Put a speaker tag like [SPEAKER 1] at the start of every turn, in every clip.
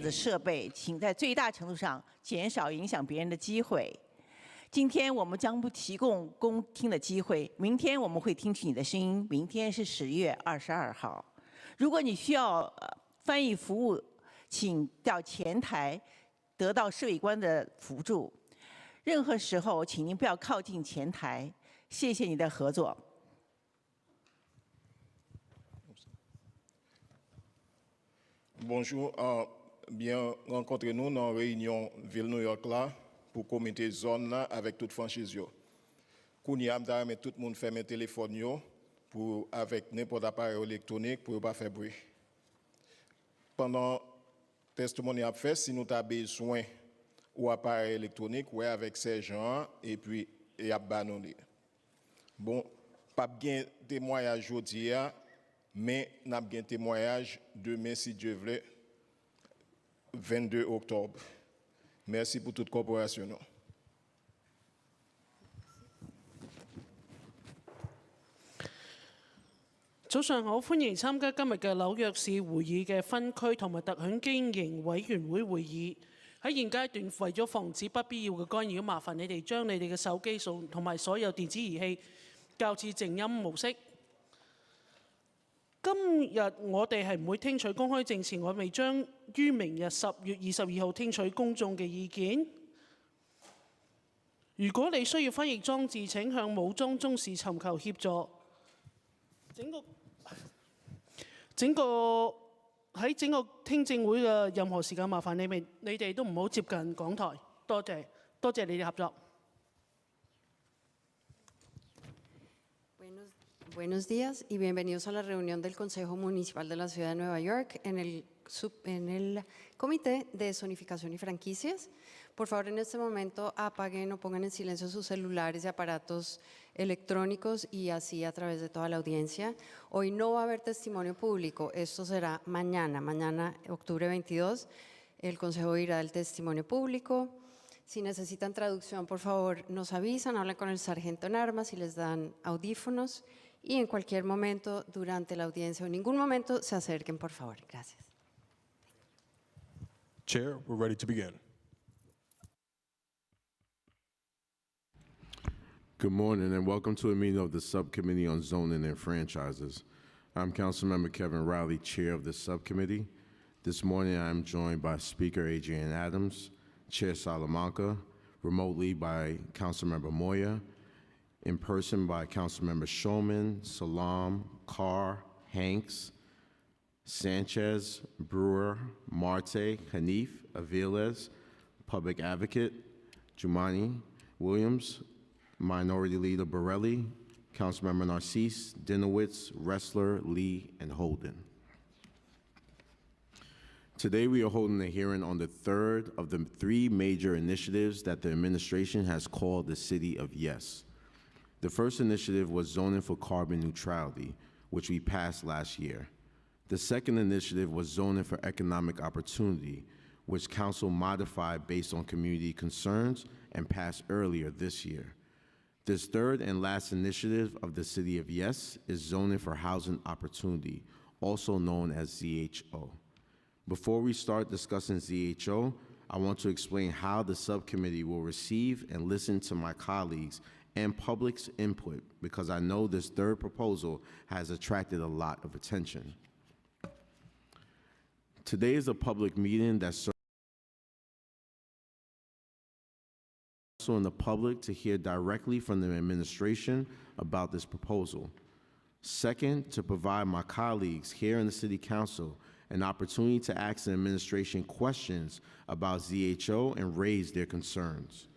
[SPEAKER 1] 的设备，请在最大程度上减少影响别人的机会。今天我们将不提供公听的机会，明天我们会听取你的声音。明天是10月22号。如果你需要翻译服务，请到前台得到市委官的辅助。任何时候，请您不要靠近前台。谢谢你的合作。
[SPEAKER 2] Bonjour, bien rencontrez-nous dans la réunion Ville New York là pour comité zone là avec toute franchise. Kounia mais tout le monde ferme téléphone pour avec n'importe appareil électronique pour ne pas faire bruit. Pendant le testimony à fait, si nous avons besoin ou appareil électronique, ouais avec ces gens et puis et à banonner. Bon, pas bien témoignage aujourd'hui, mais n'a bien témoignage demain si Dieu veut, 22 octobre. Merci pour toute coopération.
[SPEAKER 3] 早上好，歡迎參加今日嘅紐約市會議嘅分區同埋特許經營委員會會議。喺現階段，為咗防止不必要嘅干擾，麻煩你哋將你哋嘅手機同埋所有電子儀器校至靜音模式。今日我哋係唔會聽取公開證詞，我哋將於明日10月22號聽取公眾嘅意見。如果你需要翻譯裝置，請向武裝中士尋求協助。整個聽證會嘅任何時間，麻煩你哋都唔好接近講台。多謝你哋合作。
[SPEAKER 4] Buenos días y bienvenidos a la reunión del Consejo Municipal de la Ciudad de Nueva York en el Comité de Zonificación y Franquicias. Por favor, en este momento apaguen o pongan en silencio sus celulares y aparatos electrónicos y así a través de toda la audiencia. Hoy no va a haber testimonio público, esto será mañana, octubre 22, el Consejo irá del testimonio público. Si necesitan traducción, por favor, nos avisan, hablan con el sargento en armas y les dan audífonos. Y en cualquier momento durante la audiencia o en ningún momento se acerquen, por favor. Gracias.
[SPEAKER 5] Chair, we're ready to begin.
[SPEAKER 6] Good morning and welcome to a meeting of the Subcommittee on Zoning and Franchises. I'm Councilmember Kevin Riley, Chair of the Subcommittee. This morning I'm joined by Speaker Adrienne Adams, Chair Salamanca, remotely by Councilmember Moya, in person by Councilmember Shulman, Salam, Carr, Hanks, Sanchez, Brewer, Marte, Hanif, Aviles, Public Advocate, Jumani, Williams, Minority Leader Borelli, Councilmember Narcisse, Dinowitz, Ressler, Lee, and Holden. Today we are holding a hearing on the third of the 3 major initiatives that the administration has called the City of Yes. The first initiative was zoning for carbon neutrality, which we passed last year. The second initiative was zoning for economic opportunity, which Council modified based on community concerns and passed earlier this year. This third and last initiative of the City of Yes is zoning for housing opportunity, also known as ZHO. Before we start discussing ZHO, I want to explain how the subcommittee will receive and listen to my colleagues and public's input, because I know this third proposal has attracted a lot of attention. Today is a public meeting that serves in the public to hear directly from the administration about this proposal. Second, to provide my colleagues here in the City Council an opportunity to ask the administration questions about ZHO and raise their concerns.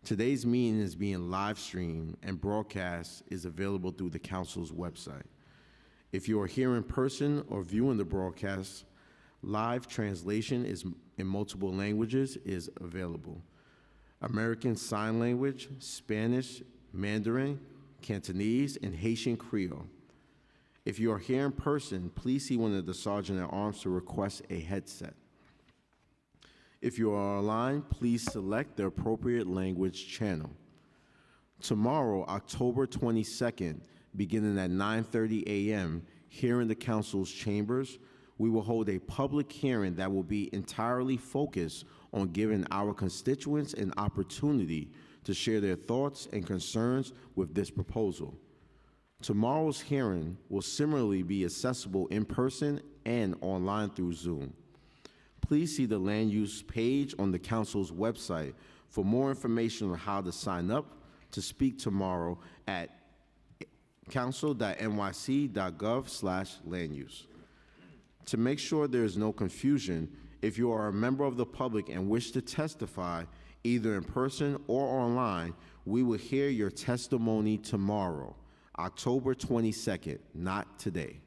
[SPEAKER 6] Today's meeting is being live streamed and broadcast is available through the Council's website. If you are here in person or viewing the broadcast, live translation in multiple languages is available. American Sign Language, Spanish, Mandarin, Cantonese, and Haitian Creole. If you are here in person, please see one of the Sergeant at Arms to request a headset. If you are online, please select the appropriate language channel. Tomorrow, October 22nd, beginning at 9:30 a.m., here in the Council's chambers, we will hold a public hearing that will be entirely focused on giving our constituents an opportunity to share their thoughts and concerns with this proposal. Tomorrow's hearing will similarly be accessible in person and online through Zoom. Please see the land use page on the Council's website for more information on how to sign up to speak tomorrow at council.nyc.gov/landuse. To make sure there is no confusion, if you are a member of the public and wish to testify, either in person or online, we will hear your testimony tomorrow, October 22nd, not today.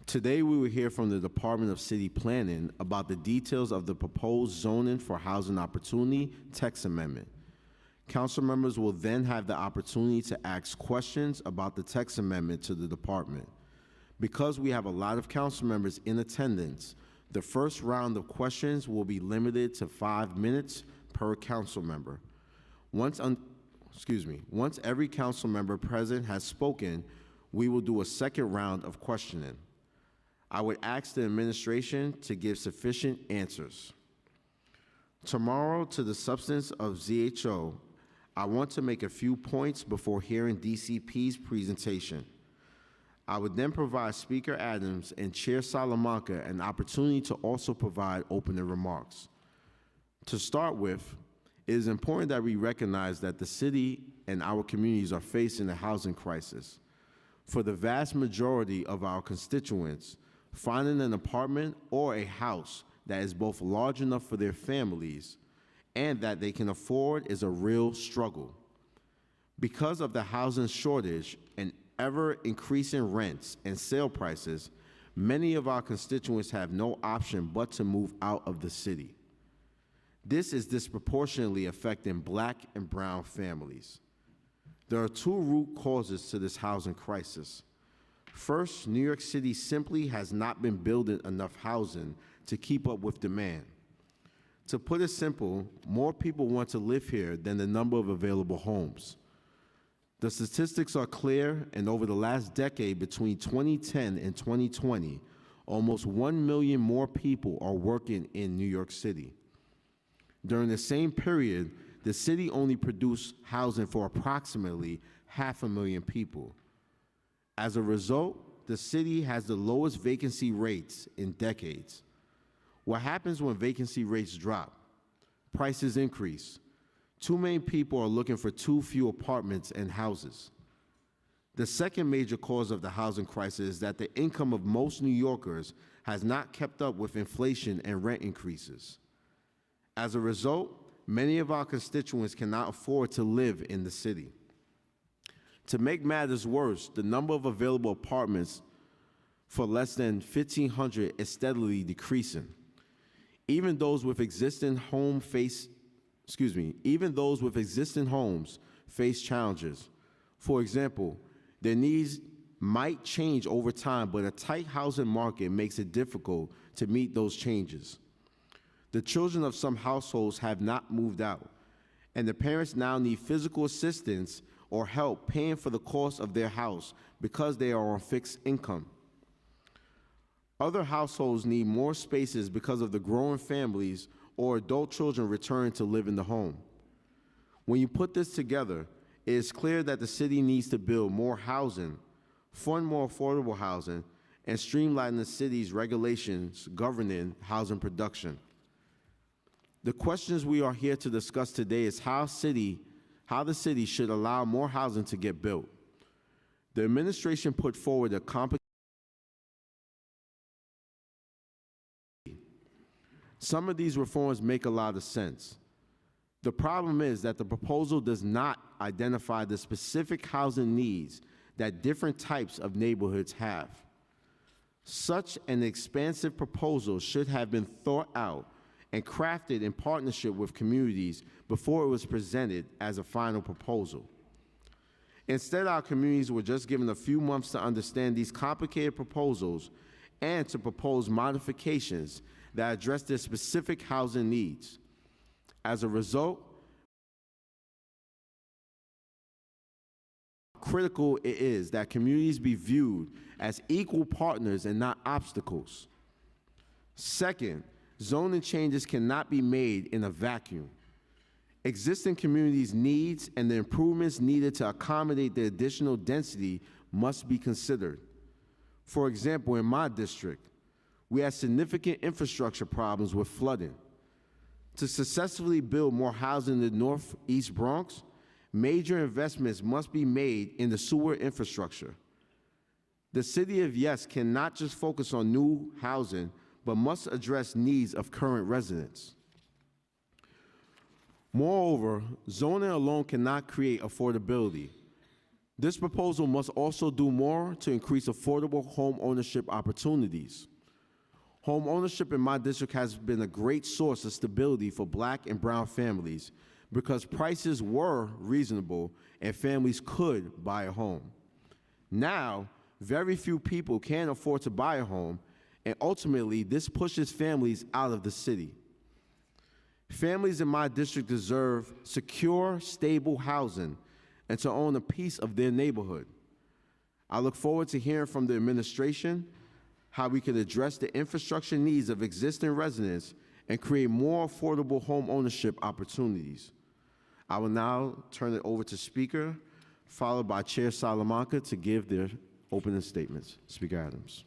[SPEAKER 6] Today, we will hear from the Department of City Planning about the details of the proposed zoning for housing opportunity text amendment. Council members will then have the opportunity to ask questions about the text amendment to the department. Because we have a lot of council members in attendance, the first round of questions will be limited to 5 minutes per council member. Once every council member present has spoken, we will do a second round of questioning. I would ask the administration to give sufficient answers. Tomorrow, to the substance of ZHO, I want to make a few points before hearing DCP's presentation. I would then provide Speaker Adams and Chair Salamanca an opportunity to also provide opening remarks. To start with, it is important that we recognize that the city and our communities are facing a housing crisis. For the vast majority of our constituents, finding an apartment or a house that is both large enough for their families and that they can afford is a real struggle. Because of the housing shortage and ever-increasing rents and sale prices, many of our constituents have no option but to move out of the city. This is disproportionately affecting Black and brown families. There are two root causes to this housing crisis. First, New York City simply has not been building enough housing to keep up with demand. To put it simple, more people want to live here than the number of available homes. The statistics are clear, and over the last decade, between 2010 and 2020, almost 1 million more people are working in New York City. During the same period, the city only produced housing for approximately 500,000 people. As a result, the city has the lowest vacancy rates in decades. What happens when vacancy rates drop? Prices increase. Too many people are looking for too few apartments and houses. The second major cause of the housing crisis is that the income of most New Yorkers has not kept up with inflation and rent increases. As a result, many of our constituents cannot afford to live in the city. To make matters worse, the number of available apartments for less than 1,500 is steadily decreasing. Even those with existing homes face challenges. For example, their needs might change over time, but a tight housing market makes it difficult to meet those changes. The children of some households have not moved out, and the parents now need physical assistance or help paying for the cost of their house because they are on fixed income. Other households need more spaces because of the growing families or adult children returning to live in the home. When you put this together, it is clear that the city needs to build more housing, fund more affordable housing, and streamline the city's regulations governing housing production. The questions we are here to discuss today is how the city should allow more housing to get built. The administration put forward a complicated. Some of these reforms make a lot of sense. The problem is that the proposal does not identify the specific housing needs that different types of neighborhoods have. Such an expansive proposal should have been thought out and crafted in partnership with communities before it was presented as a final proposal. Instead, our communities were just given a few months to understand these complicated proposals and to propose modifications that address their specific housing needs. As a result, critical it is that communities be viewed as equal partners and not obstacles. Second, zoning changes cannot be made in a vacuum. Existing communities' needs and the improvements needed to accommodate the additional density must be considered. For example, in my district, we had significant infrastructure problems with flooding. To successfully build more housing in the Northeast Bronx, major investments must be made in the sewer infrastructure. The City of Yes cannot just focus on new housing, but must address needs of current residents. Moreover, zoning alone cannot create affordability. This proposal must also do more to increase affordable home ownership opportunities. Home ownership in my district has been a great source of stability for Black and brown families because prices were reasonable and families could buy a home. Now, very few people can afford to buy a home, and ultimately, this pushes families out of the city. Families in my district deserve secure, stable housing and to own a piece of their neighborhood. I look forward to hearing from the administration how we can address the infrastructure needs of existing residents and create more affordable home ownership opportunities. I will now turn it over to Speaker, followed by Chair Salamanca to give their opening statements. Speaker Adams.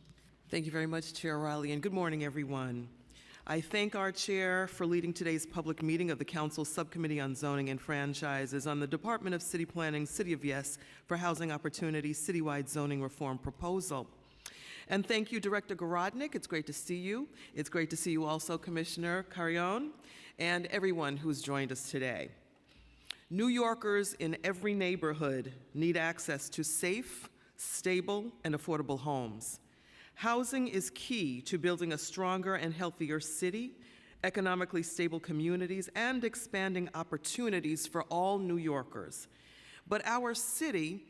[SPEAKER 5] Thank you very much, Chair Riley, and good morning, everyone. I thank our chair for leading today's public meeting of the Council Subcommittee on Zoning and Franchises on the Department of City Planning, City of Yes, for Housing Opportunities Citywide Zoning Reform Proposal. And thank you, Director Gorodnik. It's great to see you. It's great to see you also, Commissioner Carrion, and everyone who's joined us today. New Yorkers in every neighborhood need access to safe, stable, and affordable homes. Housing is key to building a stronger and healthier city, economically stable communities, and expanding opportunities for all New Yorkers. But our city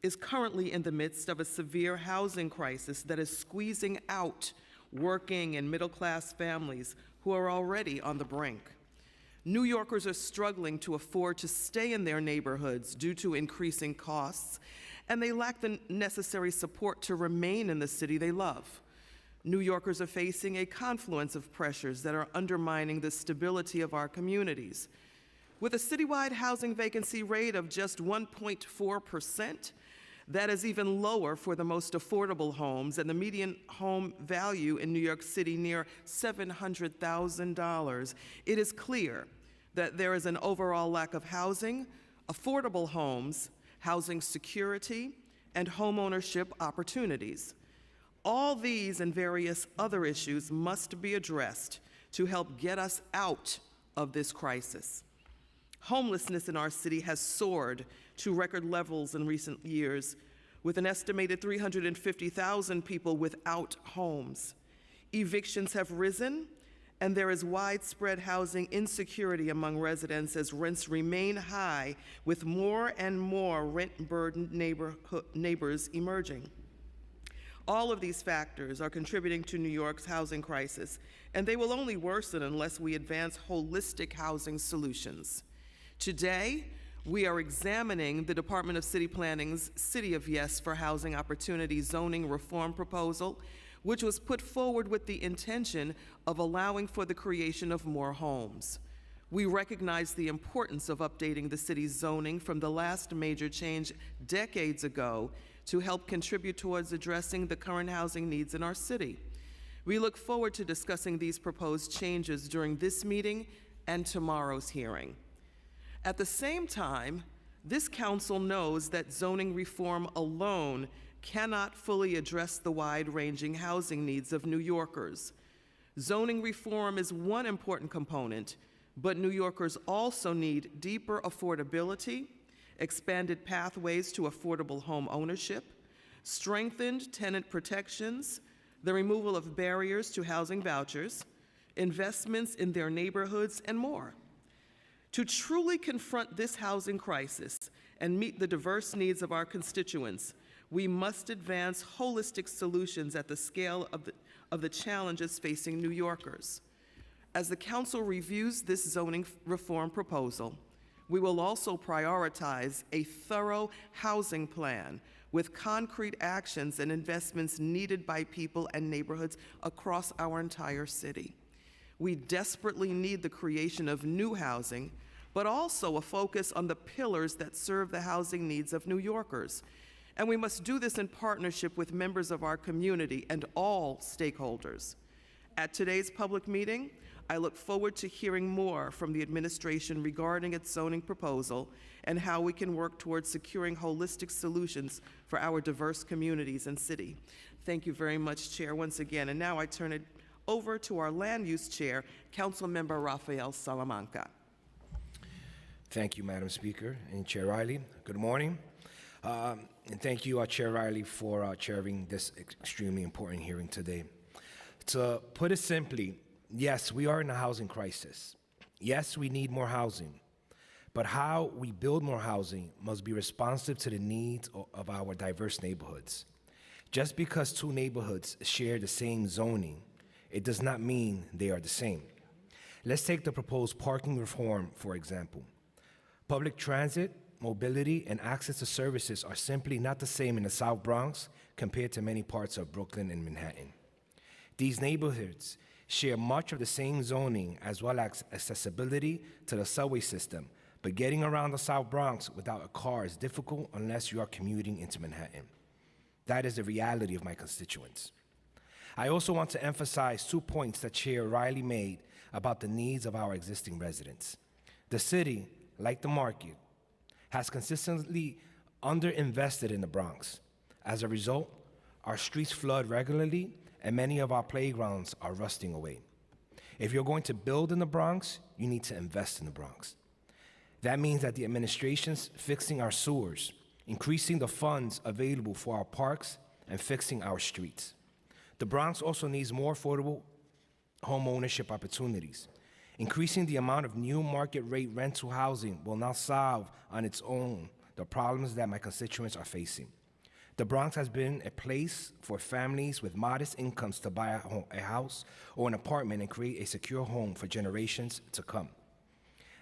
[SPEAKER 5] is currently in the midst of a severe housing crisis that is squeezing out working and middle-class families who are already on the brink. New Yorkers are struggling to afford to stay in their neighborhoods due to increasing costs, and they lack the necessary support to remain in the city they love. New Yorkers are facing a confluence of pressures that are undermining the stability of our communities. With a citywide housing vacancy rate of just 1.4%, that is even lower for the most affordable homes, and the median home value in New York City near $700,000. It is clear that there is an overall lack of housing, affordable homes, housing security, and homeownership opportunities. All these and various other issues must be addressed to help get us out of this crisis. Homelessness in our city has soared to record levels in recent years, with an estimated 350,000 people without homes. Evictions have risen, and there is widespread housing insecurity among residents as rents remain high, with more and more rent-burdened neighbors emerging. All of these factors are contributing to New York's housing crisis, and they will only worsen unless we advance holistic housing solutions. Today, we are examining the Department of City Planning's City of Yes for Housing Opportunities zoning reform proposal, which was put forward with the intention of allowing for the creation of more homes. We recognize the importance of updating the city's zoning from the last major change decades ago to help contribute towards addressing the current housing needs in our city. We look forward to discussing these proposed changes during this meeting and tomorrow's hearing. At the same time, this council knows that zoning reform alone cannot fully address the wide-ranging housing needs of New Yorkers. Zoning reform is one important component, but New Yorkers also need deeper affordability, expanded pathways to affordable home ownership, strengthened tenant protections, the removal of barriers to housing vouchers, investments in their neighborhoods, and more. To truly confront this housing crisis and meet the diverse needs of our constituents, we must advance holistic solutions at the scale of the challenges facing New Yorkers. As the council reviews this zoning reform proposal, We will also prioritize a thorough housing plan with concrete actions and investments needed by people and neighborhoods across our entire city. We desperately need the creation of new housing, but also a focus on the pillars that serve the housing needs of New Yorkers. And we must do this in partnership with members of our community and all stakeholders. At today's public meeting, I look forward to hearing more from the administration regarding its zoning proposal and how we can work towards securing holistic solutions for our diverse communities and city. Thank you very much, Chair, once again. And now I turn it over to our Land Use Chair, Councilmember Rafael Salamanca.
[SPEAKER 7] Thank you, Madam Speaker and Chair Riley. Good morning. And thank you, Chair Riley, for chairing this extremely important hearing today. To put it simply, yes, we are in a housing crisis. Yes, we need more housing. But how we build more housing must be responsive to the needs of our diverse neighborhoods. Just because two neighborhoods share the same zoning, it does not mean they are the same. Let's take the proposed parking reform, for example. Public transit, mobility, and access to services are simply not the same in the South Bronx compared to many parts of Brooklyn and Manhattan. These neighborhoods share much of the same zoning as well as accessibility to the subway system, but getting around the South Bronx without a car is difficult unless you are commuting into Manhattan. That is the reality of my constituents. I also want to emphasize 2 points that Chair Riley made about the needs of our existing residents. The city, like the market, has consistently underinvested in the Bronx. As a result, our streets flood regularly and many of our playgrounds are rusting away. If you're going to build in the Bronx, you need to invest in the Bronx. That means that the administration's fixing our sewers, increasing the funds available for our parks, and fixing our streets. The Bronx also needs more affordable home ownership opportunities. Increasing the amount of new market rate rental housing will not solve on its own the problems that my constituents are facing. The Bronx has been a place for families with modest incomes to buy a house or an apartment and create a secure home for generations to come.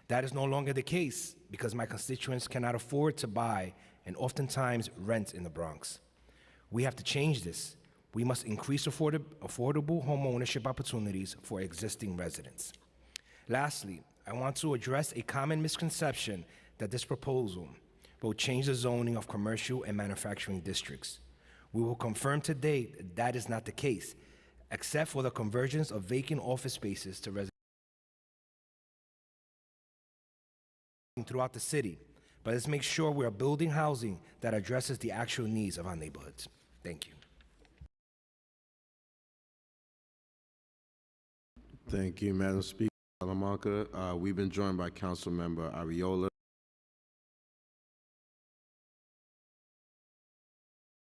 [SPEAKER 7] That is no longer the case because my constituents cannot afford to buy and oftentimes rent in the Bronx. We have to change this. We must increase affordable home ownership opportunities for existing residents. Lastly, I want to address a common misconception that this proposal will change the zoning of commercial and manufacturing districts. We will confirm today that is not the case, except for the convergence of vacant office spaces to residents throughout the city. But let's make sure we are building housing that addresses the actual needs of our neighborhoods. Thank you.
[SPEAKER 6] Thank you, Madam Speaker. Salamanca. We've been joined by Councilmember Ariola,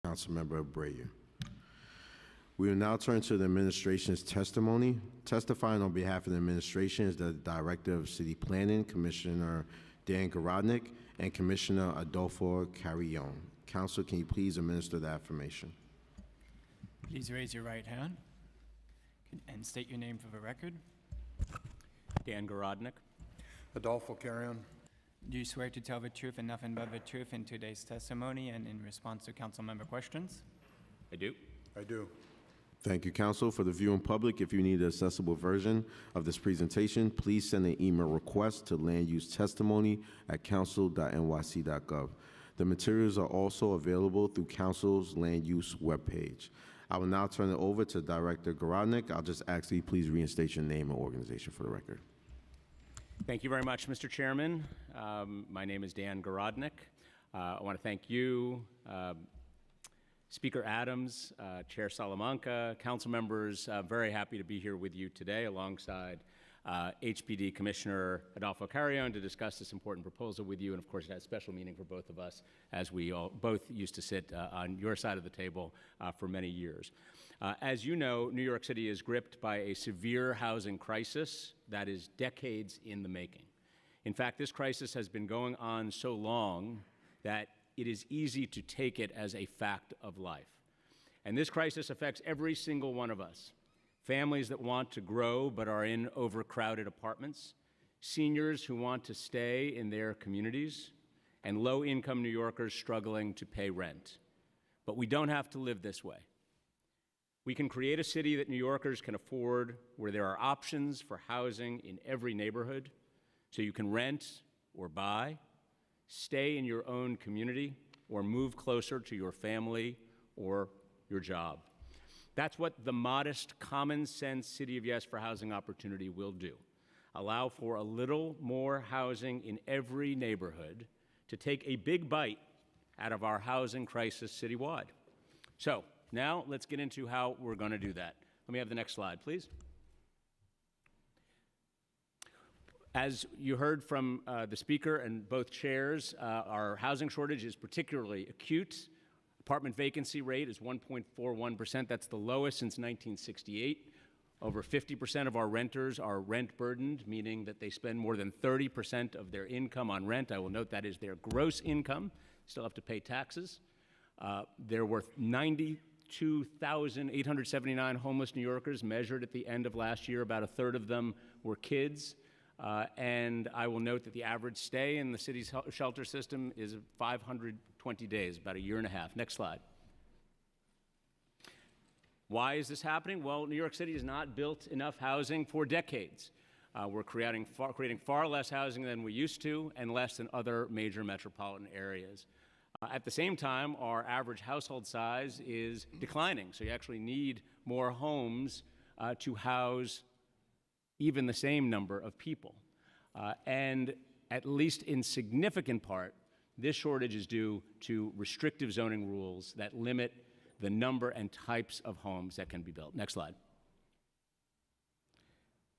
[SPEAKER 6] Councilmember Abreu. We will now turn to the administration's testimony. Testifying on behalf of the administration is the Director of City Planning, Commissioner Dan Garodnick, and Commissioner Adolfo Carrion. Council, can you please administer the affirmation?
[SPEAKER 8] Please raise your right hand and state your name for the record.
[SPEAKER 9] Dan Garodnick.
[SPEAKER 10] Adolfo Carrion.
[SPEAKER 8] Do you swear to tell the truth and nothing but the truth in today's testimony and in response to council member questions?
[SPEAKER 9] I do.
[SPEAKER 10] I do.
[SPEAKER 6] Thank you, Council. For the viewing public, if you need an accessible version of this presentation, please send an email request to landusetestimony@council.nyc.gov. The materials are also available through Council's land use webpage. I will now turn it over to Director Garodnick. I'll just ask that you please reinstate your name and organization for the record.
[SPEAKER 9] Thank you very much, Mr. Chairman. My name is Dan Garodnick. I want to thank you, Speaker Adams, Chair Salamanca, council members. Very happy to be here with you today alongside HPD Commissioner Adolfo Carrion to discuss this important proposal with you. And of course, it has special meaning for both of us as we all both used to sit on your side of the table for many years. As you know, New York City is gripped by a severe housing crisis that is decades in the making. In fact, this crisis has been going on so long that it is easy to take it as a fact of life. And this crisis affects every single one of us. Families that want to grow but are in overcrowded apartments, seniors who want to stay in their communities, and low-income New Yorkers struggling to pay rent. But we don't have to live this way. We can create a city that New Yorkers can afford, where there are options for housing in every neighborhood, so you can rent or buy, stay in your own community, or move closer to your family or your job. That's what the modest, common-sense City of Yes for Housing Opportunity will do. Allow for a little more housing in every neighborhood to take a big bite out of our housing crisis citywide. So now let's get into how we're going to do that. Let me have the next slide, please. As you heard from the speaker and both chairs, our housing shortage is particularly acute. Apartment vacancy rate is 1.41%. That's the lowest since 1968. Over 50% of our renters are rent burdened, meaning that they spend more than 30% of their income on rent. I will note that is their gross income. Still have to pay taxes. There were 92,879 homeless New Yorkers measured at the end of last year. About a third of them were kids. And I will note that the average stay in the city's shelter system is 520 days, about a year and a half. Next slide. Why is this happening? Well, New York City has not built enough housing for decades. We're creating far less housing than we used to, and less than other major metropolitan areas. At the same time, our average household size is declining, so you actually need more homes to house even the same number of people. And at least in significant part, this shortage is due to restrictive zoning rules that limit the number and types of homes that can be built. Next slide.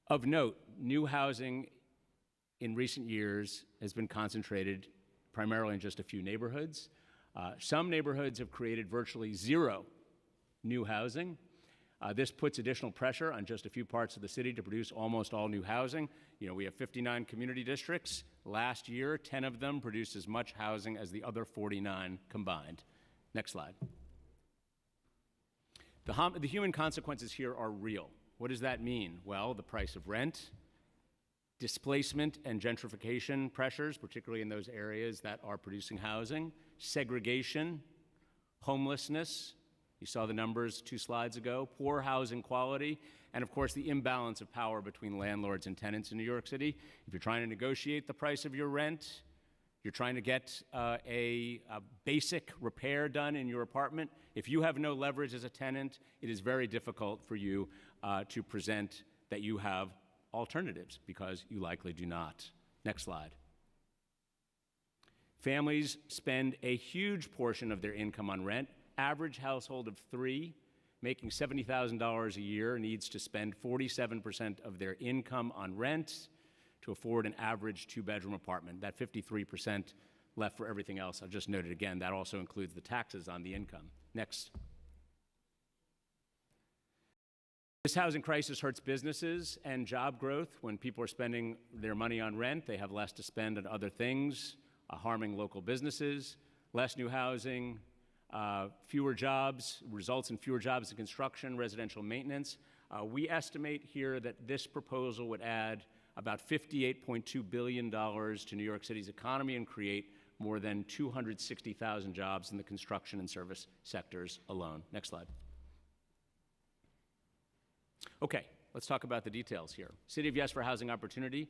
[SPEAKER 9] Of note, new housing in recent years has been concentrated primarily in just a few neighborhoods. Some neighborhoods have created virtually zero new housing. This puts additional pressure on just a few parts of the city to produce almost all new housing. You know, we have 59 community districts. Last year, 10 of them produced as much housing as the other 49 combined. Next slide. The human consequences here are real. What does that mean? Well, the price of rent, displacement and gentrification pressures, particularly in those areas that are producing housing, segregation, homelessness, you saw the numbers 2 slides ago, poor housing quality, and of course the imbalance of power between landlords and tenants in New York City. If you're trying to negotiate the price of your rent, you're trying to get a basic repair done in your apartment, if you have no leverage as a tenant, it is very difficult for you to present that you have alternatives, because you likely do not. Next slide. Families spend a huge portion of their income on rent. Average household of 3 making $70,000 a year needs to spend 47% of their income on rent to afford an average 2-bedroom apartment. That 53% left for everything else, I've just noted again, that also includes the taxes on the income. Next. This housing crisis hurts businesses and job growth. When people are spending their money on rent, they have less to spend on other things, harming local businesses. Less new housing, fewer jobs, results in fewer jobs in construction, residential maintenance. We estimate here that this proposal would add about $58.2 billion to New York City's economy and create more than 260,000 jobs in the construction and service sectors alone. Next slide. Okay, let's talk about the details here. City of Yes for Housing Opportunity.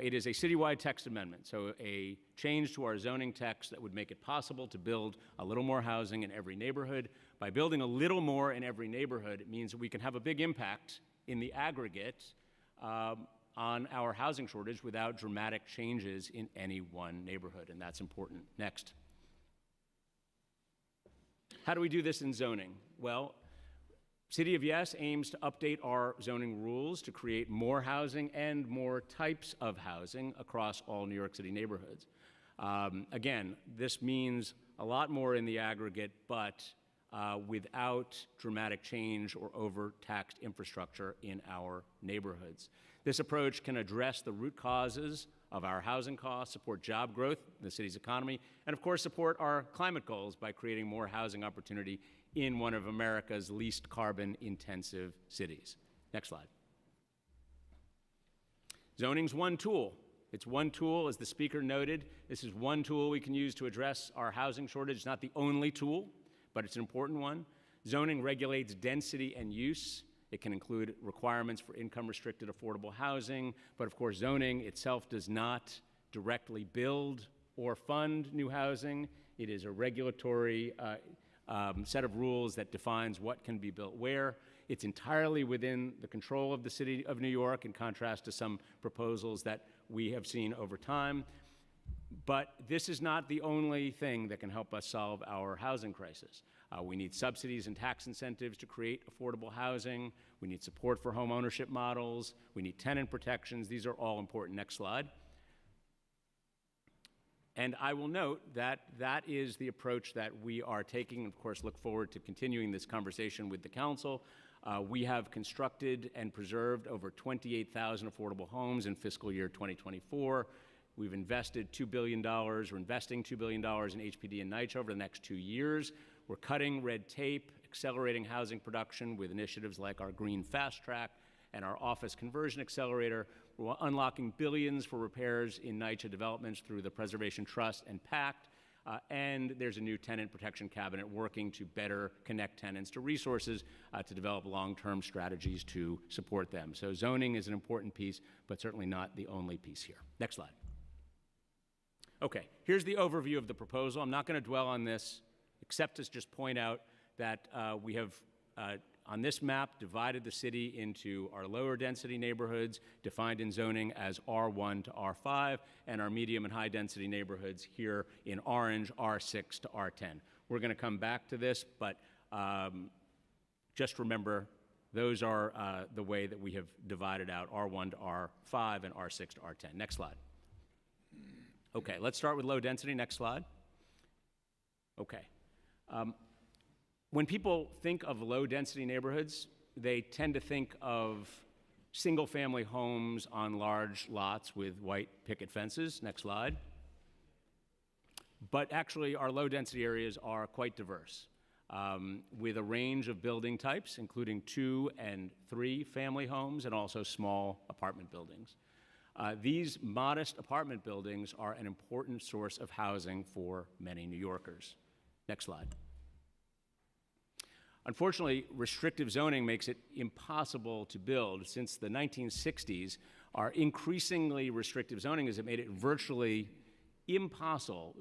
[SPEAKER 9] It is a citywide text amendment, so a change to our zoning text that would make it possible to build a little more housing in every neighborhood. By building a little more in every neighborhood, it means that we can have a big impact in the aggregate on our housing shortage without dramatic changes in any one neighborhood, and that's important. Next. How do we do this in zoning? Well, City of Yes aims to update our zoning rules to create more housing and more types of housing across all New York City neighborhoods. Again, this means a lot more in the aggregate, but without dramatic change or overtaxed infrastructure in our neighborhoods. This approach can address the root causes of our housing costs, support job growth in the city's economy, and of course support our climate goals by creating more housing opportunity in one of America's least carbon-intensive cities. Next slide. Zoning's one tool It's one tool, as the speaker noted. This is one tool we can use to address our housing shortage. It's not the only tool, but it's an important one. Zoning regulates density and use. It can include requirements for income-restricted affordable housing, but of course zoning itself does not directly build or fund new housing. It is a regulatory set of rules that defines what can be built where. It's entirely within the control of the City of New York, in contrast to some proposals that we have seen over time. But this is not the only thing that can help us solve our housing crisis. We need subsidies and tax incentives to create affordable housing. We need support for home ownership models. We need tenant protections. These are all important. Next slide. And I will note that that is the approach that we are taking. Of course, look forward to continuing this conversation with the council. We have constructed and preserved over 28,000 affordable homes in fiscal year 2024. We've invested $2 billion. We're investing $2 billion in HPD and NYCHA over the next 2 years. We're cutting red tape, accelerating housing production with initiatives like our Green Fast Track and our Office Conversion Accelerator. We're unlocking billions for repairs in NYCHA developments through the Preservation Trust and PACT. And there's a new tenant protection cabinet working to better connect tenants to resources to develop long-term strategies to support them. So zoning is an important piece, but certainly not the only piece here. Next slide. Okay, here's the overview of the proposal. I'm not going to dwell on this, except to just point out that we have, on this map, divided the city into our lower density neighborhoods, defined in zoning as R1 to R5, and our medium and high density neighborhoods here in orange, R6 to R10. We're going to come back to this, but just remember, those are the way that we have divided out R1 to R5 and R6 to R10. Next slide. Okay, let's start with low density. Next slide. Okay. When people think of low density neighborhoods, they tend to think of single family homes on large lots with white picket fences. Next slide. But actually, our low density areas are quite diverse, with a range of building types, including 2 and 3 family homes and also small apartment buildings. These modest apartment buildings are an important source of housing for many New Yorkers. Next slide. Unfortunately, restrictive zoning makes it impossible to build. Since the 1960s, our increasingly restrictive zoning has made it virtually impossible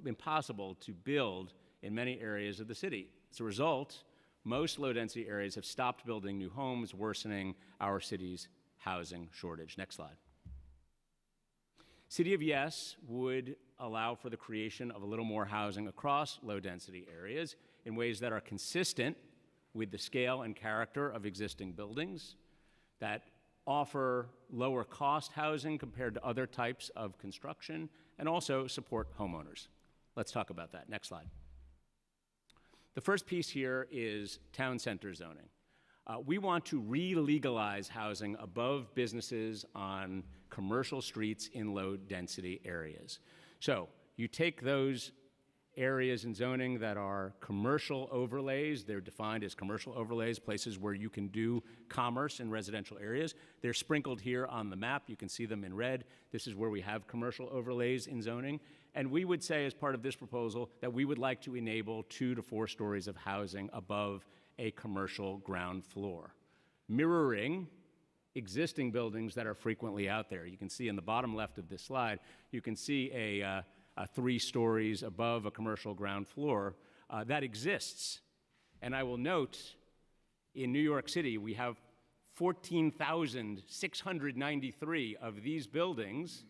[SPEAKER 9] to build in many areas of the city. As a result, most low-density areas have stopped building new homes, worsening our city's housing shortage. Next slide. City of Yes would allow for the creation of a little more housing across low-density areas in ways that are consistent with the scale and character of existing buildings, that offer lower cost housing compared to other types of construction, and also support homeowners. Let's talk about that. Next slide. The first piece here is town center zoning. We want to re-legalize housing above businesses on commercial streets in low-density areas. So you take those areas in zoning that are commercial overlays. They're defined as commercial overlays, places where you can do commerce in residential areas. They're sprinkled here on the map. You can see them in red. This is where we have commercial overlays in zoning. And we would say, as part of this proposal, that we would like to enable 2 to 4 stories of housing above a commercial ground floor, mirroring existing buildings that are frequently out there. You can see in the bottom left of this slide, you can see a 3 stories above a commercial ground floor that exists. And I will note, in New York City, we have 14,693 of these buildings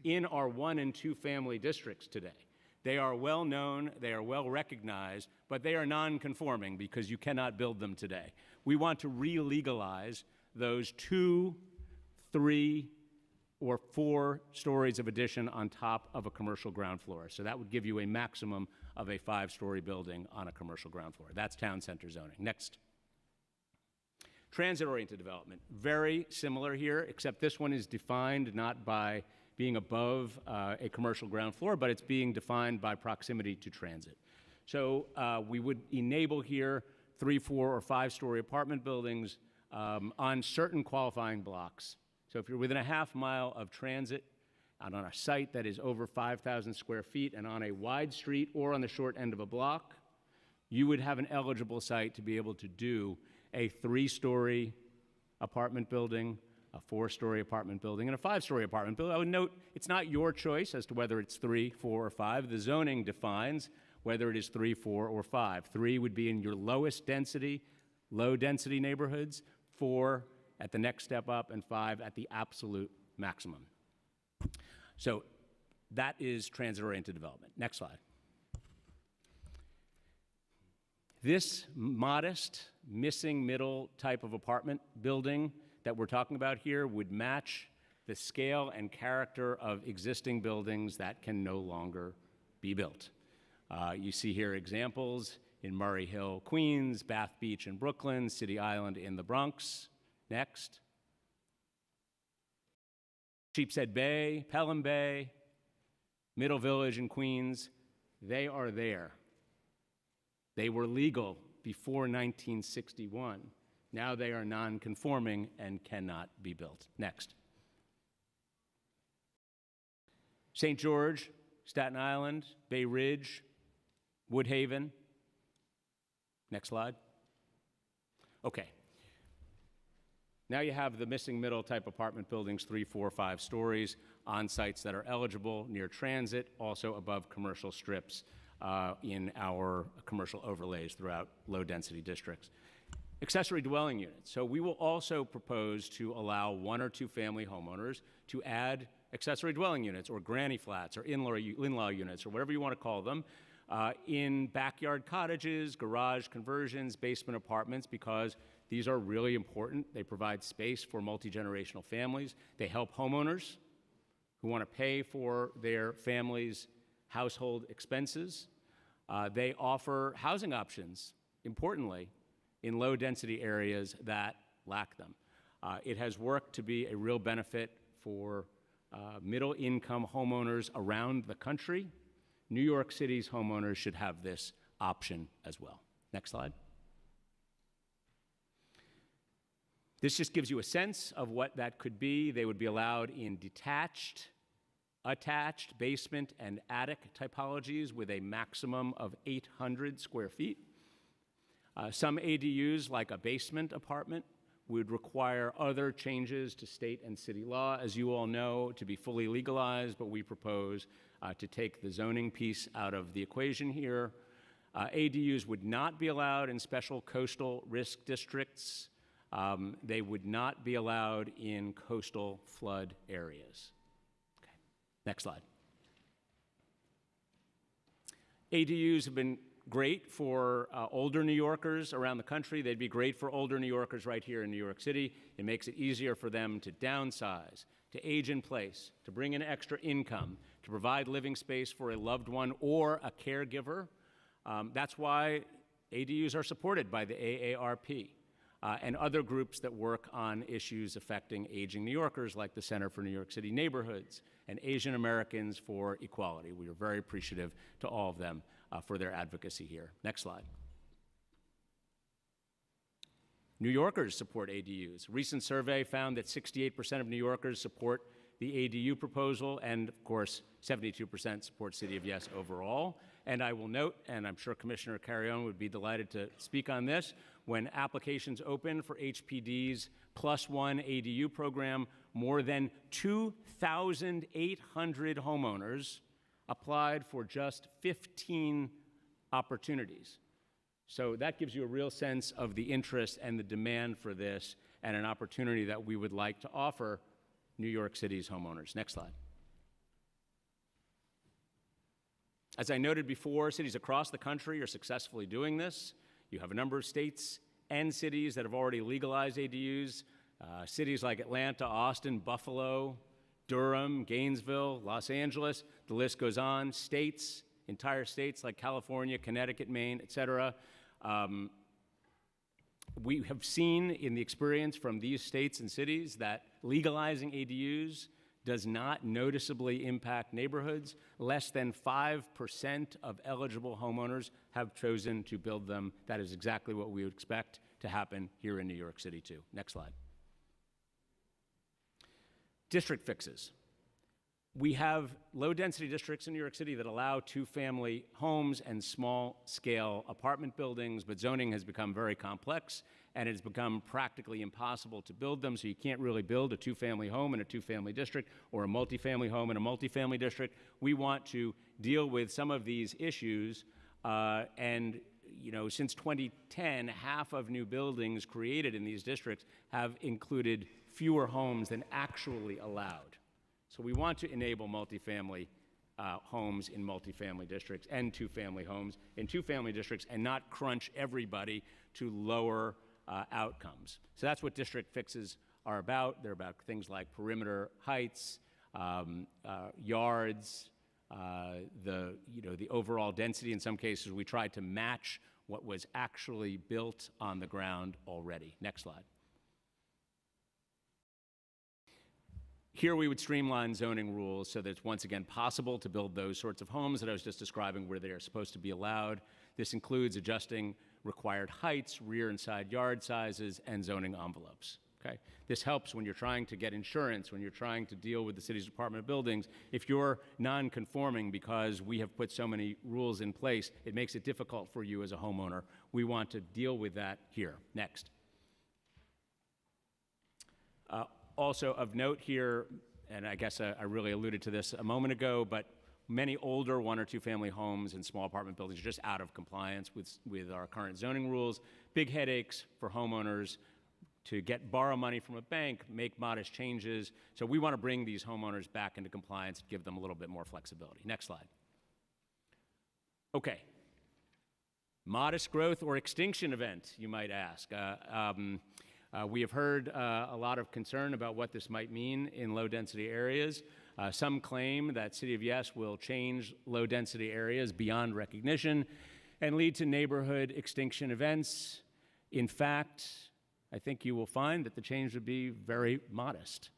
[SPEAKER 9] in our 1 and 2 family districts today. They are well known, they are well recognized, but they are non-conforming because you cannot build them today. We want to re-legalize those 2, 3, or 4 stories of addition on top of a commercial ground floor. So that would give you a maximum of a 5-story building on a commercial ground floor. That's town center zoning. Next. Transit-oriented development. Very similar here, except this one is defined not by being above a commercial ground floor, but it's being defined by proximity to transit. So we would enable here 3, 4, or 5-story apartment buildings on certain qualifying blocks. So if you're within a half mile of transit, on a site that is over 5,000 square feet and on a wide street or on the short end of a block, you would have an eligible site to be able to do a 3-story apartment building, a 4-story apartment building, and a 5-story apartment building. I would note it's not your choice as to whether it's 3, 4, or 5. The zoning defines whether it is 3, 4, or 5. 3 would be in your lowest density, low density neighborhoods, 4 at the next step up, and 5 at the absolute maximum. So that is transit-oriented development. Next slide. This modest, missing middle type of apartment building that we're talking about here would match the scale and character of existing buildings that can no longer be built. You see here examples in Murray Hill, Queens, Bath Beach in Brooklyn, City Island in the Bronx. Next. Sheepshead Bay, Pelham Bay, Middle Village in Queens, they are there. They were legal before 1961. Now they are non-conforming and cannot be built. Next. St. George, Staten Island, Bay Ridge, Woodhaven. Next slide. Okay. Now you have the missing middle type apartment buildings, 3, 4, 5 stories, on sites that are eligible, near transit, also above commercial strips in our commercial overlays throughout low density districts. Accessory dwelling units. So we will also propose to allow 1 or 2 family homeowners to add accessory dwelling units or granny flats or in-law units or whatever you want to call them in backyard cottages, garage conversions, basement apartments, because these are really important. They provide space for multi-generational families. They help homeowners who want to pay for their family's household expenses. They offer housing options, importantly, in low-density areas that lack them. It has worked to be a real benefit for middle-income homeowners around the country. New York City's homeowners should have this option as well. Next slide. This just gives you a sense of what that could be. They would be allowed in detached, attached, basement, and attic typologies with a maximum of 800 square feet. Some ADUs, like a basement apartment, would require other changes to state and city law, as you all know, to be fully legalized, but we propose to take the zoning piece out of the equation here. ADUs would not be allowed in special coastal risk districts. They would not be allowed in coastal flood areas. Okay. Next slide. ADUs have been great for older New Yorkers around the country. They'd be great for older New Yorkers right here in New York City. It makes it easier for them to downsize, to age in place, to bring in extra income, to provide living space for a loved one or a caregiver. That's why ADUs are supported by the AARP. And other groups that work on issues affecting aging New Yorkers, like the Center for New York City Neighborhoods and Asian Americans for Equality. We are very appreciative to all of them for their advocacy here. Next slide. New Yorkers support ADUs. A recent survey found that 68% of New Yorkers support the ADU proposal, and of course, 72% support City of Yes overall. And I will note, and I'm sure Commissioner Carrion would be delighted to speak on this, when applications open for HPD's +1 ADU program, more than 2,800 homeowners applied for just 15 opportunities. So that gives you a real sense of the interest and the demand for this, and an opportunity that we would like to offer New York City's homeowners. Next slide. As I noted before, cities across the country are successfully doing this. You have a number of states and cities that have already legalized ADUs. Cities like Atlanta, Austin, Buffalo, Durham, Gainesville, Los Angeles, the list goes on. States, entire states like California, Connecticut, Maine, et cetera. We have seen in the experience from these states and cities that legalizing ADUs does not noticeably impact neighborhoods. Less than 5% of eligible homeowners have chosen to build them. That is exactly what we would expect to happen here in New York City, too. Next slide. District fixes. We have low-density districts in New York City that allow two-family homes and small-scale apartment buildings, but zoning has become very complex, and it's become practically impossible to build them, so you can't really build a two-family home in a two-family district or a multifamily home in a multifamily district. We want to deal with some of these issues, and since 2010, half of new buildings created in these districts have included fewer homes than actually allowed. So we want to enable multifamily homes in multifamily districts and two-family homes in two-family districts and not crunch everybody to lower outcomes. So that's what district fixes are about. They're about things like perimeter heights, yards, the overall density. In some cases, we tried to match what was actually built on the ground already. Next slide. Here we would streamline zoning rules so that it's once again possible to build those sorts of homes that I was just describing where they are supposed to be allowed. This includes adjusting required heights, rear and side yard sizes, and zoning envelopes. Okay? This helps when you're trying to get insurance, when you're trying to deal with the city's Department of Buildings. If you're non-conforming because we have put so many rules in place, it makes it difficult for you as a homeowner. We want to deal with that here. Next. Also of note here, and I guess I really alluded to this a moment ago, but many older one or two family homes and small apartment buildings are just out of compliance with our current zoning rules. Big headaches for homeowners to borrow money from a bank, make modest changes. So we want to bring these homeowners back into compliance, give them a little bit more flexibility. Next slide. Okay. Modest growth or extinction event, you might ask. We have heard a lot of concern about what this might mean in low-density areas. Some claim that City of Yes will change low-density areas beyond recognition and lead to neighborhood extinction events. In fact, I think you will find that the change would be very modest.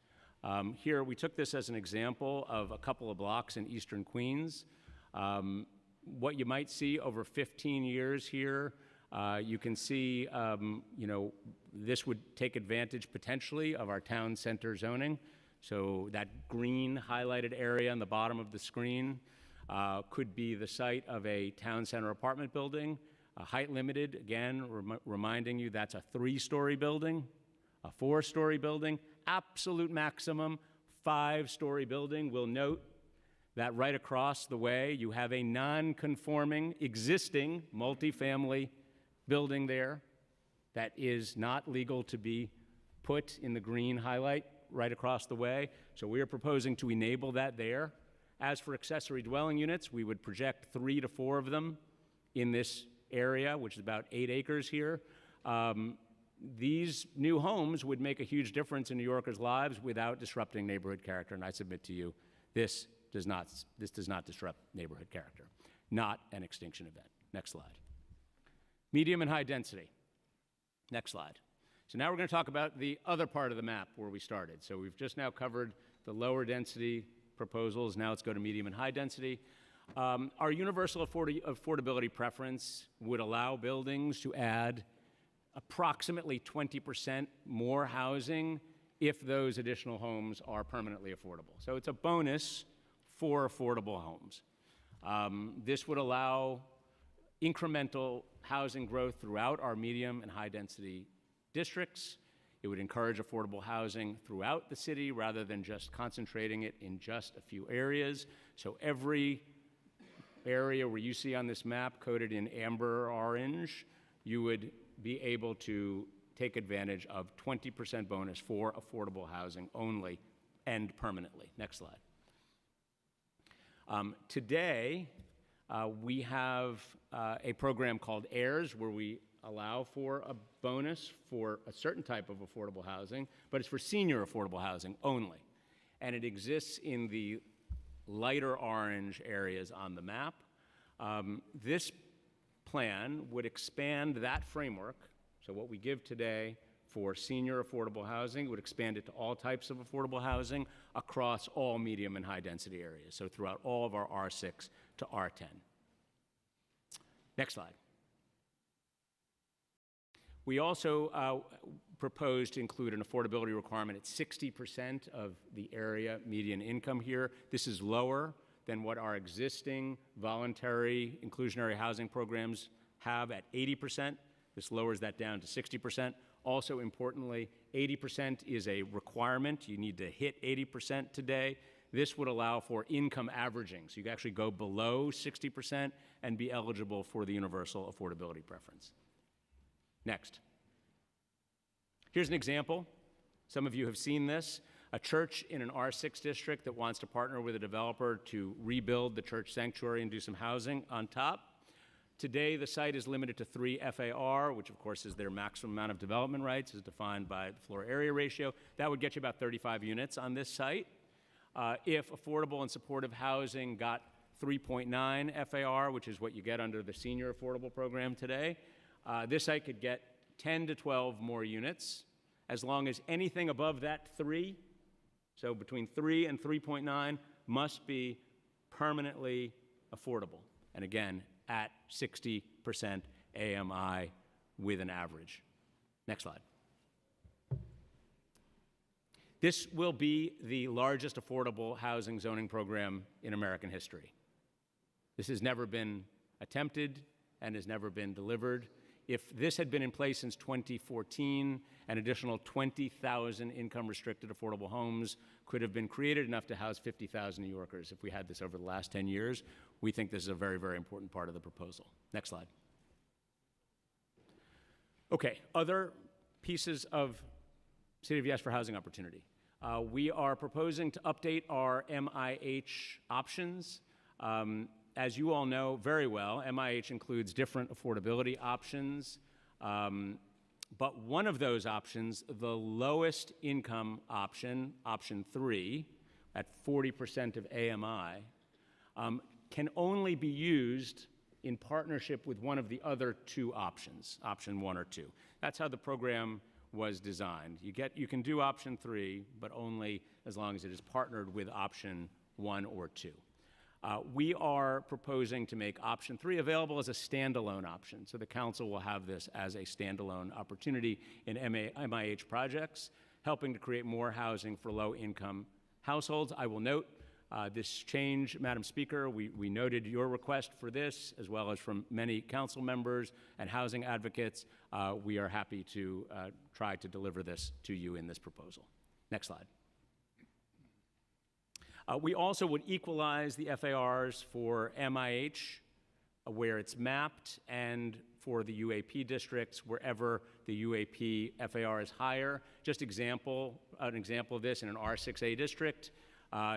[SPEAKER 9] Here, we took this as an example of a couple of blocks in eastern Queens. What you might see over 15 years here, you can see, this would take advantage potentially of our town center zoning. So that green highlighted area on the bottom of the screen could be the site of a town center apartment building. Height limited, again, reminding you that's a 3-story building, a 4-story building, absolute maximum 5-story building. We'll note that right across the way you have a non-conforming existing multifamily building there that is not legal to be put in the green highlight right across the way. So we are proposing to enable that there. As for accessory dwelling units, we would project 3 to 4 of them in this area, which is about 8 acres here. These new homes would make a huge difference in New Yorkers' lives without disrupting neighborhood character, and I submit to you, this does not disrupt neighborhood character. Not an extinction event. Next slide. Medium and high density. Next slide. So now we're going to talk about the other part of the map where we started. So we've just now covered the lower density proposals. Now let's go to medium and high density. Our universal affordability preference would allow buildings to add approximately 20% more housing if those additional homes are permanently affordable. So it's a bonus for affordable homes. This would allow incremental housing growth throughout our medium and high density districts. It would encourage affordable housing throughout the city rather than just concentrating it in just a few areas. So every area where you see on this map coded in amber or orange, you would be able to take advantage of 20% bonus for affordable housing only and permanently. Next slide. Today, we have a program called AIRS where we allow for a bonus for a certain type of affordable housing, but it's for senior affordable housing only. And it exists in the lighter orange areas on the map. This plan would expand that framework, so what we give today for senior affordable housing would expand it to all types of affordable housing across all medium and high density areas, so throughout all of our R6 to R10. Next slide. We also proposed to include an affordability requirement at 60% of the area median income here. This is lower than what our existing voluntary inclusionary housing programs have at 80%. This lowers that down to 60%. Also importantly, 80% is a requirement. You need to hit 80% today. This would allow for income averaging. So you can actually go below 60% and be eligible for the universal affordability preference. Next. Here's an example. Some of you have seen this. A church in an R6 district that wants to partner with a developer to rebuild the church sanctuary and do some housing on top. Today, the site is limited to 3 FAR, which of course is their maximum amount of development rights as defined by the floor area ratio. That would get you about 35 units on this site. If affordable and supportive housing got 3.9 FAR, which is what you get under the senior affordable program today, this site could get 10 to 12 more units, as long as anything above that 3, so between 3 and 3.9, must be permanently affordable. And again, at 60% AMI with an average. Next slide. This will be the largest affordable housing zoning program in American history. This has never been attempted and has never been delivered. If this had been in place since 2014, an additional 20,000 income-restricted affordable homes could have been created, enough to house 50,000 New Yorkers. If we had this over the last 10 years, we think this is a very, very important part of the proposal. Next slide. Okay, other pieces of City of Yes for housing opportunity. We are proposing to update our MIH options. As you all know very well, MIH includes different affordability options, but one of those options, the lowest income option, option 3, at 40% of AMI, can only be used in partnership with one of the other 2 options, option 1 or 2. That's how the program was designed. You can do option 3, but only as long as it is partnered with option 1 or 2. We are proposing to make option 3 available as a standalone option. So the council will have this as a standalone opportunity in MIH projects, helping to create more housing for low-income households. I will note this change, Madam Speaker. We noted your request for this, as well as from many council members and housing advocates. We are happy to try to deliver this to you in this proposal. Next slide. We also would equalize the FARs for MIH where it's mapped, and for the UAP districts wherever the UAP FAR is higher. Just an example of this in an R6A district,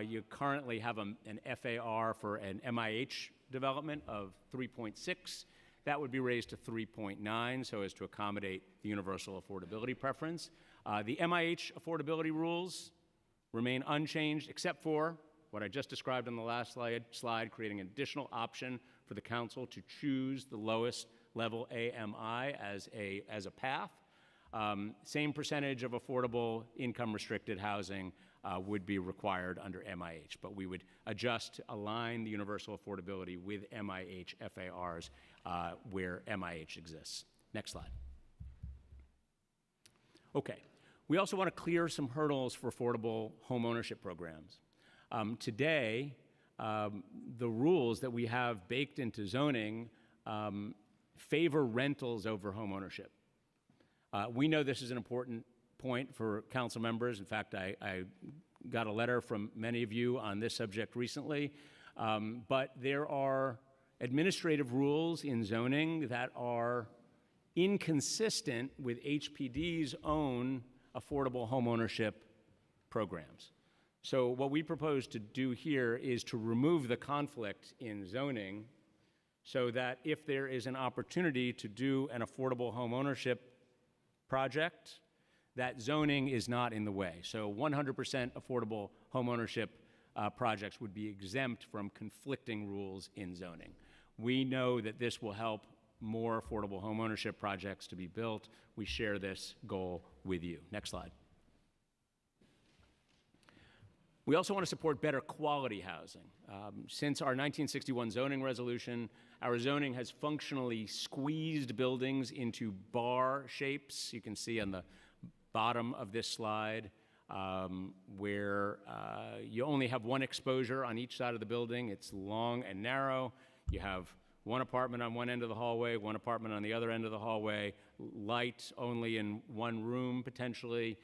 [SPEAKER 9] you currently have an FAR for an MIH development of 3.6. That would be raised to 3.9 so as to accommodate the universal affordability preference. The MIH affordability rules remain unchanged except for what I just described on the last slide, creating an additional option for the council to choose the lowest level AMI as a path. Same percentage of affordable income restricted housing would be required under MIH, but we would adjust to align the universal affordability with MIH FARs where MIH exists. Next slide. Okay. We also want to clear some hurdles for affordable home ownership programs. Today, the rules that we have baked into zoning favor rentals over home ownership. We know this is an important point for council members. In fact, I got a letter from many of you on this subject recently. But there are administrative rules in zoning that are inconsistent with HPD's own affordable home ownership programs. So what we propose to do here is to remove the conflict in zoning so that if there is an opportunity to do an affordable home ownership project, that zoning is not in the way. So 100% affordable home ownership projects would be exempt from conflicting rules in zoning. We know that this will help more affordable home ownership projects to be built. We share this goal with you. Next slide. We also want to support better quality housing. Since our 1961 zoning resolution, our zoning has functionally squeezed buildings into bar shapes. You can see on the bottom of this slide, where you only have one exposure on each side of the building. It's long and narrow. You have one apartment on one end of the hallway, one apartment on the other end of the hallway, light only in one room potentially.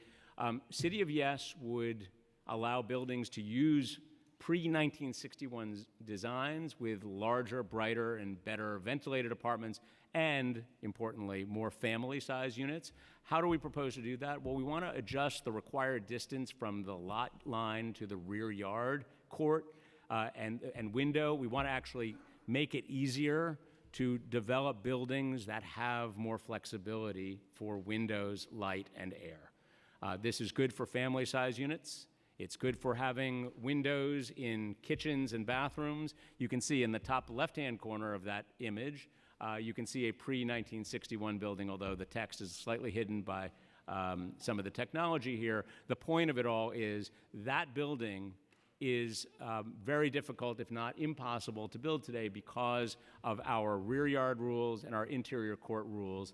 [SPEAKER 9] City of Yes would allow buildings to use pre-1961 designs with larger, brighter, and better ventilated apartments and, importantly, more family-size units. How do we propose to do that? Well, we want to adjust the required distance from the lot line to the rear yard, court, and window. We want to actually make it easier to develop buildings that have more flexibility for windows, light, and air. This is good for family-size units. It's good for having windows in kitchens and bathrooms. You can see in the top left-hand corner of that image, you can see a pre-1961 building, although the text is slightly hidden by some of the technology here. The point of it all is that building is very difficult, if not impossible, to build today because of our rear yard rules and our interior court rules.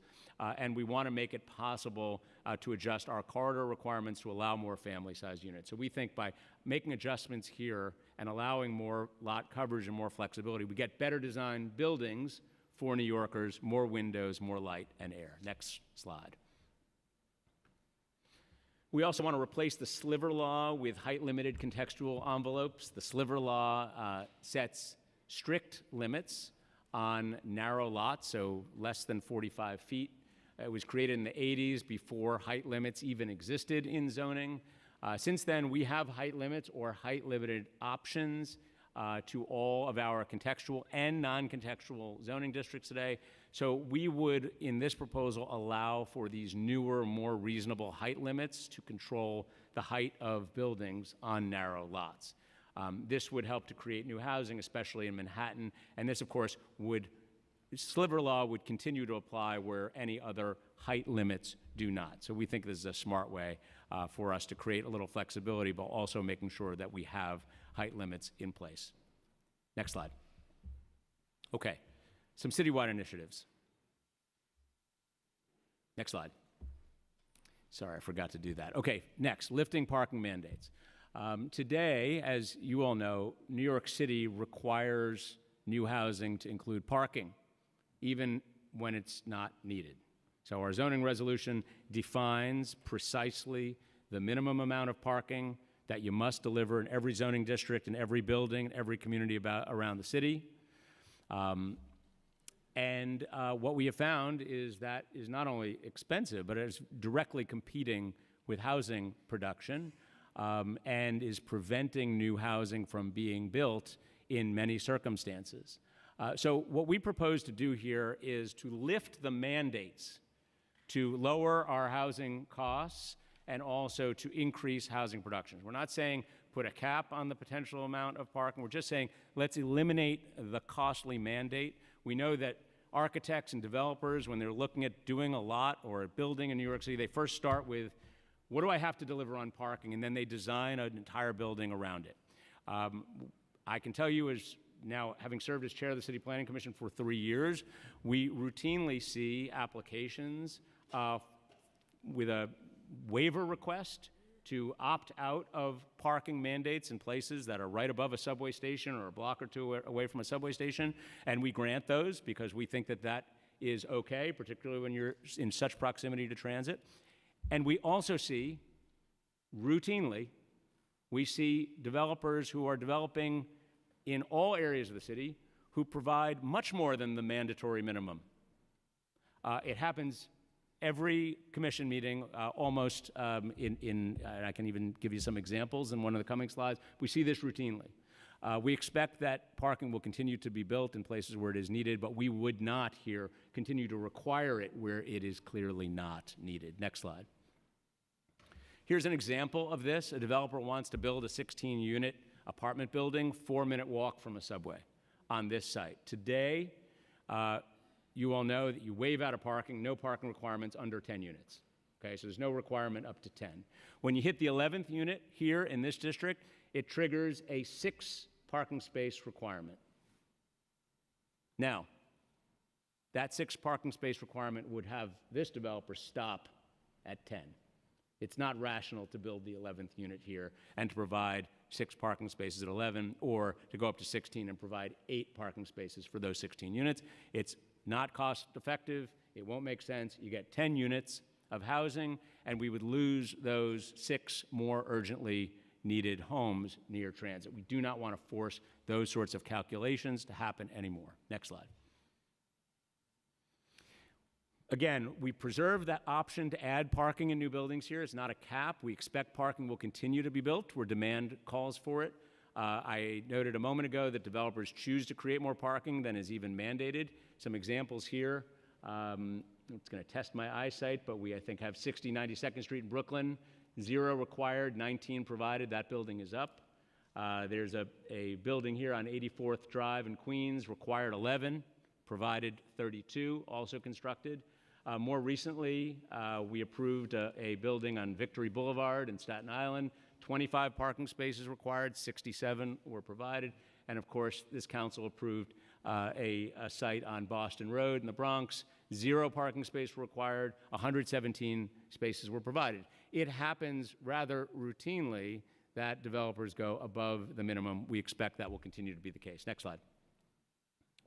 [SPEAKER 9] And we want to make it possible to adjust our corridor requirements to allow more family-sized units. So we think by making adjustments here and allowing more lot coverage and more flexibility, we get better designed buildings for New Yorkers, more windows, more light and air. Next slide. We also want to replace the sliver law with height-limited contextual envelopes. The sliver law sets strict limits on narrow lots, so less than 45 feet. It was created in the 80s before height limits even existed in zoning. Since then, we have height limits or height-limited options to all of our contextual and non-contextual zoning districts today. So we would, in this proposal, allow for these newer, more reasonable height limits to control the height of buildings on narrow lots. This would help to create new housing, especially in Manhattan, and this, of course, sliver law would continue to apply where any other height limits do not. So we think this is a smart way for us to create a little flexibility, but also making sure that we have height limits in place. Next slide. Okay, some citywide initiatives. Next slide. Sorry, I forgot to do that. Okay, next, lifting parking mandates. Today, as you all know, New York City requires new housing to include parking, even when it's not needed. So our zoning resolution defines precisely the minimum amount of parking that you must deliver in every zoning district, in every building, in every community around the city. What we have found is that is not only expensive, but it is directly competing with housing production and is preventing new housing from being built in many circumstances. So what we propose to do here is to lift the mandates to lower our housing costs and also to increase housing production. We're not saying put a cap on the potential amount of parking. We're just saying let's eliminate the costly mandate. We know that architects and developers, when they're looking at doing a lot or a building in New York City, they first start with, what do I have to deliver on parking? And then they design an entire building around it. I can tell you, as now having served as chair of the City Planning Commission for 3 years, we routinely see applications with a waiver request to opt out of parking mandates in places that are right above a subway station or a block or two away from a subway station, and we grant those because we think that that is okay, particularly when you're in such proximity to transit. And we also see, routinely, we see developers who are developing in all areas of the city who provide much more than the mandatory minimum. It happens every commission meeting, almost and I can even give you some examples in one of the coming slides. We see this routinely. We expect that parking will continue to be built in places where it is needed, but we would not here continue to require it where it is clearly not needed. Next slide. Here's an example of this. A developer wants to build a 16-unit apartment building, 4-minute walk from a subway on this site. Today, you all know that you waive out of parking, no parking requirements under 10 units. Okay, so there's no requirement up to 10. When you hit the 11th unit here in this district, it triggers a 6 parking space requirement. Now, that 6 parking space requirement would have this developer stop at 10. It's not rational to build the 11th unit here and to provide 6 parking spaces at 11, or to go up to 16 and provide 8 parking spaces for those 16 units. It's not cost effective. It won't make sense. You get 10 units of housing, and we would lose those 6 more urgently needed homes near transit. We do not want to force those sorts of calculations to happen anymore. Next slide. Again, we preserve that option to add parking in new buildings here. It's not a cap. We expect parking will continue to be built where demand calls for it. I noted a moment ago that developers choose to create more parking than is even mandated. Some examples here. It's going to test my eyesight, but we, I think, have 60 92nd Street in Brooklyn. 0 required, 19 provided. That building is up. There's a building here on 84th Drive in Queens, required 11, provided 32, also constructed. More recently, we approved a building on Victory Boulevard in Staten Island. 25 parking spaces required, 67 were provided. And of course, this council approved a site on Boston Road in the Bronx. 0 parking space required, 117 spaces were provided. It happens rather routinely that developers go above the minimum. We expect that will continue to be the case. Next slide.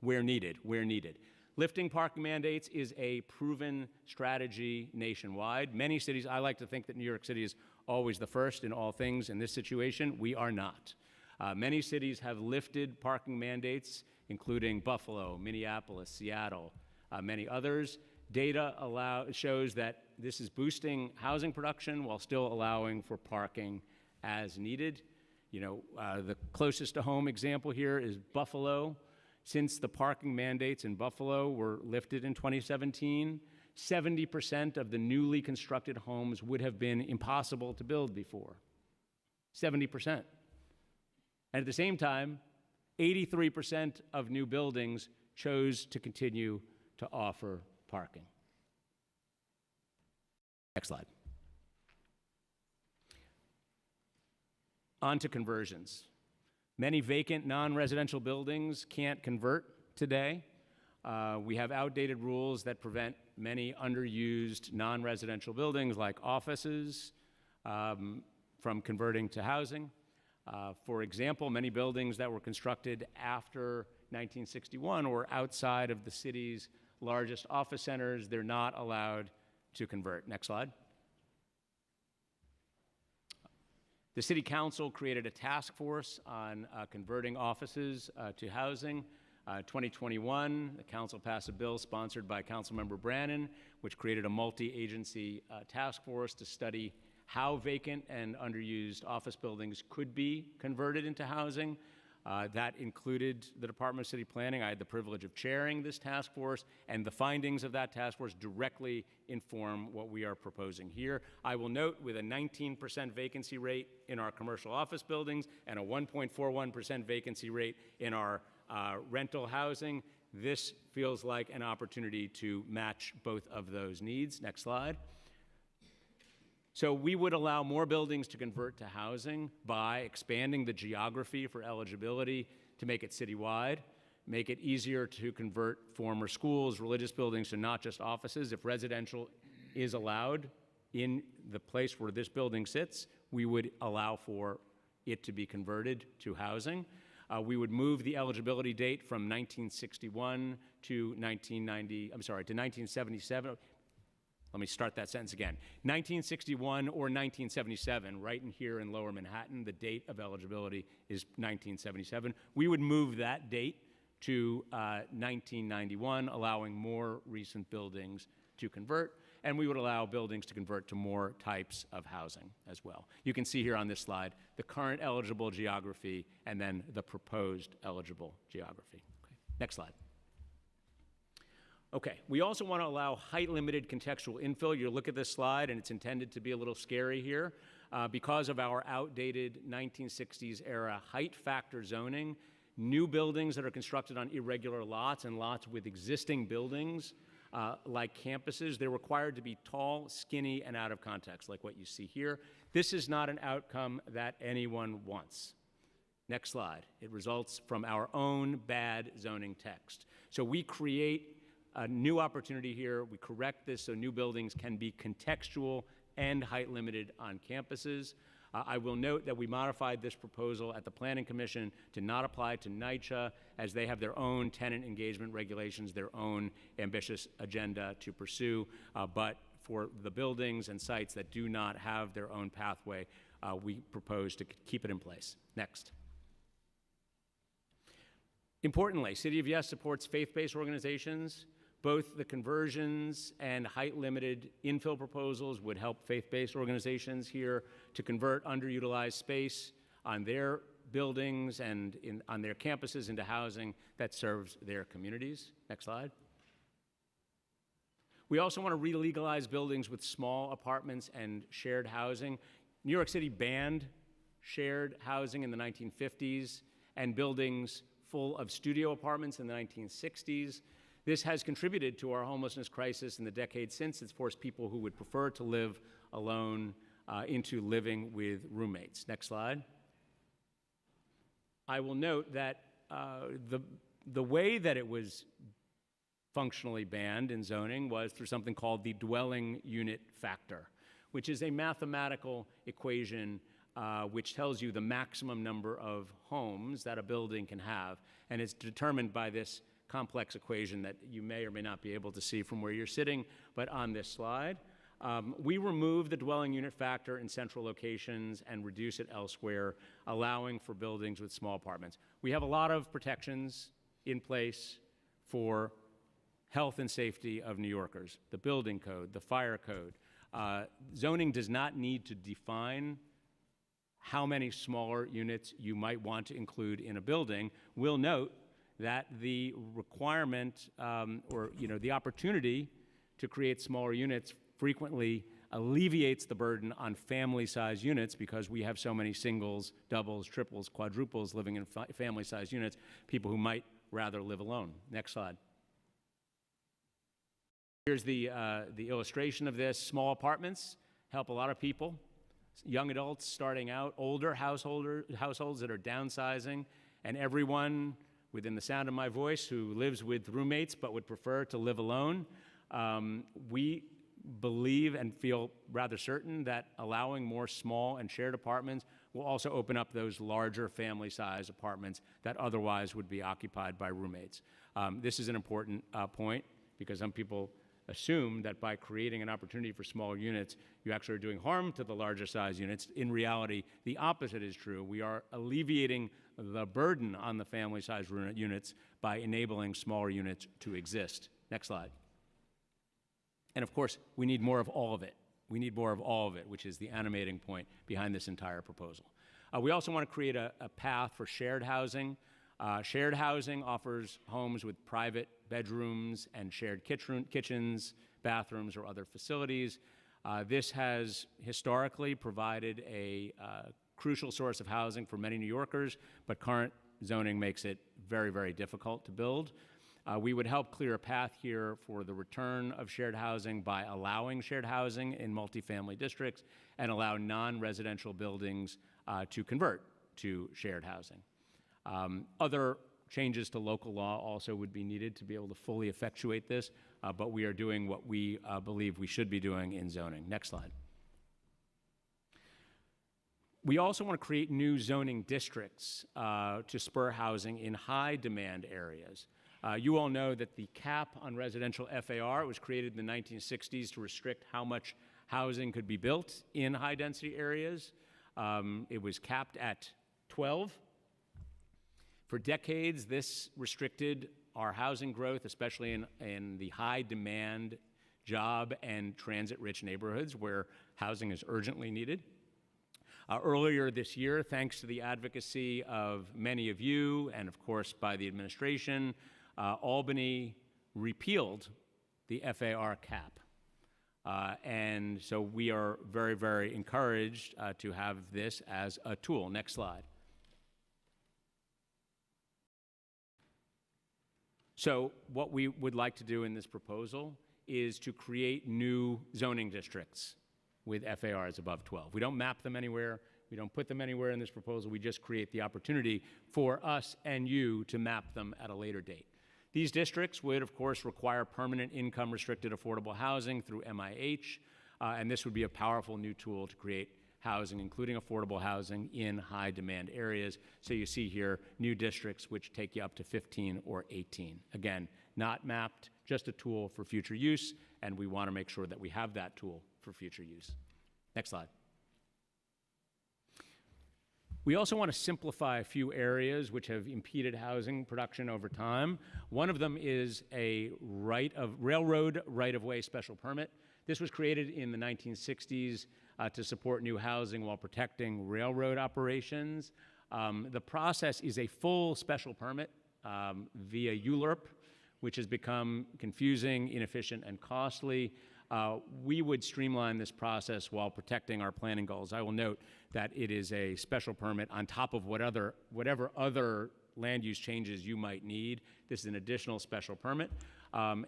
[SPEAKER 9] Where needed, where needed. Lifting parking mandates is a proven strategy nationwide. Many cities, I like to think that New York City is always the first in all things. In this situation, we are not. Many cities have lifted parking mandates, including Buffalo, Minneapolis, Seattle, many others. Data shows that this is boosting housing production while still allowing for parking as needed. You know, the closest to home example here is Buffalo. Since the parking mandates in Buffalo were lifted in 2017, 70% of the newly constructed homes would have been impossible to build before. 70%. And at the same time, 83% of new buildings chose to continue to offer parking. Next slide. On to conversions. Many vacant non-residential buildings can't convert today. We have outdated rules that prevent many underused non-residential buildings like offices from converting to housing. For example, many buildings that were constructed after 1961 or outside of the city's largest office centers, they're not allowed to convert. Next slide. The City Council created a task force on converting offices to housing. 2021, the Council passed a bill sponsored by Councilmember Brannan, which created a multi-agency task force to study how vacant and underused office buildings could be converted into housing. That included the Department of City Planning. I had the privilege of chairing this task force, and the findings of that task force directly inform what we are proposing here. I will note, with a 19% vacancy rate in our commercial office buildings and a 1.41% vacancy rate in our rental housing, this feels like an opportunity to match both of those needs. Next slide. So we would allow more buildings to convert to housing by expanding the geography for eligibility to make it citywide, make it easier to convert former schools, religious buildings to not just offices. If residential is allowed in the place where this building sits, we would allow for it to be converted to housing. We would move the eligibility date from 1961 to 1977. Let me start that sentence again. 1961 or 1977, right in here in Lower Manhattan, the date of eligibility is 1977. We would move that date to 1991, allowing more recent buildings to convert, and we would allow buildings to convert to more types of housing as well. You can see here on this slide the current eligible geography and then the proposed eligible geography. Okay. Next slide. Okay, we also want to allow height-limited contextual infill. You look at this slide, and it's intended to be a little scary here. Because of our outdated 1960s-era height factor zoning, new buildings that are constructed on irregular lots and lots with existing buildings, like campuses, they're required to be tall, skinny, and out of context, like what you see here. This is not an outcome that anyone wants. Next slide. It results from our own bad zoning text. So we create a new opportunity here. We correct this so new buildings can be contextual and height limited on campuses. I will note that we modified this proposal at the Planning Commission to not apply to NYCHA, as they have their own tenant engagement regulations, their own ambitious agenda to pursue. But for the buildings and sites that do not have their own pathway, we propose to keep it in place. Next. Importantly, City of Yes supports faith-based organizations. Both the conversions and height-limited infill proposals would help faith-based organizations here to convert underutilized space on their buildings and on their campuses into housing that serves their communities. Next slide. We also want to re-legalize buildings with small apartments and shared housing. New York City banned shared housing in the 1950s and buildings full of studio apartments in the 1960s. This has contributed to our homelessness crisis in the decades since. It's forced people who would prefer to live alone into living with roommates. Next slide. I will note that the way that it was functionally banned in zoning was through something called the dwelling unit factor, which is a mathematical equation which tells you the maximum number of homes that a building can have, and it's determined by this complex equation that you may or may not be able to see from where you're sitting, but on this slide. We remove the dwelling unit factor in central locations and reduce it elsewhere, allowing for buildings with small apartments. We have a lot of protections in place for health and safety of New Yorkers, the building code, the fire code. Zoning does not need to define how many smaller units you might want to include in a building. We'll note that the requirement or the opportunity to create smaller units frequently alleviates the burden on family-sized units because we have so many singles, doubles, triples, quadruples living in family-sized units, people who might rather live alone. Next slide. Here's the illustration of this. Small apartments help a lot of people, young adults starting out, older households that are downsizing, and everyone within the sound of my voice who lives with roommates but would prefer to live alone. We believe and feel rather certain that allowing more small and shared apartments will also open up those larger family-sized apartments that otherwise would be occupied by roommates. This is an important point because some people assume that by creating an opportunity for smaller units, you actually are doing harm to the larger size units. In reality, the opposite is true. We are alleviating the burden on the family-sized units by enabling smaller units to exist. Next slide. And of course, we need more of all of it. We need more of all of it, which is the animating point behind this entire proposal. We also want to create a path for shared housing. Shared housing offers homes with private bedrooms and shared kitchens, bathrooms, or other facilities. This has historically provided a crucial source of housing for many New Yorkers, but current zoning makes it very, very difficult to build. We would help clear a path here for the return of shared housing by allowing shared housing in multifamily districts and allow non-residential buildings to convert to shared housing. Other changes to local law also would be needed to be able to fully effectuate this, but we are doing what we believe we should be doing in zoning. Next slide. We also want to create new zoning districts to spur housing in high demand areas. You all know that the cap on residential FAR was created in the 1960s to restrict how much housing could be built in high density areas. It was capped at 12. For decades, this restricted our housing growth, especially in the high demand job and transit-rich neighborhoods where housing is urgently needed. Earlier this year, thanks to the advocacy of many of you and of course by the administration, Albany repealed the FAR cap. And so we are very, very encouraged to have this as a tool. Next slide. So what we would like to do in this proposal is to create new zoning districts with FARs above 12. We don't map them anywhere. We don't put them anywhere in this proposal. We just create the opportunity for us and you to map them at a later date. These districts would, of course, require permanent income-restricted affordable housing through MIH. and this would be a powerful new tool to create housing, including affordable housing in high demand areas. So you see here new districts which take you up to 15 or 18. Again, not mapped, just a tool for future use, and we want to make sure that we have that tool for future use. Next slide. We also want to simplify a few areas which have impeded housing production over time. One of them is a railroad right-of-way special permit. This was created in the 1960s to support new housing while protecting railroad operations. The process is a full special permit via ULURP, which has become confusing, inefficient, and costly. We would streamline this process while protecting our planning goals. I will note that it is a special permit on top of whatever other land use changes you might need. This is an additional special permit.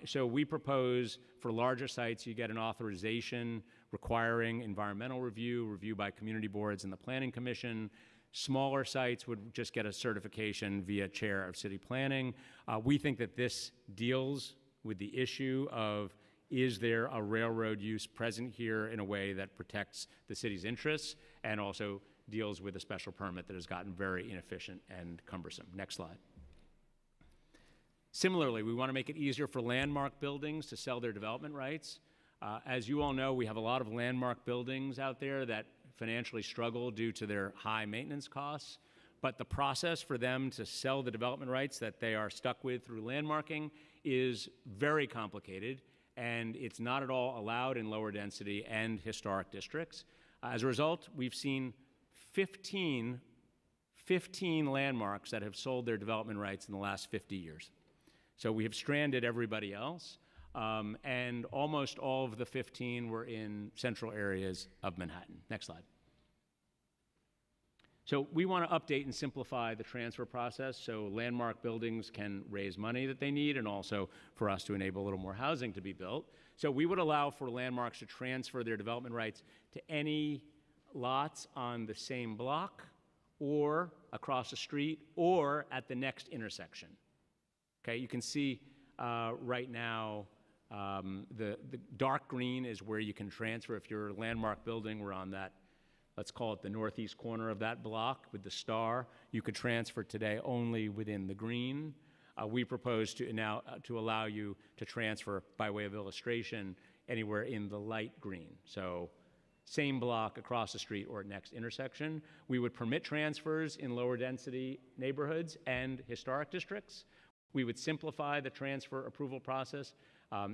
[SPEAKER 9] So we propose for larger sites, you get an authorization requiring environmental review by community boards and the Planning Commission. Smaller sites would just get a certification via chair of city planning. We think that this deals with the issue of, is there a railroad use present here in a way that protects the city's interests and also deals with a special permit that has gotten very inefficient and cumbersome. Next slide. Similarly, we want to make it easier for landmark buildings to sell their development rights. As you all know, we have a lot of landmark buildings out there that financially struggle due to their high maintenance costs, but the process for them to sell the development rights that they are stuck with through landmarking is very complicated, and it's not at all allowed in lower density and historic districts. As a result, we've seen 15 landmarks that have sold their development rights in the last 50 years. So we have stranded everybody else, and almost all of the 15 were in central areas of Manhattan. Next slide. So we want to update and simplify the transfer process so landmark buildings can raise money that they need, and also for us to enable a little more housing to be built. So we would allow for landmarks to transfer their development rights to any lots on the same block or across the street or at the next intersection. Okay, you can see right now the dark green is where you can transfer. If your landmark building were on that, let's call it the northeast corner of that block with the star, you could transfer today only within the green. We propose to now to allow you to transfer by way of illustration anywhere in the light green. So same block across the street or next intersection. We would permit transfers in lower density neighborhoods and historic districts. We would simplify the transfer approval process.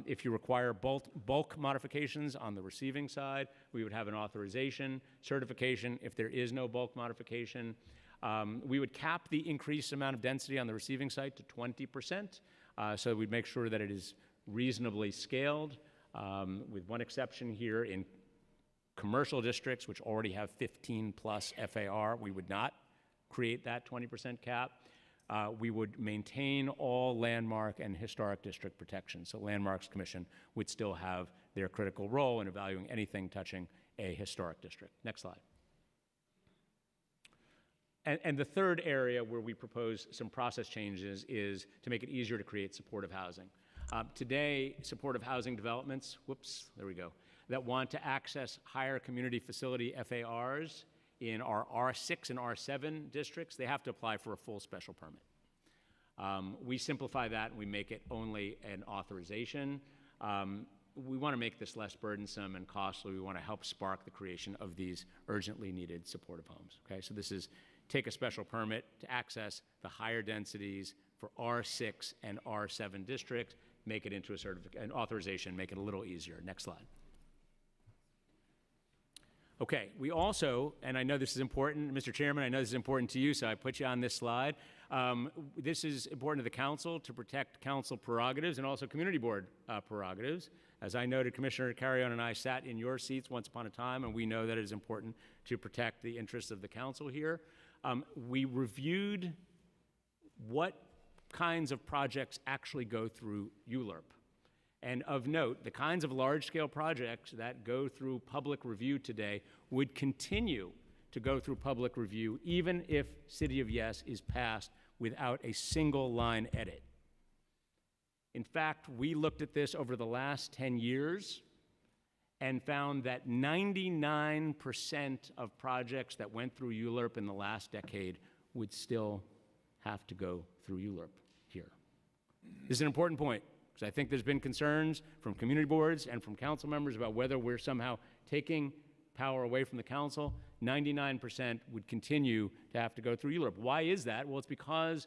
[SPEAKER 9] If you require bulk modifications on the receiving side, we would have an authorization, certification if there is no bulk modification. We would cap the increased amount of density on the receiving site to 20%, so we'd make sure that it is reasonably scaled, with one exception here in commercial districts, which already have 15 plus FAR. We would not create that 20% cap. We would maintain all landmark and historic district protection. So Landmarks Commission would still have their critical role in evaluating anything touching a historic district. Next slide. And the third area where we propose some process changes is to make it easier to create supportive housing. Today, supportive housing developments, that want to access higher community facility FARs in our R6 and R7 districts, they have to apply for a full special permit. We simplify that and we make it only an authorization. We want to make this less burdensome and costly. We want to help spark the creation of these urgently needed supportive homes. Okay, so this is take a special permit to access the higher densities for R6 and R7 districts, make it into an authorization, make it a little easier. Next slide. Okay, we also, and I know this is important, Mr. Chairman, I know this is important to you, so I put you on this slide. This is important to the council to protect council prerogatives and also community board prerogatives. As I noted, Commissioner Carrion and I sat in your seats once upon a time, and we know that it is important to protect the interests of the council here. We reviewed what kinds of projects actually go through ULURP. And of note, the kinds of large-scale projects that go through public review today would continue to go through public review even if City of Yes is passed without a single line edit. In fact, we looked at this over the last 10 years, and found that 99% of projects that went through ULURP in the last decade would still have to go through ULURP here. This is an important point, because I think there's been concerns from community boards and from council members about whether we're somehow taking power away from the council. 99% would continue to have to go through ULURP. Why is that? Well, it's because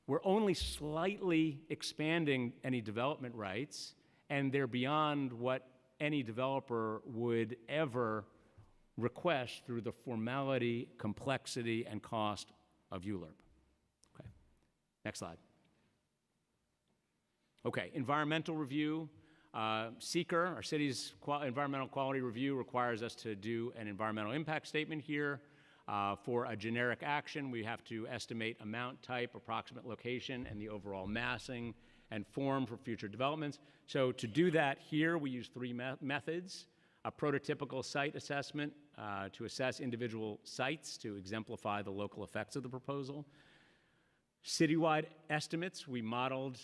[SPEAKER 9] we're only slightly expanding any development rights, and they're beyond what any developer would ever request through the formality, complexity, and cost of ULURP. Okay, next slide. Okay, environmental review. Seeker, our city's environmental quality review, requires us to do an environmental impact statement here. For a generic action, we have to estimate amount, type, approximate location, and the overall massing and form for future developments. So to do that here, we use three methods: a prototypical site assessment to assess individual sites to exemplify the local effects of the proposal; citywide estimates we modeled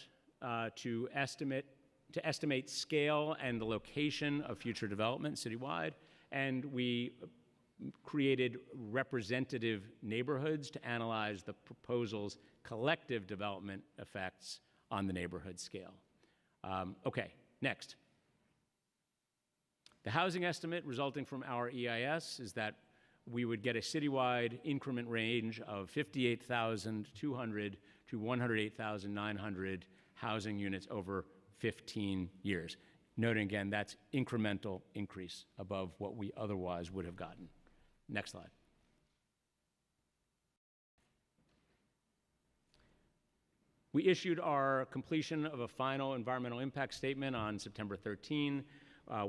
[SPEAKER 9] to estimate scale and the location of future development citywide; and we created representative neighborhoods to analyze the proposal's collective development effects on the neighborhood scale. Okay, next. The housing estimate resulting from our EIS is that we would get a citywide increment range of 58,200 to 108,900 housing units over 15 years. Noting again, that's incremental increase above what we otherwise would have gotten. Next slide. We issued our completion of a final environmental impact statement on September 13.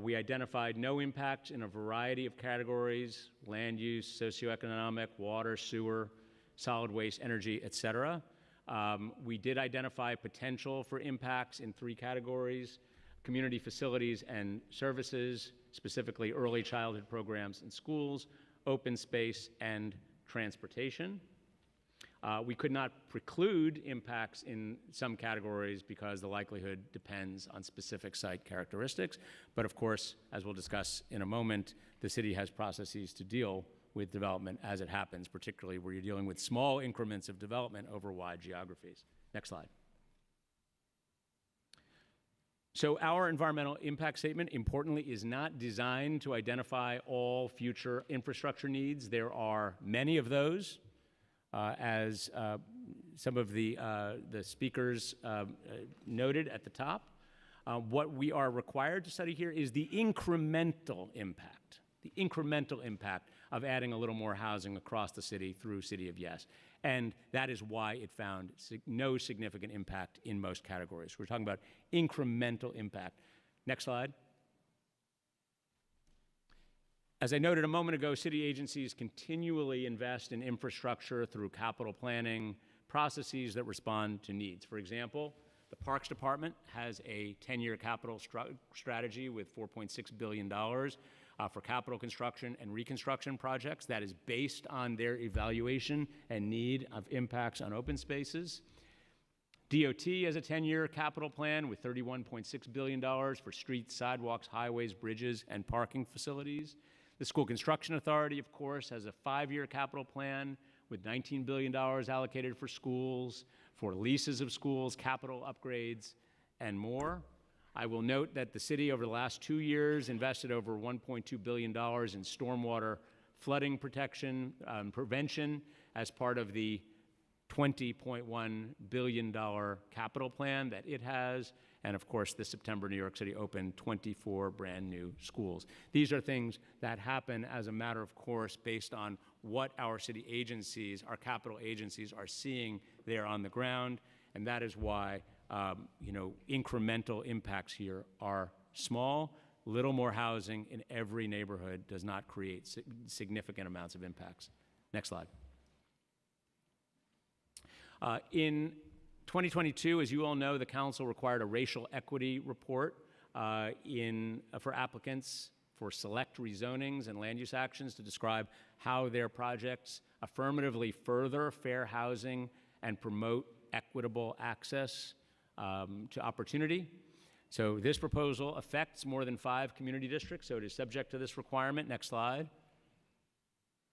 [SPEAKER 9] We identified no impact in a variety of categories: land use, socioeconomic, water, sewer, solid waste, energy, et cetera. We did identify potential for impacts in three categories: community facilities and services, specifically early childhood programs and schools, open space, and transportation. We could not preclude impacts in some categories because the likelihood depends on specific site characteristics. But of course, as we'll discuss in a moment, the city has processes to deal with development as it happens, particularly where you're dealing with small increments of development over wide geographies. Next slide. So our environmental impact statement, importantly, is not designed to identify all future infrastructure needs. There are many of those, as some of the speakers noted at the top. What we are required to study here is the incremental impact of adding a little more housing across the city through City of Yes. And that is why it found no significant impact in most categories. We're talking about incremental impact. Next slide. As I noted a moment ago, city agencies continually invest in infrastructure through capital planning processes that respond to needs. For example, the Parks Department has a 10-year capital strategy with $4.6 billion for capital construction and reconstruction projects that is based on their evaluation and need of impacts on open spaces. DOT has a 10-year capital plan with $31.6 billion for streets, sidewalks, highways, bridges, and parking facilities. The School Construction Authority, of course, has a 5-year capital plan with $19 billion allocated for schools, for leases of schools, capital upgrades, and more. I will note that the city over the last 2 years invested over $1.2 billion in stormwater flooding protection prevention as part of the $20.1 billion capital plan that it has. And of course, this September, New York City opened 24 brand new schools. These are things that happen as a matter of course based on what our city agencies, our capital agencies, are seeing there on the ground. And that is why incremental impacts here are small. Little more housing in every neighborhood does not create significant amounts of impacts. Next slide. In 2022, as you all know, the council required a racial equity report for applicants for select rezonings and land use actions to describe how their projects affirmatively further fair housing and promote equitable access to opportunity. So this proposal affects more than 5 community districts, so it is subject to this requirement. Next slide.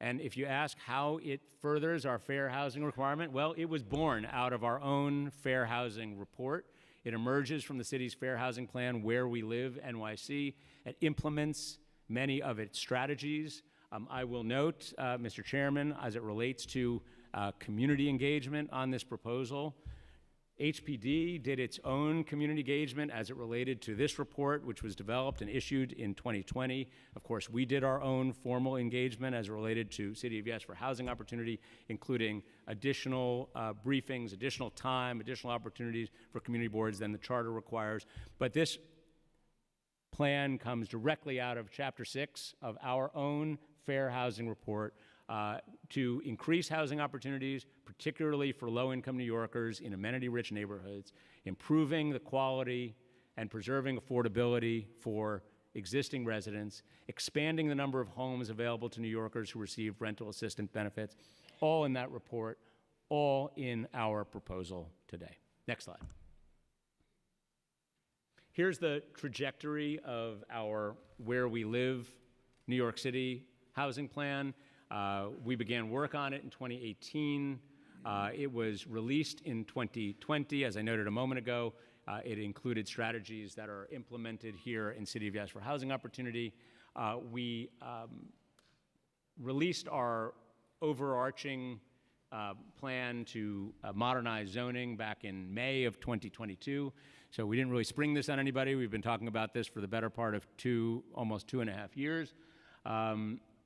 [SPEAKER 9] And if you ask how it furthers our fair housing requirement, well, it was born out of our own fair housing report. It emerges from the city's fair housing plan, Where We Live, NYC. It implements many of its strategies. I will note, Mr. Chairman, as it relates to community engagement on this proposal, HPD did its own community engagement as it related to this report, which was developed and issued in 2020. Of course, we did our own formal engagement as it related to City of Yes for housing opportunity, including additional briefings, additional time, additional opportunities for community boards than the charter requires. But this plan comes directly out of Chapter 6 of our own fair housing report, to increase housing opportunities, particularly for low-income New Yorkers in amenity-rich neighborhoods, improving the quality and preserving affordability for existing residents, expanding the number of homes available to New Yorkers who receive rental assistance benefits, all in that report, all in our proposal today. Next slide. Here's the trajectory of our Where We Live New York City housing plan. We began work on it in 2018. It was released in 2020. As I noted a moment ago, it included strategies that are implemented here in City of Yes for housing opportunity. We released our overarching plan to modernize zoning back in May of 2022. So we didn't really spring this on anybody. We've been talking about this for the better part of almost 2.5 years.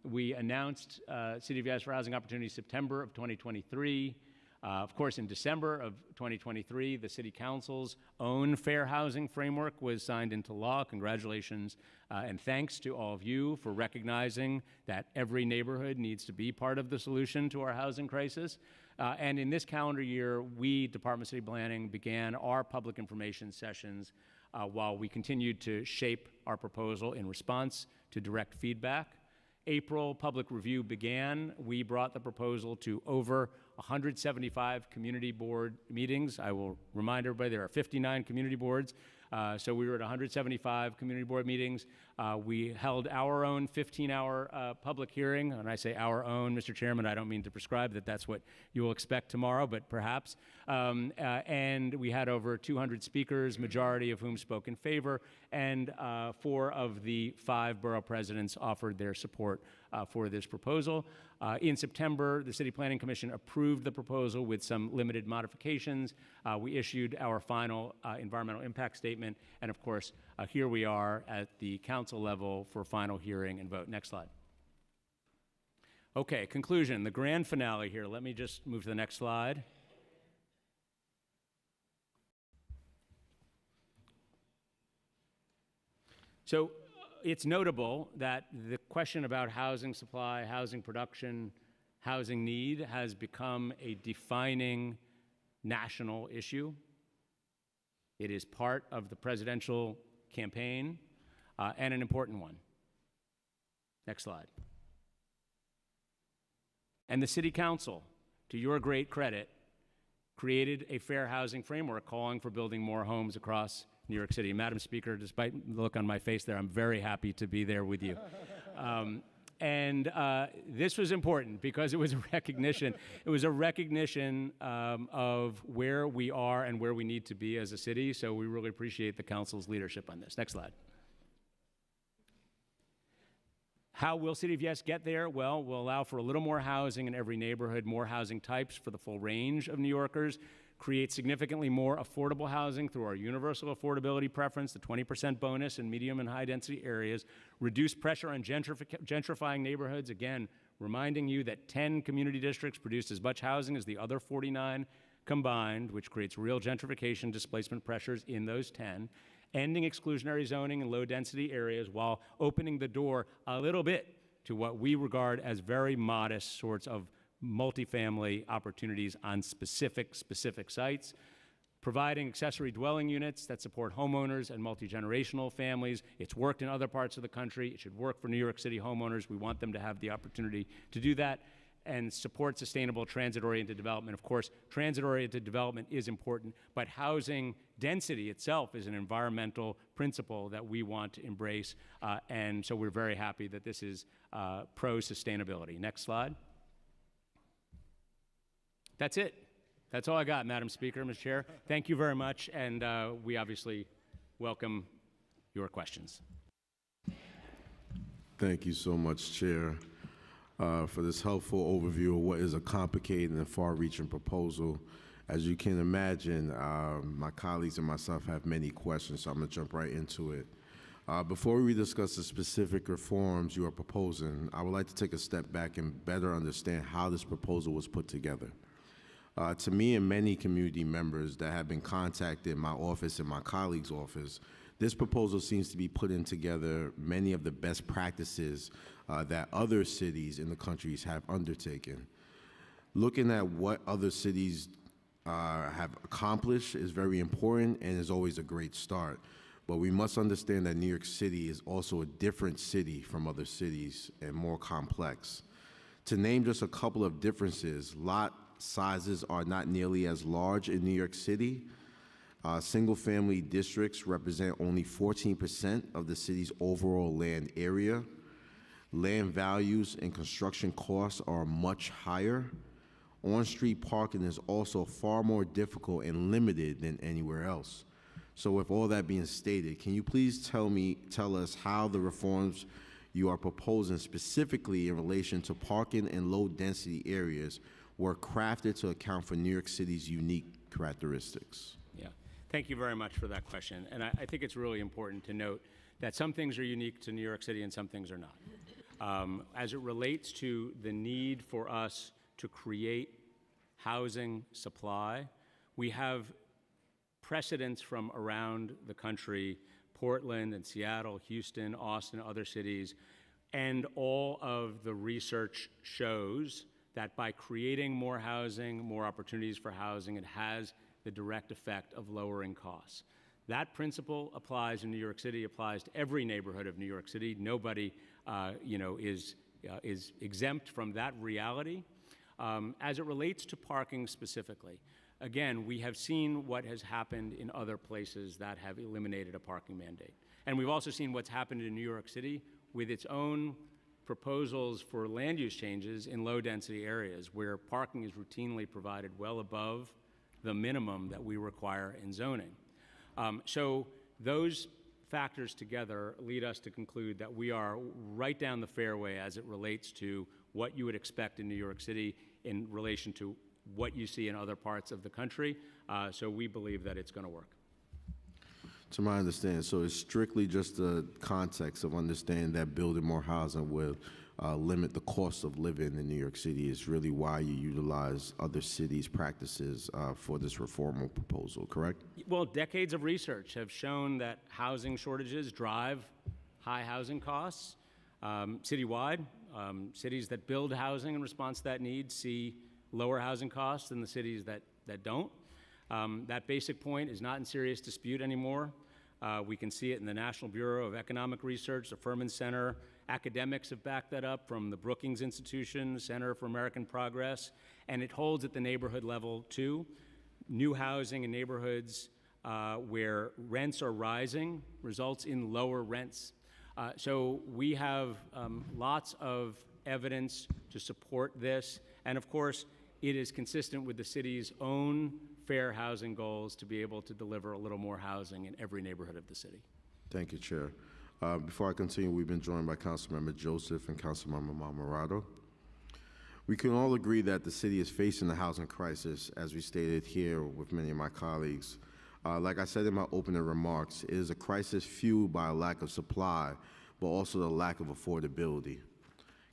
[SPEAKER 9] We announced City of Yes for housing opportunity September of 2023. Of course, in December of 2023, the City Council's own fair housing framework was signed into law. Congratulations and thanks to all of you for recognizing that every neighborhood needs to be part of the solution to our housing crisis. And in this calendar year, we, Department of City Planning, began our public information sessions while we continued to shape our proposal in response to direct feedback. April public review began. We brought the proposal to over 175 community board meetings. I will remind everybody there are 59 community boards. So we were at 175 community board meetings. We held our own 15-hour public hearing. And I say our own, Mr. Chairman, I don't mean to prescribe that that's what you will expect tomorrow, but perhaps. And we had over 200 speakers, majority of whom spoke in favor, and 4 of the 5 borough presidents offered their support for this proposal. In September, the City Planning Commission approved the proposal with some limited modifications. We issued our final environmental impact statement, and of course, here we are at the council level for final hearing and vote. Next slide. Okay, conclusion, the grand finale here. Let me just move to the next slide. So it's notable that the question about housing supply, housing production, housing need has become a defining national issue. It is part of the presidential campaign and an important one. Next slide. And the City Council, to your great credit, created a fair housing framework calling for building more homes across New York City. Madam Speaker, despite the look on my face there, I'm very happy to be there with you. This was important because it was a recognition. It was a recognition of where we are and where we need to be as a city. So we really appreciate the council's leadership on this. Next slide. How will City of Yes get there? Well, we'll allow for a little more housing in every neighborhood, more housing types for the full range of New Yorkers, create significantly more affordable housing through our universal affordability preference, the 20% bonus in medium and high density areas, reduce pressure on gentrifying neighborhoods, again, reminding you that 10 community districts produce as much housing as the other 49 combined, which creates real gentrification displacement pressures in those 10, ending exclusionary zoning in low density areas while opening the door a little bit to what we regard as very modest sorts of multifamily opportunities on specific sites, providing accessory dwelling units that support homeowners and multi-generational families. It's worked in other parts of the country. It should work for New York City homeowners. We want them to have the opportunity to do that. and support sustainable transit-oriented development. Of course, transit-oriented development is important, but housing density itself is an environmental principle that we want to embrace, and so we're very happy that this is pro-sustainability. Next slide. That's it. That's all I got, Madam Speaker, Mr. Chair. Thank you very much, and we obviously welcome your questions.
[SPEAKER 6] Thank you so much, Chair, for this helpful overview of what is a complicated and far-reaching proposal. As you can imagine, my colleagues and myself have many questions, so I'm going to jump right into it. Before we discuss the specific reforms you are proposing, I would like to take a step back and better understand how this proposal was put together. To me and many community members that have been contacted in my office and my colleagues' office, this proposal seems to be putting together many of the best practices that other cities in the countries have undertaken. Looking at what other cities have accomplished is very important and is always a great start. But we must understand that New York City is also a different city from other cities and more complex. To name just a couple of differences, lot sizes are not nearly as large in New York City. Single-family districts represent only 14% of the city's overall land area. Land values and construction costs are much higher. On-street parking is also far more difficult and limited than anywhere else. So with all that being stated, can you please tell us how the reforms you are proposing specifically in relation to parking and low-density areas were crafted to account for New York City's unique characteristics?
[SPEAKER 9] Yeah, thank you very much for that question. And I think it's really important to note that some things are unique to New York City and some things are not. As it relates to the need for us to create housing supply, we have precedents from around the country, Portland and Seattle, Houston, Austin, other cities, and all of the research shows that by creating more housing, more opportunities for housing, it has the direct effect of lowering costs. That principle applies in New York City, applies to every neighborhood of New York City. Nobody, is exempt from that reality. As it relates to parking specifically, again, we have seen what has happened in other places that have eliminated a parking mandate. And we've also seen what's happened in New York City with its own proposals for land use changes in low-density areas where parking is routinely provided well above the minimum that we require in zoning. So those factors together lead us to conclude that we are right down the fairway as it relates to what you would expect in New York City in relation to what you see in other parts of the country. So we believe that it's going to work.
[SPEAKER 6] To my understanding, so it's strictly just the context of understanding that building more housing will limit the cost of living in New York City is really why you utilize other cities' practices for this reform proposal, correct?
[SPEAKER 9] Well, decades of research have shown that housing shortages drive high housing costs. Citywide, cities that build housing in response to that need see lower housing costs than the cities that don't. That basic point is not in serious dispute anymore. We can see it in the National Bureau of Economic Research, the Furman Center. Academics have backed that up from the Brookings Institution, Center for American Progress, and it holds at the neighborhood level too. New housing in neighborhoods where rents are rising results in lower rents. So we have lots of evidence to support this, and of course, it is consistent with the city's own fair housing goals to be able to deliver a little more housing in every neighborhood of the city.
[SPEAKER 6] Thank you, Chair. Before I continue, we've been joined by Councilmember Joseph and Councilmember Marmorato. We can all agree that the city is facing a housing crisis, as we stated here with many of my colleagues. Like I said in my opening remarks, it is a crisis fueled by a lack of supply, but also the lack of affordability.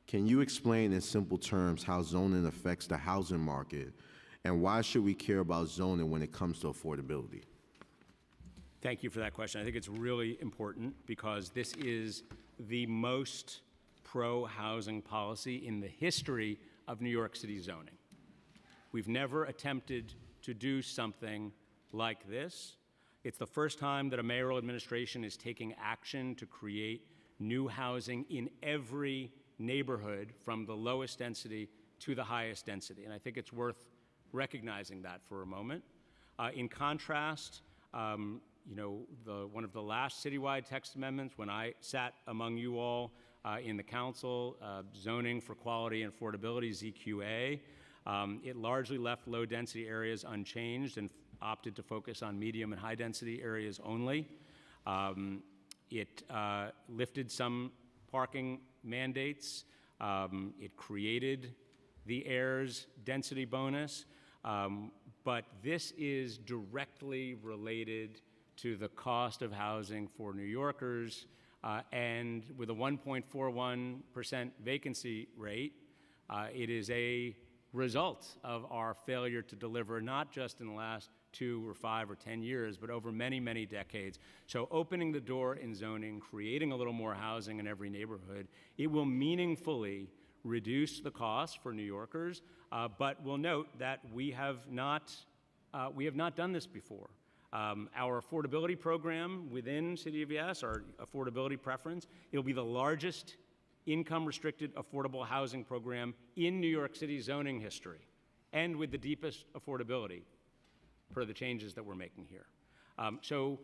[SPEAKER 6] Can you explain in simple terms how zoning affects the housing market, and why should we care about zoning when it comes to affordability?
[SPEAKER 9] Thank you for that question. I think it's really important because this is the most pro-housing policy in the history of New York City zoning. We've never attempted to do something like this. It's the first time that a mayoral administration is taking action to create new housing in every neighborhood from the lowest density to the highest density. And I think it's worth recognizing that for a moment. In contrast, one of the last citywide text amendments, when I sat among you all in the council, zoning for quality and affordability, ZQA, it largely left low density areas unchanged and opted to focus on medium and high density areas only. It lifted some parking mandates. It created the heirs density bonus. But this is directly related to the cost of housing for New Yorkers, and with a 1.41% vacancy rate, it is a result of our failure to deliver, not just in the last 2 or 5 or 10 years, but over many, many decades. So opening the door in zoning, creating a little more housing in every neighborhood, it will meaningfully reduce the cost for New Yorkers, but we'll note that we have not done this before. Our affordability program within City of Yes, our affordability preference, it'll be the largest income-restricted affordable housing program in New York City zoning history, and with the deepest affordability per the changes that we're making here. So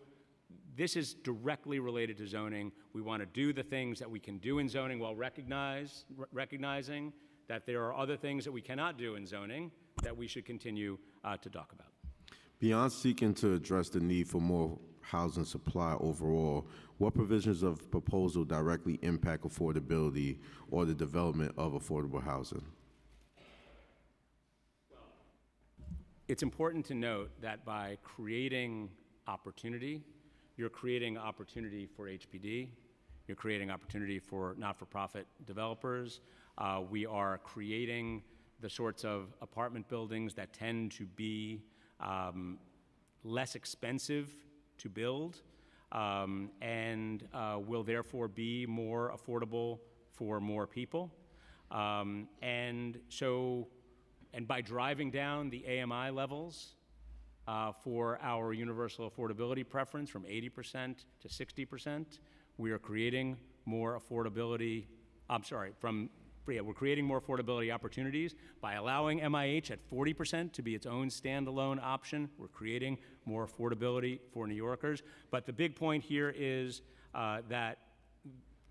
[SPEAKER 9] this is directly related to zoning. We want to do the things that we can do in zoning while recognizing that there are other things that we cannot do in zoning that we should continue to talk about.
[SPEAKER 6] Beyond seeking to address the need for more housing supply overall, what provisions of proposal directly impact affordability or the development of affordable housing?
[SPEAKER 9] It's important to note that by creating opportunity, you're creating opportunity for HPD, you're creating opportunity for not-for-profit developers. We are creating the sorts of apartment buildings that tend to be less expensive to build and will therefore be more affordable for more people. And by driving down the AMI levels for our universal affordability preference from 80% to 60%, we are creating more affordability, we're creating more affordability opportunities. By allowing MIH at 40% to be its own standalone option, we're creating more affordability for New Yorkers. But the big point here is that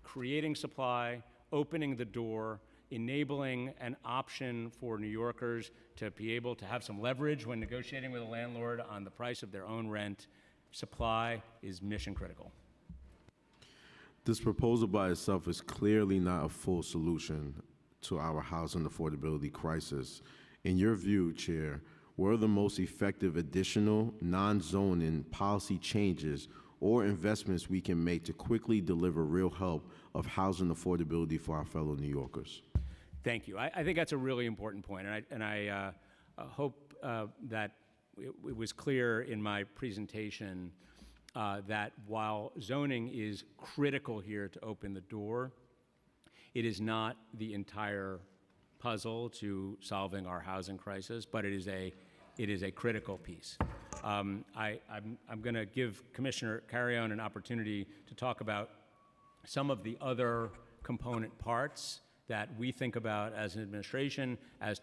[SPEAKER 9] creating supply, opening the door, enabling an option for New Yorkers to be able to have some leverage when negotiating with a landlord on the price of their own rent, supply is mission critical.
[SPEAKER 6] This proposal by itself is clearly not a full solution to our housing affordability crisis. In your view, Chair, what are the most effective additional non-zoning policy changes or investments we can make to quickly deliver real help of housing affordability for our fellow New Yorkers?
[SPEAKER 9] Thank you. I think that's a really important point, and I hope that it was clear in my presentation that while zoning is critical here to open the door, it is not the entire puzzle to solving our housing crisis, but it is a critical piece. I'm going to give Commissioner Carrion an opportunity to talk about some of the other component parts that we think about as an administration as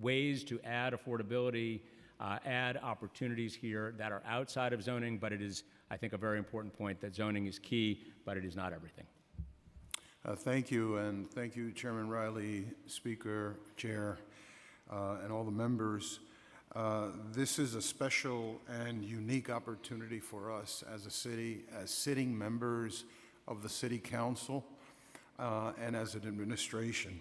[SPEAKER 9] ways to add affordability, add opportunities here that are outside of zoning, but it is, I think, a very important point that zoning is key, but it is not everything.
[SPEAKER 10] Thank you, and thank you, Chairman Riley, Speaker, Chair, and all the members. This is a special and unique opportunity for us as a city, as sitting members of the City Council, and as an administration.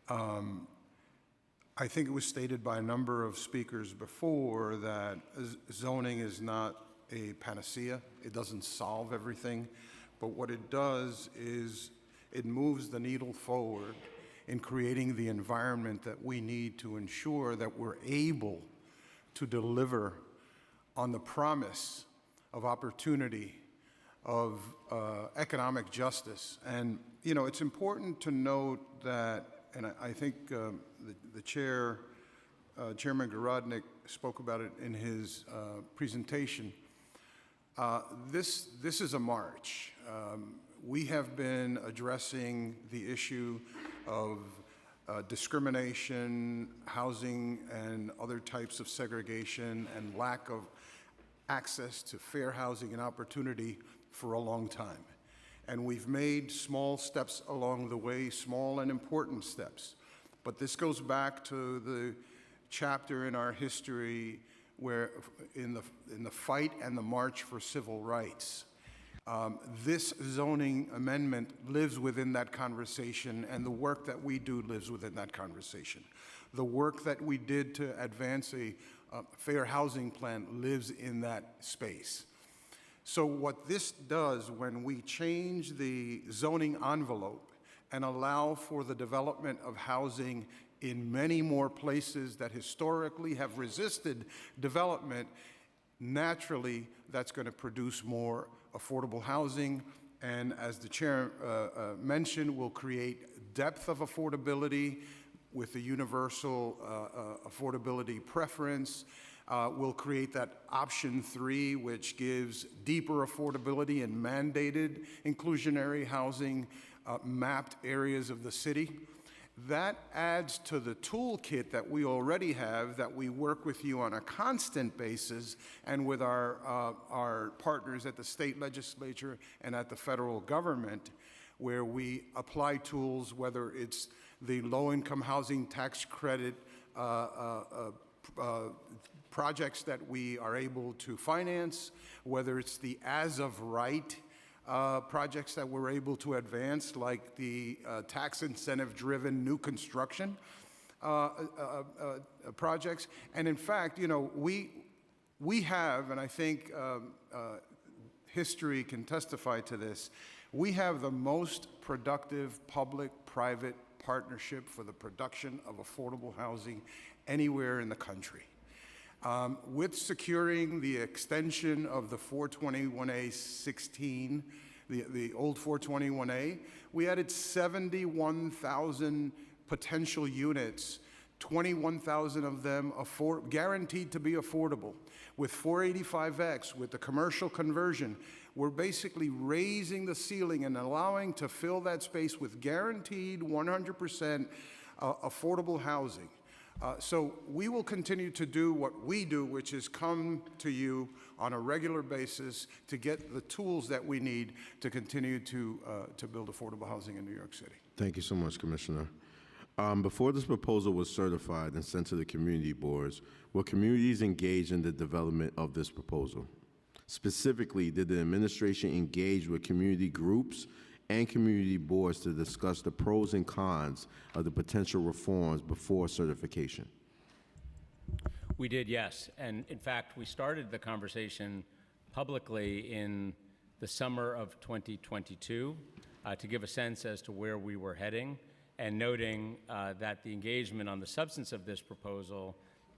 [SPEAKER 10] I think it was stated by a number of speakers before that zoning is not a panacea. It doesn't solve everything, but what it does is it moves the needle forward in creating the environment that we need to ensure that we're able to deliver on the promise of opportunity, of economic justice. And, you know, it's important to note that, and I think the chair, Chairman Gorodnick, spoke about it in his presentation. This is a march. We have been addressing the issue of discrimination, housing, and other types of segregation, and lack of access to fair housing and opportunity for a long time. And we've made small steps along the way, small and important steps. But this goes back to the chapter in our history where in the fight and the march for civil rights. This zoning amendment lives within that conversation, and the work that we do lives within that conversation. The work that we did to advance a fair housing plan lives in that space. So what this does when we change the zoning envelope and allow for the development of housing in many more places that historically have resisted development, naturally that's going to produce more affordable housing, and as the chair mentioned, will create depth of affordability with the universal affordability preference. Will create that option 3, which gives deeper affordability in mandated inclusionary housing, mapped areas of the city. That adds to the toolkit that we already have, that we work with you on a constant basis and with our partners at the state legislature and at the federal government, where we apply tools, whether it's the low-income housing tax credit projects that we are able to finance, whether it's the as-of-right projects that we're able to advance, like the tax incentive-driven new construction projects. And in fact, you know, we have, and I think history can testify to this, we have the most productive public-private partnership for the production of affordable housing anywhere in the country. With securing the extension of the 421A-16, the old 421A, we added 71,000 potential units, 21,000 of them guaranteed to be affordable. With 485X, with the commercial conversion, we're basically raising the ceiling and allowing to fill that space with guaranteed 100% affordable housing. So we will continue to do what we do, which is come to you on a regular basis to get the tools that we need to continue to build affordable housing in New York City.
[SPEAKER 6] Thank you so much, Commissioner. Before this proposal was certified and sent to the community boards, were communities engaged in the development of this proposal? Specifically, did the administration engage with community groups and community boards to discuss the pros and cons of the potential reforms before certification?
[SPEAKER 9] We did, yes. And in fact, we started the conversation publicly in the summer of 2022 to give a sense as to where we were heading, and noting that the engagement on the substance of this proposal,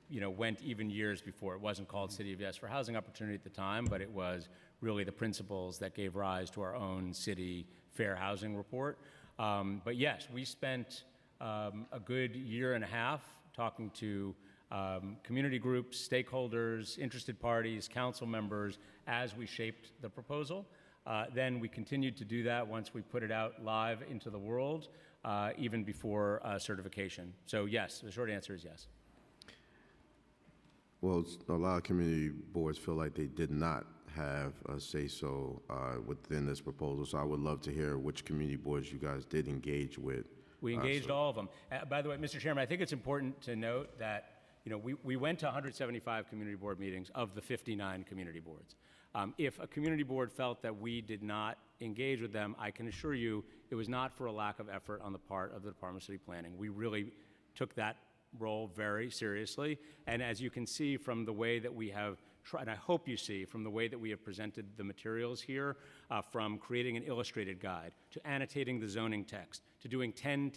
[SPEAKER 9] you know, went even years before. It wasn't called City of Yes for Housing Opportunity at the time, but it was really the principles that gave rise to our own city fair housing report. But yes, we spent a good year and a half talking to community groups, stakeholders, interested parties, council members as we shaped the proposal. Then we continued to do that once we put it out live into the world, even before certification. So yes, the short answer is yes.
[SPEAKER 6] Well, a lot of community boards feel like they did not have a say-so within this proposal, so I would love to hear which community boards you guys did engage with.
[SPEAKER 9] We engaged all of them. By the way, Mr. Chairman, I think it's important to note that, you know, we went to 175 community board meetings of the 59 community boards. If a community board felt that we did not engage with them, I can assure you it was not for a lack of effort on the part of the Department of City Planning. We really took that role very seriously, and as you can see from the way that we have tried, and I hope you see from the way that we have presented the materials here, from creating an illustrated guide, to annotating the zoning text, to doing 10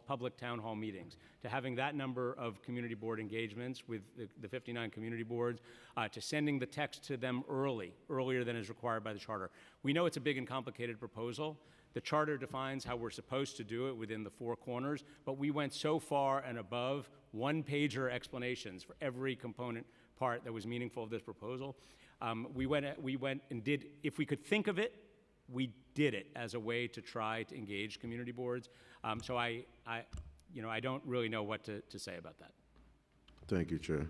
[SPEAKER 9] public town hall meetings, to having that number of community board engagements with the 59 community boards, to sending the text to them earlier than is required by the charter. We know it's a big and complicated proposal. The charter defines how we're supposed to do it within the four corners, but we went so far and above one-pager explanations for every component part that was meaningful of this proposal. We went and did, if we could think of it, we did it as a way to try to engage community boards. So I don't really know what to say about that.
[SPEAKER 6] Thank you, Chair.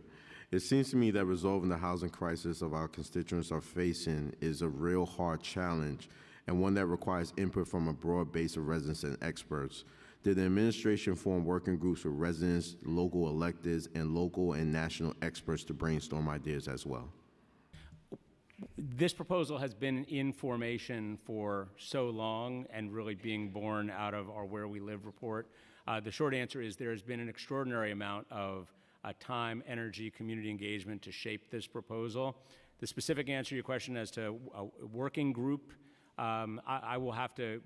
[SPEAKER 6] It seems to me that resolving the housing crisis of our constituents are facing is a real hard challenge and one that requires input from a broad base of residents and experts. Did the administration form working groups with residents, local electeds, and local and national experts to brainstorm ideas as well?
[SPEAKER 9] This proposal has been in formation for so long and really being born out of our Where We Live report. The short answer is there has been an extraordinary amount of time, energy, community engagement to shape this proposal. The specific answer to your question as to a working group, I will have to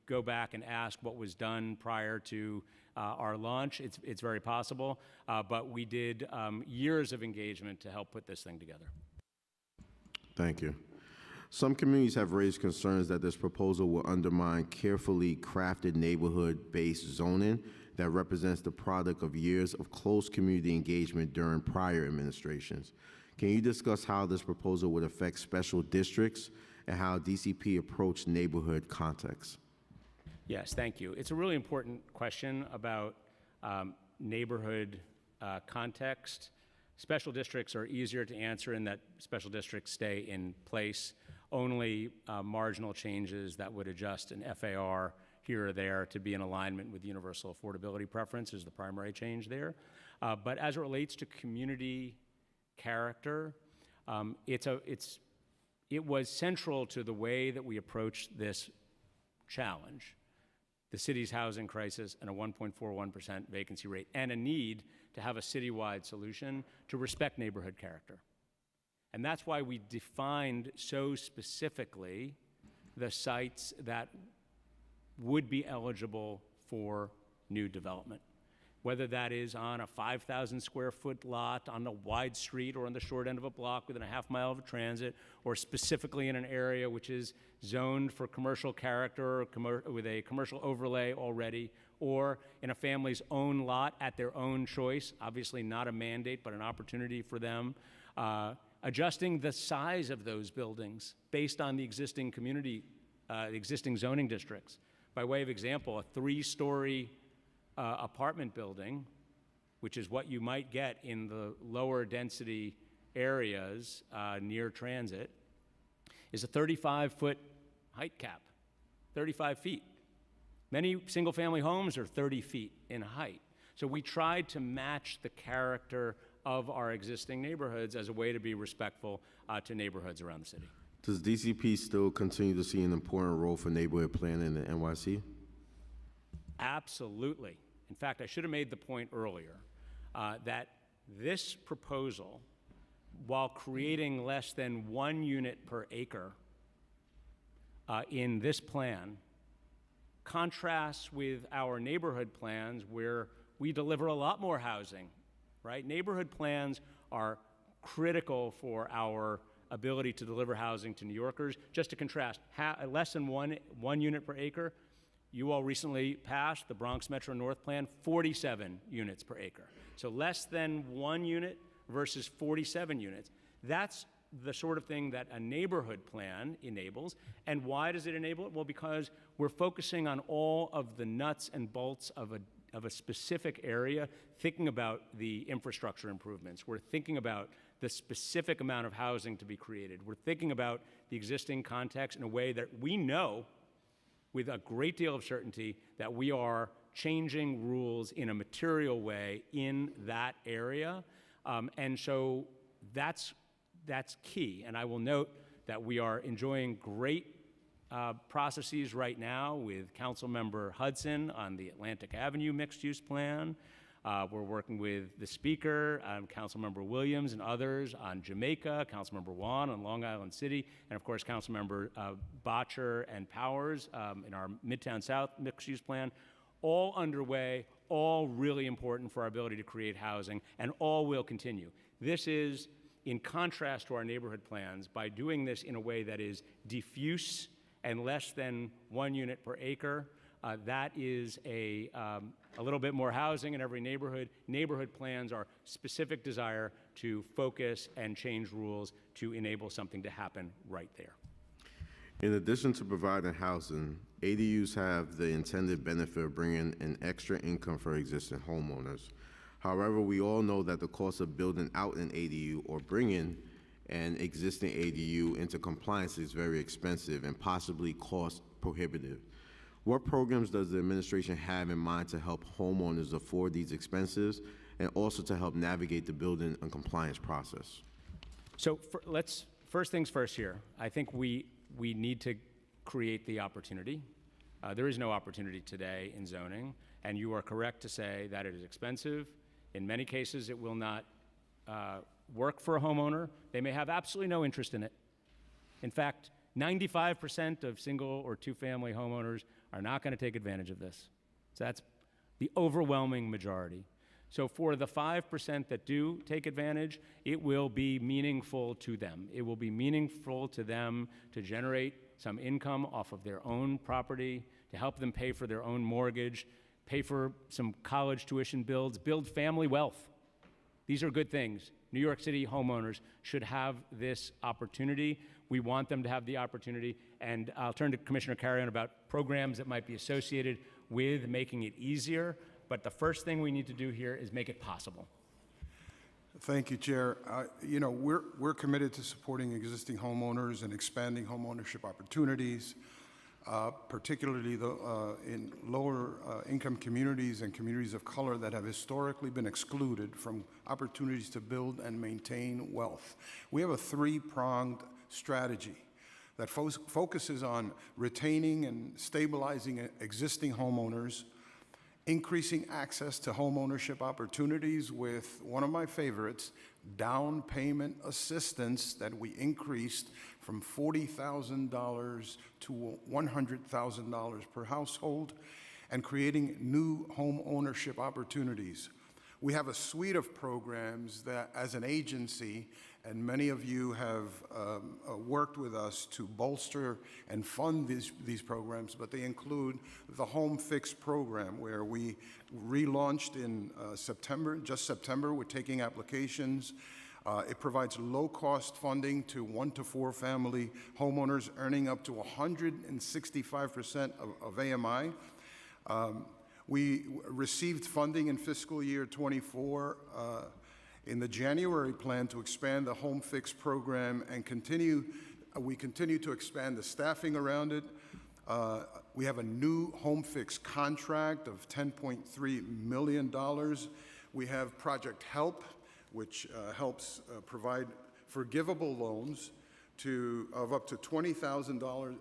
[SPEAKER 9] go back and ask what was done prior to our launch. It's very possible, but we did years of engagement to help put this thing together.
[SPEAKER 6] Thank you. Some communities have raised concerns that this proposal will undermine carefully crafted neighborhood-based zoning that represents the product of years of close community engagement during prior administrations. Can you discuss how this proposal would affect special districts and how DCP approached neighborhood contexts?
[SPEAKER 9] Yes, thank you. It's a really important question about neighborhood context. Special districts are easier to answer in that special districts stay in place. Only marginal changes that would adjust an FAR here or there to be in alignment with universal affordability preference is the primary change there. But as it relates to community character, it was central to the way that we approached this challenge, the city's housing crisis and a 1.41% vacancy rate, and a need to have a citywide solution to respect neighborhood character. And that's why we defined so specifically the sites that would be eligible for new development, whether that is on a 5,000 square foot lot on a wide street or on the short end of a block within a half mile of a transit, or specifically in an area which is zoned for commercial character or with a commercial overlay already, or in a family's own lot at their own choice, obviously not a mandate, but an opportunity for them. Adjusting the size of those buildings based on the existing community, existing zoning districts. By way of example, a 3-story apartment building, which is what you might get in the lower density areas near transit, is a 35-foot height cap, 35 feet. Many single-family homes are 30 feet in height. So we tried to match the character of our existing neighborhoods as a way to be respectful to neighborhoods around the city.
[SPEAKER 6] Does DCP still continue to see an important role for neighborhood planning in the NYC?
[SPEAKER 9] Absolutely. In fact, I should have made the point earlier that this proposal, while creating less than 1 unit per acre in this plan, contrasts with our neighborhood plans where we deliver a lot more housing, right? Neighborhood plans are critical for our ability to deliver housing to New Yorkers. Just to contrast, less than one unit per acre. You all recently passed the Bronx Metro North Plan, 47 units per acre. So less than 1 unit versus 47 units. That's the sort of thing that a neighborhood plan enables. And why does it enable it? Well, because we're focusing on all of the nuts and bolts of a specific area, thinking about the infrastructure improvements. We're thinking about the specific amount of housing to be created. We're thinking about the existing context in a way that we know with a great deal of certainty that we are changing rules in a material way in that area. And so that's key. And I will note that we are enjoying great processes right now with Councilmember Hudson on the Atlantic Avenue mixed-use plan. We're working with the Speaker, Councilmember Williams and others on Jamaica, Councilmember Wan on Long Island City, and of course Councilmember Botcher and Powers in our Midtown South mixed-use plan. All underway, all really important for our ability to create housing, and all will continue. This is in contrast to our neighborhood plans. By doing this in a way that is diffuse and less than 1 unit per acre, that is a little bit more housing in every neighborhood. Neighborhood plans are specific desire to focus and change rules to enable something to happen right there.
[SPEAKER 6] In addition to providing housing, ADUs have the intended benefit of bringing in extra income for existing homeowners. However, we all know that the cost of building out an ADU or bringing an existing ADU into compliance is very expensive and possibly cost prohibitive. What programs does the administration have in mind to help homeowners afford these expenses and also to help navigate the building and compliance process?
[SPEAKER 9] So let's, first things first here, I think we need to create the opportunity. There is no opportunity today in zoning, and you are correct to say that it is expensive. In many cases, it will not work for a homeowner. They may have absolutely no interest in it. In fact, 95% of single or two-family homeowners are not going to take advantage of this. So that's the overwhelming majority. So for the 5% that do take advantage, it will be meaningful to them. It will be meaningful to them to generate some income off of their own property, to help them pay for their own mortgage, pay for some college tuition bills, build family wealth. These are good things. New York City homeowners should have this opportunity. We want them to have the opportunity. And I'll turn to Commissioner Carrion about programs that might be associated with making it easier. But the first thing we need to do here is make it possible.
[SPEAKER 10] Thank you, Chair. You know, we're committed to supporting existing homeowners and expanding homeownership opportunities, particularly in lower income communities and communities of color that have historically been excluded from opportunities to build and maintain wealth. We have a three-pronged strategy that focuses on retaining and stabilizing existing homeowners, increasing access to homeownership opportunities with one of my favorites, down payment assistance that we increased from $40,000 to $100,000 per household, and creating new home ownership opportunities. We have a suite of programs that, as an agency, and many of you have worked with us to bolster and fund these programs, but they include the Home Fix program, where we relaunched in September. We're taking applications. It provides low-cost funding to 1 to 4 family homeowners earning up to 165% of AMI. We received funding in fiscal year 24 in the January plan to expand the Home Fix program and we continue to expand the staffing around it. We have a new Home Fix contract of $10.3 million. We have Project Help, which helps provide forgivable loans of up to $20,000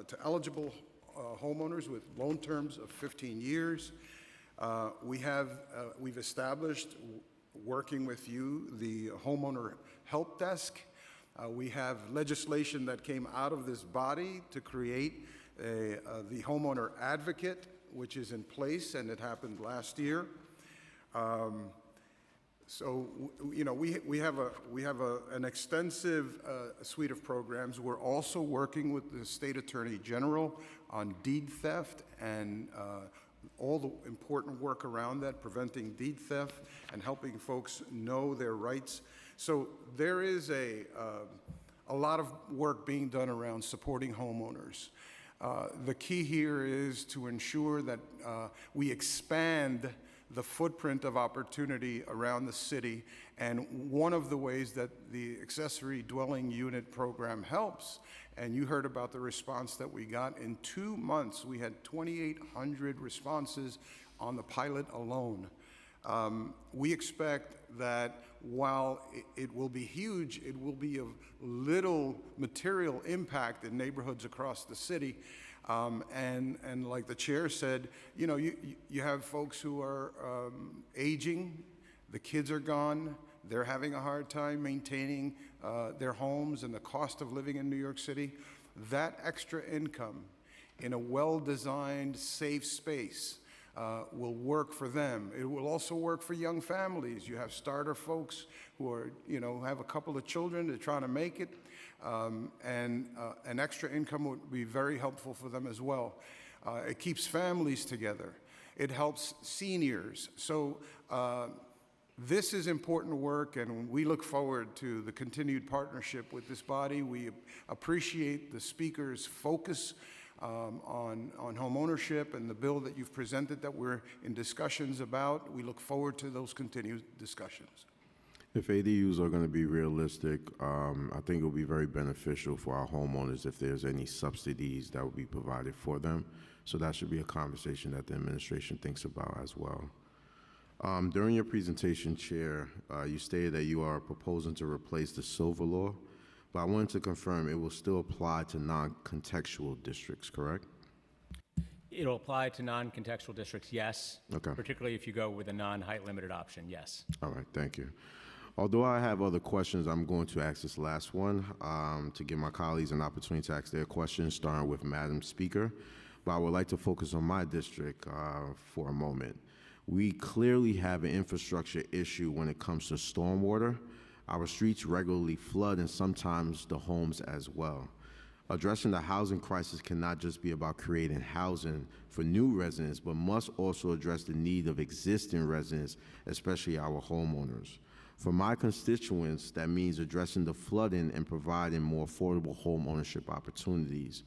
[SPEAKER 10] to eligible homeowners with loan terms of 15 years. We've established, working with you, the Homeowner Help Desk. We have legislation that came out of this body to create the Homeowner Advocate, which is in place, and it happened last year. So, you know, we have an extensive suite of programs. We're also working with the State Attorney General on deed theft and all the important work around that, preventing deed theft and helping folks know their rights. So there is a lot of work being done around supporting homeowners. The key here is to ensure that we expand the footprint of opportunity around the city, and one of the ways that the accessory dwelling unit program helps, and you heard about the response that we got. In 2 months, we had 2,800 responses on the pilot alone. We expect that while it will be huge, it will be of little material impact in neighborhoods across the city. And like the chair said, you know, you have folks who are aging, the kids are gone, they're having a hard time maintaining their homes and the cost of living in New York City. That extra income in a well-designed, safe space will work for them. It will also work for young families. You have starter folks who are, you know, have a couple of children, they're trying to make it. And an extra income would be very helpful for them as well. It keeps families together. It helps seniors. So This is important work, and we look forward to the continued partnership with this body. We appreciate the speaker's focus on home ownership and the bill that you've presented that we're in discussions about. We look forward to those continued discussions.
[SPEAKER 6] If ADUs are going to be realistic, I think it will be very beneficial for our homeowners if there's any subsidies that will be provided for them. So that should be a conversation that the administration thinks about as well. During your presentation, Chair, you stated that you are proposing to replace the Silver Law, but I wanted to confirm it will still apply to non-contextual districts, correct?
[SPEAKER 9] It'll apply to non-contextual districts, yes.
[SPEAKER 6] Okay.
[SPEAKER 9] Particularly if you go with a non-height limited option, yes.
[SPEAKER 6] All right, thank you. Although I have other questions, I'm going to ask this last one to give my colleagues an opportunity to ask their questions, starting with Madam Speaker. But I would like to focus on my district for a moment. We clearly have an infrastructure issue when it comes to stormwater. Our streets regularly flood and sometimes the homes as well. Addressing the housing crisis cannot just be about creating housing for new residents, but must also address the need of existing residents, especially our homeowners. For my constituents, that means addressing the flooding and providing more affordable home ownership opportunities.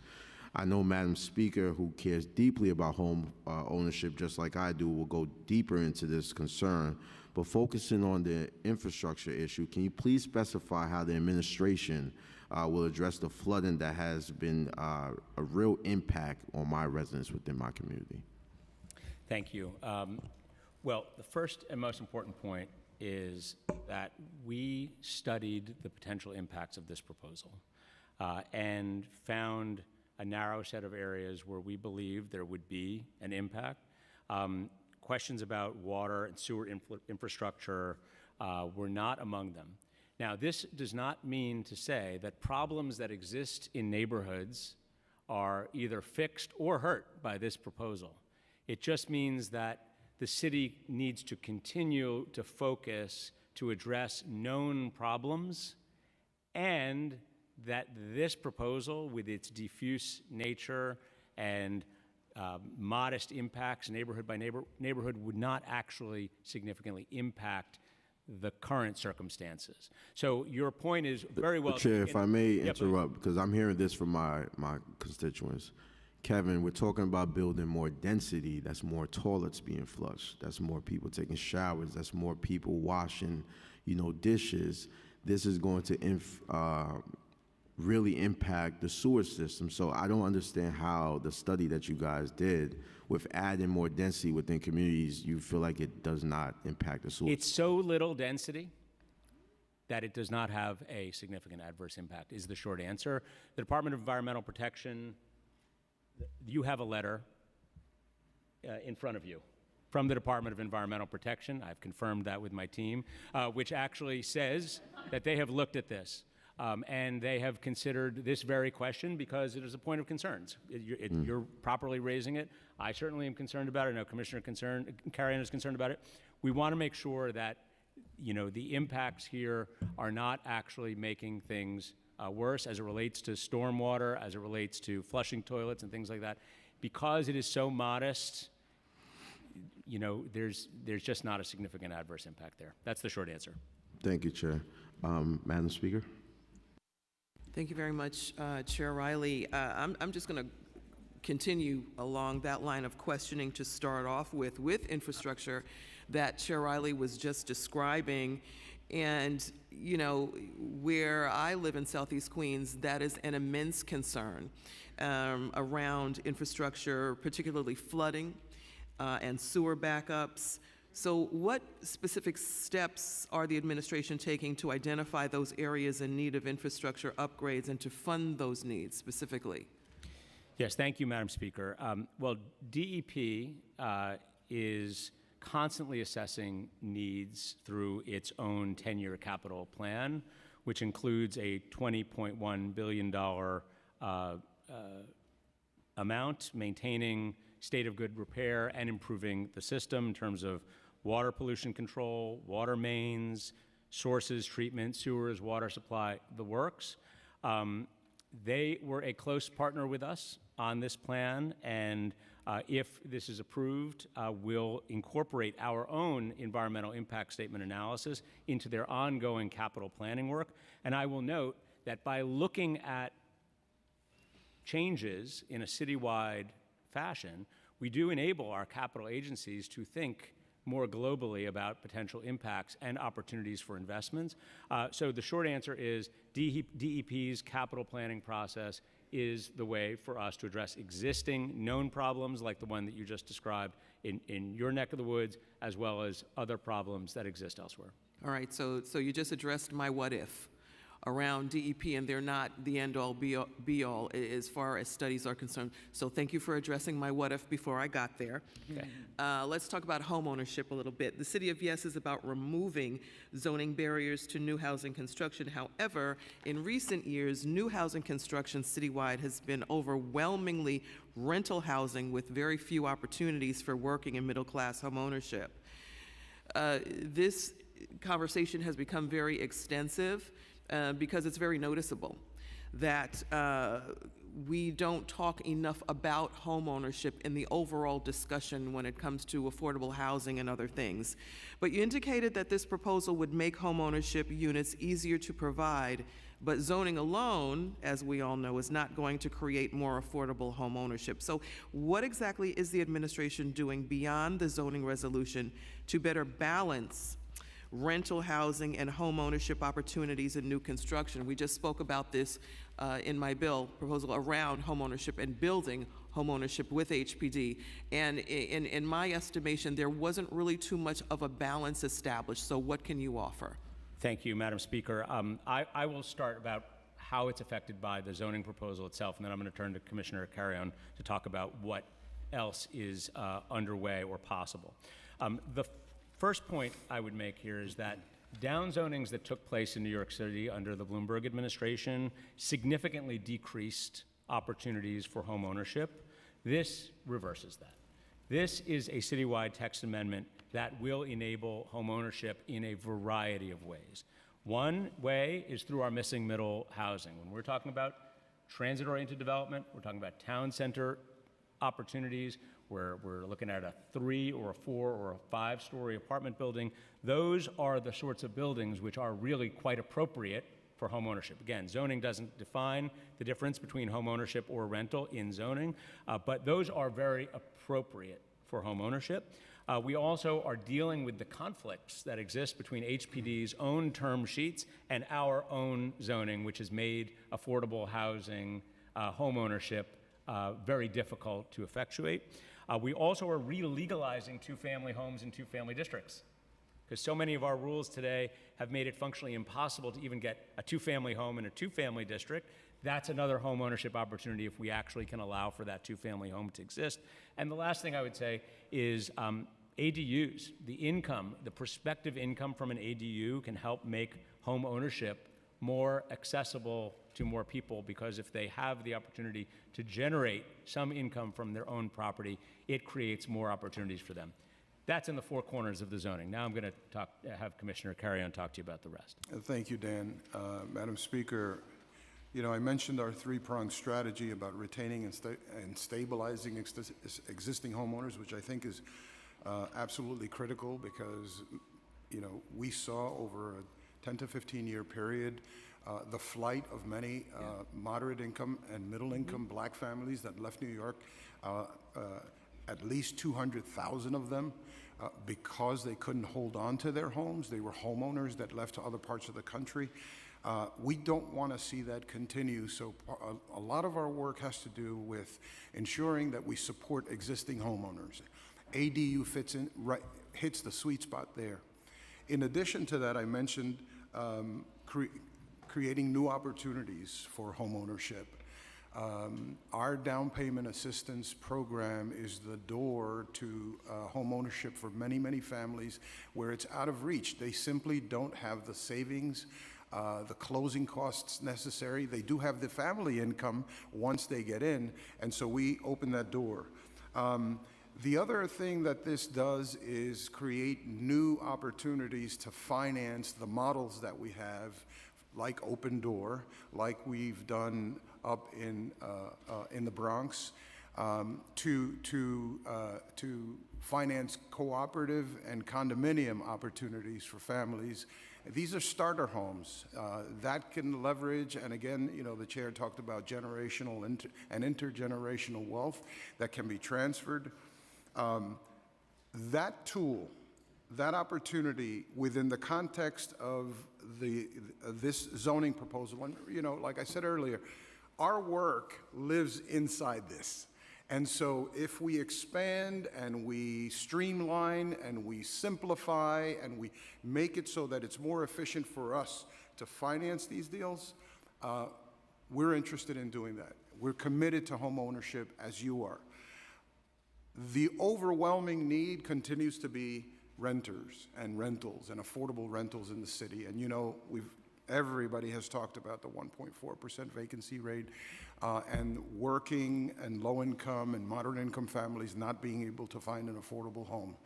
[SPEAKER 6] I know Madam Speaker, who cares deeply about home ownership just like I do, will go deeper into this concern, but focusing on the infrastructure issue, can you please specify how the administration will address the flooding that has been a real impact on my residents within my community?
[SPEAKER 9] Thank you. Well, the first and most important point is that we studied the potential impacts of this proposal and found a narrow set of areas where we believe there would be an impact. Questions about water and sewer infrastructure were not among them. Now, this does not mean to say that problems that exist in neighborhoods are either fixed or hurt by this proposal. It just means that the city needs to continue to focus to address known problems, and that this proposal, with its diffuse nature and modest impacts neighborhood by neighborhood, would not actually significantly impact the current circumstances. So your point is very well
[SPEAKER 6] Chair,
[SPEAKER 9] taken.
[SPEAKER 6] if I may
[SPEAKER 9] Yeah,
[SPEAKER 6] interrupt, because I'm hearing this from my constituents. Kevin, we're talking about building more density. That's more toilets being flushed. That's more people taking showers. That's more people washing, dishes. This is going to really impact the sewer system. So I don't understand how the study that you guys did with adding more density within communities, you feel like it does not impact the sewer.
[SPEAKER 9] It's so little density that it does not have a significant adverse impact, is the short answer. The Department of Environmental Protection, you have a letter in front of you from the Department of Environmental Protection. I've confirmed that with my team, which actually says that they have looked at this. And they have considered this very question because it is a point of concerns. You're properly raising it. I certainly am concerned about it. I know Commissioner Carrion is concerned about it. We want to make sure that the impacts here are not actually making things worse as it relates to stormwater, as it relates to flushing toilets and things like that. Because it is so modest, there's just not a significant adverse impact there. That's the short answer.
[SPEAKER 6] Thank you, Chair. Madam Speaker.
[SPEAKER 5] Thank you very much, Chair Riley. I'm just going to continue along that line of questioning to start off with infrastructure that Chair Riley was just describing. And, where I live in Southeast Queens, that is an immense concern around infrastructure, particularly flooding and sewer backups. So what specific steps are the administration taking to identify those areas in need of infrastructure upgrades and to fund those needs specifically?
[SPEAKER 9] Yes, thank you, Madam Speaker. Well, DEP is constantly assessing needs through its own 10-year capital plan, which includes a $20.1 billion amount maintaining state of good repair and improving the system in terms of water pollution control, water mains, sources, treatment, sewers, water supply, the works. They were a close partner with us on this plan, and If this is approved, will incorporate our own environmental impact statement analysis into their ongoing capital planning work. And I will note that by looking at changes in a citywide fashion, we do enable our capital agencies to think more globally about potential impacts and opportunities for investments. So the short answer is DEP's capital planning process is the way for us to address existing known problems like the one that you just described in your neck of the woods, as well as other problems that exist elsewhere.
[SPEAKER 5] All right, so you just addressed my what if around DEP, and they're not the end-all, be-all as far as studies are concerned. So thank you for addressing my what if before I got there.
[SPEAKER 9] Okay.
[SPEAKER 5] Let's talk about home ownership a little bit. The City of Yes is about removing zoning barriers to new housing construction. However, in recent years, new housing construction citywide has been overwhelmingly rental housing with very few opportunities for working and middle-class home ownership. This conversation has become very extensive because it's very noticeable that we don't talk enough about home ownership in the overall discussion when it comes to affordable housing and other things. But you indicated that this proposal would make home ownership units easier to provide, but zoning alone, as we all know, is not going to create more affordable home ownership. So what exactly is the administration doing beyond the zoning resolution to better balance rental housing and home ownership opportunities in new construction? We just spoke about this in my bill proposal around home ownership and building home ownership with HPD. And in my estimation, there wasn't really too much of a balance established. So what can you offer?
[SPEAKER 9] Thank you, Madam Speaker. I will start about how it's affected by the zoning proposal itself, and then I'm going to turn to Commissioner Carrion to talk about what else is underway or possible. The first point I would make here is that downzonings that took place in New York City under the Bloomberg administration significantly decreased opportunities for home ownership. This reverses that. This is a citywide text amendment that will enable home ownership in a variety of ways. One way is through our missing middle housing. When we're talking about transit-oriented development, we're talking about town center opportunities, where we're looking at a 3 or a 4 or a 5-story apartment building. Those are the sorts of buildings which are really quite appropriate for home ownership. Again, zoning doesn't define the difference between home ownership or rental in zoning, but those are very appropriate for home ownership. We also are dealing with the conflicts that exist between HPD's own term sheets and our own zoning, which has made affordable housing, home ownership, very difficult to effectuate. We also are re-legalizing two-family homes in two-family districts, because so many of our rules today have made it functionally impossible to even get a two-family home in a two-family district. That's another home ownership opportunity if we actually can allow for that two-family home to exist. And the last thing I would say is ADUs. The income, the prospective income from an ADU can help make home ownership more accessible to more people, because if they have the opportunity to generate some income from their own property, it creates more opportunities for them. That's in the four corners of the zoning. Now I'm going to have Commissioner Carrion talk to you about the rest.
[SPEAKER 10] Thank you, Dan. Madam Speaker, you know, I mentioned our three-pronged strategy about retaining and stabilizing existing homeowners, which I think is absolutely critical, because, you know, we saw over a 10 to 15-year period the flight of many moderate income and middle income black families that left New York, at least 200,000 of them, because they couldn't hold on to their homes. They were homeowners that left to other parts of the country. We don't want to see that continue, so a lot of our work has to do with ensuring that we support existing homeowners. ADU hits the sweet spot there. In addition to that, I mentioned creating new opportunities for home ownership. Our down payment assistance program is the door to home ownership for many, many families where it's out of reach. They simply don't have the savings, the closing costs necessary. They do have the family income once they get in, and so we open that door. The other thing that this does is create new opportunities to finance the models that we have, like Open Door, like we've done up in the Bronx. to finance cooperative and condominium opportunities for families. These are starter homes that can leverage, and again, you know, the chair talked about generational and intergenerational wealth that can be transferred. That tool, that opportunity within the context of this zoning proposal, and you know, like I said earlier, our work lives inside this. And so if we expand and we streamline and we simplify and we make it so that it's more efficient for us to finance these deals, we're interested in doing that. We're committed to home ownership as you are. The overwhelming need continues to be renters and rentals and affordable rentals in the city. And you know, everybody has talked about the 1.4% vacancy rate and working and low-income and moderate-income families not being able to find an affordable home.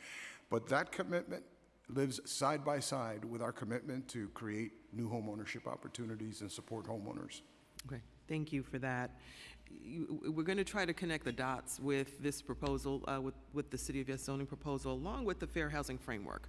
[SPEAKER 10] But that commitment lives side by side with our commitment to create new home ownership opportunities and support homeowners.
[SPEAKER 5] Okay, thank you for that. We're going to try to connect the dots with this proposal, with the City of Yes zoning proposal, along with the Fair Housing Framework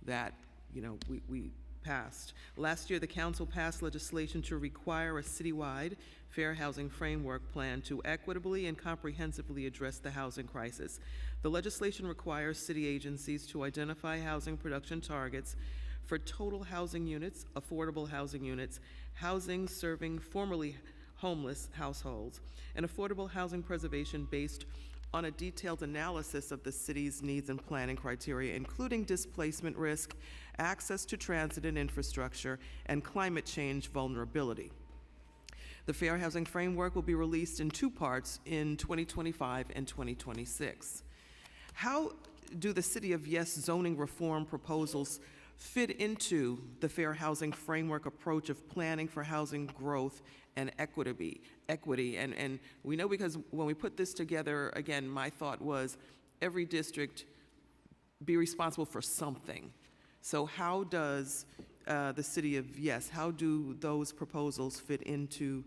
[SPEAKER 5] that, you know, we passed. Last year, the council passed legislation to require a citywide fair housing framework plan to equitably and comprehensively address the housing crisis. The legislation requires city agencies to identify housing production targets for total housing units, affordable housing units, housing serving formerly homeless households, and affordable housing preservation based on a detailed analysis of the city's needs and planning criteria, including displacement risk, access to transit and infrastructure, and climate change vulnerability. The Fair Housing Framework will be released in two parts in 2025 and 2026. How do the City of Yes zoning reform proposals fit into the Fair Housing Framework approach of planning for housing growth and equity? And we know, because when we put this together, again, my thought was every district be responsible for something. So how does the City of Yes, how do those proposals fit into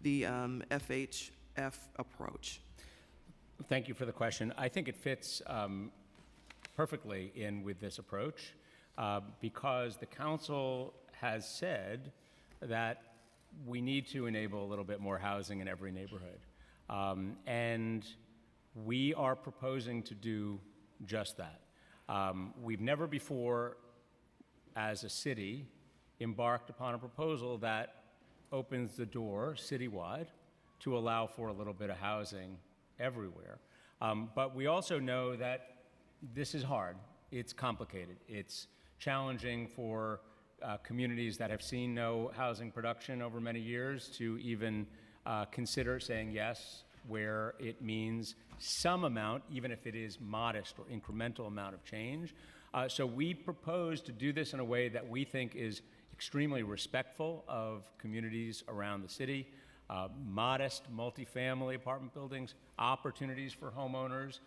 [SPEAKER 5] the FHF approach?
[SPEAKER 9] Thank you for the question. I think it fits perfectly in with this approach because the council has said that we need to enable a little bit more housing in every neighborhood. And we are proposing to do just that. We've never before, as a city, embarked upon a proposal that opens the door citywide to allow for a little bit of housing everywhere. But we also know that this is hard. It's complicated. It's challenging for communities that have seen no housing production over many years to even consider saying yes, where it means some amount, even if it is modest or incremental amount of change. So we propose to do this in a way that we think is extremely respectful of communities around the city, modest multifamily apartment buildings, opportunities for homeowners.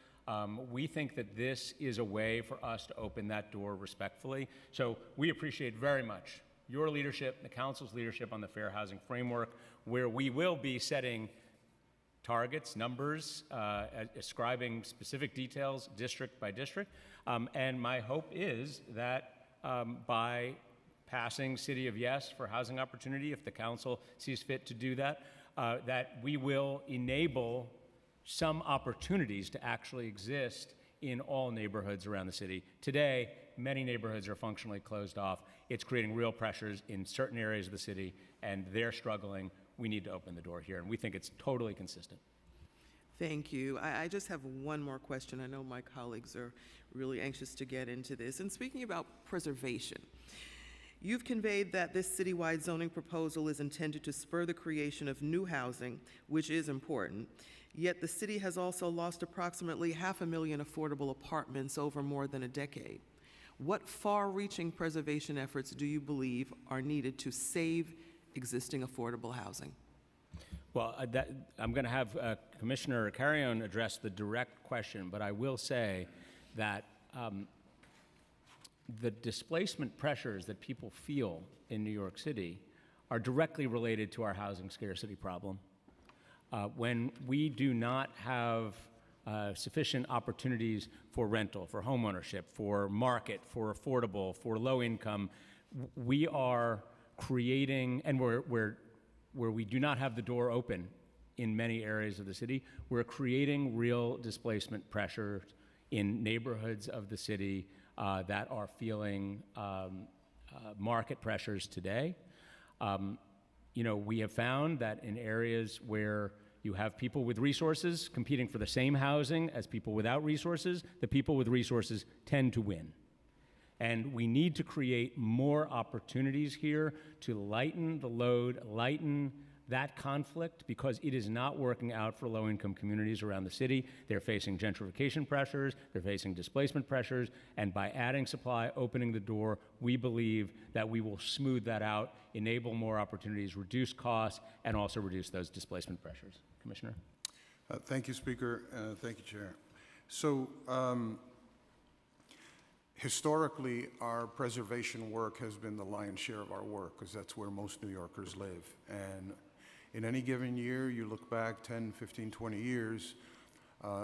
[SPEAKER 9] We think that this is a way for us to open that door respectfully. So we appreciate very much your leadership, the council's leadership on the Fair Housing Framework, where we will be setting targets, numbers, ascribing specific details district by district. And my hope is that by passing City of Yes for housing opportunity, if the council sees fit to do that, that we will enable some opportunities to actually exist in all neighborhoods around the city. Today, many neighborhoods are functionally closed off. It's creating real pressures in certain areas of the city, and they're struggling. We need to open the door here, and we think it's totally consistent.
[SPEAKER 5] Thank you. I just have one more question. I know my colleagues are really anxious to get into this. And speaking about preservation, you've conveyed that this citywide zoning proposal is intended to spur the creation of new housing, which is important. Yet the city has also lost approximately 500,000 affordable apartments over more than a decade. What far-reaching preservation efforts do you believe are needed to save existing affordable housing?
[SPEAKER 9] Well, I'm going to have Commissioner Carrion address the direct question, but I will say that the displacement pressures that people feel in New York City are directly related to our housing scarcity problem. when we do not have sufficient opportunities for rental, for homeownership, for market, for affordable, for low income, we are creating, and where we do not have the door open in many areas of the city, we're creating real displacement pressure in neighborhoods of the city that are feeling market pressures today. We have found that in areas where you have people with resources competing for the same housing as people without resources, the people with resources tend to win. And we need to create more opportunities here to lighten the load, lighten that conflict, because it is not working out for low-income communities around the city. They're facing gentrification pressures, they're facing displacement pressures, and by adding supply, opening the door, we believe that we will smooth that out, enable more opportunities, reduce costs, and also reduce those displacement pressures. Commissioner?
[SPEAKER 10] Thank you, Speaker. Thank you, Chair. So, historically, our preservation work has been the lion's share of our work, because that's where most New Yorkers live. And in any given year, you look back 10, 15, 20 years,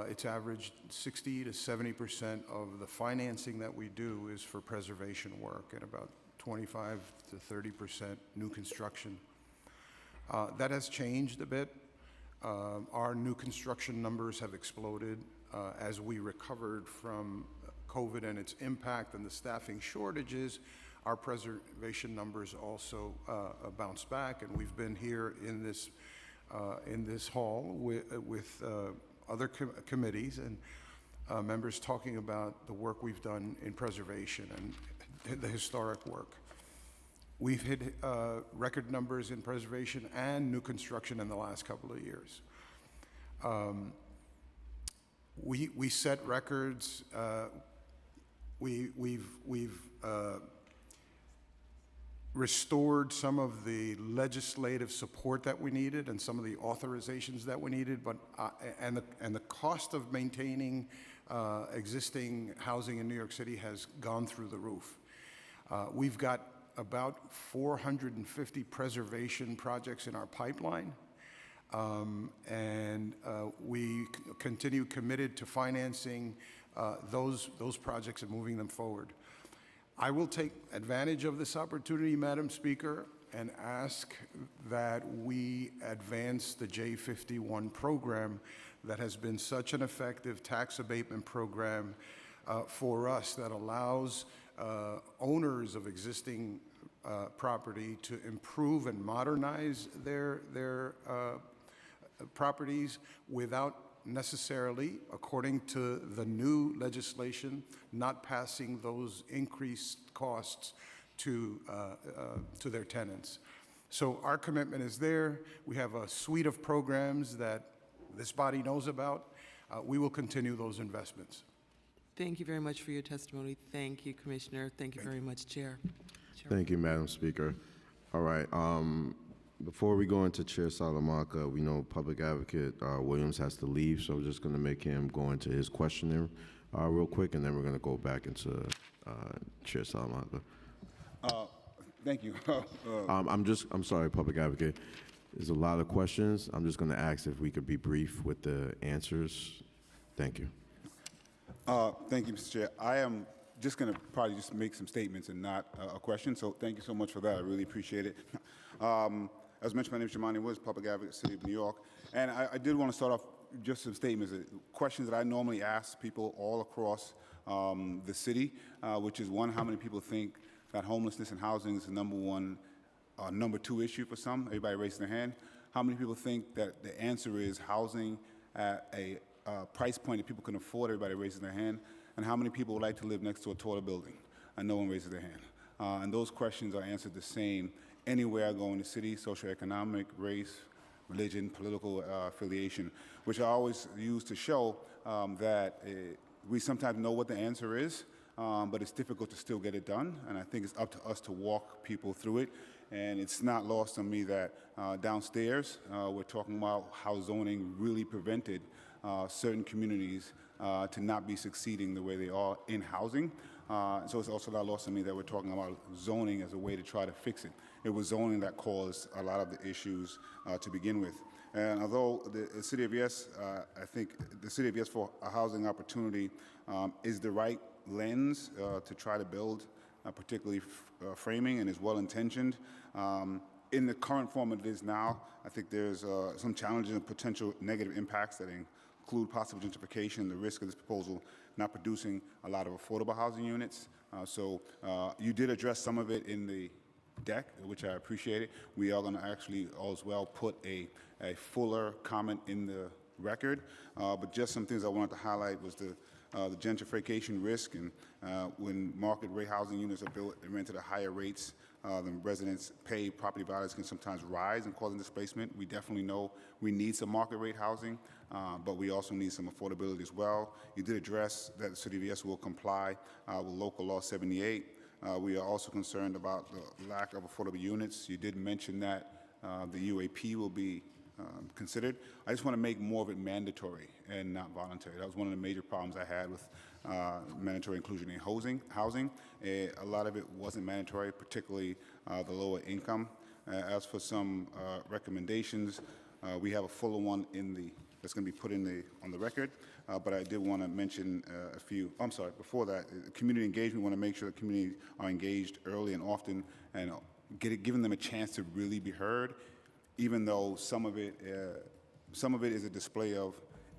[SPEAKER 10] it's averaged 60 to 70% of the financing that we do is for preservation work, and about 25 to 30% new construction. That has changed a bit. Our new construction numbers have exploded as we recovered from COVID and its impact and the staffing shortages. Our preservation numbers also bounced back, and we've been here in this hall with other committees and members talking about the work we've done in preservation and the historic work. We've hit record numbers in preservation and new construction in the last couple of years. We set records. We've restored some of the legislative support that we needed and some of the authorizations that we needed, but and the cost of maintaining existing housing in New York City has gone through the roof. We've got about 450 preservation projects in our pipeline, and we continue committed to financing those projects and moving them forward. I will take advantage of this opportunity, Madam Speaker, and ask that we advance the J51 program that has been such an effective tax abatement program for us, that allows owners of existing property to improve and modernize their properties without necessarily, according to the new legislation, not passing those increased costs to their tenants. So our commitment is there. We have a suite of programs that this body knows about. We will continue those investments.
[SPEAKER 5] Thank you very much for your testimony. Thank you, Commissioner. Thank you very much, Chair.
[SPEAKER 6] Thank you, Madam Speaker. All right. Before we go into Chair Salamanca, we know Public Advocate Williams has to leave, so we're just going to make him go into his questioning real quick, and then we're going to go back into Chair Salamanca.
[SPEAKER 11] Thank you.
[SPEAKER 6] I'm sorry, Public Advocate. There's a lot of questions. I'm just going to ask if we could be brief with the answers. Thank you.
[SPEAKER 11] Thank you, Mr. Chair. I am just going to probably just make some statements and not a question, so thank you so much for that. I really appreciate it. As mentioned, my name is Jamani Woods, Public Advocate, City of New York, and I did want to start off just some statements, questions that I normally ask people all across the city, which is one, how many people think that homelessness and housing is the number two issue for some? Everybody raising their hand. How many people think that the answer is housing at a price point that people can afford? Everybody raises their hand. And how many people would like to live next to a taller building? And no one raises their hand. And those questions are answered the same anywhere I go in the city: socioeconomic, race, religion, political affiliation, which I always use to show that we sometimes know what the answer is, but it's difficult to still get it done. And I think it's up to us to walk people through it. And it's not lost on me that downstairs we're talking about how zoning really prevented certain communities to not be succeeding the way they are in housing. So it's also not lost on me that we're talking about zoning as a way to try to fix it. It was zoning that caused a lot of the issues to begin with. And although the City of Yes, I think the City of Yes for a housing opportunity is the right lens to try to build, particularly framing, and is well-intentioned. In the current form it is now, I think there's some challenges and potential negative impacts that include possible gentrification, the risk of this proposal not producing a lot of affordable housing units. So you did address some of it in the deck, which I appreciate it. We are going to actually as well put a fuller comment in the record. But just some things I wanted to highlight was the gentrification risk, and when market rate housing units are built and rented at higher rates than residents pay, property values can sometimes rise and causing displacement. We definitely know we need some market rate housing, but we also need some affordability as well. You did address that the City of Yes will comply with Local Law 78. We are also concerned about the lack of affordable units. You did mention that the UAP will be considered. I just want to make more of it mandatory and not voluntary. That was one of the major problems I had with mandatory inclusion in housing. A lot of it wasn't mandatory, particularly the lower income. As for some recommendations, we have a fuller one that's going to be put on the record. But I did want to mention a few. I'm sorry. Before that, community engagement. We want to make sure the community are engaged early and often, and giving them a chance to really be heard. Even though some of it is a display of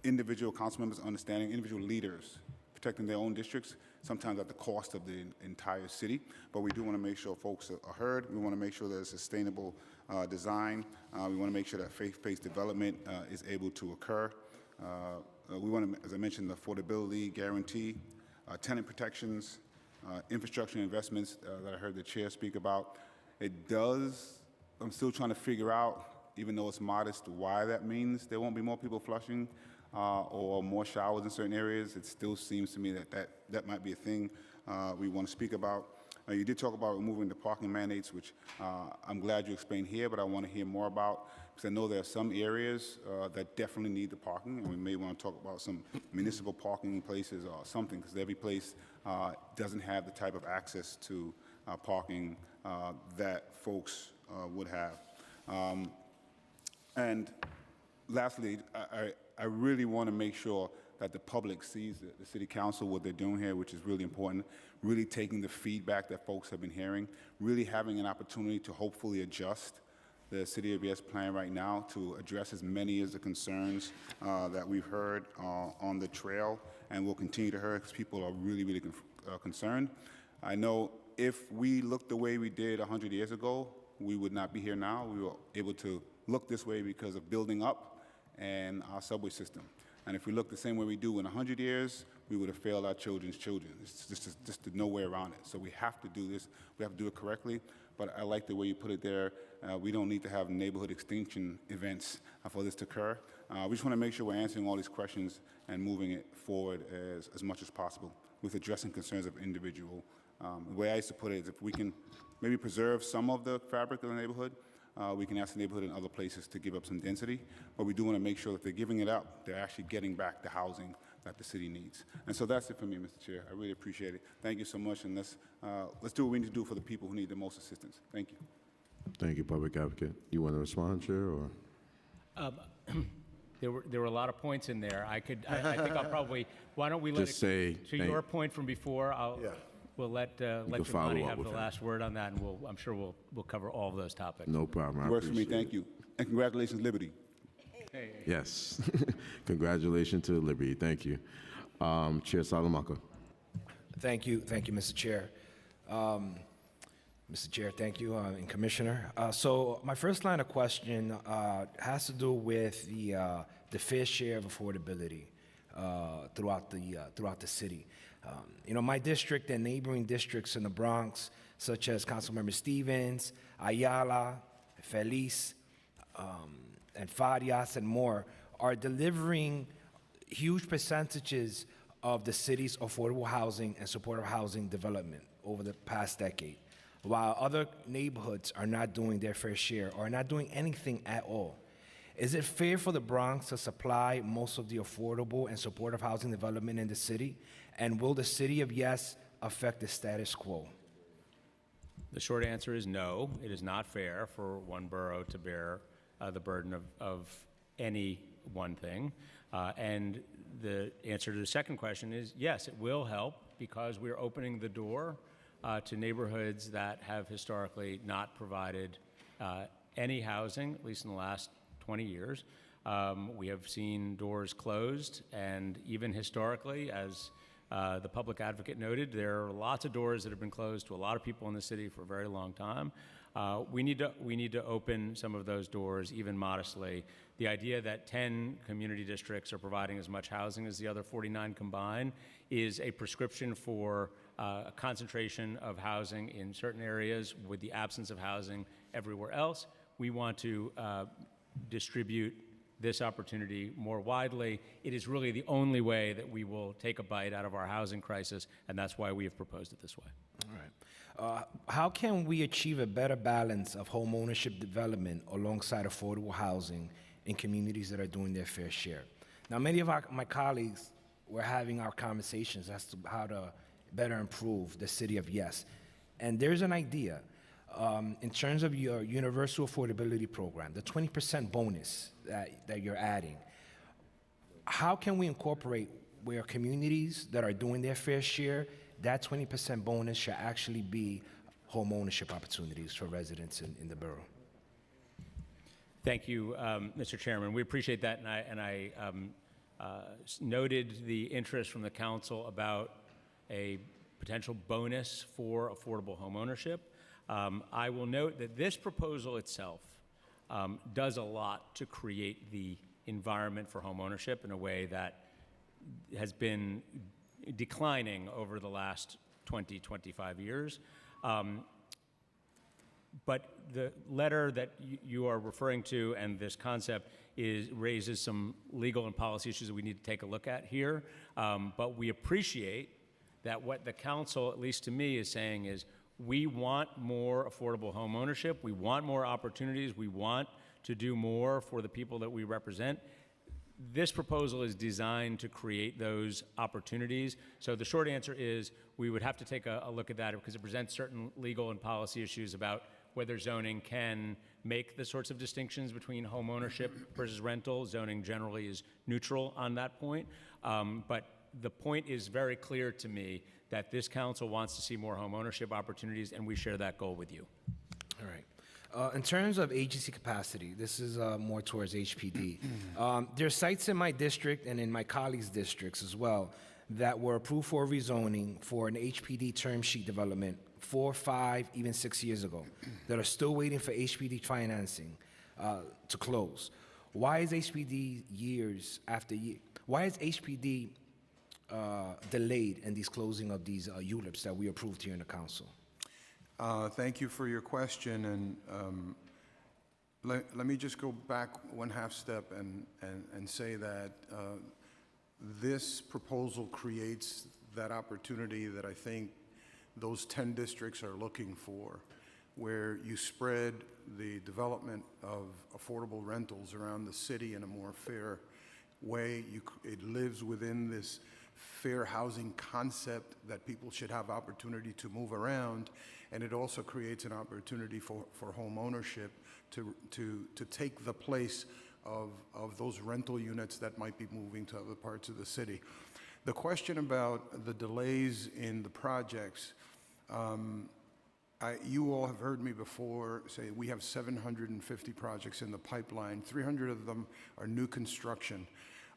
[SPEAKER 11] individual council members understanding, individual leaders protecting their own districts, sometimes at the cost of the entire city. But we do want to make sure folks are heard. We want to make sure there's sustainable design. We want to make sure that faith-based development is able to occur. We want to, as I mentioned, the affordability guarantee, tenant protections, infrastructure investments that I heard the chair speak about. I'm still trying to figure out, even though it's modest, why that means there won't be more people flushing or more showers in certain areas. It still seems to me that might be a thing we want to speak about. You did talk about removing the parking mandates, which I'm glad you explained here, but I want to hear more about, because I know there are some areas that definitely need the parking, and we may want to talk about some municipal parking places or something, because every place doesn't have the type of access to parking that folks would have. And lastly, I really want to make sure that the public sees the City Council, what they're doing here, which is really important, really taking the feedback that folks have been hearing, really having an opportunity to hopefully adjust the City of Yes plan right now to address as many as the concerns that we've heard on the trail, and will continue to hear because people are really, really concerned. I know if we looked the way we did 100 years ago, we would not be here now. We were able to look this way because of building up and our subway system. And if we look the same way we do in 100 years, we would have failed our children's children. It's just no way around it. So we have to do this. We have to do it correctly. But I like the way you put it there. We don't need to have neighborhood extinction events for this to occur. We just want to make sure we're answering all these questions and moving it forward as much as possible with addressing concerns of individual. The way I used to put it is if we can maybe preserve some of the fabric of the neighborhood, we can ask the neighborhood in other places to give up some density, but we do want to make sure that they're giving it up, they're actually getting back the housing that the city needs. And so that's it for me, Mr. Chair. I really appreciate it. Thank you so much, and let's do what we need to do for the people who need the most assistance. Thank you.
[SPEAKER 6] Thank you, Public Advocate. You want to respond, Chair, or?
[SPEAKER 9] There were a lot of points in there. I think I'll probably, why don't we let
[SPEAKER 6] Just say,
[SPEAKER 9] to your point from before, we'll let
[SPEAKER 6] follow
[SPEAKER 9] Giovanni
[SPEAKER 6] up
[SPEAKER 9] have
[SPEAKER 6] with
[SPEAKER 9] the
[SPEAKER 6] him.
[SPEAKER 9] last word on that, and I'm sure we'll cover all of those topics.
[SPEAKER 6] No problem. I
[SPEAKER 11] Works for me.
[SPEAKER 6] appreciate
[SPEAKER 11] Thank you. And congratulations, Liberty.
[SPEAKER 6] Yes. Congratulations to Liberty. Thank you. Chair Salamanca.
[SPEAKER 7] Thank you, Mr. Chair. Mr. Chair, thank you, and Commissioner. So my first line of question has to do with the fair share of affordability throughout the city. My district and neighboring districts in the Bronx, such as Councilmember Stevens, Ayala, Feliz, and Farias, and more, are delivering huge percentages of the city's affordable housing and supportive housing development over the past decade, while other neighborhoods are not doing their fair share or not doing anything at all. Is it fair for the Bronx to supply most of the affordable and supportive housing development in the city? And will the City of Yes affect the status quo?
[SPEAKER 9] The short answer is no. It is not fair for one borough to bear the burden of any one thing. And the answer to the second question is yes, it will help because we're opening the door to neighborhoods that have historically not provided any housing, at least in the last 20 years. We have seen doors closed, and even historically, as the public advocate noted, there are lots of doors that have been closed to a lot of people in the city for a very long time. We need to open some of those doors, even modestly. The idea that 10 community districts are providing as much housing as the other 49 combined is a prescription for a concentration of housing in certain areas with the absence of housing everywhere else. We want to distribute this opportunity more widely. It is really the only way that we will take a bite out of our housing crisis, and that's why we have proposed it this way.
[SPEAKER 7] All right. How can we achieve a better balance of home ownership development alongside affordable housing in communities that are doing their fair share? Now, many of my colleagues were having our conversations as to how to better improve the city of yes. And there's an idea in terms of your universal affordability program, the 20% bonus that you're adding. How can we incorporate where communities that are doing their fair share, that 20% bonus should actually be home ownership opportunities for residents in the borough?
[SPEAKER 9] Thank you, Mr. Chairman. We appreciate that, and I noted the interest from the council about a potential bonus for affordable home ownership. I will note that this proposal itself does a lot to create the environment for home ownership in a way that has been declining over the last 20, 25 years. But the letter that you are referring to and this concept raises some legal and policy issues that we need to take a look at here. But we appreciate that what the council, at least to me, is saying is we want more affordable home ownership. We want more opportunities. We want to do more for the people that we represent. This proposal is designed to create those opportunities. So the short answer is we would have to take a look at that because it presents certain legal and policy issues about whether zoning can make the sorts of distinctions between home ownership versus rental. Zoning generally is neutral on that point. But the point is very clear to me that this council wants to see more home ownership opportunities, and we share that goal with you.
[SPEAKER 7] All right. In terms of agency capacity, this is more towards HPD. There are sites in my district and in my colleagues' districts as well that were approved for rezoning for an HPD term sheet development 4, 5, even 6 years ago that are still waiting for HPD financing to close. Why is HPD years after year? Why is HPD delayed in these closing of these ULIPs that we approved here in the council?
[SPEAKER 10] Thank you for your question, and let me just go back one half step and say that this proposal creates that opportunity that I think those 10 districts are looking for, where you spread the development of affordable rentals around the city in a more fair way. It lives within this fair housing concept that people should have opportunity to move around, and it also creates an opportunity for home ownership to take the place of those rental units that might be moving to other parts of the city. The question about the delays in the projects, you all have heard me before say we have 750 projects in the pipeline. 300 of them are new construction.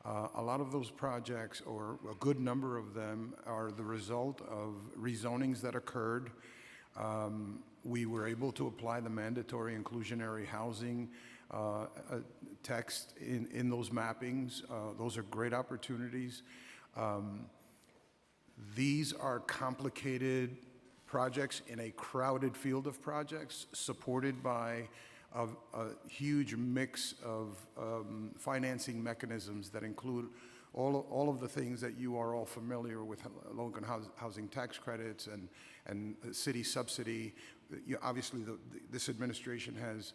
[SPEAKER 10] A lot of those projects, or a good number of them, are the result of rezonings that occurred. We were able to apply the mandatory inclusionary housing text in those mappings. Those are great opportunities. These are complicated projects in a crowded field of projects supported by a huge mix of financing mechanisms that include all of the things that you are all familiar with, low-income housing tax credits and city subsidy. Obviously, this administration has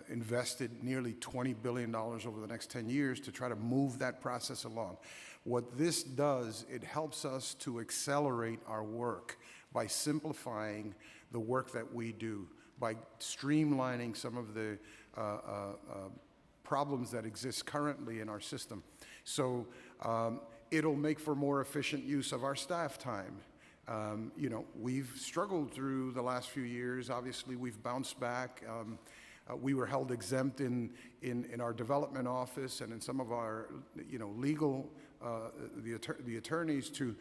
[SPEAKER 10] invested nearly $20 billion over the next 10 years to try to move that process along. What this does, it helps us to accelerate our work by simplifying the work that we do, by streamlining some of the problems that exist currently in our system. So it'll make for more efficient use of our staff time. You know, we've struggled through the last few years. Obviously, we've bounced back. We were held exempt in our development office and in some of our, you know, legal, the attorneys to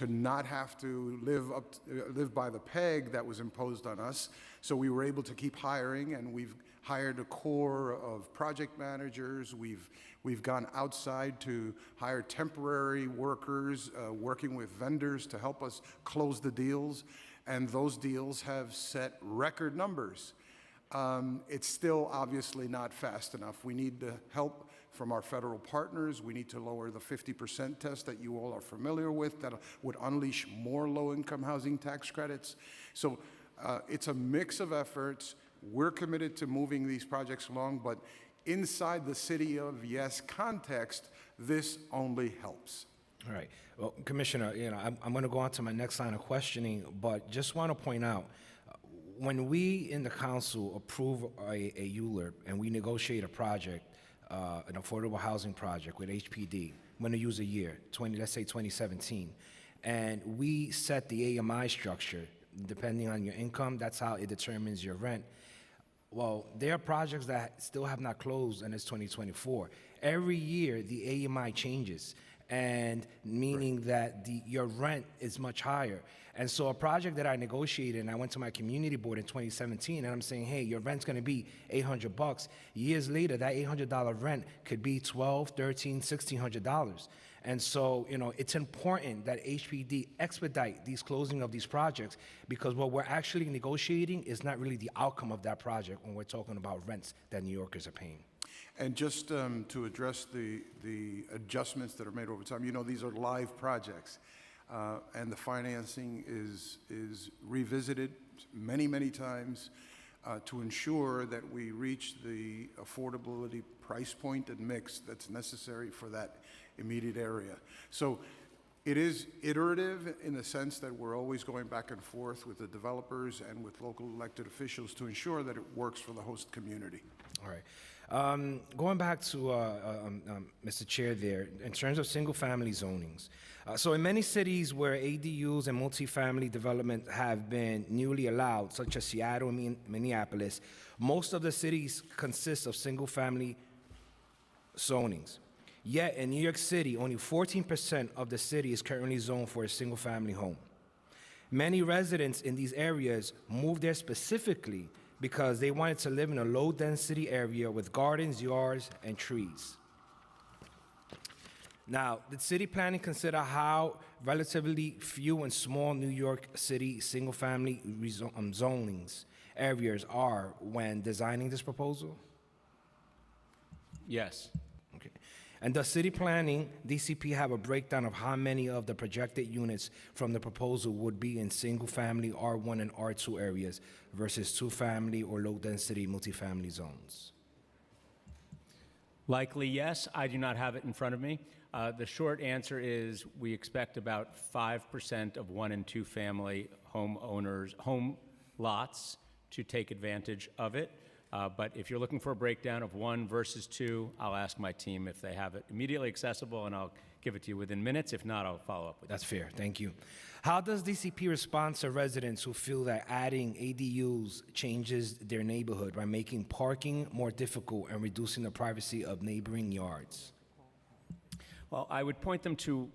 [SPEAKER 10] not have to live by the peg that was imposed on us. So we were able to keep hiring, and we've hired a core of project managers. We've gone outside to hire temporary workers, working with vendors to help us close the deals, and those deals have set record numbers. It's still obviously not fast enough. We need the help from our federal partners. We need to lower the 50% test that you all are familiar with that would unleash more low-income housing tax credits. So it's a mix of efforts. We're committed to moving these projects along, but inside the City of Yes context, this only helps.
[SPEAKER 7] All right. Well, Commissioner, you know, I'm going to go on to my next line of questioning, but just want to point out, when we in the council approve a ULURP and we negotiate a project, an affordable housing project with HPD, I'm going to use a year, let's say 2017, and we set the AMI structure, depending on your income, that's how it determines your rent. Well, there are projects that still have not closed, and it's 2024. Every year, the AMI changes, and meaning that your rent is much higher. And so a project that I negotiated, and I went to my community board in 2017, and I'm saying, hey, your rent's gonna be $800. Years later, that $800 rent could be $1,200, $1,300, $1,600. And so, you know, it's important that HPD expedite these closing of these projects, because what we're actually negotiating is not really the outcome of that project when we're talking about rents that New Yorkers are paying.
[SPEAKER 10] And just to address the adjustments that are made over time, you know, these are live projects, and the financing is revisited many, many times to ensure that we reach the affordability price point and mix that's necessary for that immediate area. So it is iterative in the sense that we're always going back and forth with the developers and with local elected officials to ensure that it works for the host community.
[SPEAKER 7] All right. Going back to Mr. Chair there, in terms of single-family zonings. So in many cities where ADUs and multifamily development have been newly allowed, such as Seattle and Minneapolis, most of the cities consist of single-family zonings. Yet in New York City, only 14% of the city is currently zoned for a single-family home. Many residents in these areas moved there specifically because they wanted to live in a low-density area with gardens, yards, and trees. Now, did city planning consider how relatively few and small New York City single-family zonings areas are when designing this proposal?
[SPEAKER 9] Yes.
[SPEAKER 7] Okay. And does city planning, DCP, have a breakdown of how many of the projected units from the proposal would be in single-family R1 and R2 areas versus two-family or low-density multifamily zones?
[SPEAKER 9] Likely yes. I do not have it in front of me. The short answer is we expect about 5% of one and two family home lots to take advantage of it. But if you're looking for a breakdown of one versus two, I'll ask my team if they have it immediately accessible, and I'll give it to you within minutes. If not, I'll follow up with
[SPEAKER 7] That's fair. Thank you. How does DCP respond to residents who feel that adding ADUs changes their neighborhood by making parking more difficult and reducing the privacy of neighboring yards?
[SPEAKER 9] Well, I would point them to,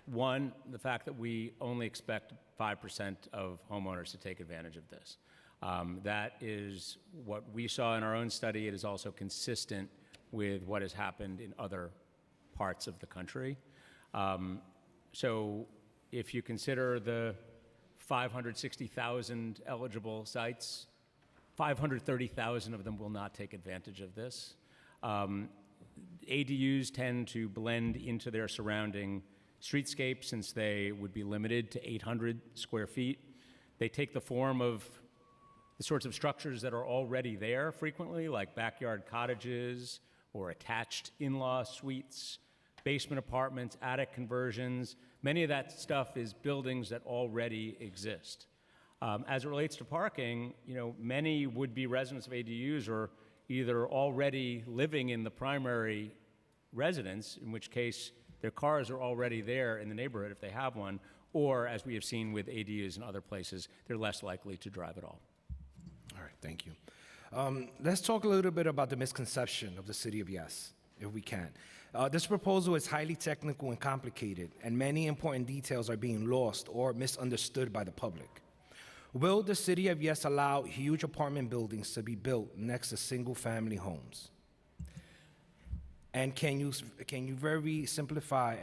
[SPEAKER 9] one, the fact that we only expect 5% of homeowners to take advantage of this. That is what we saw in our own study. It is also consistent with what has happened in other parts of the country. So if you consider the 560,000 eligible sites, 530,000 of them will not take advantage of this. ADUs tend to blend into their surrounding streetscape since they would be limited to 800 square feet. They take the form of the sorts of structures that are already there frequently, like backyard cottages or attached in-law suites, basement apartments, attic conversions. Many of that stuff is buildings that already exist. As it relates to parking, many would-be residents of ADUs are either already living in the primary residence, in which case their cars are already there in the neighborhood if they have one, or as we have seen with ADUs in other places, they're less likely to drive at all.
[SPEAKER 7] All right, thank you. Let's talk a little bit about the misconception of the City of Yes, if we can. This proposal is highly technical and complicated, and many important details are being lost or misunderstood by the public. Will the City of Yes allow huge apartment buildings to be built next to single-family homes? And can you simplify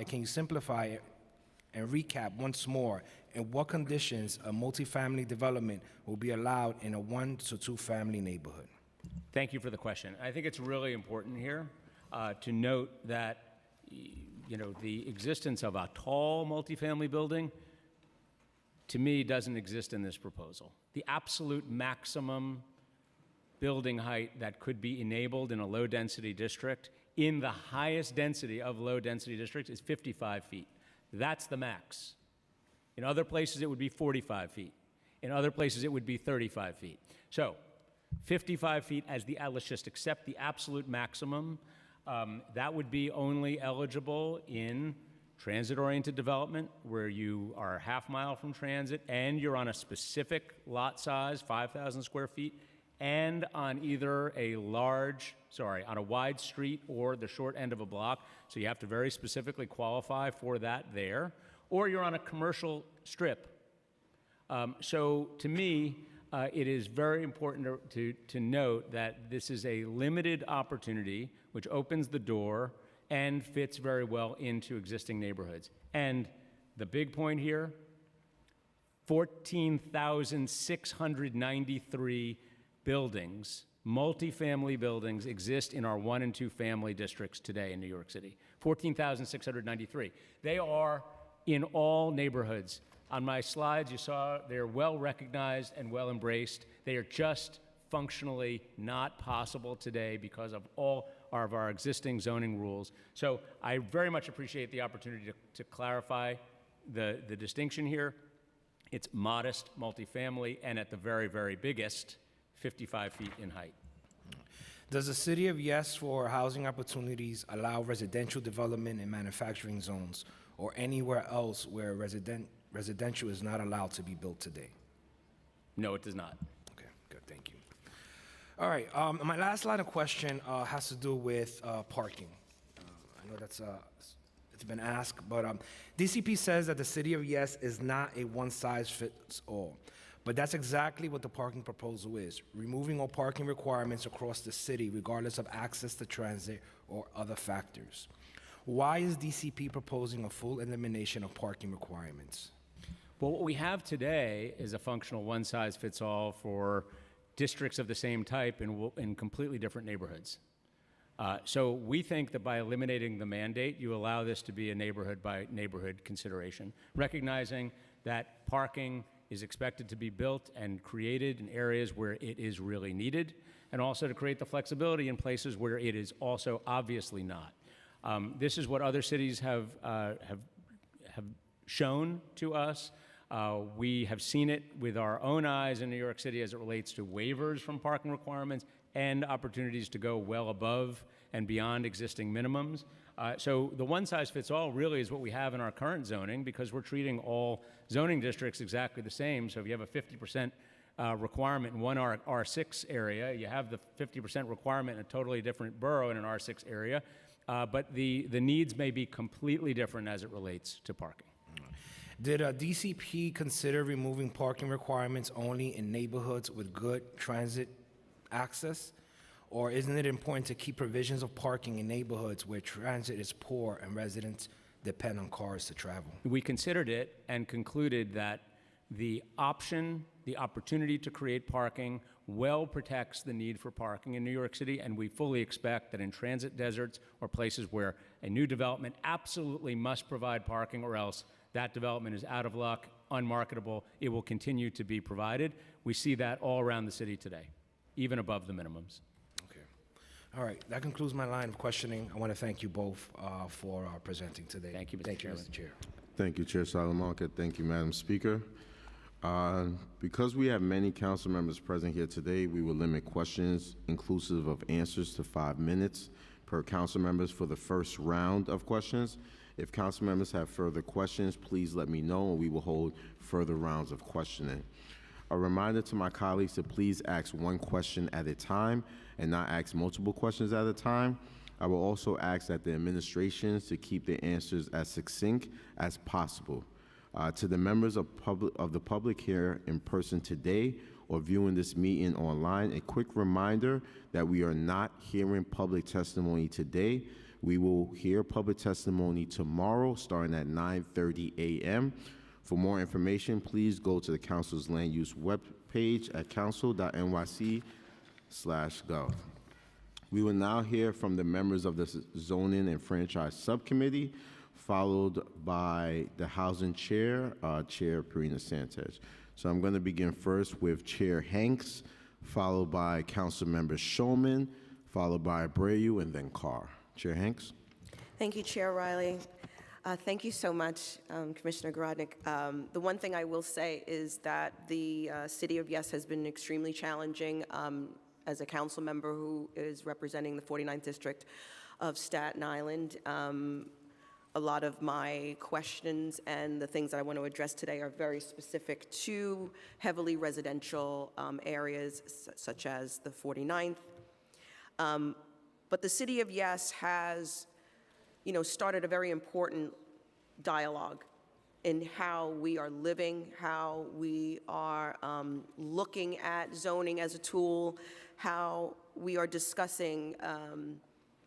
[SPEAKER 7] and recap once more in what conditions a multifamily development will be allowed in a 1 to 2 family neighborhood?
[SPEAKER 9] Thank you for the question. I think it's really important here to note that the existence of a tall multifamily building, to me, doesn't exist in this proposal. The absolute maximum building height that could be enabled in a low-density district, in the highest density of low-density districts, is 55 feet. That's the max. In other places, it would be 45 feet. In other places, it would be 35 feet. So 55 feet let's just accept the absolute maximum. That would be only eligible in transit-oriented development, where you are a half mile from transit and you're on a specific lot size, 5,000 square feet, and on either on a wide street or the short end of a block. So you have to very specifically qualify for that there. Or you're on a commercial strip. So to me, it is very important to note that this is a limited opportunity which opens the door and fits very well into existing neighborhoods. And the big point here, 14,693 buildings, multifamily buildings, exist in our 1 and 2 family districts today in New York City. 14,693. They are in all neighborhoods. On my slides, you saw they're well recognized and well embraced. They are just functionally not possible today because of all of our existing zoning rules. So I very much appreciate the opportunity to clarify the distinction here. It's modest multifamily, and at the very, very biggest, 55 feet in height.
[SPEAKER 7] Does the City of Yes for housing opportunities allow residential development in manufacturing zones or anywhere else where residential is not allowed to be built today?
[SPEAKER 9] No, it does not.
[SPEAKER 7] Okay, good, thank you. All right, my last line of question has to do with parking. I know it's been asked, but DCP says that the City of Yes is not a one-size-fits-all. But that's exactly what the parking proposal is, removing all parking requirements across the city, regardless of access to transit or other factors. Why is DCP proposing a full elimination of parking requirements?
[SPEAKER 9] Well, what we have today is a functional one-size-fits-all for districts of the same type in completely different neighborhoods. So we think that by eliminating the mandate, you allow this to be a neighborhood-by-neighborhood consideration, recognizing that parking is expected to be built and created in areas where it is really needed, and also to create the flexibility in places where it is also obviously not. This is what other cities have shown to us. We have seen it with our own eyes in New York City as it relates to waivers from parking requirements and opportunities to go well above and beyond existing minimums. So the one-size-fits-all really is what we have in our current zoning, because we're treating all zoning districts exactly the same. So if you have a 50% requirement in one R6 area, you have the 50% requirement in a totally different borough in an R6 area, but the needs may be completely different as it relates to parking.
[SPEAKER 7] Did DCP consider removing parking requirements only in neighborhoods with good transit access? Or isn't it important to keep provisions of parking in neighborhoods where transit is poor and residents depend on cars to travel?
[SPEAKER 9] We considered it and concluded that the opportunity to create parking well protects the need for parking in New York City, and we fully expect that in transit deserts or places where a new development absolutely must provide parking, or else that development is out of luck unmarketable, it will continue to be provided. We see that all around the city today, even above the minimums.
[SPEAKER 7] Okay. All right. That concludes my line of questioning. I want to thank you both for presenting today.
[SPEAKER 9] Thank you, Mr.
[SPEAKER 7] Thank
[SPEAKER 9] Chairman.
[SPEAKER 7] you, Mr. Chair.
[SPEAKER 6] Thank you, Chair Salamanca. Thank you, Madam Speaker. Because we have many council members present here today, we will limit questions inclusive of answers to 5 minutes per council members for the first round of questions. If council members have further questions, please let me know and we will hold further rounds of questioning. A reminder to my colleagues to please ask one question at a time and not ask multiple questions at a time. I will also ask that the administrations to keep their answers as succinct as possible. To the members of the public here in person today or viewing this meeting online, a quick reminder that we are not hearing public testimony today. We will hear public testimony tomorrow starting at 9:30 a.m. For more information, please go to the council's land use webpage at council.nyc/gov. We will now hear from the members of the Zoning and Franchise Subcommittee, followed by the Housing Chair, Chair Perina Sanchez. So I'm going to begin first with Chair Hanks, followed by Councilmember Shulman, followed by Abreu, and then Carr. Chair Hanks.
[SPEAKER 12] Thank you, Chair Riley. Thank you so much, Commissioner Garodnick. The one thing I will say is that the City of Yes has been extremely challenging as a council member who is representing the 49th District of Staten Island. A lot of my questions and the things that I want to address today are very specific to heavily residential areas such as the 49th. But the City of Yes has, started a very important dialogue in how we are living, how we are looking at zoning as a tool, how we are discussing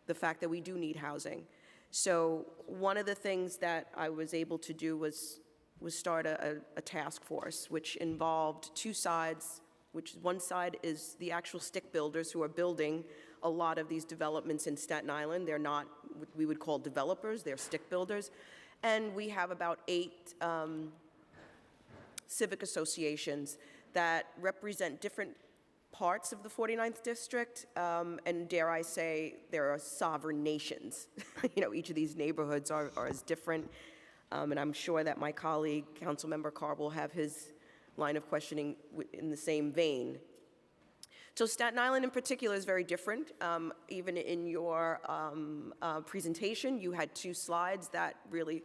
[SPEAKER 12] the fact that we do need housing. So one of the things that I was able to do was start a task force, which involved two sides, which one side is the actual stick builders who are building a lot of these developments in Staten Island. They're not what we would call developers, they're stick builders. And we have about 8 civic associations that represent different parts of the 49th District, and dare I say, there are sovereign nations. Each of these neighborhoods are as different, and I'm sure that my colleague, Councilmember Carr, will have his line of questioning in the same vein. So Staten Island in particular is very different. Even in your presentation, you had 2 slides that really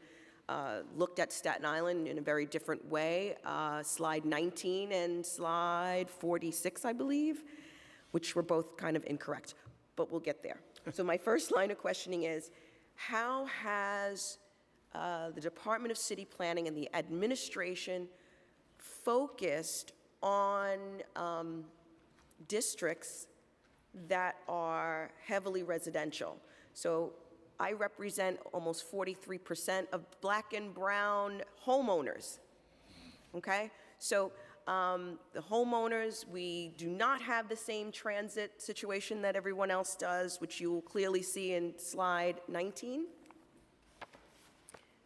[SPEAKER 12] looked at Staten Island in a very different way, slide 19 and slide 46, I believe, which were both kind of incorrect, but we'll get there. So my first line of questioning is, how has the Department of City Planning and the administration focused on districts that are heavily residential? So I represent almost 43% of Black and brown homeowners, okay? So the homeowners, we do not have the same transit situation that everyone else does, which you will clearly see in slide 19.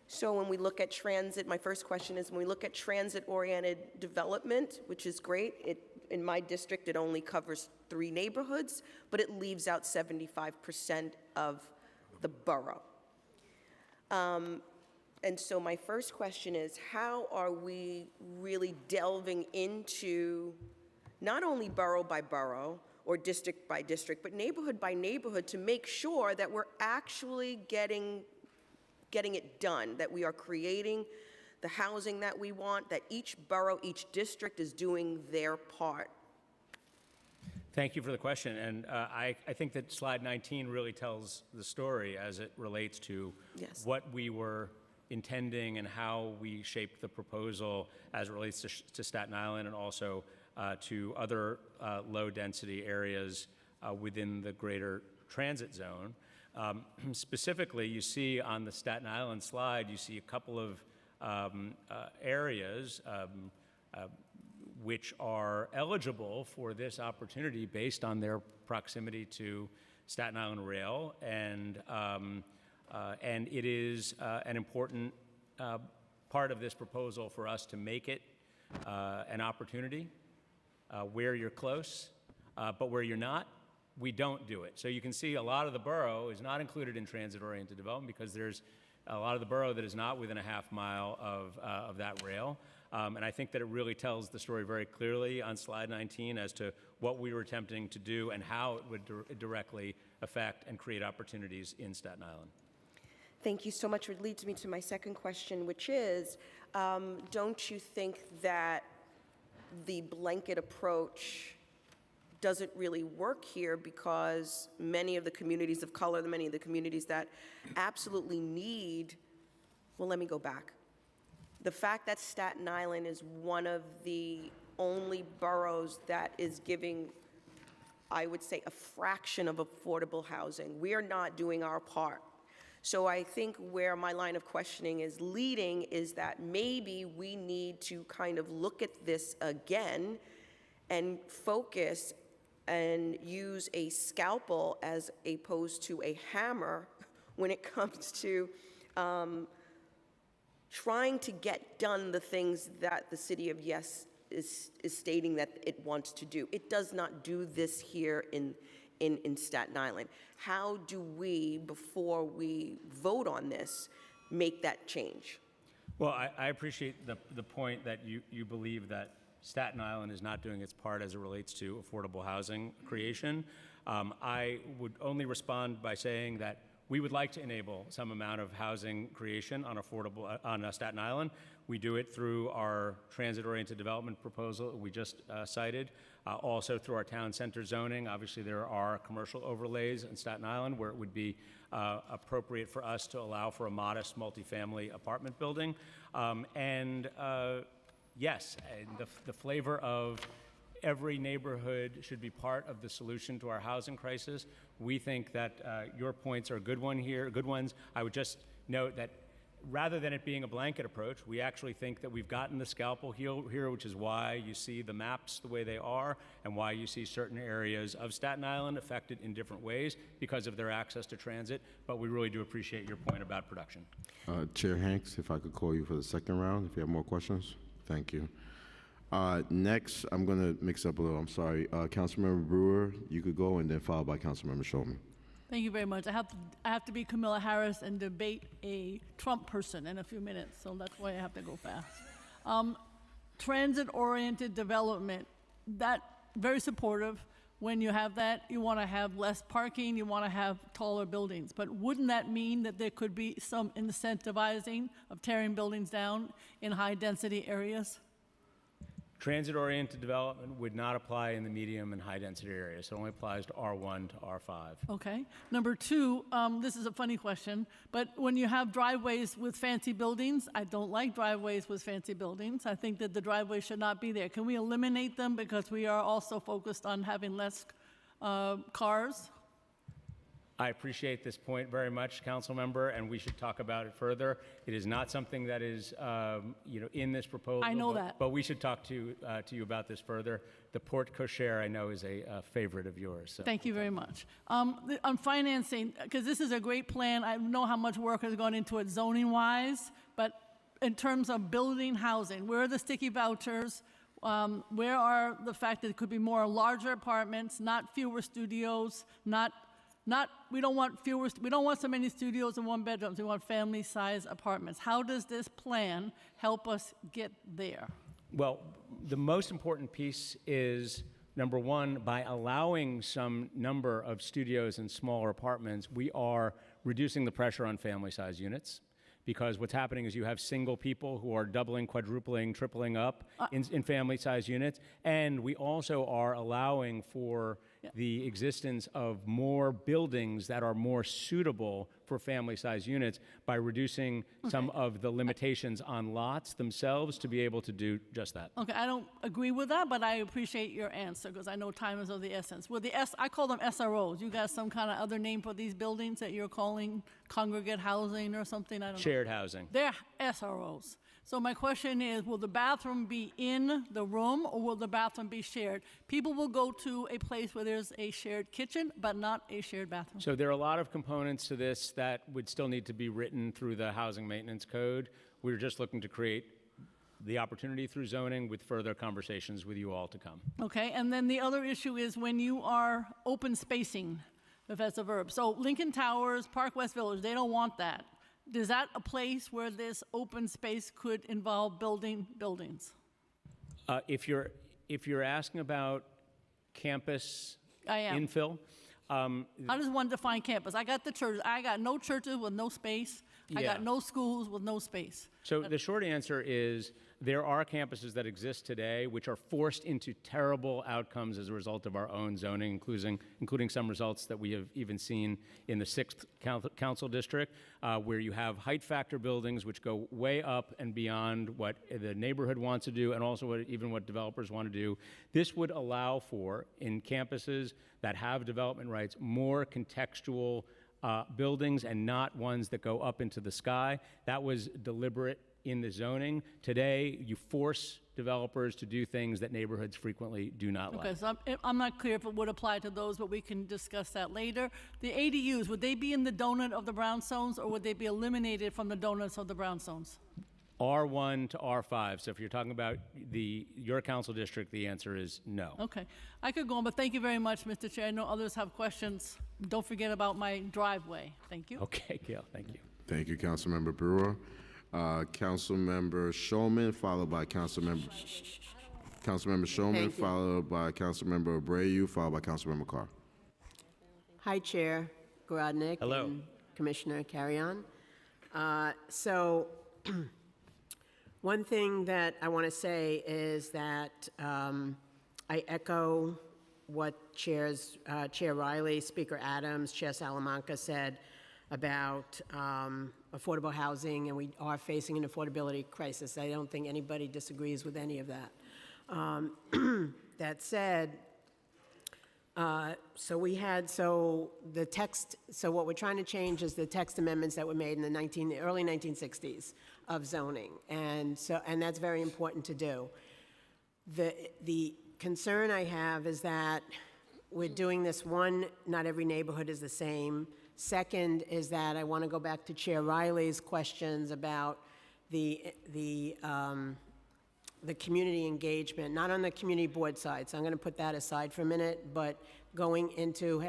[SPEAKER 12] So when we look at transit, my first question is, when we look at transit-oriented development, which is great, in my district it only covers 3 neighborhoods, but it leaves out 75% of the borough. And so my first question is, how are we really delving into not only borough by borough or district by district, but neighborhood by neighborhood to make sure that we're actually getting it done, that we are creating the housing that we want, that each borough, each district is doing their part?
[SPEAKER 9] Thank you for the question, and I think that slide 19 really tells the story as it relates to what we were intending and how we shaped the proposal as it relates to Staten Island and also to other low-density areas within the greater transit zone. Specifically, you see on the Staten Island slide, you see a couple of areas which are eligible for this opportunity based on their proximity to Staten Island Rail, and it is an important part of this proposal for us to make it an opportunity where you're close, but where you're not, we don't do it. So you can see a lot of the borough is not included in transit-oriented development because there's a lot of the borough that is not within a half mile of that rail. And I think that it really tells the story very clearly on slide 19 as to what we were attempting to do and how it would directly affect and create opportunities in Staten Island.
[SPEAKER 12] Thank you so much. It leads me to my second question, which is, don't you think that the blanket approach doesn't really work here because many of the communities of color, many of the communities that absolutely need, well, let me go back. The fact that Staten Island is one of the only boroughs that is giving, I would say, a fraction of affordable housing. We are not doing our part. So I think where my line of questioning is leading is that maybe we need to kind of look at this again and focus and use a scalpel as opposed to a hammer when it comes to trying to get done the things that the city of Yes is stating that it wants to do. It does not do this here in Staten Island. How do we, before we vote on this, make that change?
[SPEAKER 9] Well, I appreciate the point that you believe that Staten Island is not doing its part as it relates to affordable housing creation. I would only respond by saying that we would like to enable some amount of housing creation on Staten Island. We do it through our transit-oriented development proposal we just cited, also through our town center zoning. Obviously, there are commercial overlays in Staten Island where it would be appropriate for us to allow for a modest multifamily apartment building. Yes, the flavor of every neighborhood should be part of the solution to our housing crisis. We think that your points are good ones. I would just note that rather than it being a blanket approach, we actually think that we've gotten the scalpel here, which is why you see the maps the way they are and why you see certain areas of Staten Island affected in different ways because of their access to transit. But we really do appreciate your point about production.
[SPEAKER 6] Chair Hanks, if I could call you for the second round, if you have more questions. Thank you. Next, I'm going to mix up a little. I'm sorry. Councilmember Brewer, you could go, and then followed by Councilmember Shulman.
[SPEAKER 13] Thank you very much. I have to be Kamala Harris and debate a Trump person in a few minutes, so that's why I have to go fast. Transit-oriented development, that very supportive. When you have that, you want to have less parking, you want to have taller buildings. But wouldn't that mean that there could be some incentivizing of tearing buildings down in high-density areas?
[SPEAKER 9] Transit-oriented development would not apply in the medium and high-density areas. It only applies to R1 to R5.
[SPEAKER 13] Okay. Number two, this is a funny question, but when you have driveways with fancy buildings, I don't like driveways with fancy buildings. I think that the driveway should not be there. Can we eliminate them because we are also focused on having less cars?
[SPEAKER 9] I appreciate this point very much, Council Member, and we should talk about it further. It is not something that is, in this proposal.
[SPEAKER 13] I know that.
[SPEAKER 9] But we should talk to you about this further. The Porte Cochere, I know, is a favorite of yours. So.
[SPEAKER 13] Thank you very much. On financing, because this is a great plan. I know how much work has gone into it zoning-wise, but in terms of building housing, where are the sticky vouchers? Where are the fact that it could be more larger apartments, not fewer studios, we don't want so many studios and one bedrooms. We want family-size apartments. How does this plan help us get there?
[SPEAKER 9] Well, the most important piece is, number one, by allowing some number of studios and smaller apartments, we are reducing the pressure on family-size units. Because what's happening is you have single people who are doubling, quadrupling, tripling up in family-size units. And we also are allowing for the existence of more buildings that are more suitable for family-size units by reducing some of the limitations on lots themselves to be able to do just that.
[SPEAKER 13] Okay, I don't agree with that, but I appreciate your answer because I know time is of the essence. With I call them SROs. You got some kind of other name for these buildings that you're calling congregate housing or something? I don't know.
[SPEAKER 9] Shared housing.
[SPEAKER 13] They're SROs. So my question is, will the bathroom be in the room or will the bathroom be shared? People will go to a place where there's a shared kitchen, but not a shared bathroom.
[SPEAKER 9] So there are a lot of components to this that would still need to be written through the housing maintenance code. we're just looking to create the opportunity through zoning with further conversations with you all to come.
[SPEAKER 13] Okay, and then the other issue is when you are open spacing, if that's a verb. So Lincoln Towers, Park West Village, they don't want that. Is that a place where this open space could involve building buildings?
[SPEAKER 9] If you're asking about campus
[SPEAKER 13] I am.
[SPEAKER 9] infill,
[SPEAKER 13] I just want to define campus. I got the church. I got no churches with no space. I
[SPEAKER 9] Yeah.
[SPEAKER 13] got no schools with no space.
[SPEAKER 9] so the short answer is there are campuses that exist today which are forced into terrible outcomes as a result of our own zoning, including some results that we have even seen in the 6th Council District, where you have height factor buildings which go way up and beyond what the neighborhood wants to do and also even what developers want to do. This would allow for, in campuses that have development rights, more contextual buildings and not ones that go up into the sky. That was deliberate in the zoning. Today, you force developers to do things that neighborhoods frequently do not like.
[SPEAKER 13] Okay, so I'm not clear if it would apply to those, but we can discuss that later. The ADUs, would they be in the donut of the brownstones, or would they be eliminated from the donuts of the brownstones?
[SPEAKER 9] R1 to R5. So if you're talking about your council district, the answer is no.
[SPEAKER 13] Okay, I could go on, but thank you very much, Mr. Chair. I know others have questions. Don't forget about my driveway. Thank you.
[SPEAKER 9] Okay, Gail, thank you.
[SPEAKER 6] Thank you, Councilmember Brewer. Councilmember Shulman, followed by Councilmember Shulman,
[SPEAKER 14] Thank you.
[SPEAKER 6] followed by Councilmember Abreu, followed by Councilmember Carr.
[SPEAKER 14] Hi, Chair Garodnick.
[SPEAKER 9] Hello.
[SPEAKER 14] And Commissioner Carrion. So one thing that I want to say is that I echo what Chair Riley, Speaker Adams, Chair Salamanca said about affordable housing, and we are facing an affordability crisis. I don't think anybody disagrees with any of that. That said, so what we're trying to change is the text amendments that were made in the early 1960s of zoning, and that's very important to do. The concern I have is that we're doing this, one, not every neighborhood is the same. Second is that I want to go back to Chair Riley's questions about the community engagement, not on the community board side, so I'm going to put that aside for a minute, but going into,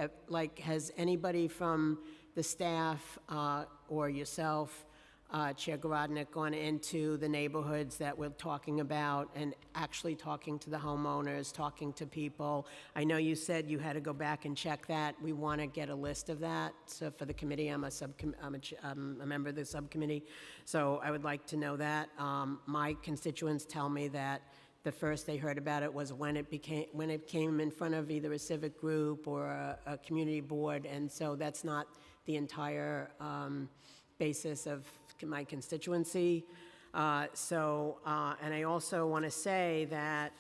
[SPEAKER 14] has anybody from the staff or yourself, Chair Garodnick, gone into the neighborhoods that we're talking about and actually talking to the homeowners, talking to people? I know you said you had to go back and check that. We want to get a list of that. So for the committee, I'm a member of the subcommittee, so I would like to know that. My constituents tell me that the first they heard about it was when it came in front of either a civic group or a community board, and so that's not the entire basis of my constituency. And I also want to say that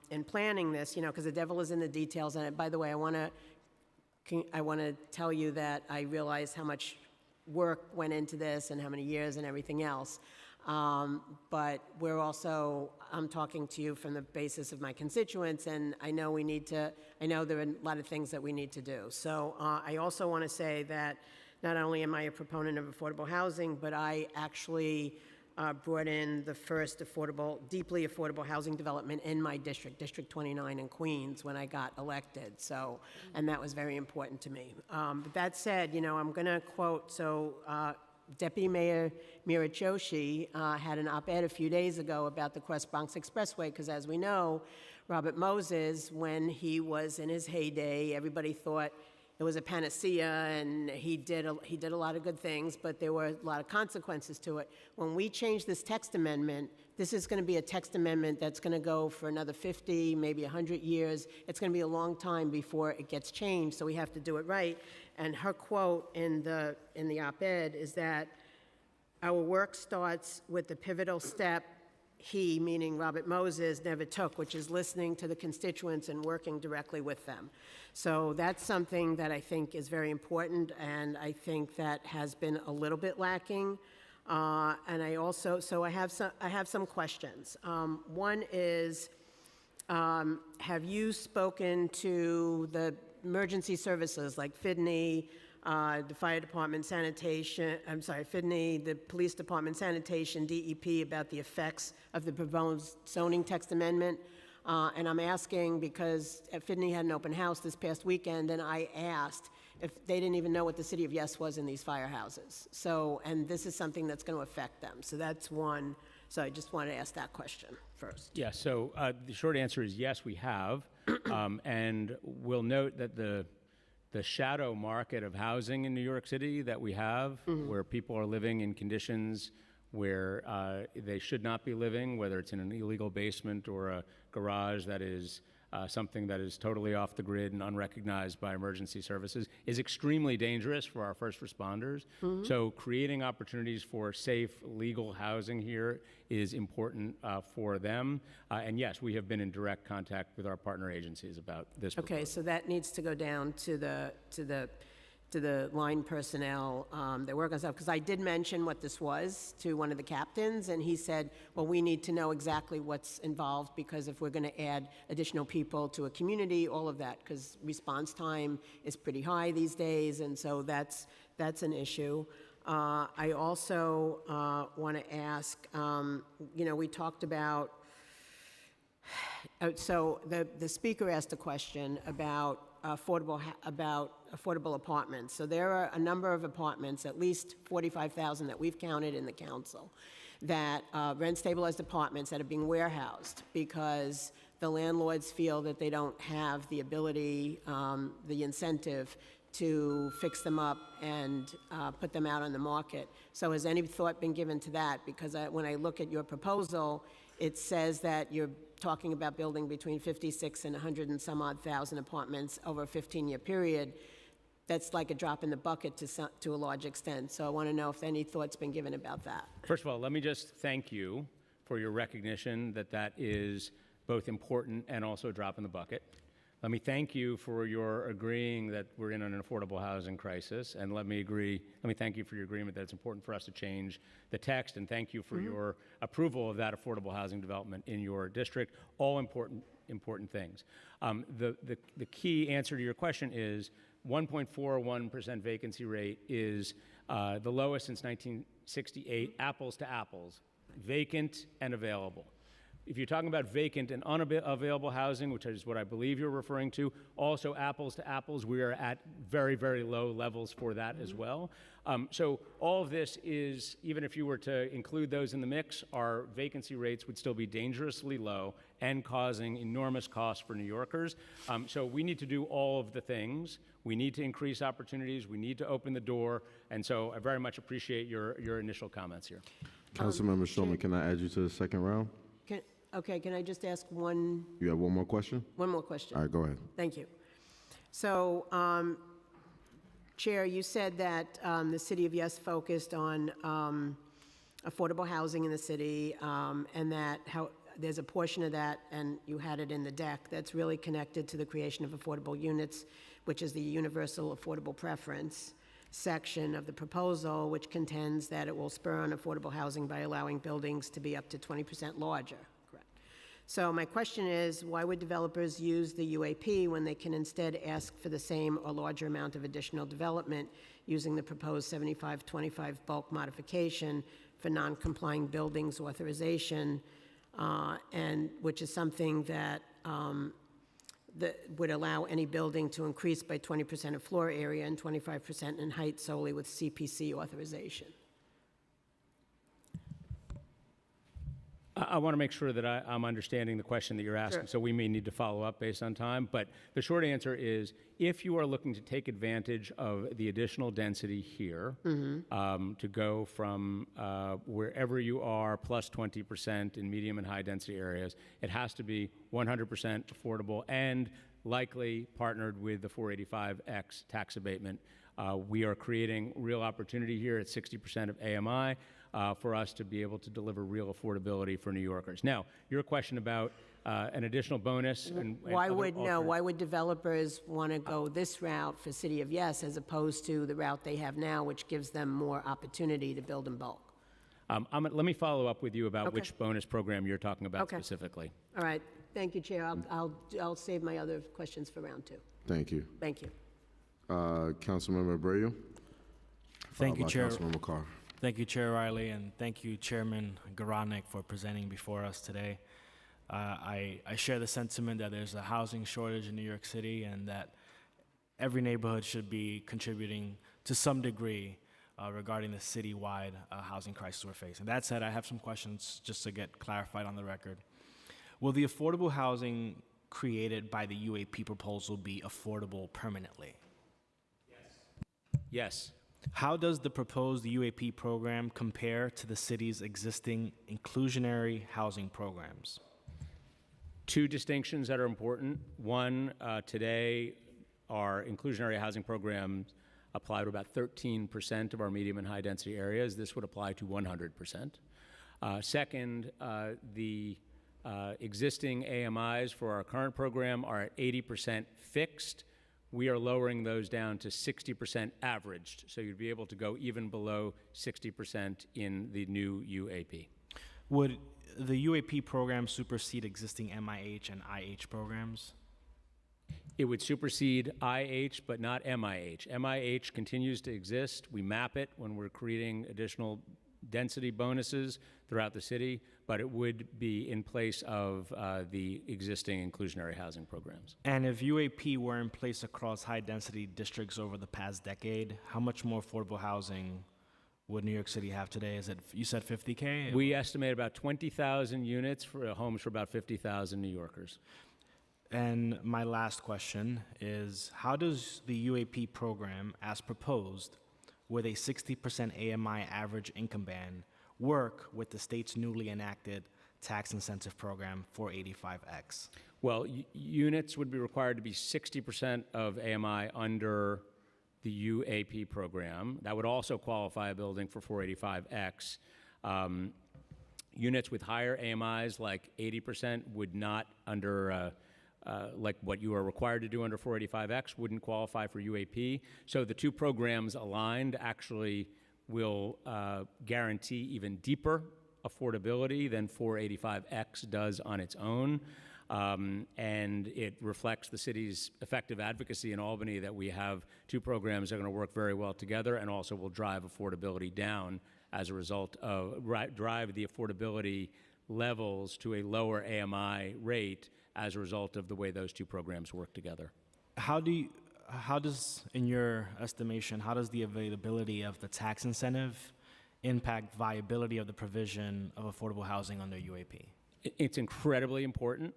[SPEAKER 14] in planning this, because the devil is in the details, and by the way, I want to tell you that I realize how much work went into this and how many years and everything else. But I'm talking to you from the basis of my constituents, and I know there are a lot of things that we need to do. So I also want to say that not only am I a proponent of affordable housing, but I actually brought in the first deeply affordable housing development in my district, District 29 in Queens, when I got elected. So, and that was very important to me. But that said, I'm going to quote, Deputy Mayor Mira Joshi had an op-ed a few days ago about the Cross Bronx Expressway, because as we know, Robert Moses, when he was in his heyday, everybody thought it was a panacea, and he did a lot of good things, but there were a lot of consequences to it. When we change this text amendment, this is going to be a text amendment that's going to go for another 50, maybe 100 years. It's going to be a long time before it gets changed, so we have to do it right. And her quote in the op-ed is that our work starts with the pivotal step he, meaning Robert Moses, never took, which is listening to the constituents and working directly with them. So that's something that I think is very important, and I think that has been a little bit lacking. And I also, I have some questions. One is, have you spoken to emergency services like FIDNY, the fire department sanitation, FIDNY, the police department sanitation, DEP, about the effects of the proposed zoning text amendment. And I'm asking because FIDNY had an open house this past weekend, and I asked if they didn't even know what the city of Yes was in these firehouses. So, and this is something that's going to affect them. So that's one. So I just wanted to ask that question first.
[SPEAKER 9] Yeah, so the short answer is yes, we have. And we'll note that the shadow market of housing in New York City that we have, where people are living in conditions where they should not be living, whether it's in an illegal basement or a garage that is something that is totally off the grid and unrecognized by emergency services, is extremely dangerous for our first responders. So creating opportunities for safe, legal housing here is important for them. And yes, we have been in direct contact with our partner agencies about this.
[SPEAKER 14] Okay, so that needs to go down to the line personnel that work on stuff, because I did mention what this was to one of the captains, and he said, well, we need to know exactly what's involved, because if we're going to add additional people to a community, all of that, because response time is pretty high these days, and so that's an issue. I also want to ask, we talked about, so the speaker asked a question about affordable apartments. So there are a number of apartments, at least 45,000 that we've counted in the council, that rent-stabilized apartments that are being warehoused because the landlords feel that they don't have the ability, the incentive to fix them up and put them out on the market. So has any thought been given to that? Because when I look at your proposal, it says that you're talking about building between 56 and 100 and some odd thousand apartments over a 15-year period. That's like a drop in the bucket to a large extent. So I want to know if any thought's been given about that.
[SPEAKER 9] First of all, let me just thank you for your recognition that that is both important and also a drop in the bucket. Let me thank you for your agreeing that we're in an affordable housing crisis, and let me thank you for your agreement that it's important for us to change the text, and thank you for your approval of that affordable housing development in your district. All important things. The key answer to your question is 1.41% vacancy rate is the lowest since 1968, apples to apples, vacant and available. If you're talking about vacant and unavailable housing, which is what I believe you're referring to, also apples to apples, we are at very, very low levels for that as well. So all of this is, even if you were to include those in the mix, our vacancy rates would still be dangerously low and causing enormous costs for New Yorkers. So we need to do all of the things. We need to increase opportunities. We need to open the door. And so I very much appreciate your initial comments here.
[SPEAKER 6] Councilmember Shulman, can I add you to the second round?
[SPEAKER 14] Okay, can I just ask one?
[SPEAKER 6] You have one more question?
[SPEAKER 14] One more question.
[SPEAKER 6] All right, go ahead.
[SPEAKER 14] Thank you. So, Chair, you said that the City of Yes focused on affordable housing in the city, and that there's a portion of that, and you had it in the deck, that's really connected to the creation of affordable units, which is the universal affordable preference section of the proposal, which contends that it will spur on affordable housing by allowing buildings to be up to 20% larger. So my question is, why would developers use the UAP when they can instead ask for the same or larger amount of additional development using the proposed 75-25 bulk modification for non-complying buildings authorization, and which is something that would allow any building to increase by 20% of floor area and 25% in height solely with CPC authorization?
[SPEAKER 9] I want to make sure that I'm understanding the question that you're asking, so we may need to follow up based on time. But the short answer is, if you are looking to take advantage of the additional density here, to go from wherever you are plus 20% in medium and high density areas, it has to be 100% affordable and likely partnered with the 485X tax abatement. We are creating real opportunity here at 60% of AMI. For us to be able to deliver real affordability for New Yorkers. Now, your question about an additional bonus
[SPEAKER 14] why would developers want to go this route for City of Yes as opposed to the route they have now, which gives them more opportunity to build in bulk?
[SPEAKER 9] Let me follow up with you about which bonus program you're talking about specifically.
[SPEAKER 14] All right. Thank you, Chair. I'll save my other questions for round two.
[SPEAKER 6] Thank you.
[SPEAKER 14] Thank you.
[SPEAKER 6] Councilmember Abreu.
[SPEAKER 15] Thank you,
[SPEAKER 6] followed by
[SPEAKER 15] Chair.
[SPEAKER 6] Councilmember Carr.
[SPEAKER 15] Thank you, Chair Riley, and thank you, Chairman Garodnick, for presenting before us today. I share the sentiment that there's a housing shortage in New York City and that every neighborhood should be contributing to some degree regarding the citywide housing crisis we're facing. That said, I have some questions just to get clarified on the record. Will the affordable housing created by the UAP proposal be affordable permanently?
[SPEAKER 9] Yes.
[SPEAKER 15] How does the proposed UAP program compare to the city's existing inclusionary housing programs?
[SPEAKER 9] Two distinctions that are important. One, today, our inclusionary housing programs apply to about 13% of our medium and high density areas. This would apply to 100%. Second, the existing AMIs for our current program are at 80% fixed. We are lowering those down to 60% averaged, so you'd be able to go even below 60% in the new UAP.
[SPEAKER 15] Would the UAP program supersede existing MIH and IH programs?
[SPEAKER 9] It would supersede IH, but not MIH. MIH continues to exist. We map it when we're creating additional density bonuses throughout the city, but it would be in place of the existing inclusionary housing programs.
[SPEAKER 15] And if UAP were in place across high-density districts over the past decade, how much more affordable housing would New York City have today? Is it, you said 50K?
[SPEAKER 9] We estimate about 20,000 units for homes for about 50,000 New Yorkers.
[SPEAKER 15] And my last question is, how does the UAP program, as proposed, with a 60% AMI average income band, work with the state's newly enacted tax incentive program 485X?
[SPEAKER 9] Well, units would be required to be 60% of AMI under the UAP program. That would also qualify a building for 485X. Units with higher AMIs, like 80%, would not under like what you are required to do under 485X, wouldn't qualify for UAP. So the two programs aligned actually will guarantee even deeper affordability than 485X does on its own. And it reflects the city's effective advocacy in Albany that we have two programs that are going to work very well together and also will drive affordability down as a result of, drive the affordability levels to a lower AMI rate as a result of the way those two programs work together.
[SPEAKER 15] How does, in your estimation, how does the availability of the tax incentive impact viability of the provision of affordable housing under UAP?
[SPEAKER 9] It's incredibly important.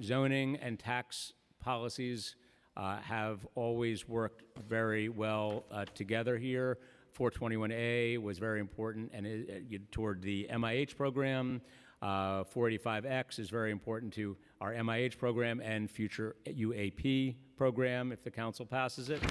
[SPEAKER 9] Zoning and tax policies have always worked very well together here. 421A was very important and toward the MIH program. 485X is very important to our MIH program and future UAP program if the council passes it.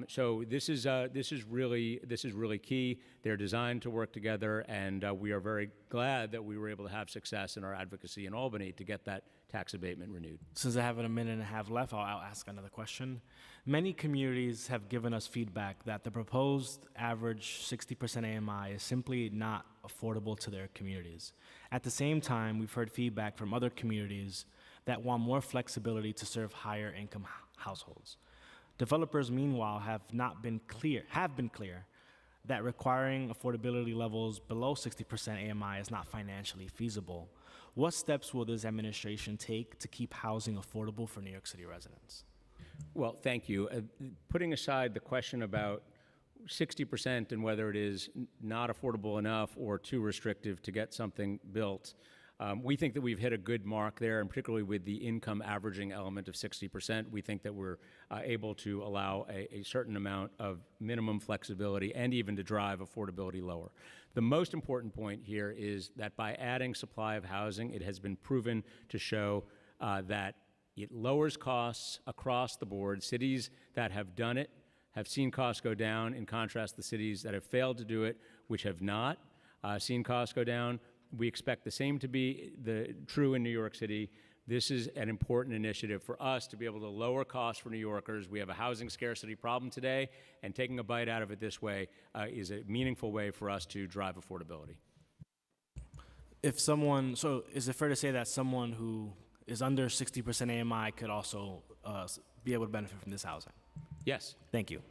[SPEAKER 9] So this is really key. They're designed to work together, and we are very glad that we were able to have success in our advocacy in Albany to get that tax abatement renewed.
[SPEAKER 15] Since I have a minute and a half left, I'll ask another question. Many communities have given us feedback that the proposed average 60% AMI is simply not affordable to their communities. At the same time, we've heard feedback from other communities that want more flexibility to serve higher income households. Developers, meanwhile, have been clear that requiring affordability levels below 60% AMI is not financially feasible. What steps will this administration take to keep housing affordable for New York City residents?
[SPEAKER 9] Well, thank you. Putting aside the question about 60% and whether it is not affordable enough or too restrictive to get something built, we think that we've hit a good mark there, and particularly with the income averaging element of 60%, we think that we're able to allow a certain amount of minimum flexibility and even to drive affordability lower. The most important point here is that by adding supply of housing, it has been proven to show that it lowers costs across the board. Cities that have done it have seen costs go down. In contrast, the cities that have failed to do it, which have not seen costs go down, we expect the same to be true in New York City. This is an important initiative for us to be able to lower costs for New Yorkers. We have a housing scarcity problem today, and taking a bite out of it this way is a meaningful way for us to drive affordability.
[SPEAKER 15] So is it fair to say that someone who is under 60% AMI could also be able to benefit from this housing?
[SPEAKER 9] Yes.
[SPEAKER 15] Thank you.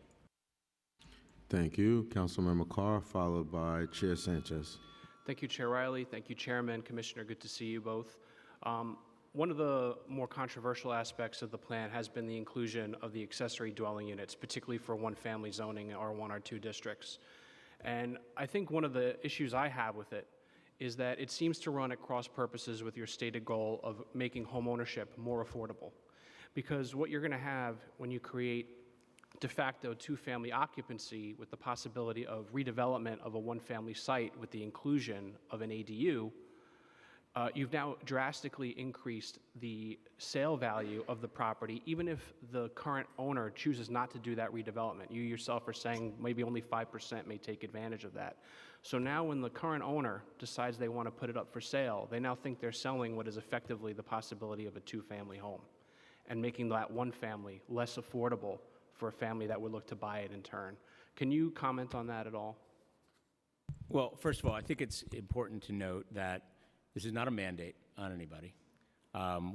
[SPEAKER 6] Thank you. Councilmember Carr, followed by Chair Sanchez.
[SPEAKER 16] Thank you, Chair Riley. Thank you, Chairman, Commissioner. Good to see you both. One of the more controversial aspects of the plan has been the inclusion of the accessory dwelling units, particularly for one-family zoning in R1, R2 districts. And I think one of the issues I have with it is that it seems to run at cross purposes with your stated goal of making homeownership more affordable. Because what you're going to have when you create de facto two-family occupancy with the possibility of redevelopment of a one-family site with the inclusion of an ADU, you've now drastically increased the sale value of the property, even if the current owner chooses not to do that redevelopment. You yourself are saying maybe only 5% may take advantage of that. So now when the current owner decides they want to put it up for sale, they now think they're selling what is effectively the possibility of a two-family home and making that one family less affordable for a family that would look to buy it in turn. Can you comment on that at all?
[SPEAKER 9] Well, first of all, I think it's important to note that this is not a mandate on anybody.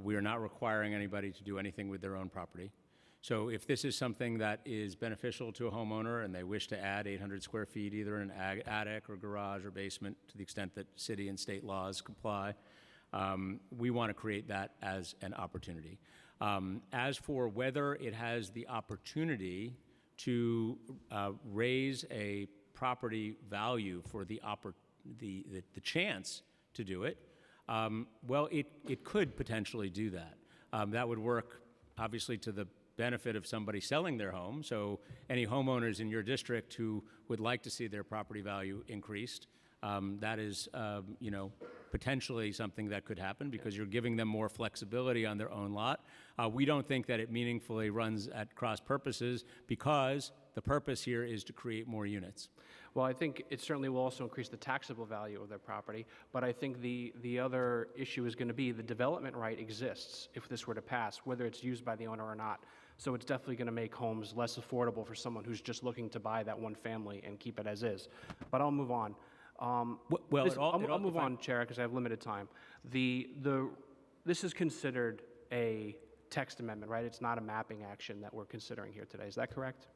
[SPEAKER 9] We are not requiring anybody to do anything with their own property. So if this is something that is beneficial to a homeowner and they wish to add 800 square feet, either in an attic or garage or basement, to the extent that city and state laws comply, we want to create that as an opportunity. As for whether it has the opportunity to raise a property value for the chance to do it, well, it could potentially do that. That would work, obviously, to the benefit of somebody selling their home. So any homeowners in your district who would like to see their property value increased, that is, potentially something that could happen because you're giving them more flexibility on their own lot. We don't think that it meaningfully runs at cross purposes because the purpose here is to create more units.
[SPEAKER 16] Well, I think it certainly will also increase the taxable value of their property, but I think the other issue is going to be the development right exists if this were to pass, whether it's used by the owner or not. So it's definitely going to make homes less affordable for someone who's just looking to buy that one family and keep it as is. But I'll move on. I'll move on, Chair, because I have limited time. This is considered a text amendment, right? It's not a mapping action that we're considering here today. Is that correct?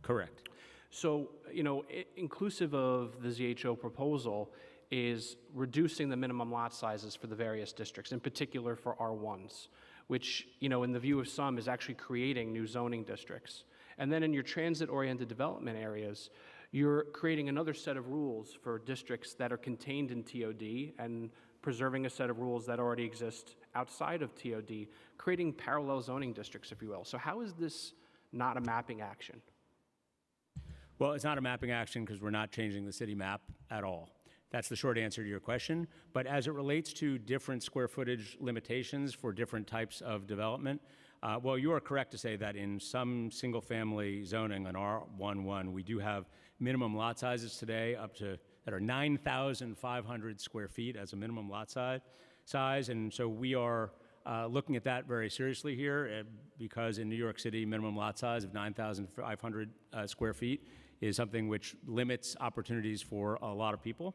[SPEAKER 9] Correct.
[SPEAKER 16] So, inclusive of the ZHO proposal is reducing the minimum lot sizes for the various districts, in particular for R1s, which, in the view of some, is actually creating new zoning districts. And then in your transit-oriented development areas, you're creating another set of rules for districts that are contained in TOD and preserving a set of rules that already exist outside of TOD, creating parallel zoning districts, if you will. So how is this not a mapping action?
[SPEAKER 9] Well, it's not a mapping action because we're not changing the city map at all. That's the short answer to your question. But as it relates to different square footage limitations for different types of development, well, you are correct to say that in some single-family zoning on R11, we do have minimum lot sizes today that are 9,500 square feet as a minimum lot size. And so we are looking at that very seriously here because in New York City, minimum lot size of 9,500 square feet is something which limits opportunities for a lot of people.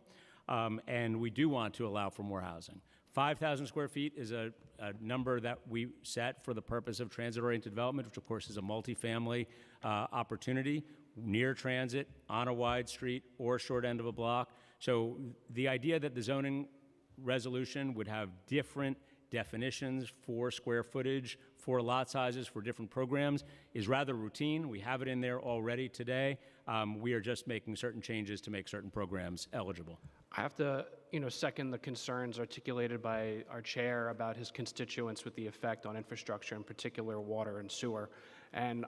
[SPEAKER 9] And we do want to allow for more housing. 5,000 square feet is a number that we set for the purpose of transit-oriented development, which of course is a multifamily opportunity near transit, on a wide street, or short end of a block. So the idea that the zoning resolution would have different definitions for square footage, for lot sizes, for different programs is rather routine. We have it in there already today. We are just making certain changes to make certain programs eligible.
[SPEAKER 16] I have to, second the concerns articulated by our chair about his constituents with the effect on infrastructure, in particular water and sewer. And,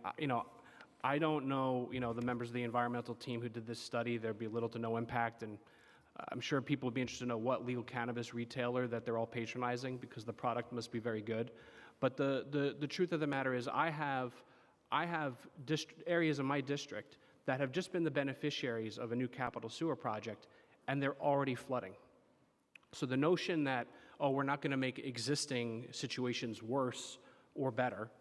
[SPEAKER 16] I don't know, the members of the environmental team who did this study, there'd be little to no impact. And I'm sure people would be interested to know what legal cannabis retailer that they're all patronizing because the product must be very good. But the truth of the matter is I have areas in my district that have just been the beneficiaries of a new capital sewer project, and they're already flooding. So the notion that, we're not going to make existing situations worse or better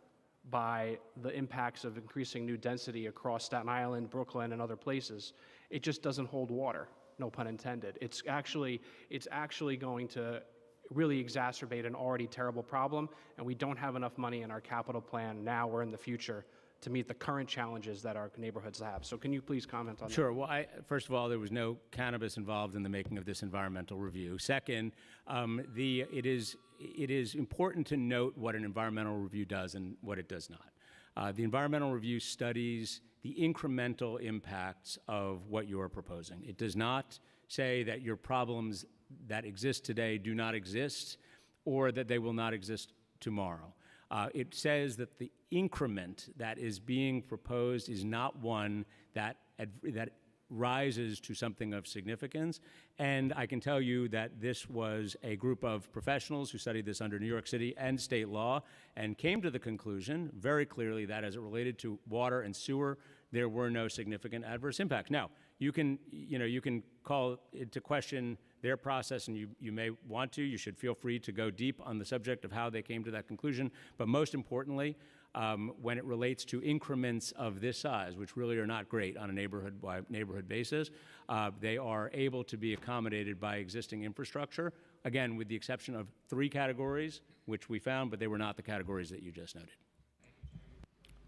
[SPEAKER 16] by the impacts of increasing new density across Staten Island, Brooklyn, and other places, it just doesn't hold water, no pun intended. It's actually going to really exacerbate an already terrible problem, and we don't have enough money in our capital plan now or in the future to meet the current challenges that our neighborhoods have. So can you please comment on that?
[SPEAKER 9] Sure. Well, first of all, there was no cannabis involved in the making of this environmental review. Second, it is important to note what an environmental review does and what it does not. The environmental review studies the incremental impacts of what you are proposing. It does not say that your problems that exist today do not exist or that they will not exist tomorrow. It says that the increment that is being proposed is not one that rises to something of significance. And I can tell you that this was a group of professionals who studied this under New York City and state law and came to the conclusion very clearly that as it related to water and sewer, there were no significant adverse impacts. Now, you can call into question their process, and you may want to. You should feel free to go deep on the subject of how they came to that conclusion. But most importantly, when it relates to increments of this size, which really are not great on a neighborhood basis, they are able to be accommodated by existing infrastructure, again, with the exception of 3 categories, which we found, but they were not the categories that you just noted.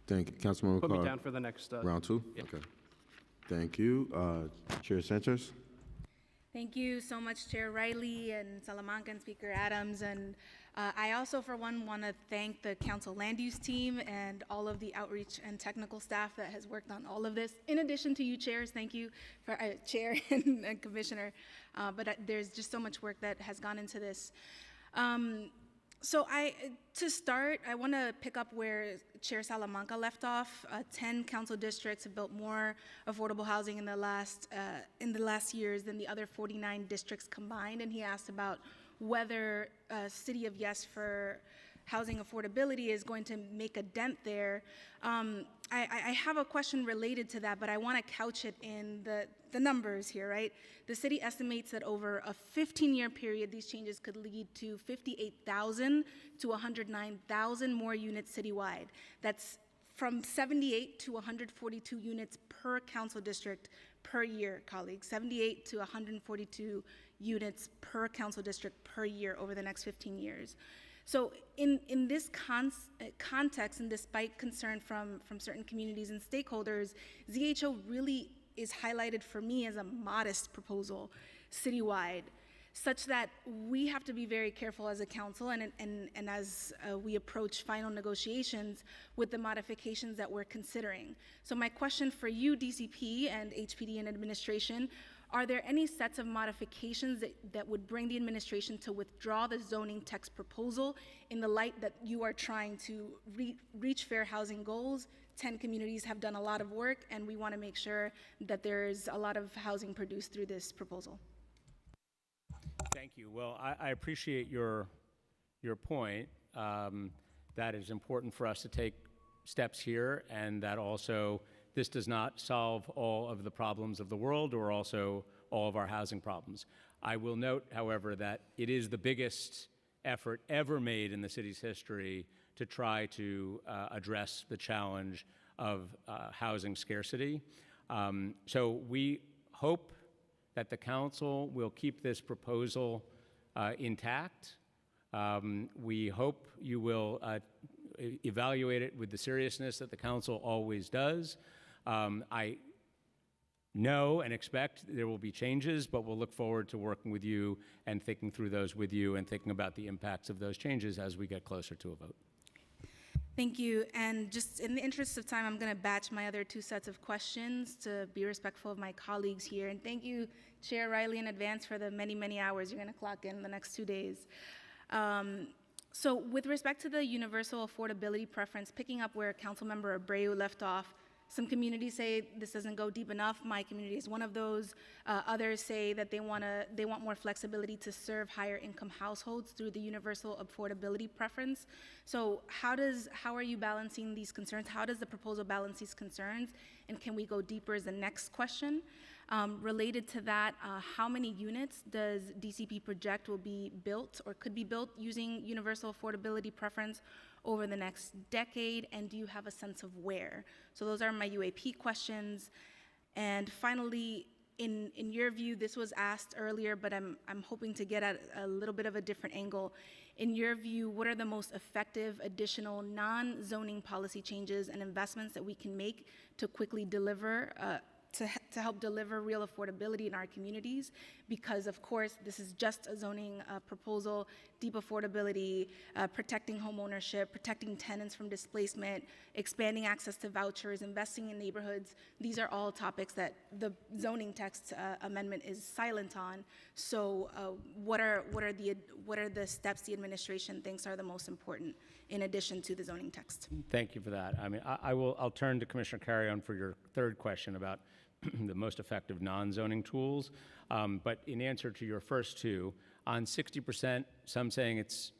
[SPEAKER 6] Thank you. Councilmember
[SPEAKER 16] Put me
[SPEAKER 6] Carr.
[SPEAKER 16] down for the next
[SPEAKER 6] Round 2?
[SPEAKER 16] Yeah.
[SPEAKER 6] Okay. Thank you. Chair Sanchez.
[SPEAKER 17] Thank you so much, Chair Riley and Salamanca and Speaker Adams. And I also, for one, want to thank the Council Land Use team and all of the outreach and technical staff that has worked on all of this. In addition to you, chairs, thank you for Chair and Commissioner. But there's just so much work that has gone into this. So to start, I want to pick up where Chair Salamanca left off. 10 council districts have built more affordable housing in the last years than the other 49 districts combined. And he asked about whether City of Yes for housing affordability is going to make a dent there. I have a question related to that, but I want to couch it in the numbers here, right? The city estimates that over a 15-year period, these changes could lead to 58,000 to 109,000 more units citywide. That's from 78 to 142 units per council district per year, colleagues. 78 to 142 units per council district per year over the next 15 years. So in this context, and despite concern from certain communities and stakeholders, ZHO really is highlighted for me as a modest proposal citywide, such that we have to be very careful as a council and as we approach final negotiations with the modifications that we're considering. So my question for you, DCP and HPD and administration, are there any sets of modifications that would bring the administration to withdraw the zoning text proposal in the light that you are trying to reach fair housing goals? 10 communities have done a lot of work, and we want to make sure that there's a lot of housing produced through this proposal.
[SPEAKER 9] Thank you. Well, I appreciate your point. That is important for us to take steps here, and that also this does not solve all of the problems of the world or also all of our housing problems. I will note, however, that it is the biggest effort ever made in the city's history to try to address the challenge of housing scarcity. So we hope that the council will keep this proposal intact. We hope you will evaluate it with the seriousness that the council always does. I know and expect there will be changes, but we'll look forward to working with you and thinking through those with you and thinking about the impacts of those changes as we get closer to a vote.
[SPEAKER 17] Thank you. And just in the interest of time, I'm going to batch my other 2 sets of questions to be respectful of my colleagues here. And thank you, Chair Riley, in advance for the many, many hours you're going to clock in the next 2 days. So with respect to the universal affordability preference, picking up where Councilmember Abreu left off, some communities say this doesn't go deep enough. My community is one of those. Others say that they want more flexibility to serve higher income households through the universal affordability preference. So how are you balancing these concerns? How does the proposal balance these concerns? And can we go deeper is the next question. Related to that, how many units does DCP project will be built or could be built using universal affordability preference over the next decade, and do you have a sense of where? So those are my UAP questions. And finally, in your view, this was asked earlier, but I'm hoping to get at a little bit of a different angle. In your view, what are the most effective additional non-zoning policy changes and investments that we can make to quickly deliver, to help deliver real affordability in our communities? Because of course, this is just a zoning proposal, deep affordability, protecting home ownership, protecting tenants from displacement, expanding access to vouchers, investing in neighborhoods. These are all topics that the zoning text amendment is silent on. So what are the steps the administration thinks are the most important in addition to the zoning text?
[SPEAKER 9] Thank you for that. I mean, I'll turn to Commissioner Carrion for your third question about the most effective non-zoning tools. But in answer to your first two, on 60%, some saying it's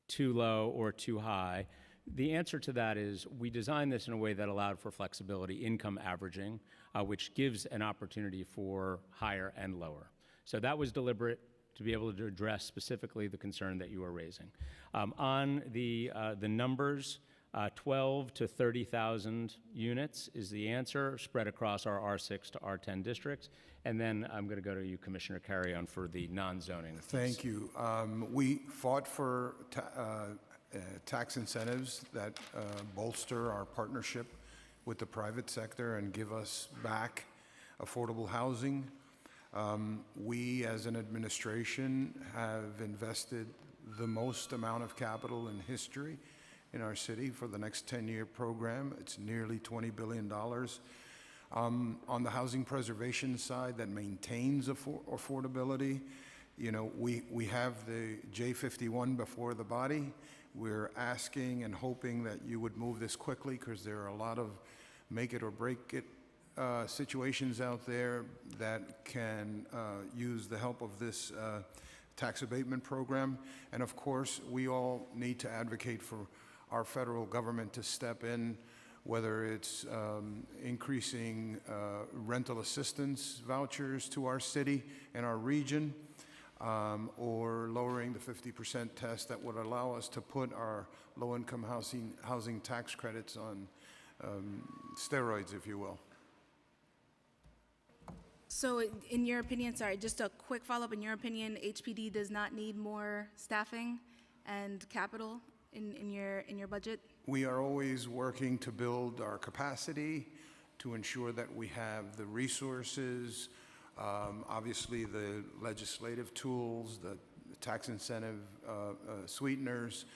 [SPEAKER 9] too low or too high, the answer to that is we designed this in a way that allowed for flexibility, income averaging, which gives an opportunity for higher and lower. So that was deliberate to be able to address specifically the concern that you are raising. On the numbers, 12 to 30,000 units is the answer, spread across our R6 to R10 districts. And then I'm going to go to you, Commissioner Carrion, for the non-zoning.
[SPEAKER 10] Thank you. We fought for tax incentives that bolster our partnership with the private sector and give us back affordable housing. We, as an administration, have invested the most amount of capital in history in our city for the next 10-year program. It's nearly $20 billion. On the housing preservation side that maintains affordability, you know, we have the J51 before the body. We're asking and hoping that you would move this quickly because there are a lot of make it or break it situations out there that can use the help of this tax abatement program. And of course, we all need to advocate for our federal government to step in, whether it's increasing rental assistance vouchers to our city and our region, or lowering the 50% test that would allow us to put our low-income housing tax credits on steroids, if you will.
[SPEAKER 17] So in your opinion, sorry, just a quick follow-up, in your opinion, HPD does not need more staffing and capital in your budget?
[SPEAKER 10] We are always working to build our capacity, to ensure that we have the resources, obviously the legislative tools, the tax incentive sweeteners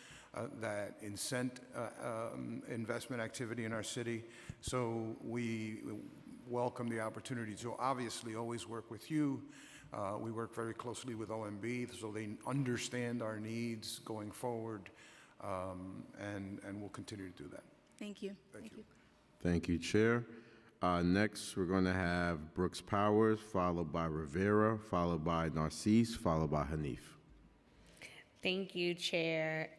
[SPEAKER 10] that incent investment activity in our city. So we welcome the opportunity to obviously always work with you. We work very closely with OMB so they understand our needs going forward. And we'll continue to do that.
[SPEAKER 17] Thank you.
[SPEAKER 10] Thank you.
[SPEAKER 6] Thank you, Chair. Next, we're going to have Brooks Powers, followed by Rivera, followed by Narcisse, followed by Hanif.
[SPEAKER 18] Thank you, Chair.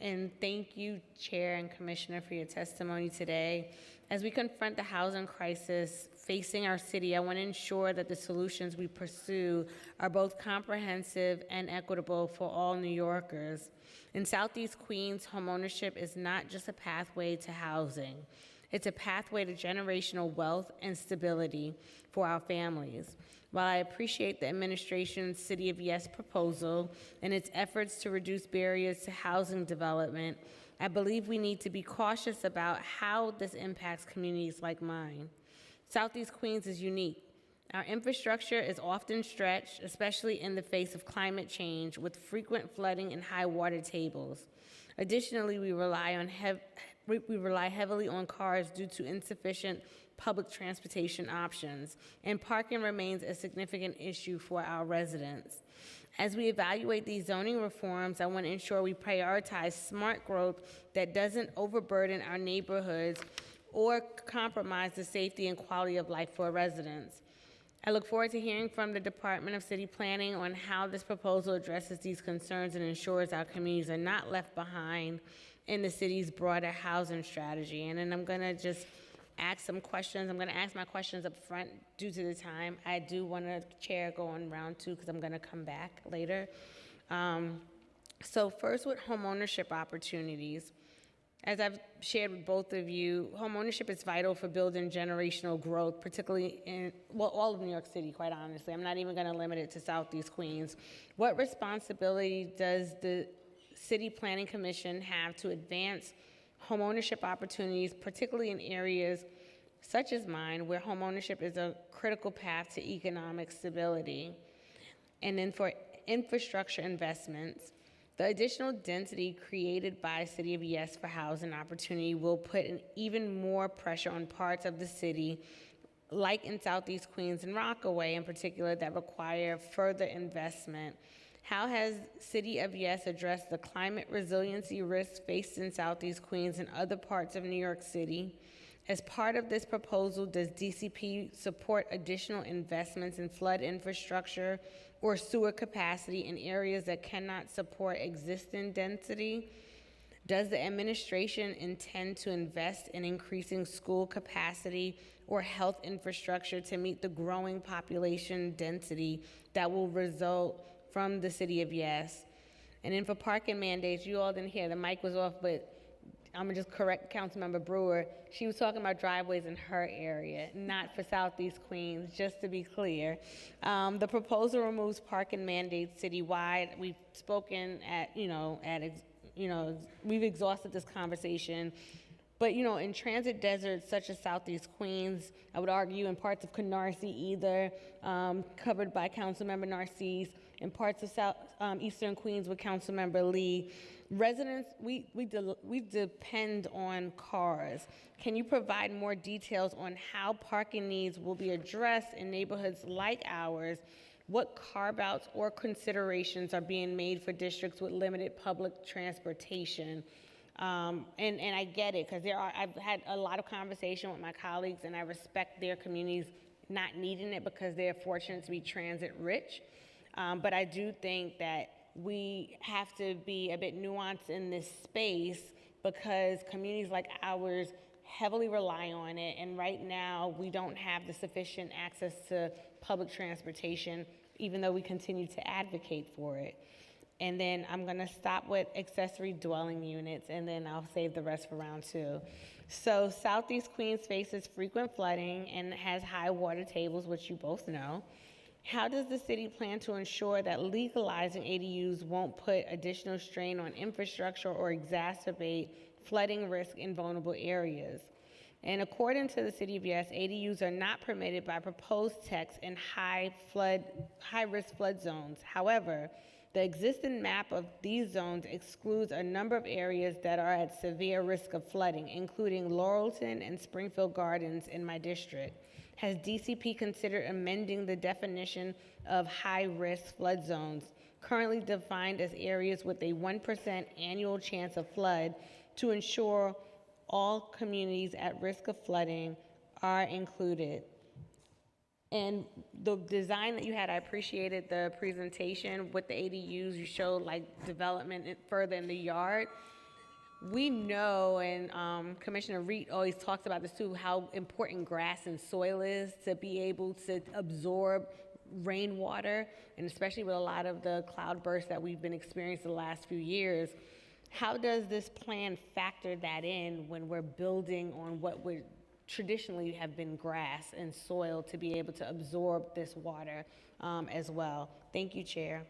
[SPEAKER 18] And thank you, Chair and Commissioner, for your testimony today. As we confront the housing crisis facing our city, I want to ensure that the solutions we pursue are both comprehensive and equitable for all New Yorkers. In Southeast Queens, homeownership is not just a pathway to housing. It's a pathway to generational wealth and stability for our families. While I appreciate the administration's City of Yes proposal and its efforts to reduce barriers to housing development, I believe we need to be cautious about how this impacts communities like mine. Southeast Queens is unique. Our infrastructure is often stretched, especially in the face of climate change, with frequent flooding and high water tables. Additionally, we rely heavily on cars due to insufficient public transportation options, and parking remains a significant issue for our residents. As we evaluate these zoning reforms, I want to ensure we prioritize smart growth that doesn't overburden our neighborhoods or compromise the safety and quality of life for residents. I look forward to hearing from the Department of City Planning on how this proposal addresses these concerns and ensures our communities are not left behind in the city's broader housing strategy. And then I'm going to just ask some questions. I'm going to ask my questions up front due to the time. I do want to, Chair, go on round two because I'm going to come back later. So first, with homeownership opportunities, As I've shared with both of you, homeownership is vital for building generational growth, particularly in, well, all of New York City, quite honestly. I'm not even going to limit it to Southeast Queens. What responsibility does the City Planning Commission have to advance homeownership opportunities, particularly in areas such as mine, where homeownership is a critical path to economic stability? And then for infrastructure investments, the additional density created by City of Yes for housing opportunity will put even more pressure on parts of the city, like in Southeast Queens and Rockaway in particular, that require further investment. How has City of Yes addressed the climate resiliency risks faced in Southeast Queens and other parts of New York City? As part of this proposal, does DCP support additional investments in flood infrastructure or sewer capacity in areas that cannot support existing density? Does the administration intend to invest in increasing school capacity or health infrastructure to meet the growing population density that will result from the City of Yes? And then for parking mandates, you all didn't hear, the mic was off, but I'm gonna just correct Councilmember Brewer. She was talking about driveways in her area, not for Southeast Queens, just to be clear. The proposal removes parking mandates citywide. We've spoken we've exhausted this conversation. But, in transit deserts such as Southeast Queens, I would argue in parts of Canarsie either, covered by Councilmember Narcisse, in parts of Eastern Queens with Councilmember Lee, residents, we depend on cars. Can you provide more details on how parking needs will be addressed in neighborhoods like ours? What carve-outs or considerations are being made for districts with limited public transportation? And I get it, because I've had a lot of conversation with my colleagues, and I respect their communities not needing it because they're fortunate to be transit rich. But I do think that we have to be a bit nuanced in this space because communities like ours heavily rely on it, and right now we don't have the sufficient access to public transportation, even though we continue to advocate for it. And then I'm gonna stop with accessory dwelling units, and then I'll save the rest for round two. So Southeast Queens faces frequent flooding and has high water tables, which you both know. How does the city plan to ensure that legalizing ADUs won't put additional strain on infrastructure or exacerbate flooding risk in vulnerable areas? And according to the City of Yes, ADUs are not permitted by proposed text in high-risk flood zones. However, the existing map of these zones excludes a number of areas that are at severe risk of flooding, including Laurelton and Springfield Gardens in my district. Has DCP considered amending the definition of high-risk flood zones, currently defined as areas with a 1% annual chance of flood, to ensure all communities at risk of flooding are included? And the design that you had, I appreciated the presentation with the ADUs. You showed like development further in the yard. We know, and Commissioner Reed always talks about this too, how important grass and soil is to be able to absorb rainwater, and especially with a lot of the cloudbursts that we've been experiencing the last few years. How does this plan factor that in when we're building on what would traditionally have been grass and soil to be able to absorb this water as well? Thank you, Chair.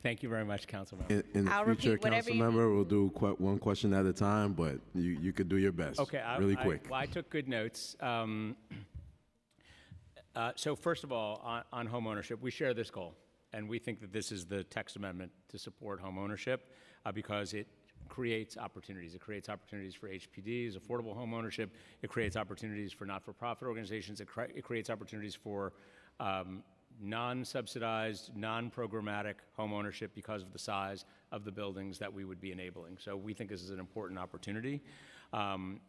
[SPEAKER 9] Thank you very much, Councilmember.
[SPEAKER 6] In the
[SPEAKER 18] I'll
[SPEAKER 6] future,
[SPEAKER 18] repeat whatever
[SPEAKER 6] Councilmember, we'll do one question at a time, but you could do your best.
[SPEAKER 9] Okay,
[SPEAKER 6] really quick.
[SPEAKER 9] I took good notes. So first of all, on home ownership, we share this goal, and we think that this is the text amendment to support home ownership because it creates opportunities. It creates opportunities for HPDs, affordable home ownership. It creates opportunities for not-for-profit organizations. It creates opportunities for non-subsidized, non-programmatic home ownership because of the size of the buildings that we would be enabling. So we think this is an important opportunity.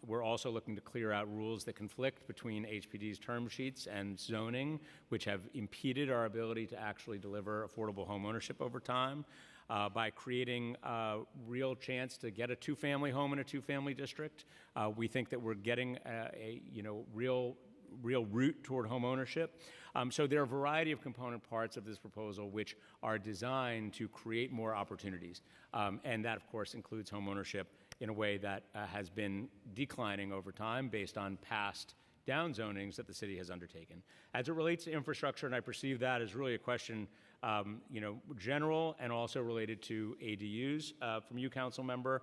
[SPEAKER 9] We're also looking to clear out rules that conflict between HPD's term sheets and zoning, which have impeded our ability to actually deliver affordable home ownership over time. By creating a real chance to get a two-family home in a two-family district, we think that we're getting a real real route toward home ownership. So there are a variety of component parts of this proposal which are designed to create more opportunities. And that, of course, includes home ownership in a way that has been declining over time based on past down zonings that the city has undertaken. As it relates to infrastructure, and I perceive that as really a question, general and also related to ADUs from you, council member.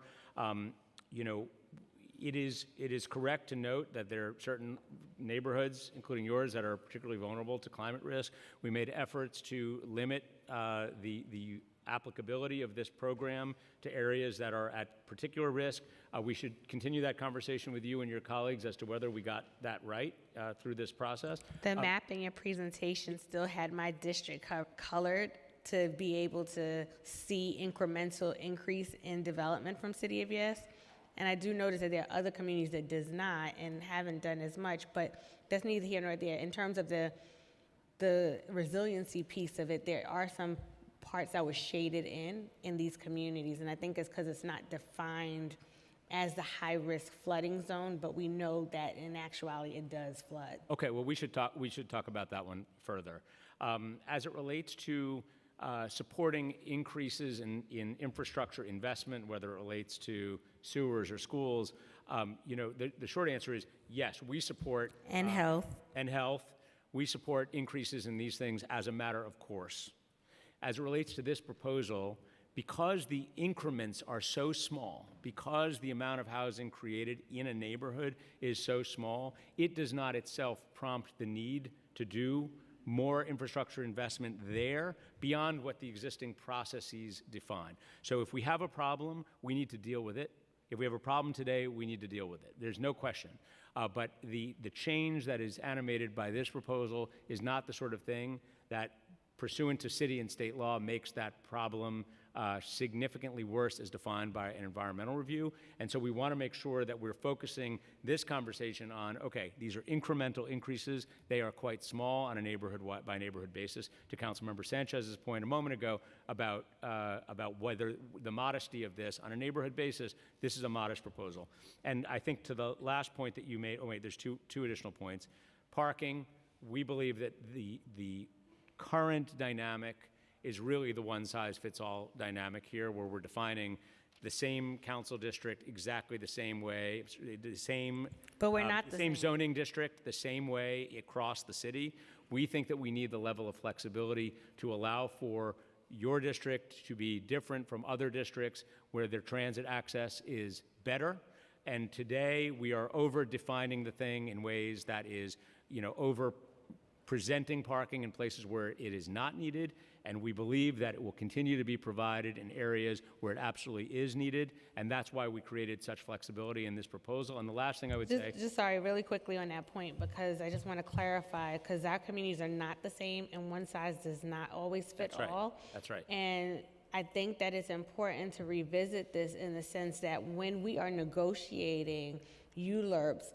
[SPEAKER 9] It is correct to note that there are certain neighborhoods, including yours, that are particularly vulnerable to climate risk. We made efforts to limit the applicability of this program to areas that are at particular risk. We should continue that conversation with you and your colleagues as to whether we got that right through this process.
[SPEAKER 18] The map in your presentation still had my district colored to be able to see incremental increase in development from City of Yes. And I do notice that there are other communities that does not and haven't done as much, but that's neither here nor there. In terms of the resiliency piece of it, there are some parts that were shaded in these communities, and I think it's because it's not defined as the high-risk flooding zone, but we know that in actuality it does flood.
[SPEAKER 9] Okay, well, we should talk about that one further. As it relates to supporting increases in infrastructure investment, whether it relates to sewers or schools, the short answer is yes, we support
[SPEAKER 18] and health.
[SPEAKER 9] We support increases in these things as a matter of course. As it relates to this proposal, because the increments are so small, because the amount of housing created in a neighborhood is so small, it does not itself prompt the need to do more infrastructure investment there beyond what the existing processes define. So if we have a problem, we need to deal with it. If we have a problem today, we need to deal with it. There's no question. But the change that is animated by this proposal is not the sort of thing that, pursuant to city and state law, makes that problem significantly worse as defined by an environmental review. And so we want to make sure that we're focusing this conversation on, okay, these are incremental increases. They are quite small on a neighborhood by neighborhood basis. To Councilmember Sanchez's point a moment ago about whether the modesty of this on a neighborhood basis, this is a modest proposal. And I think to the last point that you made, there's two additional points. Parking, we believe that the current dynamic is really the one-size-fits-all dynamic here, where we're defining the same council district exactly the same way, the same,
[SPEAKER 18] but we're not
[SPEAKER 9] the same zoning district the same way across the city. We think that we need the level of flexibility to allow for your district to be different from other districts where their transit access is better. And today we are over-defining the thing in ways that is, over presenting parking in places where it is not needed, and we believe that it will continue to be provided in areas where it absolutely is needed, and that's why we created such flexibility in this proposal. And the last thing I would say...
[SPEAKER 18] Just sorry, really quickly on that point, because I just want to clarify, because our communities are not the same, and one size does not always fit all.
[SPEAKER 9] That's right.
[SPEAKER 18] And I think that it's important to revisit this in the sense that when we are negotiating ULURPs,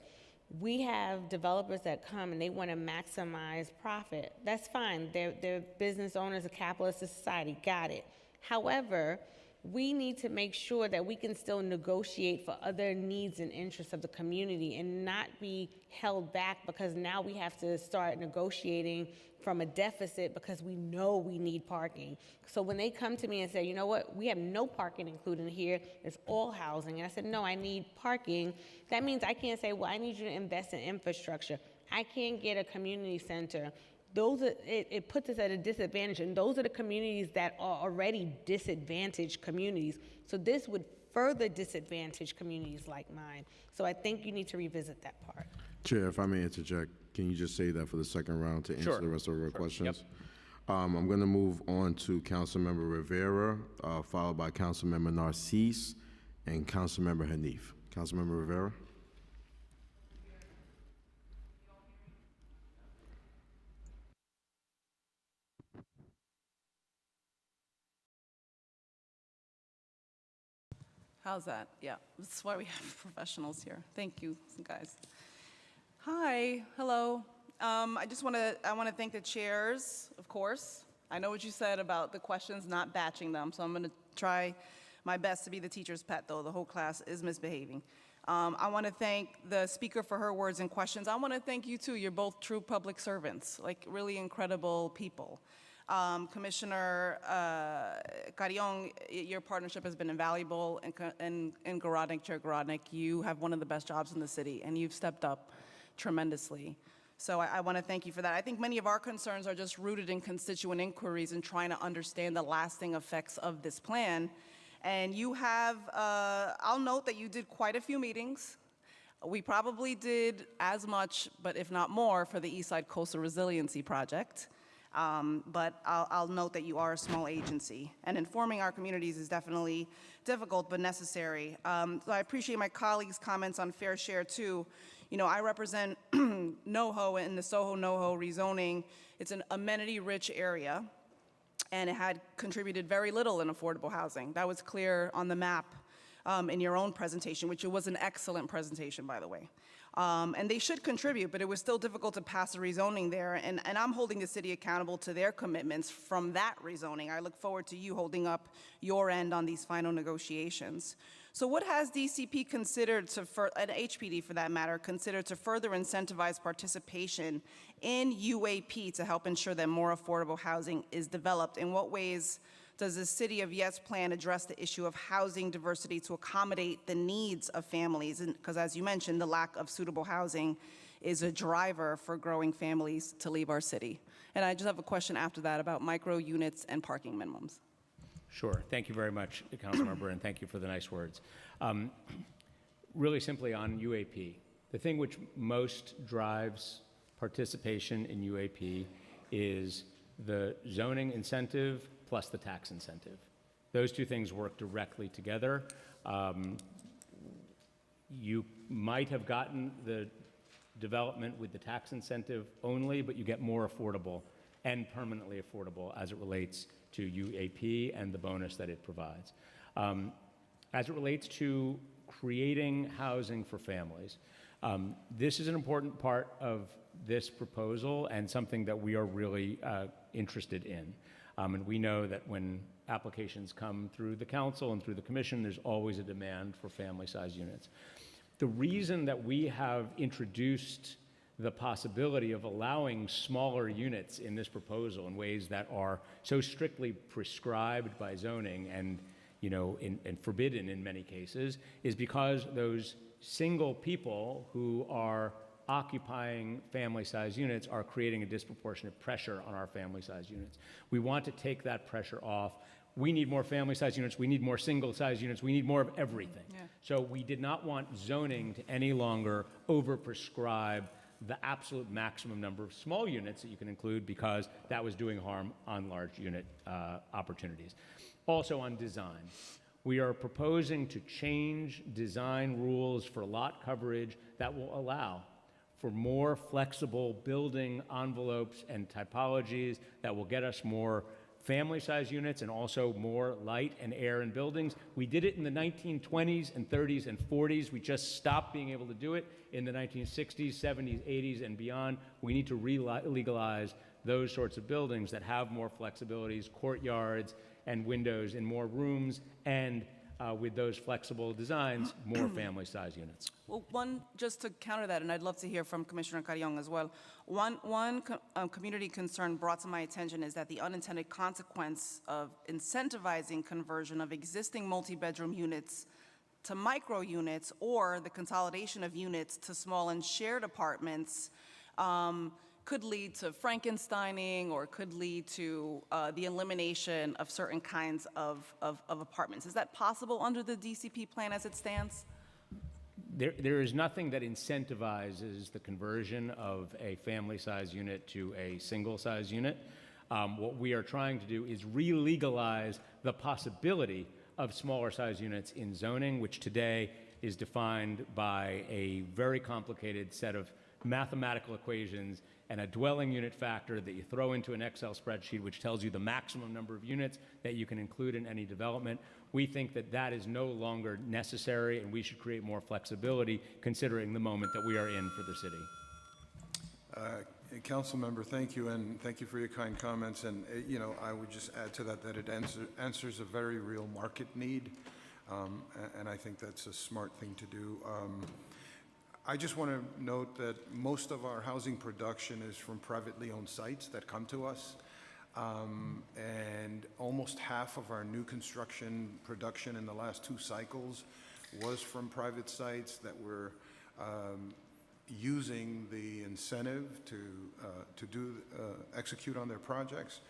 [SPEAKER 18] we have developers that come and they want to maximize profit. That's fine. They're business owners, a capitalist society. Got it. However, we need to make sure that we can still negotiate for other needs and interests of the community and not be held back because now we have to start negotiating from a deficit because we know we need parking. So when they come to me and say, you know what, we have no parking included here, it's all housing. And I said, no, I need parking. That means I can't say, well, I need you to invest in infrastructure. I can't get a community center. It puts us at a disadvantage, and those are the communities that are already disadvantaged communities. So this would further disadvantage communities like mine. So I think you need to revisit that part.
[SPEAKER 6] Chair, if I may interject, can you just say that for the second round to answer the rest of our questions? Yep. I'm going to move on to Councilmember Rivera, followed by Councilmember Narcisse and Councilmember Hanif. Councilmember Rivera.
[SPEAKER 19] How's that? Yeah, this is why we have professionals here. Thank you, guys. Hi, hello. I want to thank the chairs, of course. I know what you said about the questions, not batching them, so I'm going to try my best to be the teacher's pet, though the whole class is misbehaving. I want to thank the speaker for her words and questions. I want to thank you too. You're both true public servants, like really incredible people. Commissioner Carrion, your partnership has been invaluable, and Garodnik, Chair Garodnik, you have one of the best jobs in the city, and you've stepped up tremendously. So I want to thank you for that. I think many of our concerns are just rooted in constituent inquiries and trying to understand the lasting effects of this plan. And you have, I'll note that you did quite a few meetings. We probably did as much, but if not more, for the Eastside Coastal Resiliency Project. But I'll note that you are a small agency, and informing our communities is definitely difficult but necessary. So I appreciate my colleagues' comments on fair share too. You know, I represent NoHo in the Soho NoHo rezoning. It's an amenity-rich area, and it had contributed very little in affordable housing. That was clear on the map in your own presentation, which was an excellent presentation, by the way. And they should contribute, but it was still difficult to pass a rezoning there, and I'm holding the city accountable to their commitments from that rezoning. I look forward to you holding up your end on these final negotiations. So what has DCP considered to, and HPD for that matter, considered to further incentivize participation in UAP to help ensure that more affordable housing is developed? In what ways does the City of Yes plan address the issue of housing diversity to accommodate the needs of families? Because as you mentioned, the lack of suitable housing is a driver for growing families to leave our city. And I just have a question after that about micro units and parking minimums.
[SPEAKER 9] Sure. Thank you very much, Councilmember, and thank you for the nice words. Really simply on UAP, the thing which most drives participation in UAP is the zoning incentive plus the tax incentive. Those two things work directly together. You might have gotten the development with the tax incentive only, but you get more affordable and permanently affordable as it relates to UAP and the bonus that it provides. As it relates to creating housing for families, this is an important part of this proposal and something that we are really interested in. And we know that when applications come through the council and through the commission, there's always a demand for family-sized units. The reason that we have introduced the possibility of allowing smaller units in this proposal in ways that are so strictly prescribed by zoning and, you know, and forbidden in many cases is because those single people who are occupying family-sized units are creating a disproportionate pressure on our family-sized units. We want to take that pressure off. We need more family-sized units. We need more single-sized units. We need more of everything. Yeah. So we did not want zoning to any longer overprescribe the absolute maximum number of small units that you can include because that was doing harm on large unit opportunities. Also on design, we are proposing to change design rules for lot coverage that will allow for more flexible building envelopes and typologies that will get us more family-sized units and also more light and air in buildings. We did it in the 1920s and 30s and 40s. We just stopped being able to do it in the 1960s, 70s, 80s, and beyond. We need to legalize those sorts of buildings that have more flexibilities, courtyards, and windows in more rooms, and with those flexible designs, more family-sized units.
[SPEAKER 19] Well, one, just to counter that, and I'd love to hear from Commissioner Carrion as well, one community concern brought to my attention is that the unintended consequence of incentivizing conversion of existing multi-bedroom units to micro units or the consolidation of units to small and shared apartments could lead to Frankensteining or could lead to the elimination of certain kinds of apartments. Is that possible under the DCP plan as it stands?
[SPEAKER 9] There is nothing that incentivizes the conversion of a family-sized unit to a single-sized unit. What we are trying to do is re-legalize the possibility of smaller-sized units in zoning, which today is defined by a very complicated set of mathematical equations and a dwelling unit factor that you throw into an Excel spreadsheet which tells you the maximum number of units that you can include in any development. We think that that is no longer necessary and we should create more flexibility considering the moment that we are in for the city.
[SPEAKER 10] Council member, thank you, and thank you for your kind comments. And you know, I would just add to that that it answers a very real market need. and I think that's a smart thing to do. I just want to note that most of our housing production is from privately owned sites that come to us. And almost half of our new construction production in the last 2 cycles was from private sites that were using the incentive to execute on their projects.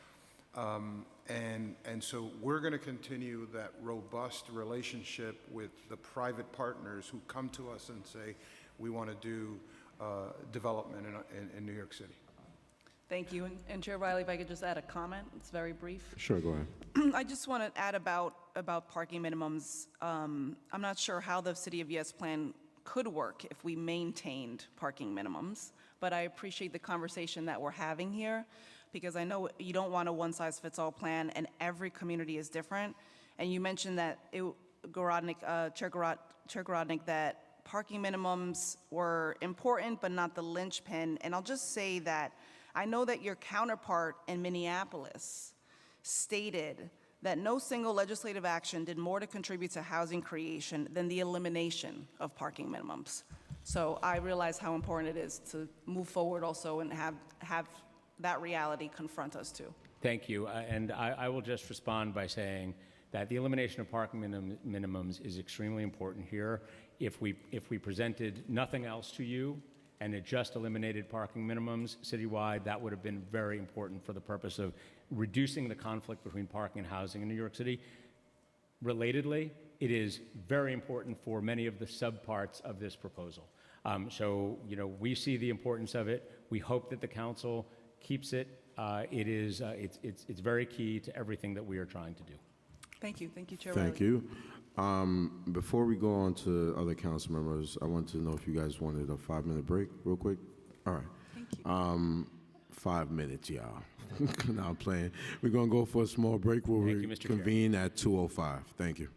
[SPEAKER 10] And so we're going to continue that robust relationship with the private partners who come to us and say, we want to do development in New York City.
[SPEAKER 19] Thank you. And Chair Riley, if I could just add a comment, it's very brief.
[SPEAKER 6] Sure, go ahead.
[SPEAKER 19] I just want to add about parking minimums. I'm not sure how the City of Yes plan could work if we maintained parking minimums, but I appreciate the conversation that we're having here, because I know you don't want a one-size-fits-all plan, and every community is different. And you mentioned that, Chair Gorodnik, that parking minimums were important, but not the linchpin. And I'll just say that I know that your counterpart in Minneapolis stated that no single legislative action did more to contribute to housing creation than the elimination of parking minimums. So I realize how important it is to move forward also and have that reality confront us too.
[SPEAKER 9] Thank you. And I will just respond by saying that the elimination of parking minimums is extremely important here. If we presented nothing else to you and it just eliminated parking minimums citywide, that would have been very important for the purpose of reducing the conflict between parking and housing in New York City. Relatedly, it is very important for many of the subparts of this proposal. So, we see the importance of it. We hope that the council keeps it. It's very key to everything that we are trying to do.
[SPEAKER 19] Thank you, Chair.
[SPEAKER 6] Thank you. Before we go on to other council members, I want to know if you guys wanted a 5-minute break real quick. All right.
[SPEAKER 19] Thank you.
[SPEAKER 6] 5 minutes, y'all. No, I'm playing. We're going to go for a small break. We'll reconvene at 2:05. Thank you.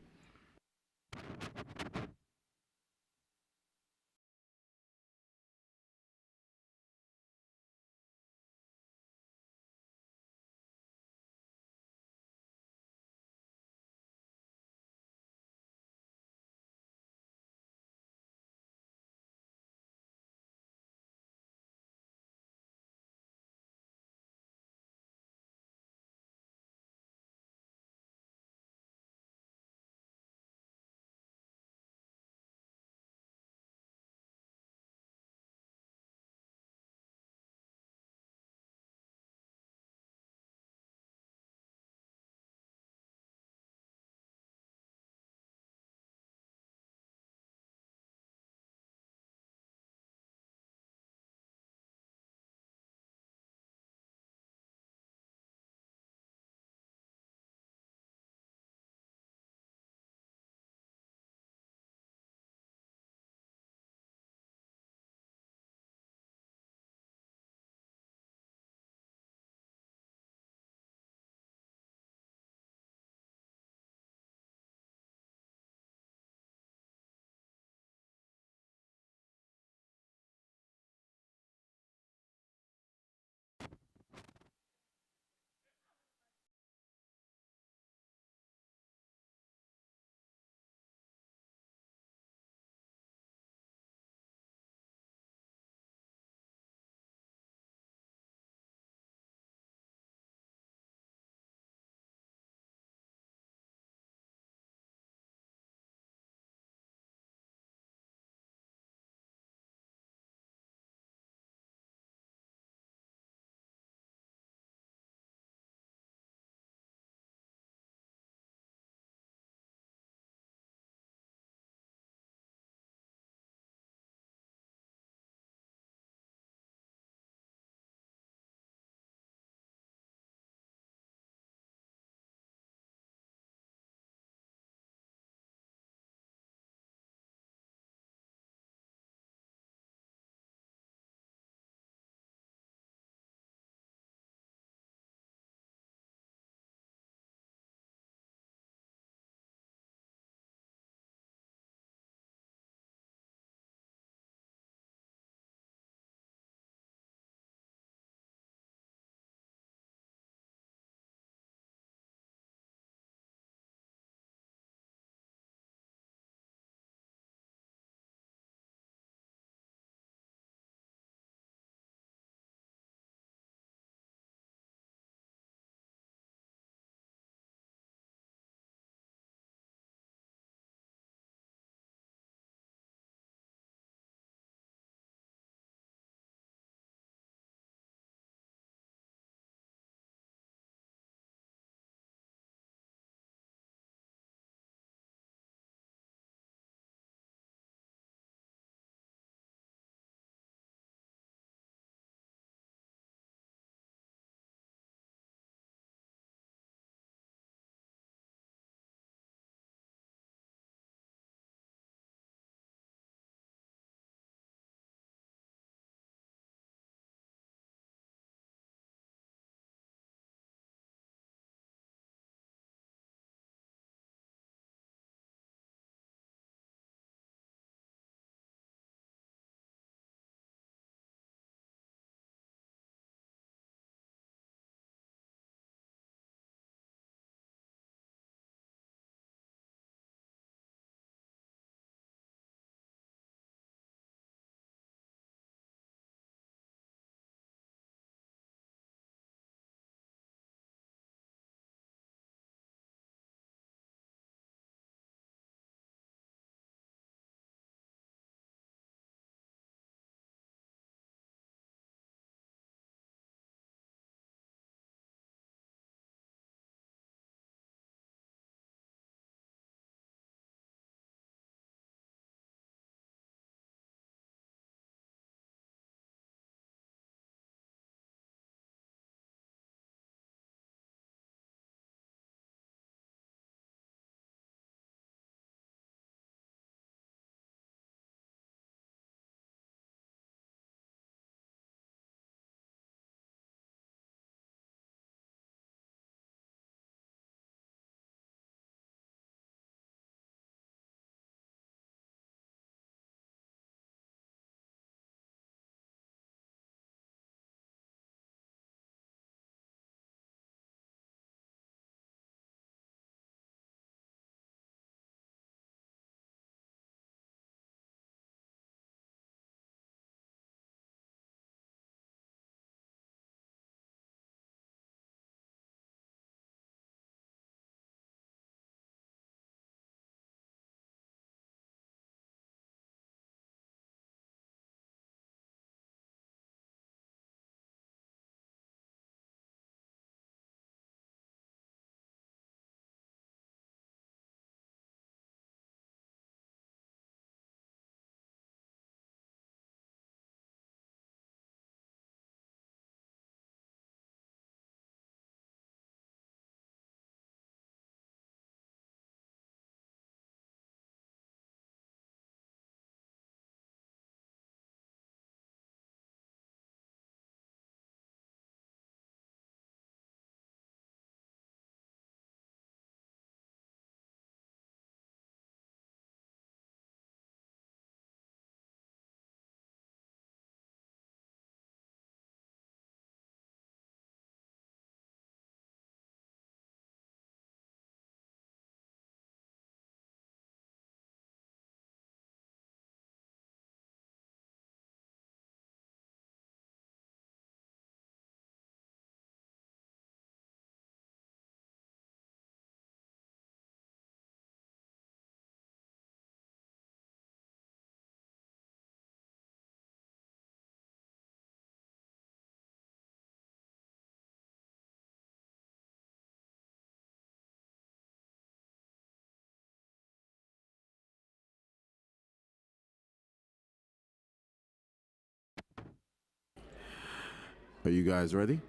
[SPEAKER 6] Are you guys ready?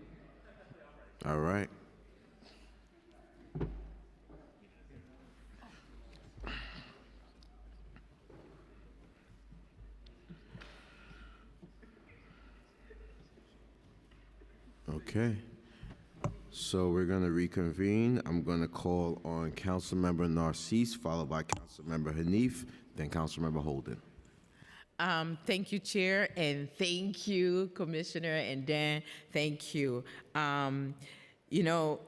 [SPEAKER 6] All right. Okay. So we're going to reconvene. I'm going to call on Councilmember Narcisse, followed by Councilmember Hanif, then Councilmember Holden.
[SPEAKER 20] Thank you, Chair, and thank you, Commissioner, and Dan, thank you. You know,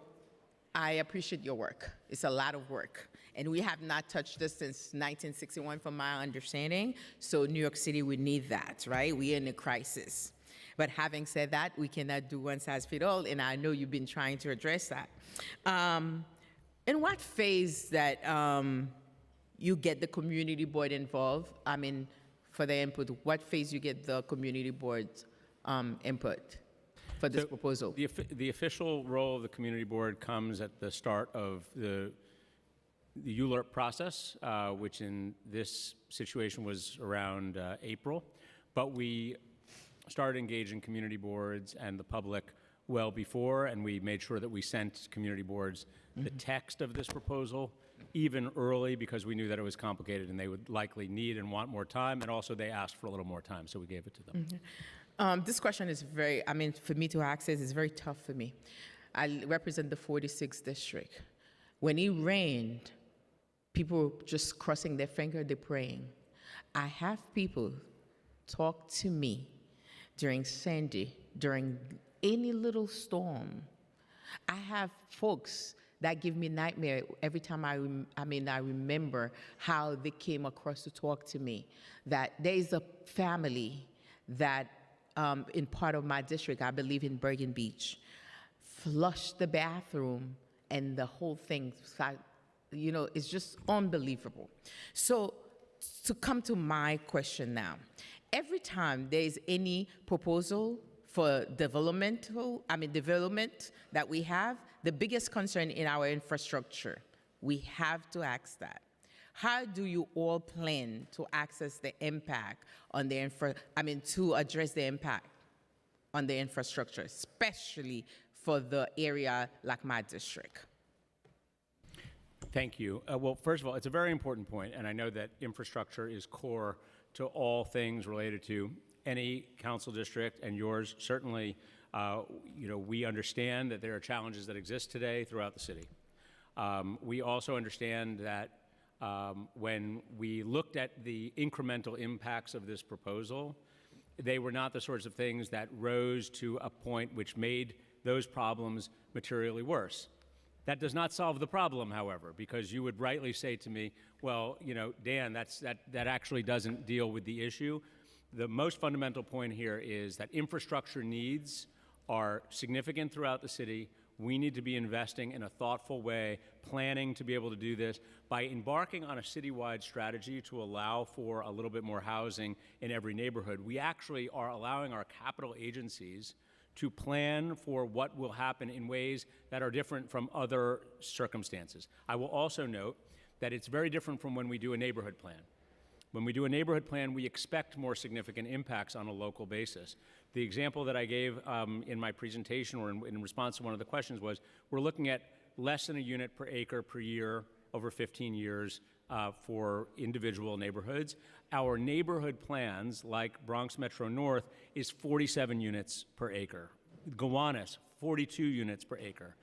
[SPEAKER 20] I appreciate your work. It's a lot of work. And we have not touched this since 1961, from my understanding. So New York City, we need that, right? We're in a crisis. But having said that, we cannot do one size fits all, and I know you've been trying to address that. In what phase that you get the community board involved? I mean, for the input, what phase you get the community board's input for this proposal?
[SPEAKER 9] The official role of the community board comes at the start of the ULURP process, which in this situation was around April. But we started engaging community boards and the public well before, and we made sure that we sent community boards the text of this proposal even early, because we knew that it was complicated and they would likely need and want more time, and also they asked for a little more time, so we gave it to them.
[SPEAKER 20] This question is very, I mean, for me to access is very tough for me. I represent the 46th district. When it rained, people just crossing their finger, they're praying. I have people talk to me during Sandy, during any little storm. I have folks that give me nightmare every time I remember how they came across to talk to me. That there is a family that in part of my district, I believe in Bergen Beach, flushed the bathroom and the whole thing, you know, it's just unbelievable. So to come to my question now, every time there is any proposal for development that we have, the biggest concern in our infrastructure, we have to ask that. How do you all plan to access the impact on the to address the impact on the infrastructure, especially for the area like my district?
[SPEAKER 9] Thank you. Well, first of all, it's a very important point, and I know that infrastructure is core to all things related to any council district, and yours certainly. You know, we understand that there are challenges that exist today throughout the city. We also understand that when we looked at the incremental impacts of this proposal, they were not the sorts of things that rose to a point which made those problems materially worse. That does not solve the problem, however, because you would rightly say to me, well, you know, Dan, that actually doesn't deal with the issue. The most fundamental point here is that infrastructure needs are significant throughout the city. We need to be investing in a thoughtful way, planning to be able to do this by embarking on a citywide strategy to allow for a little bit more housing in every neighborhood. We actually are allowing our capital agencies to plan for what will happen in ways that are different from other circumstances. I will also note that it's very different from when we do a neighborhood plan. When we do a neighborhood plan, we expect more significant impacts on a local basis. The example that I gave in my presentation or in response to one of the questions was, we're looking at less than a unit per acre per year over 15 years for individual neighborhoods. Our neighborhood plans, like Bronx Metro North, is 47 units per acre. Gowanus, 42 units per acre.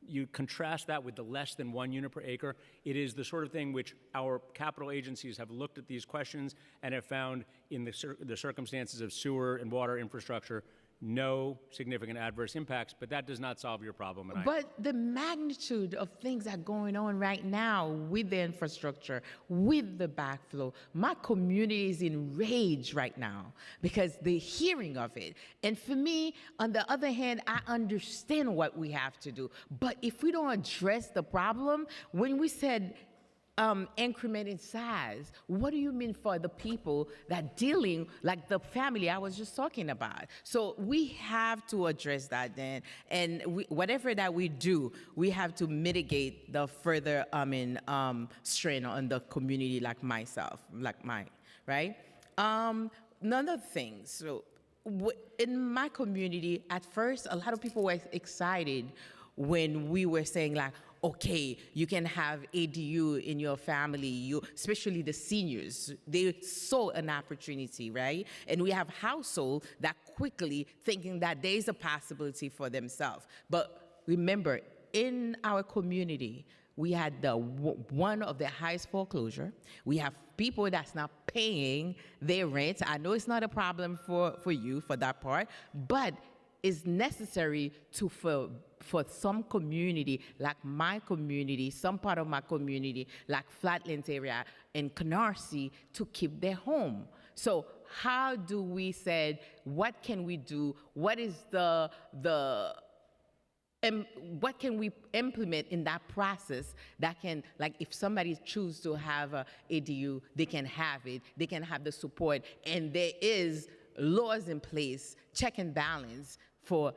[SPEAKER 9] You contrast that with the less than 1 unit per acre, it is the sort of thing which our capital agencies have looked at these questions and have found in the circumstances of sewer and water infrastructure, no significant adverse impacts, but that does not solve your problem.
[SPEAKER 20] But the magnitude of things that are going on right now with the infrastructure, with the backflow, my community is enraged right now because they're hearing of it. And for me, on the other hand, I understand what we have to do. But if we don't address the problem, when we said increment in size, what do you mean for the people that dealing, like the family I was just talking about? So we have to address that then, and whatever that we do, we have to mitigate the further strain on the community like myself, like mine, right? Another thing, so in my community, at first, a lot of people were excited when we were saying like, okay, you can have ADU in your family, especially the seniors. They saw an opportunity, right? And we have households that quickly thinking that there is a possibility for themselves. But remember, in our community, we had one of the highest foreclosure. We have people that's not paying their rent. I know it's not a problem for you for that part, but it's necessary for some community, like my community, some part of my community, like Flatlands area and Canarsie, to keep their home. So how do we say, what can we do? What is what can we implement in that process that can, like if somebody chooses to have a ADU, they can have it, they can have the support, and there is laws in place, check and balance for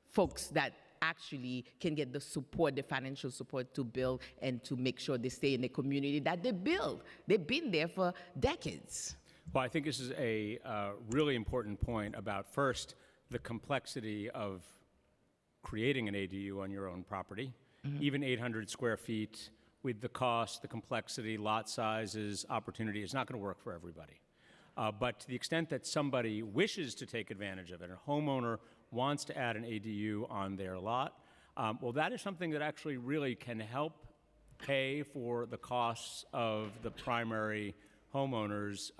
[SPEAKER 20] folks that actually can get the support, the financial support to build and to make sure they stay in the community that they build. They've been there for decades.
[SPEAKER 9] Well, I think this is a really important point about, first, the complexity of creating an ADU on your own property. Even 800 square feet with the cost, the complexity, lot sizes, opportunity is not going to work for everybody. But to the extent that somebody wishes to take advantage of it, a homeowner wants to add an ADU on their lot, well, that is something that actually really can help pay for the costs of the primary homeowner's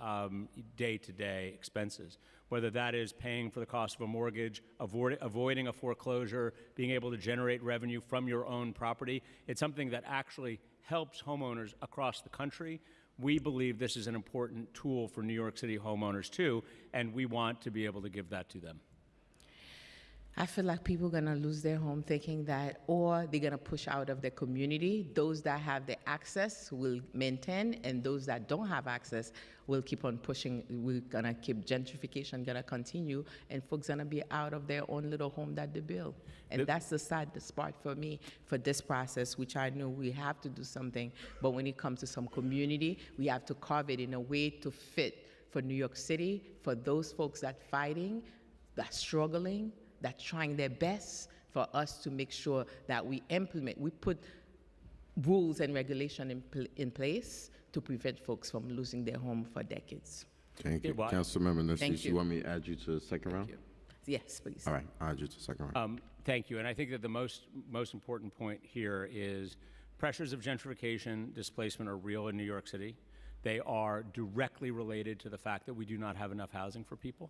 [SPEAKER 9] day-to-day expenses, whether that is paying for the cost of a mortgage, avoiding a foreclosure, being able to generate revenue from your own property. It's something that actually helps homeowners across the country. We believe this is an important tool for New York City homeowners too, and we want to be able to give that to them.
[SPEAKER 20] I feel like people are gonna lose their home thinking that, or they're gonna push out of their community. Those that have the access will maintain, and those that don't have access will keep on pushing. We're gonna keep gentrification gonna continue, and folks gonna be out of their own little home that they build. And that's the saddest part for me for this process, which I know we have to do something, but when it comes to some community, we have to carve it in a way to fit for New York City, for those folks that fighting, that struggling, that trying their best, for us to make sure that we implement, we put rules and regulation in place to prevent folks from losing their home for decades.
[SPEAKER 6] Thank you. Councilmember Narcisse, you want me to add you to the second round?
[SPEAKER 20] Yes, please.
[SPEAKER 6] All right, I'll add you to the second round.
[SPEAKER 9] Thank you, and I think that the most important point here is pressures of gentrification, displacement are real in New York City. They are directly related to the fact that we do not have enough housing for people.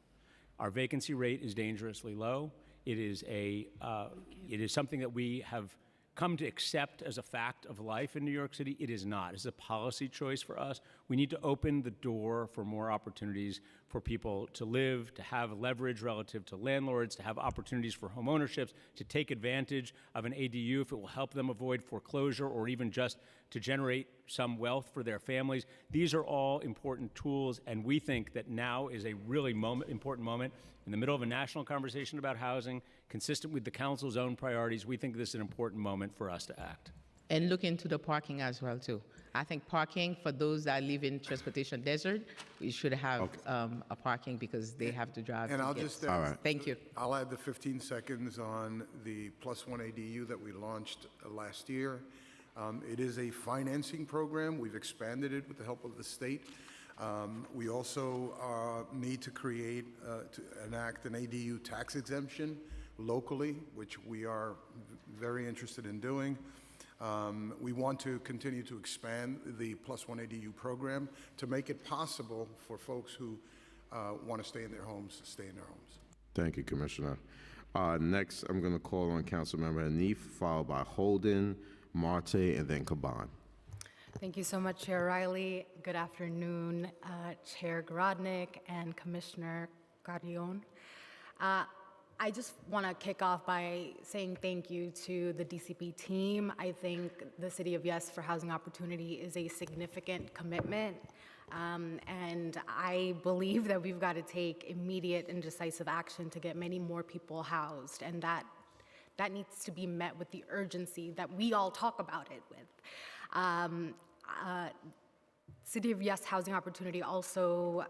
[SPEAKER 9] Our vacancy rate is dangerously low. It is something that we have come to accept as a fact of life in New York City. It is not. It's a policy choice for us. We need to open the door for more opportunities for people to live, to have leverage relative to landlords, to have opportunities for home ownerships, to take advantage of an ADU if it will help them avoid foreclosure or even just to generate some wealth for their families. These are all important tools, and we think that now is a really important moment in the middle of a national conversation about housing, consistent with the council's own priorities. We think this is an important moment for us to act.
[SPEAKER 20] And look into the parking as well, too. I think parking for those that live in transportation desert, we should have a parking because they have to drive.
[SPEAKER 10] And I'll
[SPEAKER 20] get
[SPEAKER 10] just add,
[SPEAKER 20] thank you.
[SPEAKER 10] I'll add the 15 seconds on the +1 ADU that we launched last year. It is a financing program. We've expanded it with the help of the state. We also need to create, to enact an ADU tax exemption locally, which we are very interested in doing. We want to continue to expand the +1 ADU program to make it possible for folks who want to stay in their homes to stay in their homes.
[SPEAKER 6] Thank you, Commissioner. Next, I'm going to call on Councilmember Hanif, followed by Holden, Marte, and then Caban.
[SPEAKER 21] Thank you so much, Chair Riley. Good afternoon, Chair Garodnick and Commissioner Carrion. I just want to kick off by saying thank you to the DCP team. I think the City of Yes for Housing Opportunity is a significant commitment, and I believe that we've got to take immediate and decisive action to get many more people housed, and that needs to be met with the urgency that we all talk about it with. City of Yes Housing Opportunity also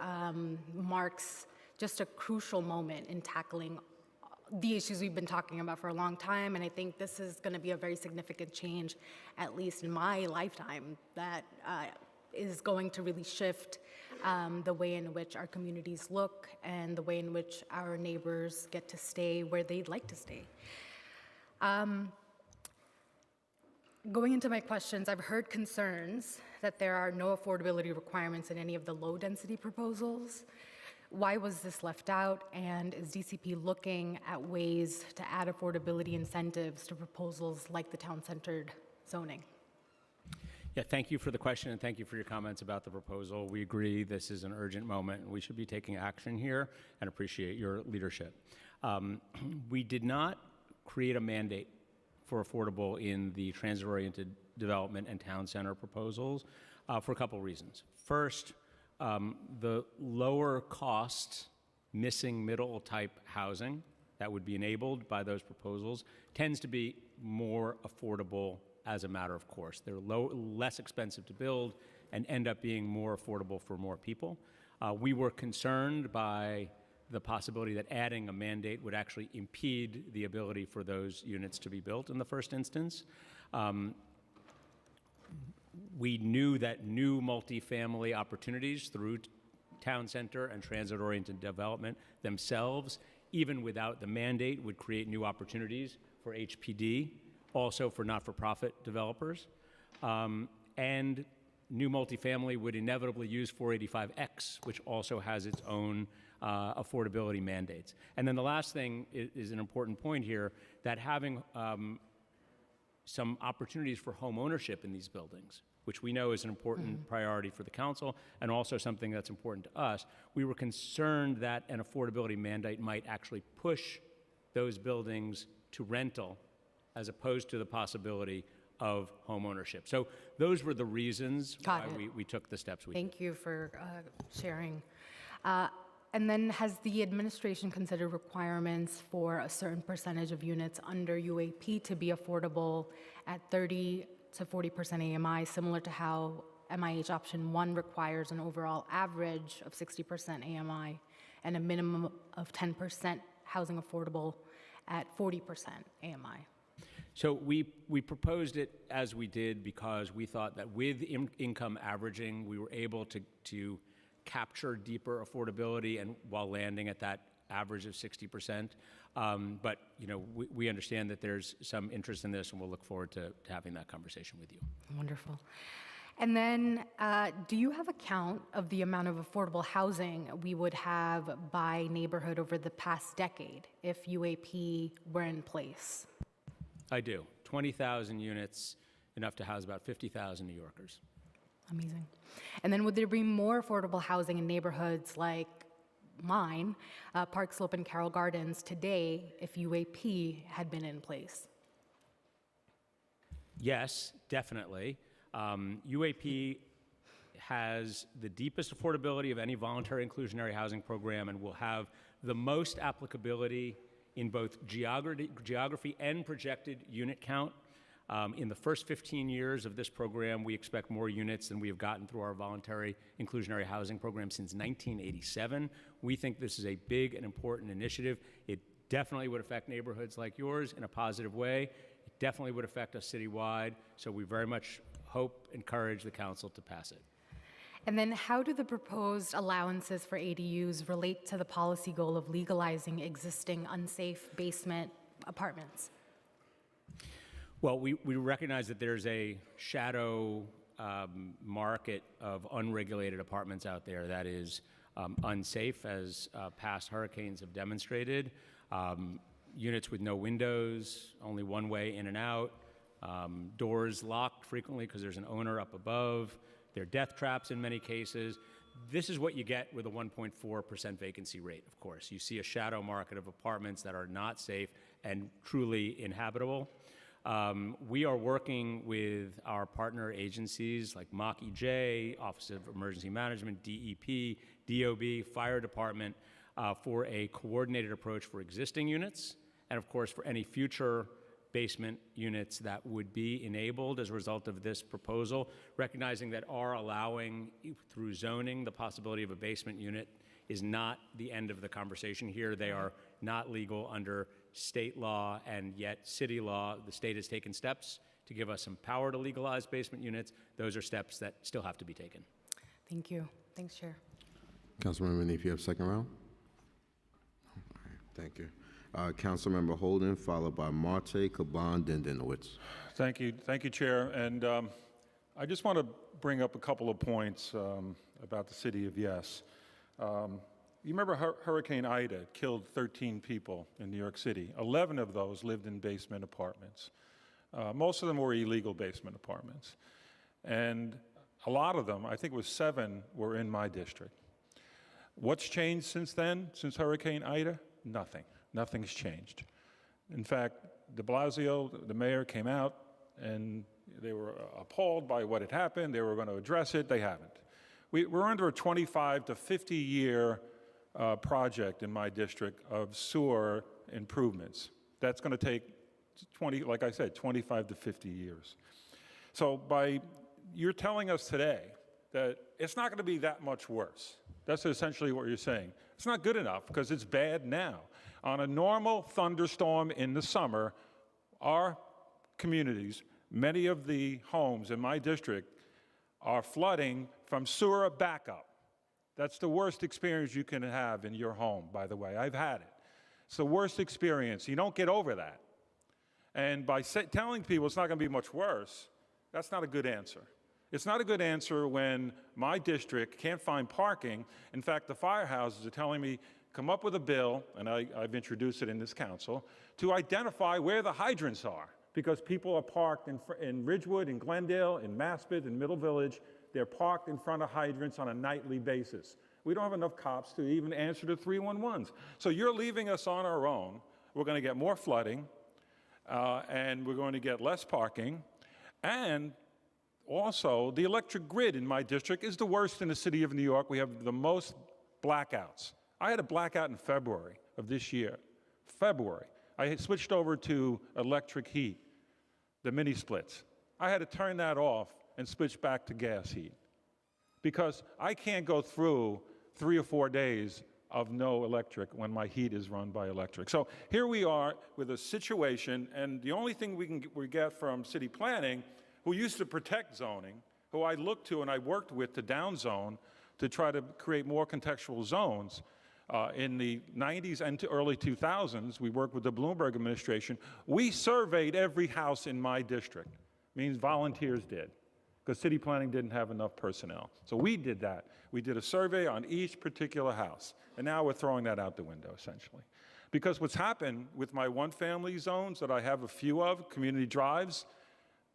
[SPEAKER 21] marks just a crucial moment in tackling the issues we've been talking about for a long time, and I think this is going to be a very significant change, at least in my lifetime, that is going to really shift the way in which our communities look and the way in which our neighbors get to stay where they'd like to stay. Going into my questions, I've heard concerns that there are no affordability requirements in any of the low-density proposals. Why was this left out, and is DCP looking at ways to add affordability incentives to proposals like the town-centered zoning?
[SPEAKER 9] Yeah, thank you for the question, and thank you for your comments about the proposal. We agree this is an urgent moment, and we should be taking action here, and appreciate your leadership. We did not create a mandate for affordable in the transit-oriented development and town center proposals for a couple reasons. First, the lower cost, missing middle type housing that would be enabled by those proposals tends to be more affordable as a matter of course. They're less expensive to build and end up being more affordable for more people. We were concerned by the possibility that adding a mandate would actually impede the ability for those units to be built in the first instance. We knew that new multifamily opportunities through town center and transit-oriented development themselves, even without the mandate, would create new opportunities for HPD, also for not-for-profit developers. And new multifamily would inevitably use 485X, which also has its own affordability mandates. And then the last thing is an important point here, that having some opportunities for home ownership in these buildings, which we know is an important priority for the council and also something that's important to us. We were concerned that an affordability mandate might actually push those buildings to rental as opposed to the possibility of home ownership. So those were the reasons why we took the steps we
[SPEAKER 21] Thank you for sharing. And then has the administration considered requirements for a certain percentage of units under UAP to be affordable at 30 to 40% AMI, similar to how MIH option 1 requires an overall average of 60% AMI and a minimum of 10% housing affordable at 40% AMI?
[SPEAKER 9] So we proposed it as we did because we thought that with income averaging, we were able to capture deeper affordability and while landing at that average of 60%. But you know, we understand that there's some interest in this, and we'll look forward to having that conversation with you.
[SPEAKER 21] Wonderful. And then, do you have a count of the amount of affordable housing we would have by neighborhood over the past decade if UAP were in place?
[SPEAKER 9] I do. 20,000 units, enough to house about 50,000 New Yorkers.
[SPEAKER 21] Amazing. And then would there be more affordable housing in neighborhoods like mine, Park Slope and Carroll Gardens, today if UAP had been in place?
[SPEAKER 9] Yes, definitely. UAP has the deepest affordability of any voluntary inclusionary housing program and will have the most applicability in both geography and projected unit count. In the first 15 years of this program, we expect more units than we have gotten through our voluntary inclusionary housing program since 1987. We think this is a big and important initiative. It definitely would affect neighborhoods like yours in a positive way. It definitely would affect us citywide, so we very much hope, encourage the council to pass it.
[SPEAKER 21] And then how do the proposed allowances for ADUs relate to the policy goal of legalizing existing unsafe basement apartments?
[SPEAKER 9] Well, we recognize that there's a shadow market of unregulated apartments out there that is unsafe, as past hurricanes have demonstrated. Units with no windows, only one way in and out, doors locked frequently because there's an owner up above. They're death traps in many cases. This is what you get with a 1.4% vacancy rate, of course. You see a shadow market of apartments that are not safe and truly inhabitable. We are working with our partner agencies like MOC-EJ, Office of Emergency Management, DEP, DOB, Fire Department, for a coordinated approach for existing units, and of course for any future basement units that would be enabled as a result of this proposal, recognizing that our allowing through zoning the possibility of a basement unit is not the end of the conversation here. They are not legal under state law, and yet city law. The state has taken steps to give us some power to legalize basement units. Those are steps that still have to be taken.
[SPEAKER 21] Thank you. Thanks, Chair.
[SPEAKER 6] Councilmember Neef, you have second round? All right, thank you. Councilmember Holden, followed by Marte, Caban, then Dinowitz.
[SPEAKER 1] Thank you, Chair. And I just want to bring up a couple of points about the city of Yes. You remember Hurricane Ida killed 13 people in New York City. 11 of those lived in basement apartments. Most of them were illegal basement apartments. And a lot of them, I think it was 7, were in my district. What's changed since then, since Hurricane Ida? Nothing. Nothing's changed. In fact, de Blasio, the mayor, came out and they were appalled by what had happened. They were going to address it. They haven't. We're under a 25 to 50 year project in my district of sewer improvements. That's going to take 25 to 50 years. So you're telling us today that it's not going to be that much worse. That's essentially what you're saying. It's not good enough because it's bad now. On a normal thunderstorm in the summer, our communities, many of the homes in my district are flooding from sewer backup. That's the worst experience you can have in your home, by the way. I've had it. It's the worst experience. You don't get over that. And by telling people it's not going to be much worse, that's not a good answer. It's not a good answer when my district can't find parking. In fact, the firehouses are telling me, come up with a bill, and I've introduced it in this council, to identify where the hydrants are, because people are parked in Ridgewood, in Glendale, in Maspeth, in Middle Village. They're parked in front of hydrants on a nightly basis. We don't have enough cops to even answer the 311s. So you're leaving us on our own. We're going to get more flooding, and we're going to get less parking. And also, the electric grid in my district is the worst in the city of New York. We have the most blackouts. I had a blackout in February of this year. February. I had switched over to electric heat, the mini splits. I had to turn that off and switch back to gas heat because I can't go through 3 or 4 days of no electric when my heat is run by electric. So here we are with a situation, and the only thing we get from city planning, who used to protect zoning, who I looked to and I worked with to downzone to try to create more contextual zones. In the 90s and to early 2000s, we worked with the Bloomberg administration. We surveyed every house in my district. Means volunteers did, because city planning didn't have enough personnel. So we did that. We did a survey on each particular house. And now we're throwing that out the window, essentially. Because what's happened with my one-family zones that I have a few of, community drives,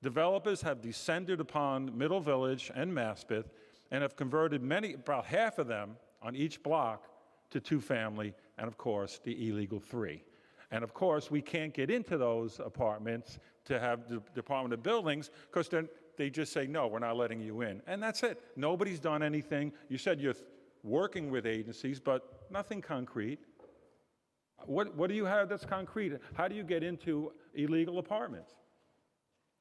[SPEAKER 1] developers have descended upon Middle Village and Maspeth and have converted about half of them on each block to 2-family, and of course, the illegal 3. And of course, we can't get into those apartments to have the Department of Buildings because they just say, no, we're not letting you in. And that's it. Nobody's done anything. You said you're working with agencies, but nothing concrete. What do you have that's concrete? How do you get into illegal apartments?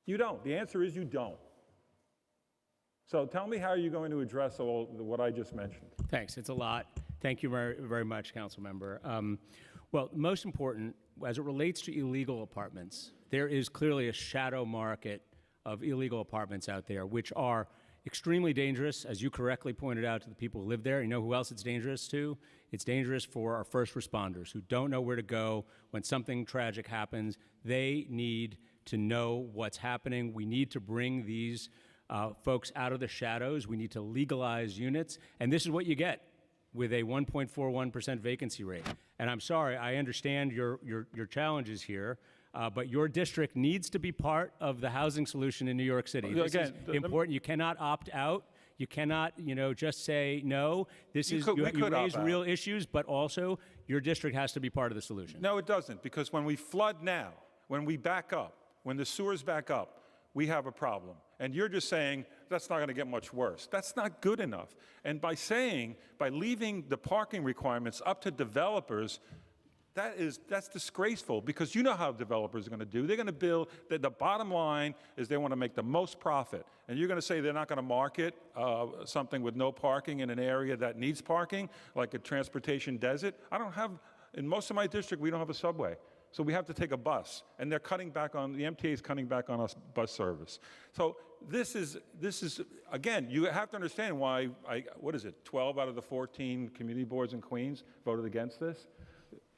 [SPEAKER 1] You don't. The answer is you don't. So tell me how you're going to address all what I just mentioned.
[SPEAKER 9] Thanks. It's a lot. Thank you very, very much, Council Member. Well, most important, as it relates to illegal apartments, there is clearly a shadow market of illegal apartments out there, which are extremely dangerous, as you correctly pointed out to the people who live there. You know who else it's dangerous to? It's dangerous for our first responders who don't know where to go when something tragic happens. They need to know what's happening. We need to bring these folks out of the shadows. We need to legalize units, and this is what you get with a 1.41% vacancy rate. And I'm sorry, I understand your challenges here, but your district needs to be part of the housing solution in New York City. This is important. You cannot opt out. You cannot, just say no. You raise real issues, but also your district has to be part of the solution.
[SPEAKER 1] No, it doesn't, because when we flood now, when we back up, when the sewers back up, we have a problem. And you're just saying, that's not going to get much worse. That's not good enough. And by leaving the parking requirements up to developers, That's disgraceful, because you know how developers are going to do. They're going to build, the bottom line is they want to make the most profit. And you're going to say they're not going to market something with no parking in an area that needs parking, like a transportation desert. In most of my district, we don't have a subway. So we have to take a bus, and the MTA is cutting back on us bus service. So this is again, you have to understand why, 12 out of the 14 community boards in Queens voted against this?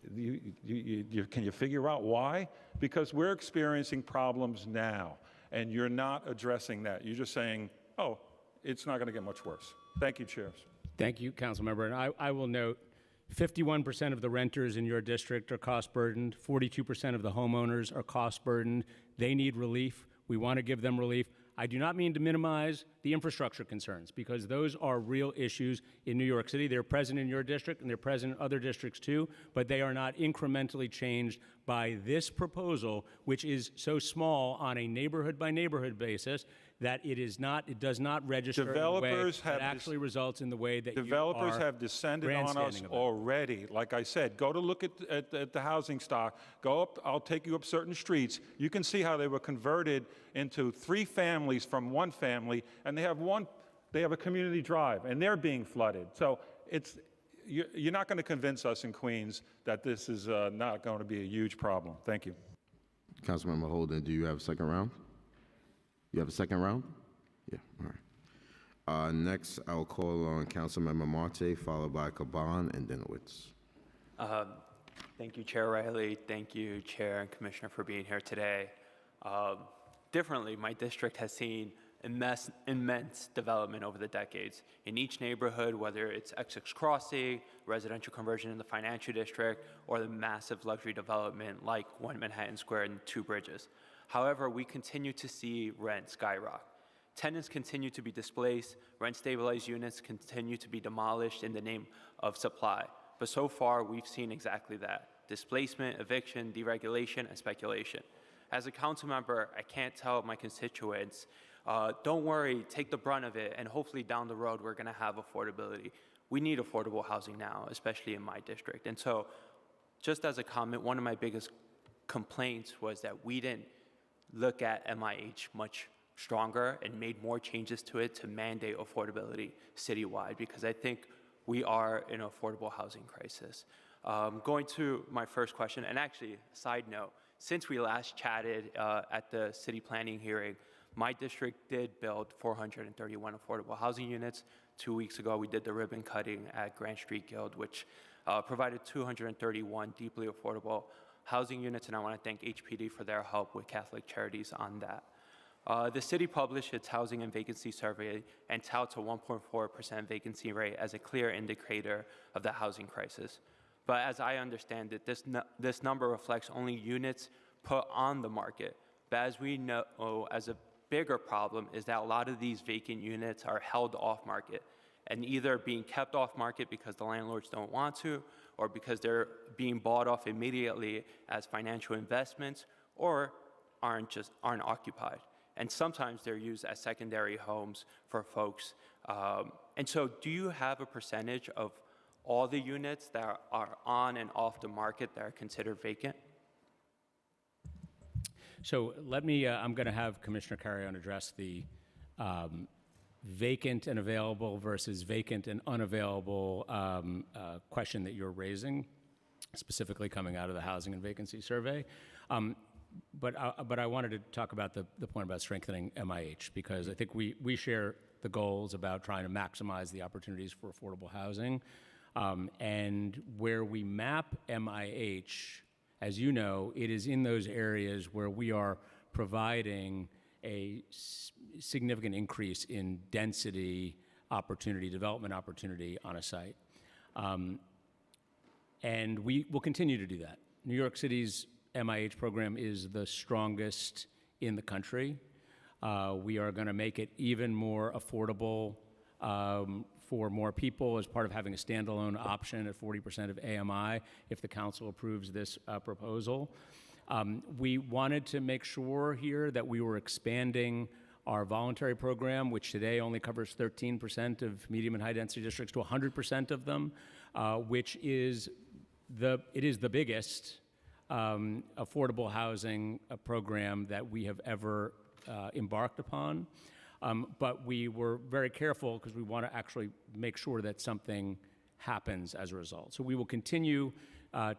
[SPEAKER 1] Can you figure out why? Because we're experiencing problems now, and you're not addressing that. You're just saying, oh, it's not going to get much worse. Thank you, chairs.
[SPEAKER 9] Thank you, Councilmember. And I will note, 51% of the renters in your district are cost burdened. 42% of the homeowners are cost burdened. They need relief. We want to give them relief. I do not mean to minimize the infrastructure concerns, because those are real issues in New York City. They're present in your district, and they're present in other districts too, but they are not incrementally changed by this proposal, which is so small on a neighborhood-by-neighborhood basis that it does not register in a way that actually results in the way that
[SPEAKER 1] Developers
[SPEAKER 9] you are
[SPEAKER 1] have descended on us
[SPEAKER 9] grandstanding about.
[SPEAKER 1] already. Like I said, go to look at the housing stock. Go up, I'll take you up certain streets. You can see how they were converted into 3 families from 1 family, and they have a community drive, and they're being flooded. So you're not going to convince us in Queens that this is not going to be a huge problem. Thank you.
[SPEAKER 6] Councilmember Holden, do you have a second round? You have a second round? Yeah, all right. Next, I'll call on Councilmember Marte, followed by Caban and Dinowitz.
[SPEAKER 2] Thank you, Chair Riley. Thank you, Chair and Commissioner, for being here today. Differently, my district has seen immense development over the decades. In each neighborhood, whether it's Essex Crossing, residential conversion in the financial district, or the massive luxury development like One Manhattan Square and 2 Bridges. However, we continue to see rent skyrocket. Tenants continue to be displaced, rent-stabilized units continue to be demolished in the name of supply. But so far, we've seen exactly that: displacement, eviction, deregulation, and speculation. As a council member, I can't tell my constituents, don't worry, take the brunt of it, and hopefully down the road we're going to have affordability. We need affordable housing now, especially in my district. And so, just as a comment, one of my biggest complaints was that we didn't look at MIH much stronger and made more changes to it to mandate affordability citywide, because I think we are in an affordable housing crisis. Going to my first question, and actually, side note, since we last chatted at the city planning hearing, my district did build 431 affordable housing units. 2 weeks ago, we did the ribbon cutting at Grand Street Guild, which provided 231 deeply affordable housing units, and I want to thank HPD for their help with Catholic Charities on that. The city published its housing and vacancy survey and touts a 1.4% vacancy rate as a clear indicator of the housing crisis. But as I understand it, this number reflects only units put on the market. But as we know, as a bigger problem is that a lot of these vacant units are held off market and either being kept off market because the landlords don't want to, or because they're being bought off immediately as financial investments, or aren't occupied. And sometimes they're used as secondary homes for folks. And so do you have a percentage of all the units that are on and off the market that are considered vacant?
[SPEAKER 9] So let me, I'm going to have Commissioner Carrion address the vacant and available versus vacant and unavailable question that you're raising, specifically coming out of the Housing and Vacancy Survey. But I wanted to talk about the point about strengthening MIH, because I think we share the goals about trying to maximize the opportunities for affordable housing. And where we map MIH, as you know, it is in those areas where we are providing a significant increase in density opportunity, development opportunity on a site. And we will continue to do that. New York City's MIH program is the strongest in the country. We are going to make it even more affordable for more people as part of having a standalone option at 40% of AMI if the council approves this proposal. We wanted to make sure here that we were expanding our voluntary program, which today only covers 13% of medium and high density districts, to 100% of them, which is It is the biggest affordable housing program that we have ever embarked upon. But we were very careful because we want to actually make sure that something happens as a result. So we will continue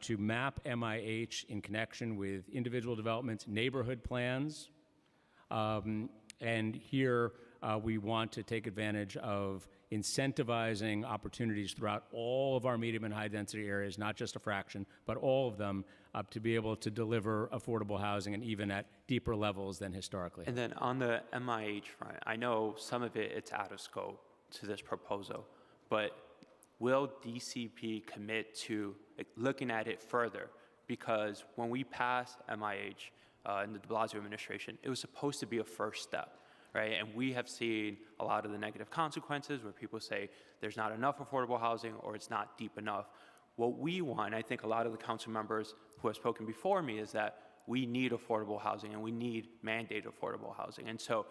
[SPEAKER 9] to map MIH in connection with individual developments, neighborhood plans, and here we want to take advantage of incentivizing opportunities throughout all of our medium and high density areas, not just a fraction, but all of them, to be able to deliver affordable housing and even at deeper levels than historically.
[SPEAKER 2] And then on the MIH front, I know some of it's out of scope to this proposal, but will DCP commit to looking at it further? Because when we passed MIH in the de Blasio administration, it was supposed to be a first step. Right? And we have seen a lot of the negative consequences where people say there's not enough affordable housing or it's not deep enough. What we want, I think a lot of the council members who have spoken before me, is that we need affordable housing and we need mandated affordable housing. And so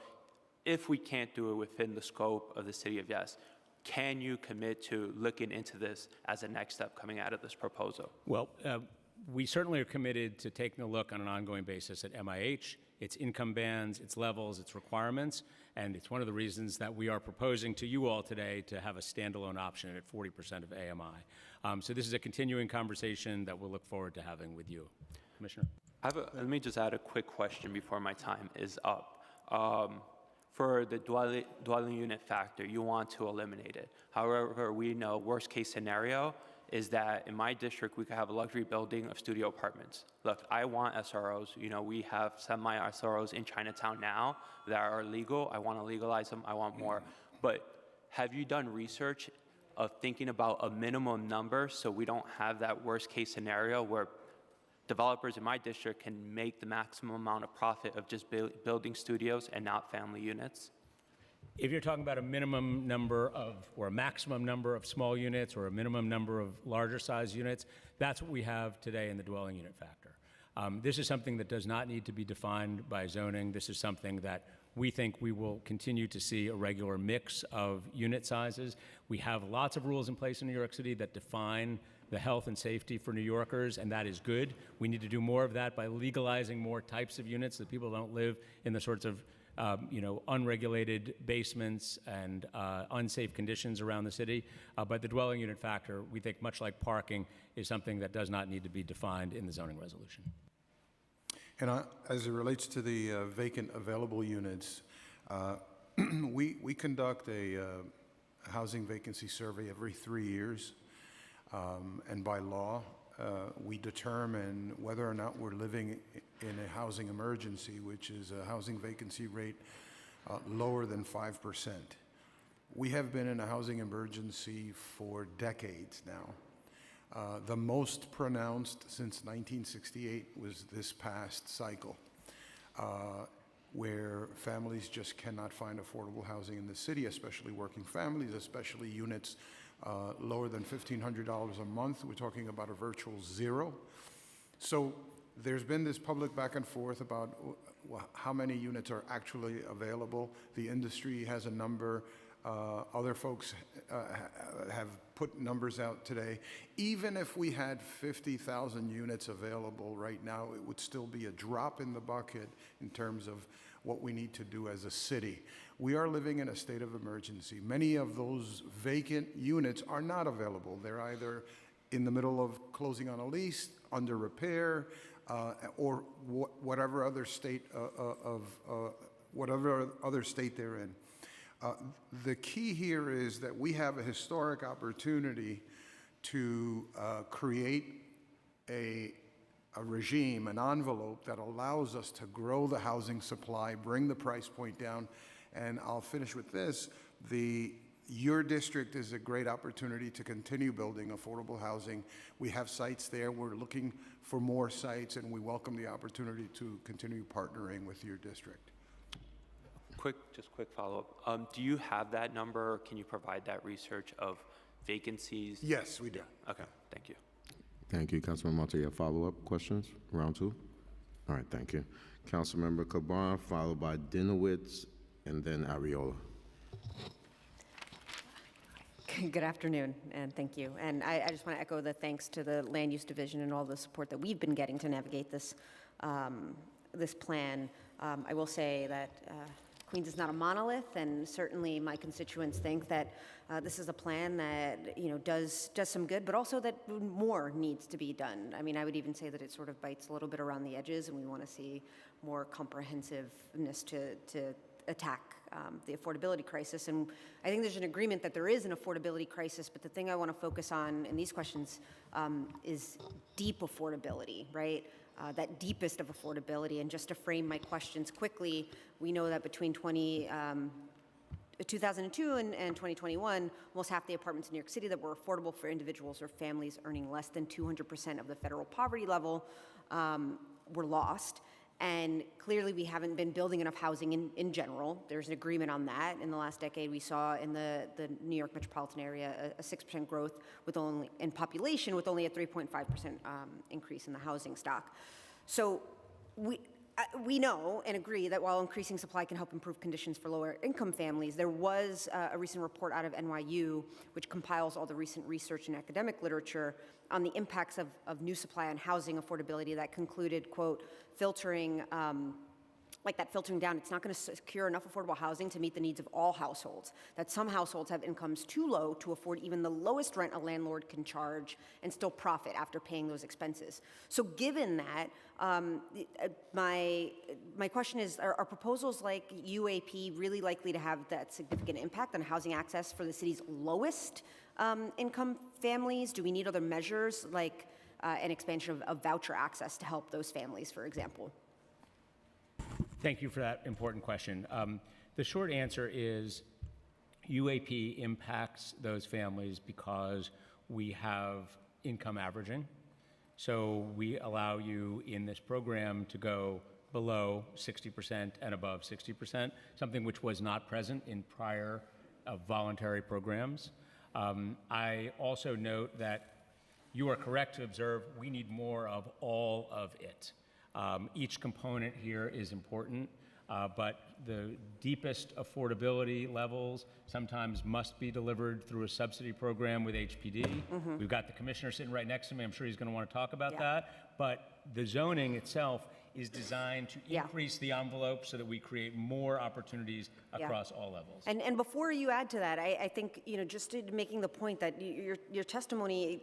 [SPEAKER 2] if we can't do it within the scope of the City of Yes, can you commit to looking into this as a next step coming out of this proposal?
[SPEAKER 9] Well, we certainly are committed to taking a look on an ongoing basis at MIH, its income bands, its levels, its requirements, and it's one of the reasons that we are proposing to you all today to have a standalone option at 40% of AMI. So this is a continuing conversation that we'll look forward to having with you. Commissioner?
[SPEAKER 2] Let me just add a quick question before my time is up. For the dwelling unit factor, you want to eliminate it. However, we know worst case scenario is that in my district, we could have a luxury building of studio apartments. Look, I want SROs. You know, we have semi-SROs in Chinatown now that are legal. I want to legalize them. I want more. But have you done research of thinking about a minimum number so we don't have that worst case scenario where developers in my district can make the maximum amount of profit of just building studios and not family units?
[SPEAKER 9] If you're talking about a minimum number of, or a maximum number of small units or a minimum number of larger size units, that's what we have today in the dwelling unit factor. This is something that does not need to be defined by zoning. This is something that we think we will continue to see a regular mix of unit sizes. We have lots of rules in place in New York City that define the health and safety for New Yorkers, and that is good. We need to do more of that by legalizing more types of units so that people don't live in the sorts of unregulated basements and unsafe conditions around the city. But the dwelling unit factor, we think, much like parking, is something that does not need to be defined in the zoning resolution.
[SPEAKER 10] And as it relates to the vacant available units, we conduct a housing vacancy survey every 3 years. And by law, we determine whether or not we're living in a housing emergency, which is a housing vacancy rate lower than 5%. We have been in a housing emergency for decades now. The most pronounced since 1968 was this past cycle, where families just cannot find affordable housing in the city, especially working families, especially units lower than $1,500 a month. We're talking about a virtual zero. So there's been this public back and forth about how many units are actually available. The industry has a number. Other folks have put numbers out today. Even if we had 50,000 units available right now, it would still be a drop in the bucket in terms of what we need to do as a city. We are living in a state of emergency. Many of those vacant units are not available. They're either in the middle of closing on a lease, under repair, or whatever other state whatever other state they're in. The key here is that we have a historic opportunity to create a regime, an envelope that allows us to grow the housing supply, bring the price point down. And I'll finish with this. Your district is a great opportunity to continue building affordable housing. We have sites there. We're looking for more sites, and we welcome the opportunity to continue partnering with your district.
[SPEAKER 2] Just quick follow-up. Do you have that number, or can you provide that research of vacancies?
[SPEAKER 10] Yes, we do.
[SPEAKER 2] Okay, thank you.
[SPEAKER 6] Thank you. Councilman Monte, you have follow-up questions? Round two? All right, thank you. Councilmember Caban, followed by Dinowitz, and then Ariola.
[SPEAKER 3] Good afternoon, and thank you. And I just want to echo the thanks to the Land Use Division and all the support that we've been getting to navigate this, this plan. I will say that Queens is not a monolith, and certainly my constituents think that this is a plan that does some good, but also that more needs to be done. I mean, I would even say that it sort of bites a little bit around the edges, and we want to see more comprehensiveness to attack the affordability crisis. And I think there's an agreement that there is an affordability crisis, but the thing I want to focus on in these questions is deep affordability, right? That deepest of affordability. And just to frame my questions quickly, we know that between 2002 and 2021, almost half the apartments in New York City that were affordable for individuals or families earning less than 200% of the federal poverty level were lost. And clearly we haven't been building enough housing in general. There's an agreement on that. In the last decade, we saw in the New York metropolitan area a 6% growth in population with only a 3.5% increase in the housing stock. So we know and agree that while increasing supply can help improve conditions for lower income families, there was a recent report out of NYU, which compiles all the recent research and academic literature on the impacts of new supply on housing affordability that concluded, quote, filtering down, it's not going to secure enough affordable housing to meet the needs of all households, that some households have incomes too low to afford even the lowest rent a landlord can charge and still profit after paying those expenses. So given that, my question is, are proposals like UAP really likely to have that significant impact on housing access for the city's lowest income families? Do we need other measures like an expansion of voucher access to help those families, for example?
[SPEAKER 9] Thank you for that important question. The short answer is UAP impacts those families because we have income averaging. So we allow you in this program to go below 60% and above 60%, something which was not present in prior voluntary programs. I also note that you are correct to observe we need more of all of it. Each component here is important, but the deepest affordability levels sometimes must be delivered through a subsidy program with HPD. Mm-hmm. We've got the commissioner sitting right next to me. I'm sure he's going to want to talk about that. But the zoning itself is designed to increase the envelope so that we create more opportunities across all levels.
[SPEAKER 3] And before you add to that, I think, just making the point that your testimony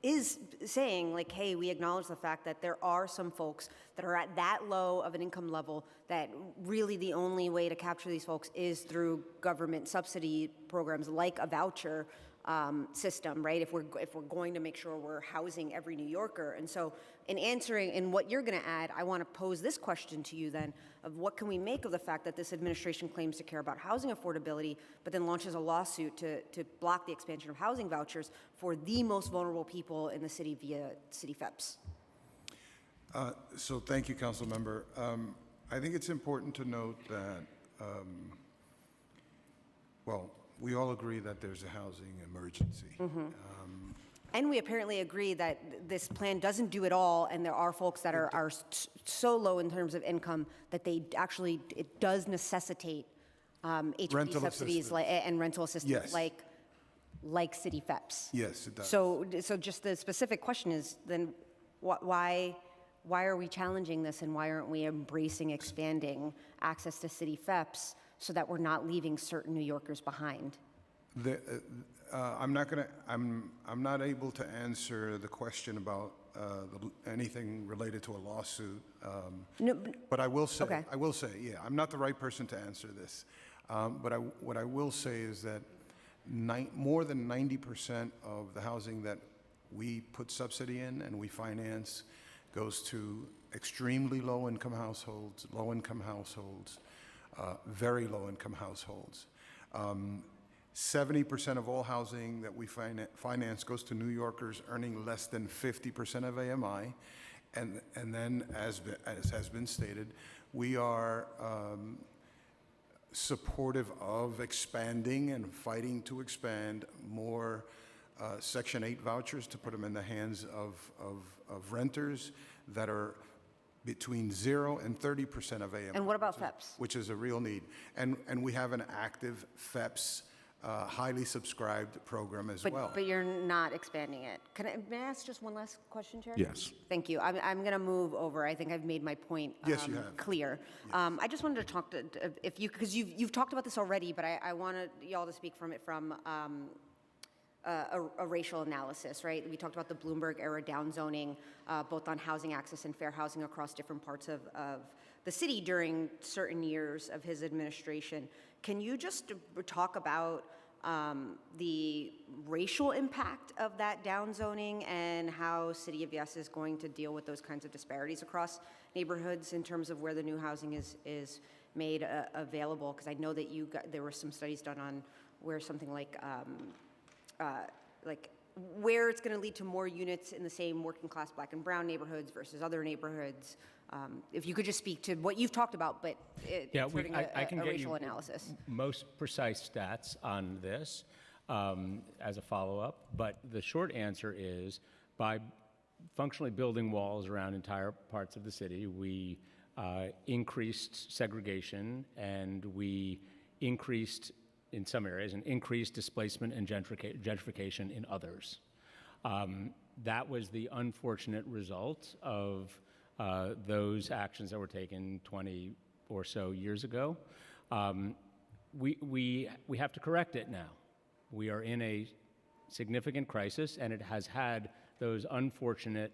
[SPEAKER 3] is saying, like, hey, we acknowledge the fact that there are some folks that are at that low of an income level that really the only way to capture these folks is through government subsidy programs like a voucher system, right? If we're going to make sure we're housing every New Yorker. And so in answering, in what you're going to add, I want to pose this question to you then, of what can we make of the fact that this administration claims to care about housing affordability, but then launches a lawsuit to block the expansion of housing vouchers for the most vulnerable people in the city via city FEPS?
[SPEAKER 10] So thank you, Council Member. I think it's important to note that, well, we all agree that there's a housing emergency.
[SPEAKER 3] Mm-hmm. And we apparently agree that this plan doesn't do it all, and there are folks that are so low in terms of income that it does necessitate HPD subsidies and rental assistance like city FEPS.
[SPEAKER 10] Yes, it does.
[SPEAKER 3] So just the specific question is then why are we challenging this, and why aren't we embracing expanding access to city FEPS so that we're not leaving certain New Yorkers behind?
[SPEAKER 10] I'm not able to answer the question about anything related to a lawsuit.
[SPEAKER 3] No,
[SPEAKER 10] but I will say,
[SPEAKER 3] okay.
[SPEAKER 10] I'm not the right person to answer this. But what I will say is that more than 90% of the housing that we put subsidy in and we finance goes to extremely low-income households, very low-income households. 70% of all housing that we finance goes to New Yorkers earning less than 50% of AMI. And then, as has been stated, we are supportive of expanding and fighting to expand more Section 8 vouchers to put them in the hands of renters that are between 0 and 30% of AMI.
[SPEAKER 3] And what about FEPS?
[SPEAKER 10] Which is a real need. And we have an active FEPS highly subscribed program as well.
[SPEAKER 3] But you're not expanding it. May I ask just one last question, Chair?
[SPEAKER 6] Yes.
[SPEAKER 3] Thank you. I'm going to move over. I think I've made my point
[SPEAKER 10] Yes, you have.
[SPEAKER 3] clear. I just wanted to talk to, if you, because you've talked about this already, but I wanted y'all to speak from a racial analysis, right? We talked about the Bloomberg era downzoning, both on housing access and fair housing across different parts of the city during certain years of his administration. Can you just talk about the racial impact of that downzoning and how City of Yes is going to deal with those kinds of disparities across neighborhoods in terms of where the new housing is made available? Because I know that there were some studies done on where something like where it's going to lead to more units in the same working class black and brown neighborhoods versus other neighborhoods. If you could just speak to what you've talked about, but inserting
[SPEAKER 9] I can
[SPEAKER 3] a
[SPEAKER 9] get
[SPEAKER 3] racial
[SPEAKER 9] you
[SPEAKER 3] analysis.
[SPEAKER 9] most precise stats on this as a follow-up, but the short answer is by functionally building walls around entire parts of the city, we increased segregation and we increased, in some areas, and increased displacement and gentrification in others. That was the unfortunate result of those actions that were taken 20 or so years ago. We have to correct it now. We are in a significant crisis, and it has had those unfortunate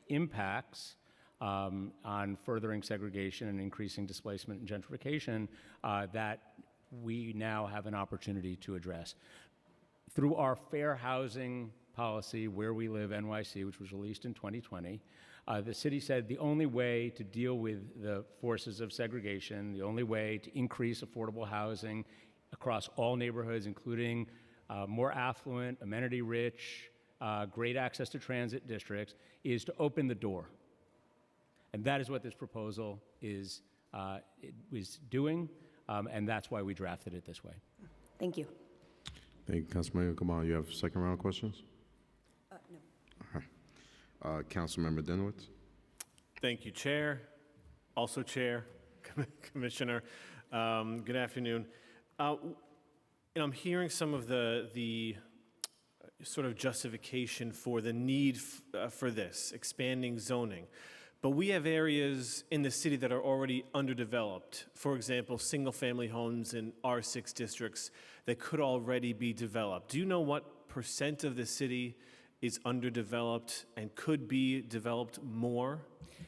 [SPEAKER 9] impacts on furthering segregation and increasing displacement and gentrification that we now have an opportunity to address. Through our fair housing policy, Where We Live NYC, which was released in 2020, the city said the only way to deal with the forces of segregation, the only way to increase affordable housing across all neighborhoods, including more affluent, amenity-rich, great access to transit districts, is to open the door. And that is what this proposal is doing, and that's why we drafted it this way.
[SPEAKER 3] Thank you.
[SPEAKER 6] Thank you, Councilman. Come on, you have second round questions?
[SPEAKER 3] No.
[SPEAKER 6] All right. Councilmember Denowitz.
[SPEAKER 4] Thank you, Chair. Also, Chair, Commissioner. Good afternoon. I'm hearing some of the sort of justification for the need for this, expanding zoning. But we have areas in the city that are already underdeveloped. For example, single-family homes in R6 districts that could already be developed. Do you know what % of the city is underdeveloped and could be developed more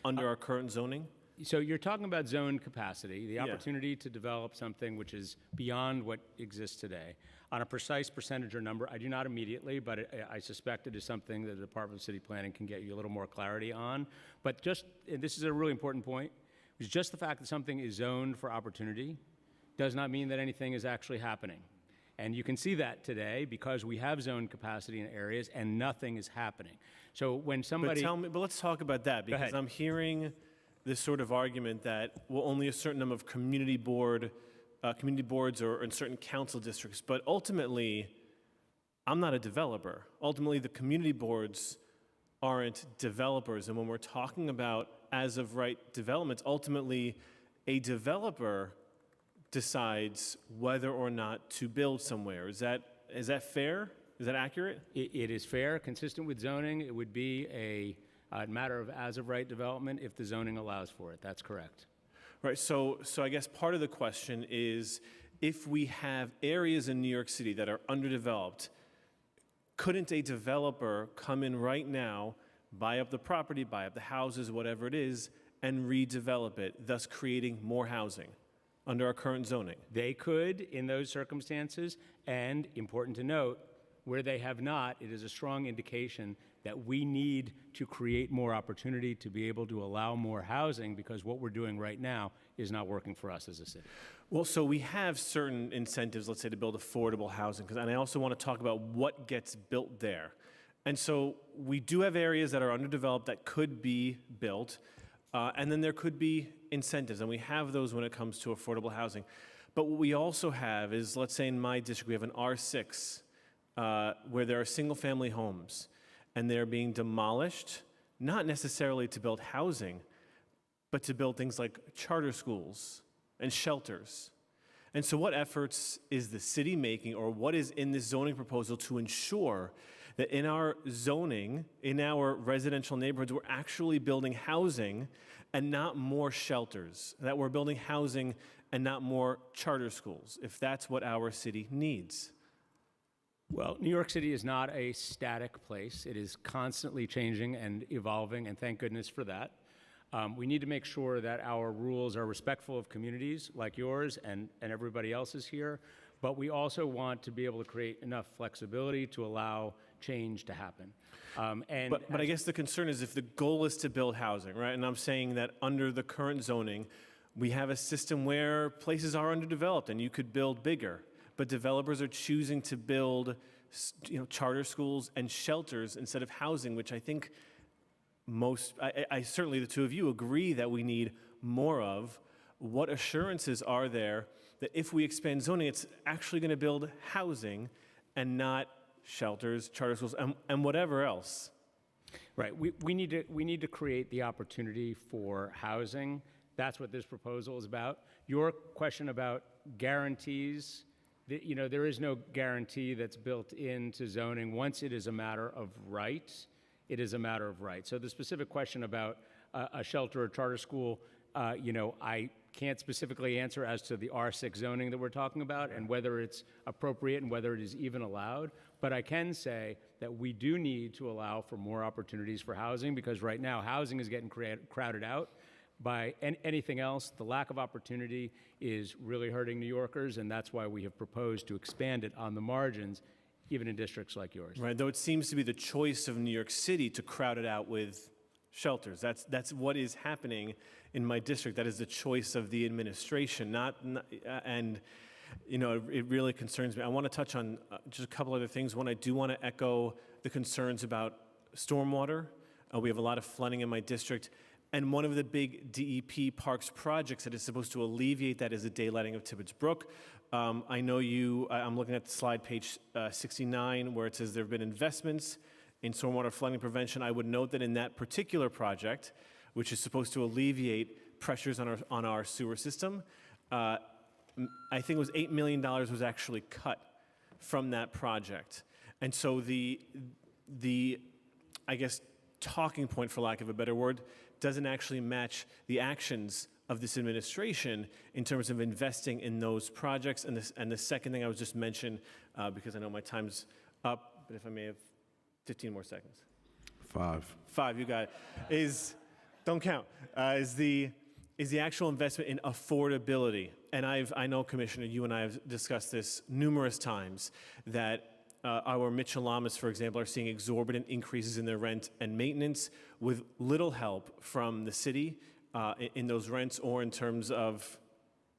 [SPEAKER 4] under our current zoning?
[SPEAKER 9] So you're talking about zone capacity, the opportunity to develop something which is beyond what exists today. On a precise percentage or number, I do not immediately, but I suspect it is something that the Department of City Planning can get you a little more clarity on. But and this is a really important point, is just the fact that something is zoned for opportunity does not mean that anything is actually happening. And you can see that today because we have zone capacity in areas and nothing is happening. So when somebody—
[SPEAKER 4] But let's talk about that, because I'm hearing this sort of argument that, well, only a certain number of community boards or in certain council districts, but ultimately, I'm not a developer. Ultimately, the community boards aren't developers, and when we're talking about as-of-right developments, ultimately, a developer decides whether or not to build somewhere. Is that fair? Is that accurate?
[SPEAKER 9] It is fair, consistent with zoning. It would be a matter of as-of-right development if the zoning allows for it. That's correct.
[SPEAKER 4] Right, so I guess part of the question is, if we have areas in New York City that are underdeveloped, couldn't a developer come in right now, buy up the property, buy up the houses, whatever it is, and redevelop it, thus creating more housing under our current zoning?
[SPEAKER 9] They could in those circumstances, and important to note, where they have not, it is a strong indication that we need to create more opportunity to be able to allow more housing, because what we're doing right now is not working for us as a city.
[SPEAKER 4] Well, so we have certain incentives, let's say, to build affordable housing, and I also want to talk about what gets built there. And so we do have areas that are underdeveloped that could be built, and then there could be incentives, and we have those when it comes to affordable housing. But what we also have is, let's say in my district, we have an R6 where there are single-family homes, and they're being demolished, not necessarily to build housing, but to build things like charter schools and shelters. And so what efforts is the city making, or what is in this zoning proposal to ensure that in our zoning, in our residential neighborhoods, we're actually building housing and not more shelters, that we're building housing and not more charter schools, if that's what our city needs?
[SPEAKER 9] Well, New York City is not a static place. It is constantly changing and evolving, and thank goodness for that. We need to make sure that our rules are respectful of communities like yours and everybody else's here, but we also want to be able to create enough flexibility to allow change to happen.
[SPEAKER 4] But I guess the concern is if the goal is to build housing, right? And I'm saying that under the current zoning, we have a system where places are underdeveloped and you could build bigger, but developers are choosing to build, charter schools and shelters instead of housing, which I think I certainly the two of you agree that we need more of. What assurances are there that if we expand zoning, it's actually going to build housing and not shelters, charter schools, and whatever else?
[SPEAKER 9] Right. We need to create the opportunity for housing. That's what this proposal is about. Your question about guarantees, there is no guarantee that's built into zoning. Once it is a matter of right, it is a matter of right. So the specific question about a shelter or charter school, I can't specifically answer as to the R6 zoning that we're talking about and whether it's appropriate and whether it is even allowed. But I can say that we do need to allow for more opportunities for housing, because right now housing is getting crowded out by anything else. The lack of opportunity is really hurting New Yorkers, and that's why we have proposed to expand it on the margins, even in districts like yours.
[SPEAKER 4] Right, though it seems to be the choice of New York City to crowd it out with shelters. That's what is happening in my district. That is the choice of the administration, and it really concerns me. I want to touch on just a couple other things. One, I do want to echo the concerns about stormwater. We have a lot of flooding in my district. And one of the big DEP parks projects that is supposed to alleviate that is the daylighting of Tibbetts Brook. I know I'm looking at slide page 69, where it says there have been investments in stormwater flooding prevention. I would note that in that particular project, which is supposed to alleviate pressures on our sewer system, I think it was $8 million was actually cut from that project. And so the I guess, talking point, for lack of a better word, doesn't actually match the actions of this administration in terms of investing in those projects. And the second thing I would just mention, because I know my time's up, but if I may have 15 more seconds. 5, you got it. Don't count, is the actual investment in affordability. And I know, Commissioner, you and I have discussed this numerous times, that our Mitchell-Lamas, for example, are seeing exorbitant increases in their rent and maintenance with little help from the city in those rents, or in terms of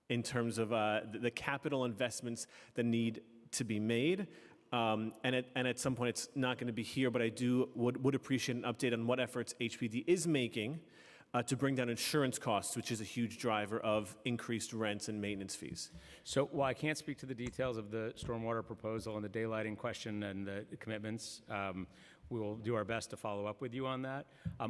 [SPEAKER 4] the capital investments that need to be made. And at some point, it's not going to be here, but I would appreciate an update on what efforts HPD is making to bring down insurance costs, which is a huge driver of increased rents and maintenance fees.
[SPEAKER 9] So while I can't speak to the details of the stormwater proposal and the daylighting question and the commitments, we will do our best to follow up with you on that.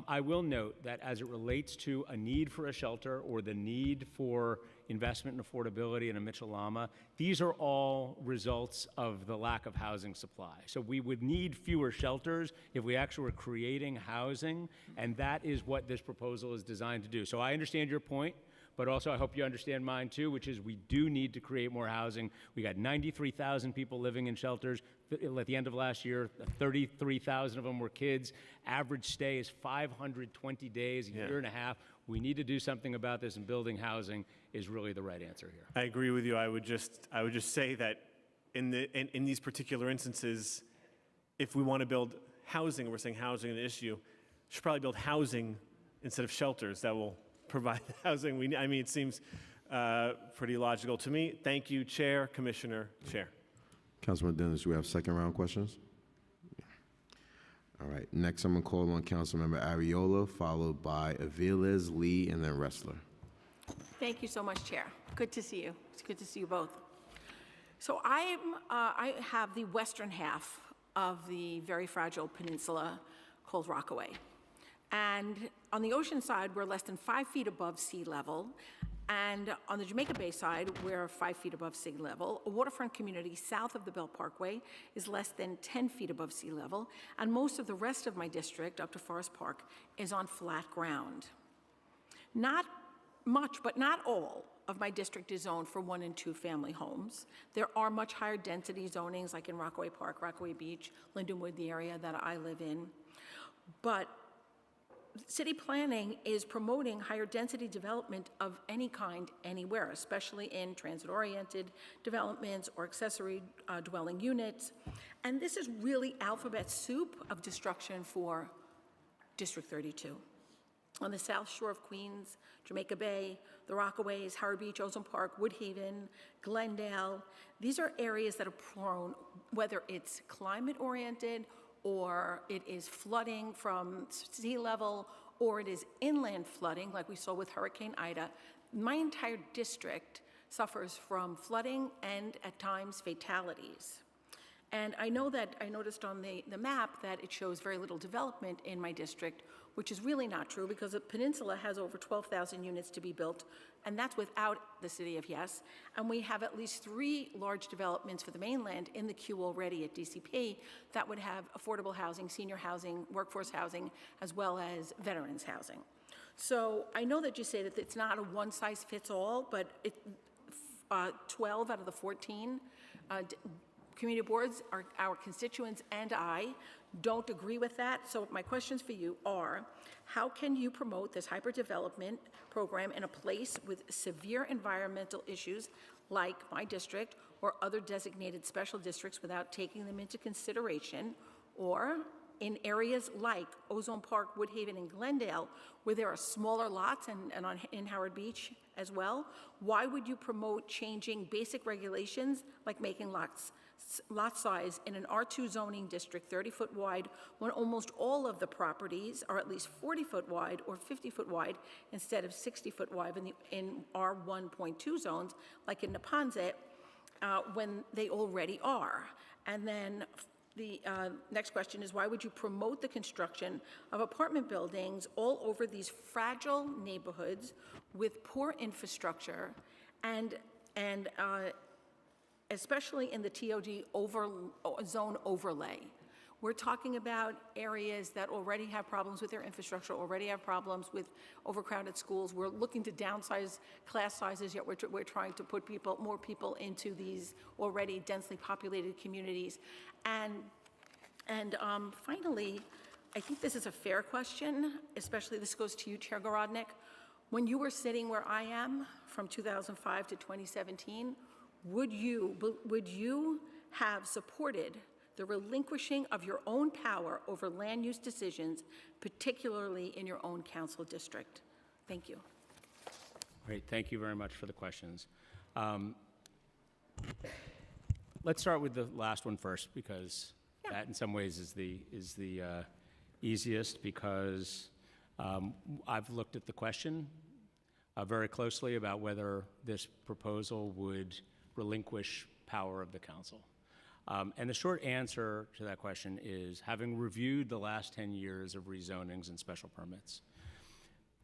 [SPEAKER 9] I will note that as it relates to a need for a shelter or the need for investment in affordability in a Mitchell-Lama, these are all results of the lack of housing supply. So we would need fewer shelters if we actually were creating housing, and that is what this proposal is designed to do. So I understand your point, but also I hope you understand mine too, which is we do need to create more housing. We got 93,000 people living in shelters. At the end of last year, 33,000 of them were kids. Average stay is 520 days, a year and a half. We need to do something about this, and building housing is really the right answer here.
[SPEAKER 4] I agree with you. I would just say that in these particular instances, if we want to build housing, and we're saying housing is an issue, we should probably build housing instead of shelters that will provide the housing we need. I mean, it seems pretty logical to me. Thank you, Chair, Commissioner, Chair.
[SPEAKER 6] Councilman Dennis, we have second round questions? All right, next I'm going to call on Councilmember Ariola, followed by Aviles, Lee, and then Ressler.
[SPEAKER 8] Thank you so much, Chair. Good to see you. It's good to see you both. So I have the western half of the very fragile peninsula called Rockaway. And on the ocean side, we're less than 5 feet above sea level. And on the Jamaica Bay side, we're 5 feet above sea level. A waterfront community south of the Bell Parkway is less than 10 feet above sea level. And most of the rest of my district, up to Forest Park, is on flat ground. Not much, but not all, of my district is zoned for 1 and 2 family homes. There are much higher density zonings, like in Rockaway Park, Rockaway Beach, Lindenwood, the area that I live in. But city planning is promoting higher density development of any kind anywhere, especially in transit-oriented developments or accessory dwelling units. And this is really alphabet soup of destruction for District 32. On the south shore of Queens, Jamaica Bay, the Rockaways, Howard Beach, Ozone Park, Woodhaven, Glendale, these are areas that are prone, whether it's climate-oriented or it is flooding from sea level, or it is inland flooding, like we saw with Hurricane Ida. My entire district suffers from flooding and, at times, fatalities. And I know that I noticed on the map that it shows very little development in my district, which is really not true, because the peninsula has over 12,000 units to be built, and that's without the city of Yes. And we have at least 3 large developments for the mainland in the queue already at DCP that would have affordable housing, senior housing, workforce housing, as well as veterans housing. So I know that you say that it's not a one-size-fits-all, but 12 out of the 14 community boards, our constituents and I don't agree with that. So my questions for you are, how can you promote this hyper-development program in a place with severe environmental issues like my district or other designated special districts without taking them into consideration? Or in areas like Ozone Park, Woodhaven, and Glendale, where there are smaller lots, and in Howard Beach as well, why would you promote changing basic regulations like making lot size in an R2 zoning district 30-foot wide when almost all of the properties are at least 40-foot wide or 50-foot wide instead of 60-foot wide in R1.2 zones like in Neponset when they already are? And then the next question is, why would you promote the construction of apartment buildings all over these fragile neighborhoods with poor infrastructure and especially in the TOD zone overlay? We're talking about areas that already have problems with their infrastructure, already have problems with overcrowded schools. We're looking to downsize class sizes, yet we're trying to put more people into these already densely populated communities. And finally, I think this is a fair question, especially this goes to you, Chair Garodnick. When you were sitting where I am from 2005 to 2017, would you have supported the relinquishing of your own power over land use decisions, particularly in your own council district? Thank you.
[SPEAKER 9] Great, thank you very much for the questions. Let's start with the last one first, because that in some ways is the easiest, because I've looked at the question very closely about whether this proposal would relinquish power of the council. And the short answer to that question is, having reviewed the last 10 years of rezonings and special permits,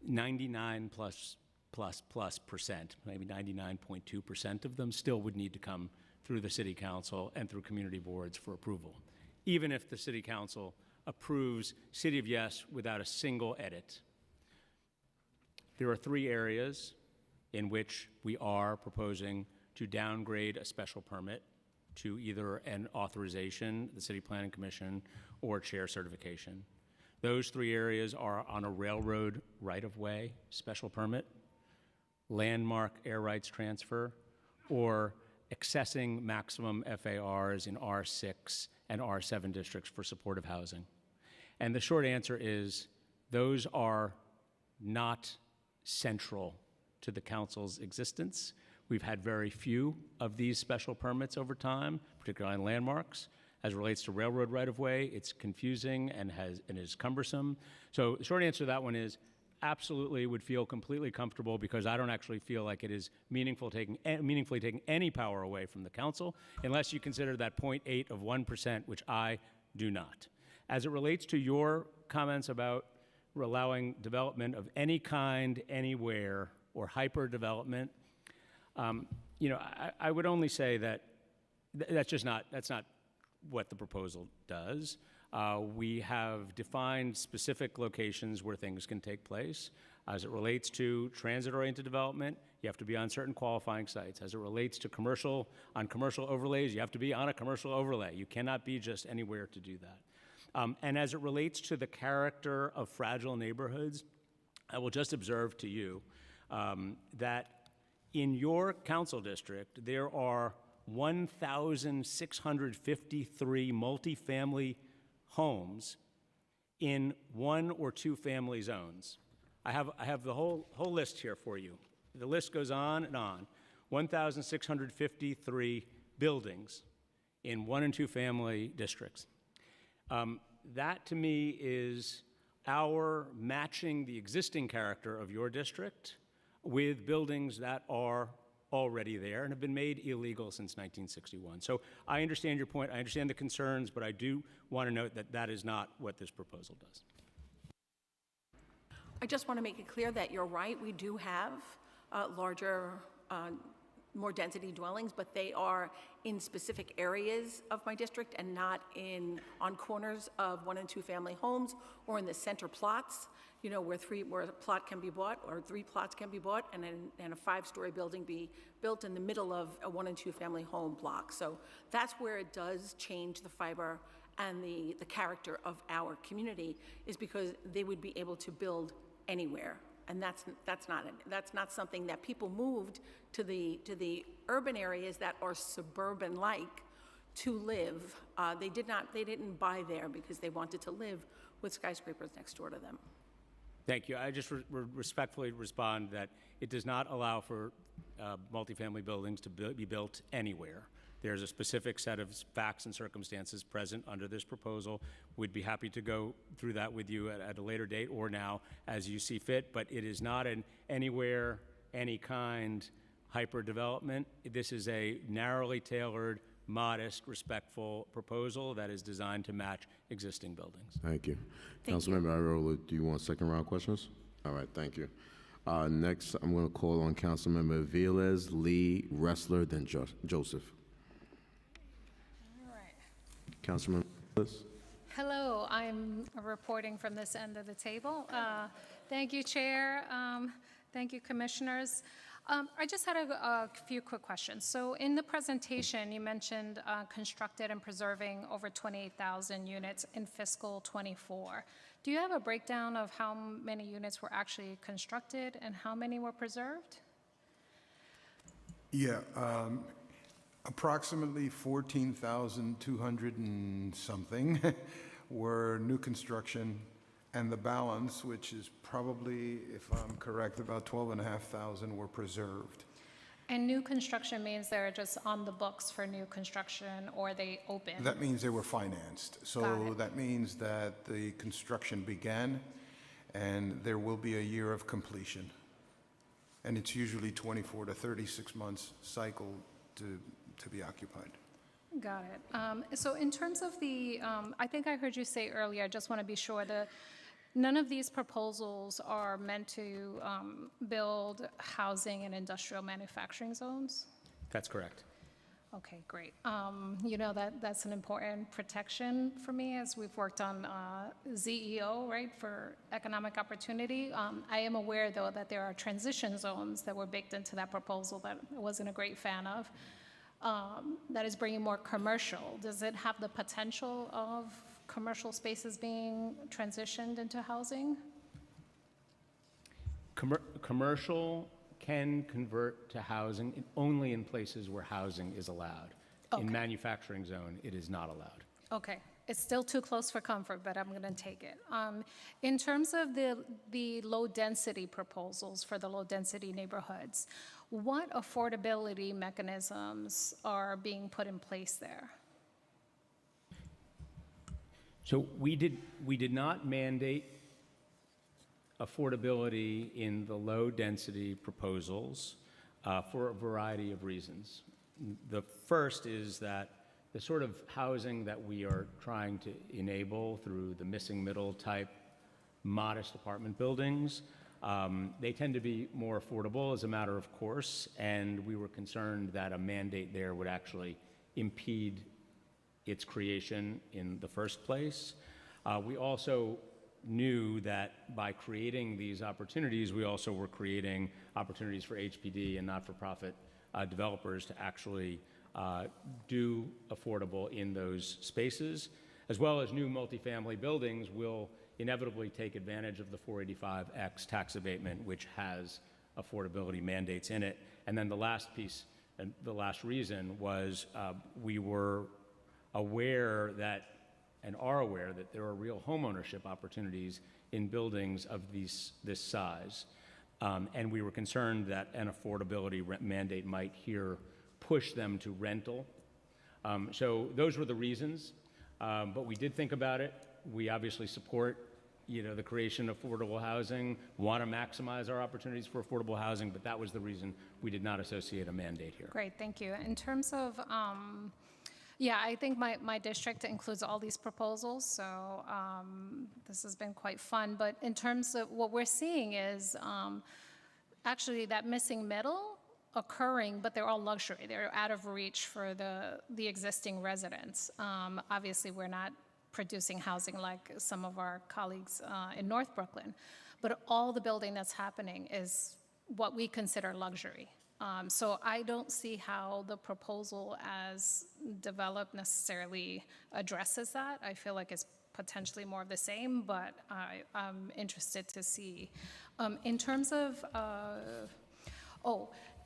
[SPEAKER 9] 99 plus percent, maybe 99.2% of them still would need to come through the city council and through community boards for approval, even if the city council approves City of Yes without a single edit. There are 3 areas in which we are proposing to downgrade a special permit to either an authorization, the City Planning Commission, or chair certification. Those 3 areas are on a railroad right-of-way special permit, landmark air rights transfer, or accessing maximum FARs in R6 and R7 districts for supportive housing. And the short answer is, those are not central to the council's existence. We've had very few of these special permits over time, particularly on landmarks. As it relates to railroad right-of-way, it's confusing and is cumbersome. So the short answer to that one is, absolutely would feel completely comfortable, because I don't actually feel like it is meaningfully taking any power away from the council, unless you consider that 0.8 of 1%, which I do not. As it relates to your comments about allowing development of any kind, anywhere, or hyper development, I would only say that that's not what the proposal does. We have defined specific locations where things can take place. As it relates to transit-oriented development, you have to be on certain qualifying sites. As it relates to commercial overlays, you have to be on a commercial overlay. You cannot be just anywhere to do that. And as it relates to the character of fragile neighborhoods, I will just observe to you that in your council district, there are 1,653 multifamily homes in 1 or 2 family zones. I have the whole list here for you. The list goes on and on. 1,653 buildings in 1 and 2 family districts. That to me is our matching the existing character of your district with buildings that are already there and have been made illegal since 1961. So I understand your point, I understand the concerns, but I do want to note that that is not what this proposal does.
[SPEAKER 8] I just want to make it clear that you're right. We do have larger, more density dwellings, but they are in specific areas of my district and not on corners of 1 and 2 family homes or in the center plots, where a plot can be bought or 3 plots can be bought and a 5-story building be built in the middle of a 1 and 2 family home block. So that's where it does change the fiber and the character of our community, is because they would be able to build anywhere, and that's not something that people moved to the urban areas that are suburban-like to live. They didn't buy there because they wanted to live with skyscrapers next door to them.
[SPEAKER 9] Thank you. I just respectfully respond that it does not allow for multifamily buildings to be built anywhere. There's a specific set of facts and circumstances present under this proposal. We'd be happy to go through that with you at a later date or now as you see fit, but it is not an anywhere, any kind hyper development. This is a narrowly tailored, modest, respectful proposal that is designed to match existing buildings.
[SPEAKER 6] Thank you. Councilmember Areola, do you want second round questions? All right, thank you. Next, I'm going to call on Councilmember Velez, Lee, Ressler, then Joseph. Councilman Velez.
[SPEAKER 5] Hello, I'm reporting from this end of the table. Thank you, Chair. Thank you, Commissioners. I just had a few quick questions. So in the presentation, you mentioned constructed and preserving over 28,000 units in fiscal '24. Do you have a breakdown of how many units were actually constructed and how many were preserved?
[SPEAKER 10] Yeah, approximately 14,200 and something were new construction, and the balance, which is probably, if I'm correct, about 12,500 were preserved.
[SPEAKER 5] And new construction means they're just on the books for new construction, or they open?
[SPEAKER 10] That means they were financed. So that means that the construction began, and there will be a year of completion. And it's usually 24 to 36 months cycle to be occupied.
[SPEAKER 5] Got it. So in terms of the, I think I heard you say earlier, I just want to be sure that none of these proposals are meant to build housing and industrial manufacturing zones?
[SPEAKER 9] That's correct.
[SPEAKER 5] Okay, great. That's an important protection for me as we've worked on ZEO, right, for economic opportunity. I am aware, though, that there are transition zones that were baked into that proposal that I wasn't a great fan of. That is bringing more commercial. Does it have the potential of commercial spaces being transitioned into housing?
[SPEAKER 9] Commercial can convert to housing only in places where housing is allowed. Okay. In manufacturing zone, it is not allowed.
[SPEAKER 5] Okay. It's still too close for comfort, but I'm going to take it. In terms of the low-density proposals for the low-density neighborhoods, what affordability mechanisms are being put in place there?
[SPEAKER 9] So we did not mandate affordability in the low-density proposals for a variety of reasons. The first is that the sort of housing that we are trying to enable through the missing middle type modest apartment buildings. They tend to be more affordable as a matter of course, and we were concerned that a mandate there would actually impede its creation in the first place. We also knew that by creating these opportunities, we also were creating opportunities for HPD and not-for-profit developers to actually do affordable in those spaces, as well as new multifamily buildings will inevitably take advantage of the 485X tax abatement, which has affordability mandates in it. And then the last piece, and the last reason was we were aware that, and are aware that there are real homeownership opportunities in buildings of this size. And we were concerned that an affordability mandate might here push them to rental. So those were the reasons, but we did think about it. We obviously support the creation of affordable housing, want to maximize our opportunities for affordable housing, but that was the reason we did not associate a mandate here.
[SPEAKER 5] Great, thank you. In terms of, yeah, I think my district includes all these proposals, so this has been quite fun. But in terms of what we're seeing is actually that missing middle occurring, but they're all luxury. They're out of reach for the existing residents. Obviously, we're not producing housing like some of our colleagues in North Brooklyn, but all the building that's happening is what we consider luxury. So I don't see how the proposal as developed necessarily addresses that. I feel like it's potentially more of the same, but I'm interested to see. In terms of,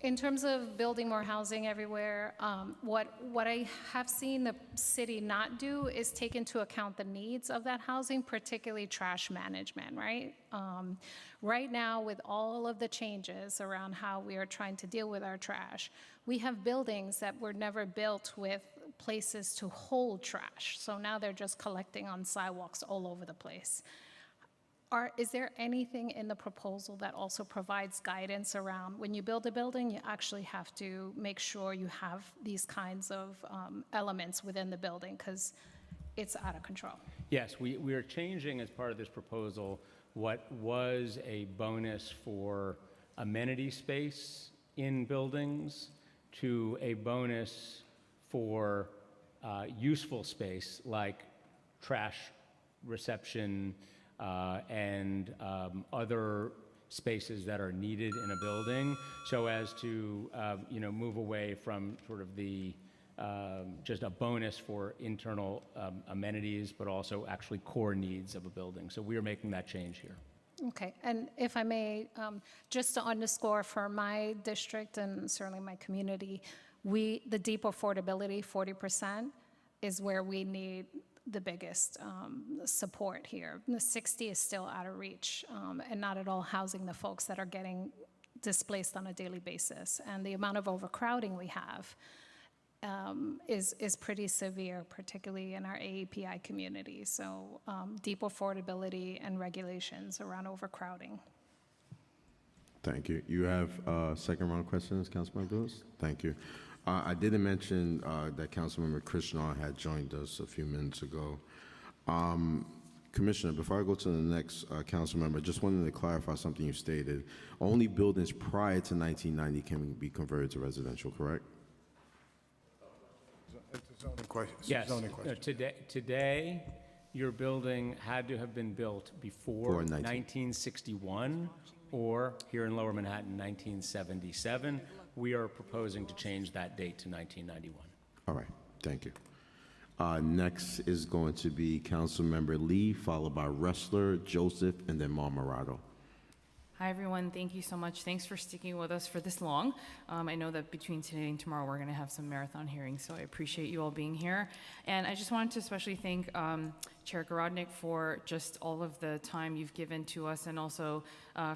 [SPEAKER 5] in terms of building more housing everywhere, what I have seen the city not do is take into account the needs of that housing, particularly trash management, right? Right now, with all of the changes around how we are trying to deal with our trash, we have buildings that were never built with places to hold trash. So now they're just collecting on sidewalks all over the place. Is there anything in the proposal that also provides guidance around when you build a building, you actually have to make sure you have these kinds of elements within the building because it's out of control?
[SPEAKER 9] Yes, we are changing as part of this proposal what was a bonus for amenity space in buildings to a bonus for useful space like trash reception, and other spaces that are needed in a building, so as to move away from sort of the just a bonus for internal amenities, but also actually core needs of a building. So we are making that change here.
[SPEAKER 5] Okay, and if I may, just to underscore for my district and certainly my community, the deep affordability, 40%, is where we need the biggest support here. The 60 is still out of reach and not at all housing the folks that are getting displaced on a daily basis. And the amount of overcrowding we have is pretty severe, particularly in our AAPI community. So deep affordability and regulations around overcrowding.
[SPEAKER 6] Thank you. You have second round questions, Councilmember Lewis? Thank you. I didn't mention that Councilmember Krishnan had joined us a few minutes ago. Commissioner, before I go to the next council member, I just wanted to clarify something you stated. Only buildings prior to 1990 can be converted to residential, correct?
[SPEAKER 10] It's a zoning question.
[SPEAKER 9] Yes.
[SPEAKER 10] Zoning question.
[SPEAKER 9] Today, your building had to have been built before 1961 or here in Lower Manhattan, 1977. We are proposing to change that date to 1991.
[SPEAKER 6] All right, thank you. Next is going to be Councilmember Lee, followed by Ressler, Joseph, and then Marmorato.
[SPEAKER 11] Hi, everyone. Thank you so much. Thanks for sticking with us for this long. I know that between today and tomorrow, we're going to have some marathon hearings, so I appreciate you all being here. And I just wanted to especially thank Chair Gorodnick for just all of the time you've given to us and also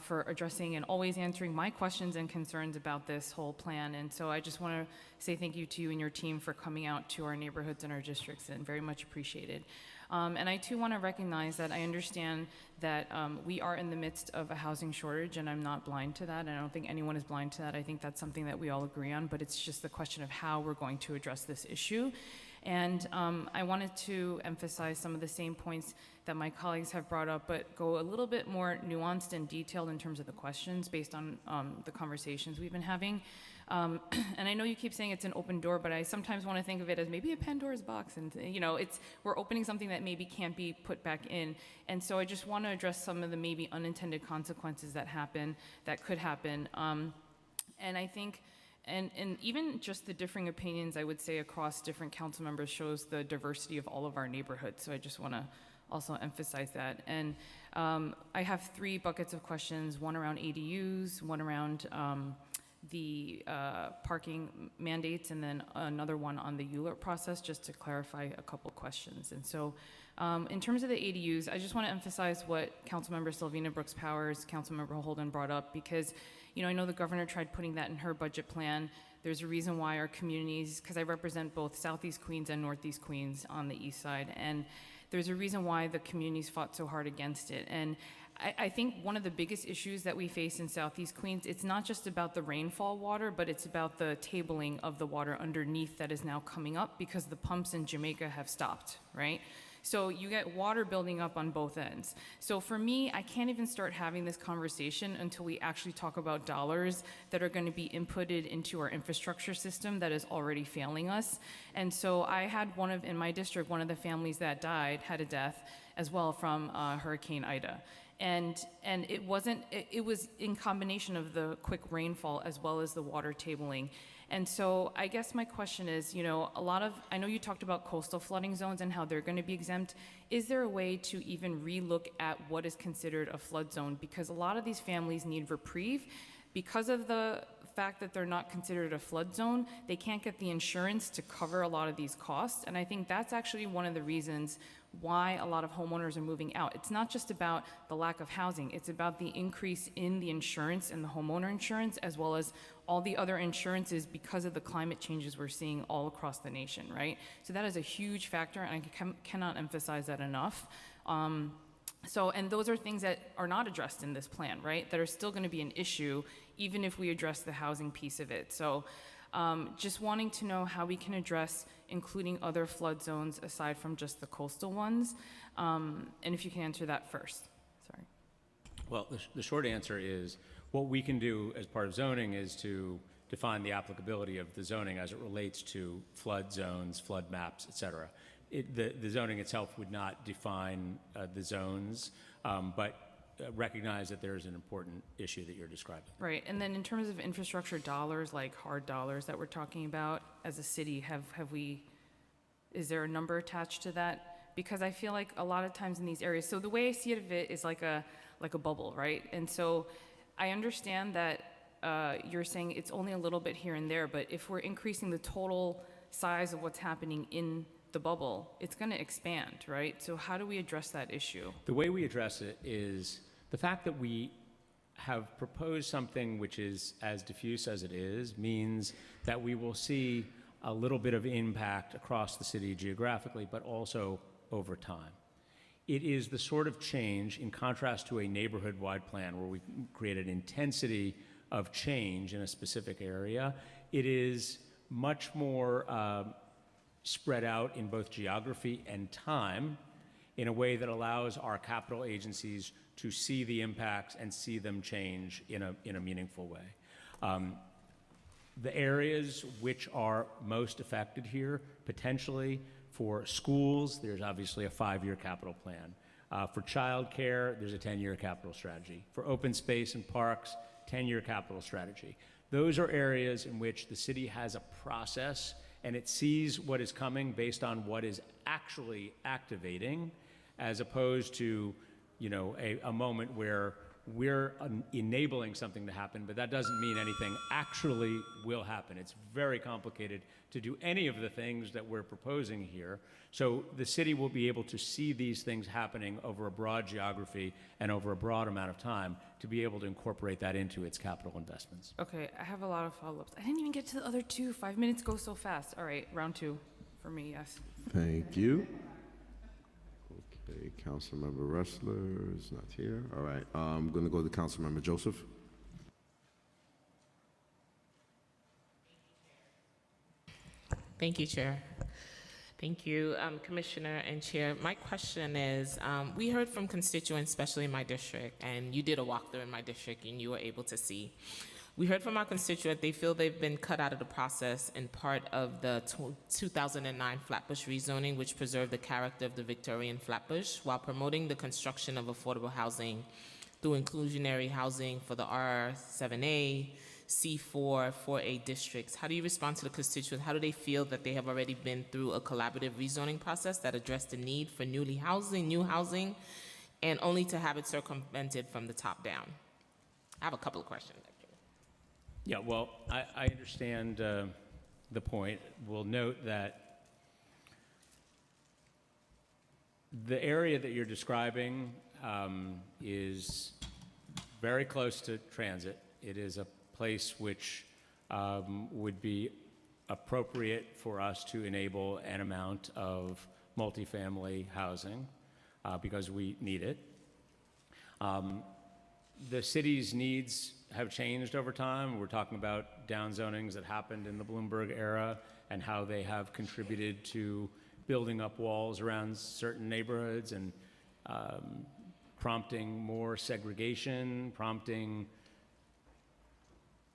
[SPEAKER 11] for addressing and always answering my questions and concerns about this whole plan. And so I just want to say thank you to you and your team for coming out to our neighborhoods and our districts, and very much appreciated. And I too want to recognize that I understand that we are in the midst of a housing shortage, and I'm not blind to that, and I don't think anyone is blind to that. I think that's something that we all agree on, but it's just the question of how we're going to address this issue. And I wanted to emphasize some of the same points that my colleagues have brought up, but go a little bit more nuanced and detailed in terms of the questions based on the conversations we've been having. And I know you keep saying it's an open door, but I sometimes want to think of it as maybe a Pandora's box, and we're opening something that maybe can't be put back in. And so I just want to address some of the maybe unintended consequences that could happen. And I think, and even just the differing opinions, I would say, across different council members shows the diversity of all of our neighborhoods. So I just want to also emphasize that. And I have 3 buckets of questions, one around ADUs, one around the parking mandates, and then another one on the ULURP process, just to clarify a couple questions. And so in terms of the ADUs, I just want to emphasize what Councilmember Sylvina Brooks Powers, Councilmember Holden brought up, because I know the governor tried putting that in her budget plan. There's a reason why our communities, because I represent both Southeast Queens and Northeast Queens on the east side, and there's a reason why the communities fought so hard against it. And I think one of the biggest issues that we face in Southeast Queens, it's not just about the rainfall water, but it's about the tabling of the water underneath that is now coming up because the pumps in Jamaica have stopped, right? So you get water building up on both ends. So for me, I can't even start having this conversation until we actually talk about dollars that are going to be inputted into our infrastructure system that is already failing us. And so I had in my district, one of the families that died had a death as well from Hurricane Ida. And it was in combination of the quick rainfall as well as the water tabling. And so I guess my question is, I know you talked about coastal flooding zones and how they're going to be exempt. Is there a way to even relook at what is considered a flood zone? Because a lot of these families need reprieve. Because of the fact that they're not considered a flood zone, they can't get the insurance to cover a lot of these costs. And I think that's actually one of the reasons why a lot of homeowners are moving out. It's not just about the lack of housing, it's about the increase in the insurance and the homeowner insurance, as well as all the other insurances because of the climate changes we're seeing all across the nation, right? So that is a huge factor, and I cannot emphasize that enough. And those are things that are not addressed in this plan, right? That are still going to be an issue, even if we address the housing piece of it. So just wanting to know how we can address including other flood zones aside from just the coastal ones. And if you can answer that first. Sorry.
[SPEAKER 9] Well, the short answer is what we can do as part of zoning is to define the applicability of the zoning as it relates to flood zones, flood maps, et cetera. The zoning itself would not define the zones, but recognize that there's an important issue that you're describing.
[SPEAKER 11] Right, and then in terms of infrastructure dollars, like hard dollars that we're talking about as a city, is there a number attached to that? Because I feel like a lot of times in these areas, so the way I see it is like a bubble, right? And so I understand that you're saying it's only a little bit here and there, but if we're increasing the total size of what's happening in the bubble, it's going to expand, right? So how do we address that issue?
[SPEAKER 9] The way we address it is the fact that we have proposed something which is as diffuse as it is means that we will see a little bit of impact across the city geographically, but also over time. It is the sort of change, in contrast to a neighborhood-wide plan where we create an intensity of change in a specific area. It is much more spread out in both geography and time in a way that allows our capital agencies to see the impacts and see them change in a meaningful way. The areas which are most affected here, potentially for schools, there's obviously a 5-year capital plan. For childcare, there's a 10-year capital strategy. For open space and parks, 10-year capital strategy. Those are areas in which the city has a process and it sees what is coming based on what is actually activating, as opposed to, a moment where we're enabling something to happen, but that doesn't mean anything actually will happen. It's very complicated to do any of the things that we're proposing here. So the city will be able to see these things happening over a broad geography and over a broad amount of time to be able to incorporate that into its capital investments.
[SPEAKER 11] Okay, I have a lot of follow-ups. I didn't even get to the other 2. 5 minutes go so fast. All right, round 2 for me, yes.
[SPEAKER 6] Thank you. Okay, Councilmember Ressler is not here. All right, I'm going to go to Councilmember Joseph.
[SPEAKER 20] Thank you, Chair. Thank you, Commissioner and Chair. My question is, we heard from constituents, especially in my district, and you did a walkthrough in my district and you were able to see. We heard from our constituent, they feel they've been cut out of the process in part of the 2009 Flatbush rezoning, which preserved the character of the Victorian Flatbush while promoting the construction of affordable housing through inclusionary housing for the R7A, C4, 4A districts. How do you respond to the constituents? How do they feel that they have already been through a collaborative rezoning process that addressed the need for new housing, and only to have it circumvented from the top down? I have a couple of questions, actually.
[SPEAKER 9] Yeah, well, I understand the point. We'll note that the area that you're describing is very close to transit. It is a place which would be appropriate for us to enable an amount of multifamily housing because we need it. The city's needs have changed over time. We're talking about downzonings that happened in the Bloomberg era and how they have contributed to building up walls around certain neighborhoods and prompting more segregation, prompting,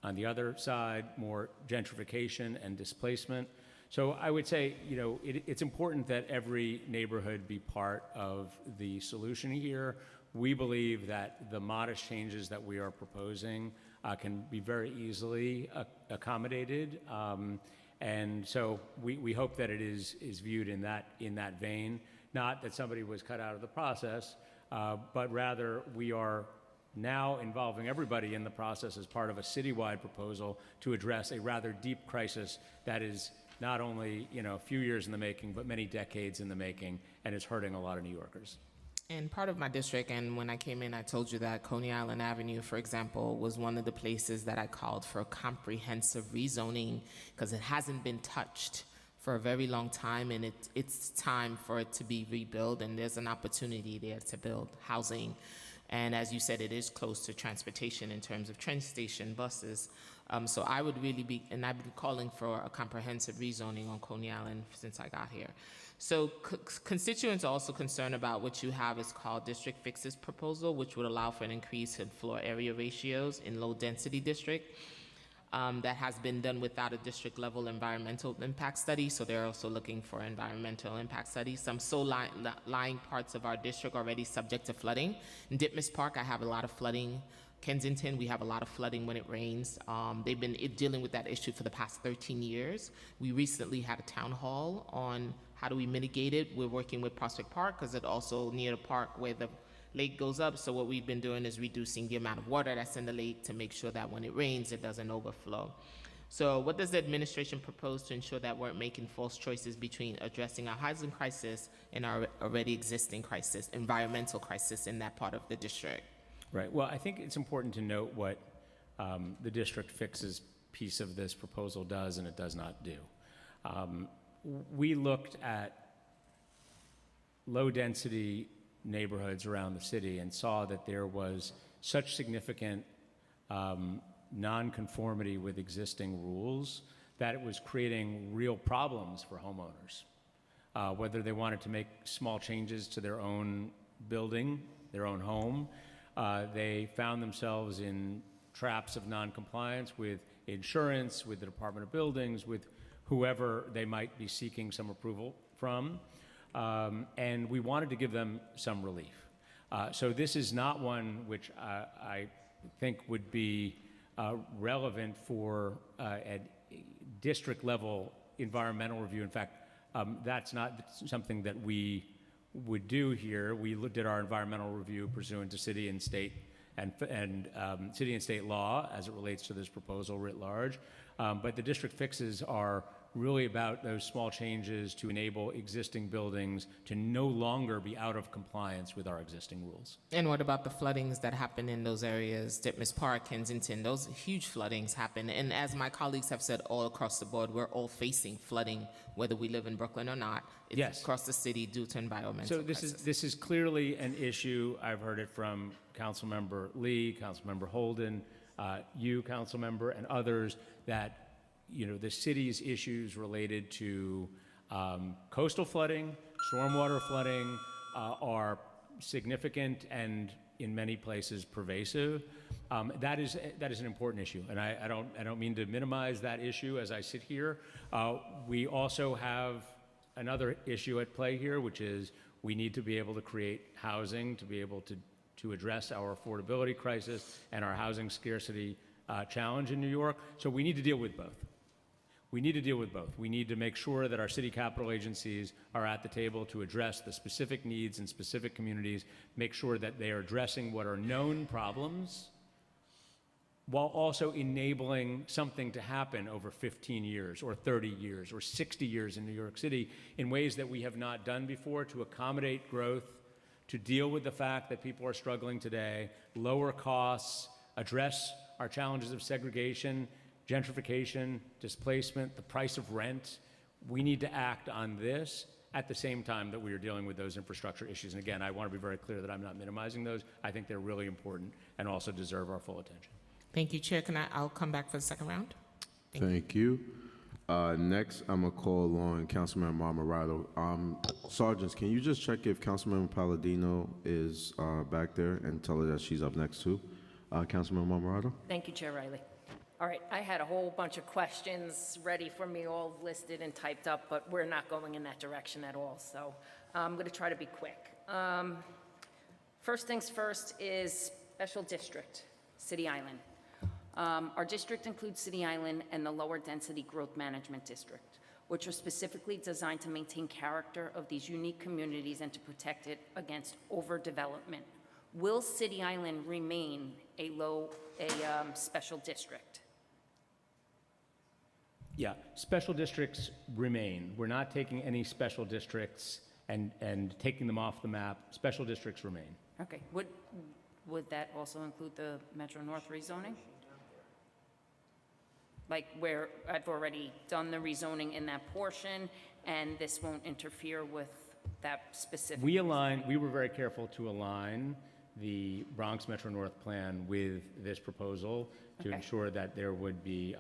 [SPEAKER 9] on the other side, more gentrification and displacement. So I would say, it's important that every neighborhood be part of the solution here. We believe that the modest changes that we are proposing can be very easily accommodated. And so we hope that it is viewed in that vein, not that somebody was cut out of the process, but rather we are now involving everybody in the process as part of a citywide proposal to address a rather deep crisis that is not only a few years in the making, but many decades in the making, and is hurting a lot of New Yorkers.
[SPEAKER 20] And part of my district, and when I came in, I told you that Coney Island Avenue, for example, was one of the places that I called for comprehensive rezoning because it hasn't been touched for a very long time, and it's time for it to be rebuilt, and there's an opportunity there to build housing. And as you said, it is close to transportation in terms of train station, buses. So I would really be, and I've been calling for a comprehensive rezoning on Coney Island since I got here. So constituents are also concerned about what you have is called District Fixes proposal, which would allow for an increase in floor area ratios in low density district. That has been done without a district level environmental impact study. So they're also looking for environmental impact studies. Some lying parts of our district already subject to flooding. In Ditmas Park, I have a lot of flooding. Kensington, we have a lot of flooding when it rains. They've been dealing with that issue for the past 13 years. We recently had a town hall on how do we mitigate it. We're working with Prospect Park because it's also near the park where the lake goes up. So what we've been doing is reducing the amount of water that's in the lake to make sure that when it rains, it doesn't overflow. So what does the administration propose to ensure that we're making false choices between addressing our housing crisis and our already existing crisis, environmental crisis in that part of the district?
[SPEAKER 9] Right. Well, I think it's important to note what the District Fixes piece of this proposal does and it does not do. We looked at low-density neighborhoods around the city and saw that there was such significant nonconformity with existing rules that it was creating real problems for homeowners, whether they wanted to make small changes to their own building, their own home. They found themselves in traps of noncompliance with insurance, with the Department of Buildings, with whoever they might be seeking some approval from. And we wanted to give them some relief. So this is not one which I think would be relevant for a district level environmental review. In fact, that's not something that we would do here. We did our environmental review pursuant to city and state city and state law as it relates to this proposal writ large. But the district fixes are really about those small changes to enable existing buildings to no longer be out of compliance with our existing rules.
[SPEAKER 20] And what about the floodings that happen in those areas, Ditmas Park, Kensington? Those huge floodings happen. And as my colleagues have said all across the board, we're all facing flooding, whether we live in Brooklyn or not. It's
[SPEAKER 9] yes.
[SPEAKER 20] Across the city due to environmental
[SPEAKER 9] So this is clearly an issue. I've heard it from Councilmember Lee, Councilmember Holden, you, Councilmember, and others that the city's issues related to Coastal flooding, stormwater flooding are significant and in many places pervasive. That is an important issue, and I don't mean to minimize that issue as I sit here. We also have another issue at play here, which is we need to be able to create housing to be able to address our affordability crisis and our housing scarcity challenge in New York. So we need to deal with both. We need to deal with both. We need to make sure that our city capital agencies are at the table to address the specific needs in specific communities, make sure that they are addressing what are known problems, while also enabling something to happen over 15 years or 30 years or 60 years in New York City in ways that we have not done before to accommodate growth, to deal with the fact that people are struggling today, lower costs, address our challenges of segregation, gentrification, displacement, the price of rent. We need to act on this at the same time that we are dealing with those infrastructure issues. And again, I want to be very clear that I'm not minimizing those. I think they're really important and also deserve our full attention.
[SPEAKER 20] Thank you, Chair. I'll come back for the second round.
[SPEAKER 6] Thank you. Next, I'm going to call on Councilmember Marmorato. Sergeants, can you just check if Councilmember Palladino is back there and tell her that she's up next too? Councilmember Marmorato?
[SPEAKER 7] Thank you, Chair Riley. All right, I had a whole bunch of questions ready for me, all listed and typed up, but we're not going in that direction at all, so I'm going to try to be quick. First things first is special district, City Island. Our district includes City Island and the Lower Density Growth Management District, which are specifically designed to maintain character of these unique communities and to protect it against overdevelopment. Will City Island remain a special district?
[SPEAKER 9] Yeah, special districts remain. We're not taking any special districts and taking them off the map. Special districts remain.
[SPEAKER 7] Okay, would that also include the Metro North rezoning? Like where I've already done the rezoning in that portion and this won't interfere with that specific?
[SPEAKER 9] We were very careful to align the Bronx Metro North plan with this proposal to ensure that there would be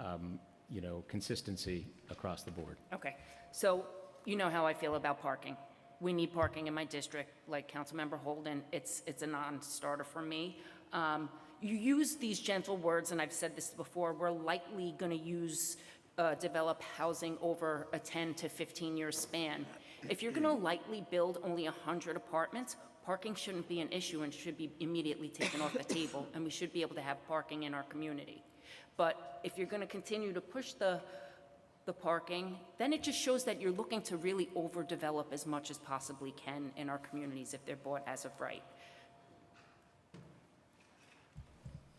[SPEAKER 9] consistency across the board.
[SPEAKER 7] Okay, so you know how I feel about parking. We need parking in my district, like Councilmember Holden. It's a non-starter for me. You use these gentle words, and I've said this before, we're likely going to develop housing over a 10 to 15 year span. If you're going to likely build only 100 apartments, parking shouldn't be an issue and should be immediately taken off the table, and we should be able to have parking in our community. But if you're going to continue to push the parking, then it just shows that you're looking to really overdevelop as much as possibly can in our communities if they're bought as of right.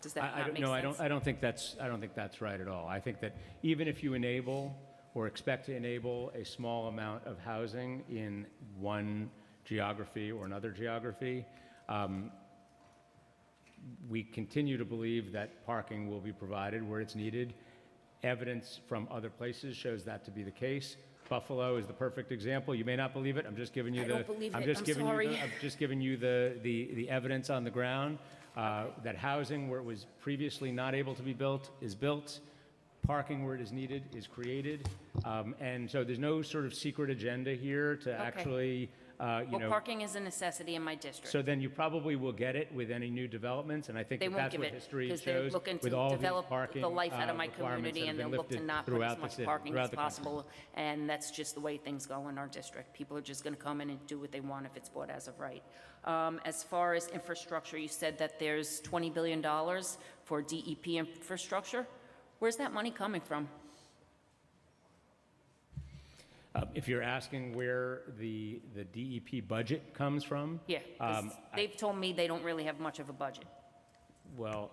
[SPEAKER 7] Does that not make sense?
[SPEAKER 9] I don't think that's right at all. I think that even if you enable or expect to enable a small amount of housing in one geography or another geography, we continue to believe that parking will be provided where it's needed. Evidence from other places shows that to be the case. Buffalo is the perfect example. You may not believe it. I'm just giving you I'm just giving you the evidence on the ground. That housing where it was previously not able to be built is built, parking where it is needed is created, and so there's no sort of secret agenda here to actually,
[SPEAKER 7] parking is a necessity in my district.
[SPEAKER 9] So then you probably will get it with any new developments, and I think that's what history shows.
[SPEAKER 7] Because they're looking to develop the life out of my community, and they'll look to not put as much parking as possible, and that's just the way things go in our district. People are just going to come in and do what they want if it's bought as of right. As far as infrastructure, you said that there's $20 billion for DEP infrastructure. Where's that money coming from?
[SPEAKER 9] If you're asking where the DEP budget comes from?
[SPEAKER 7] Yeah, they've told me they don't really have much of a budget.
[SPEAKER 9] Well,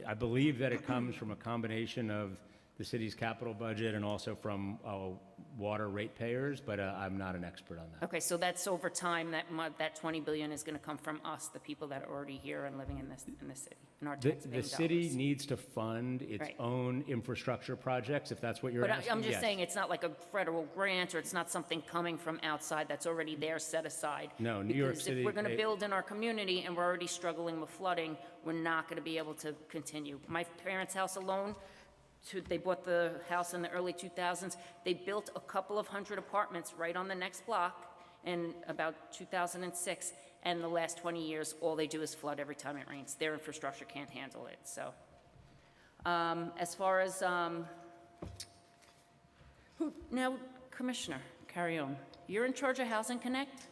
[SPEAKER 9] I believe that it comes from a combination of the city's capital budget and also from water ratepayers, but I'm not an expert on that.
[SPEAKER 7] Okay, so that's over time, that $20 billion is going to come from us, the people that are already here and living in the city, in our taxpaying
[SPEAKER 9] The city needs to fund its own infrastructure projects, if that's what you're asking.
[SPEAKER 7] But I'm just saying, it's not like a federal grant, or it's not something coming from outside that's already there, set aside.
[SPEAKER 9] No, New York City.
[SPEAKER 7] If we're going to build in our community and we're already struggling with flooding, we're not going to be able to continue. My parents' house alone, they bought the house in the early 2000s. They built a couple of hundred apartments right on the next block in about 2006. And the last 20 years, all they do is flood every time it rains. Their infrastructure can't handle it, so. As far as, now, Commissioner Carrion, you're in charge of Housing Connect?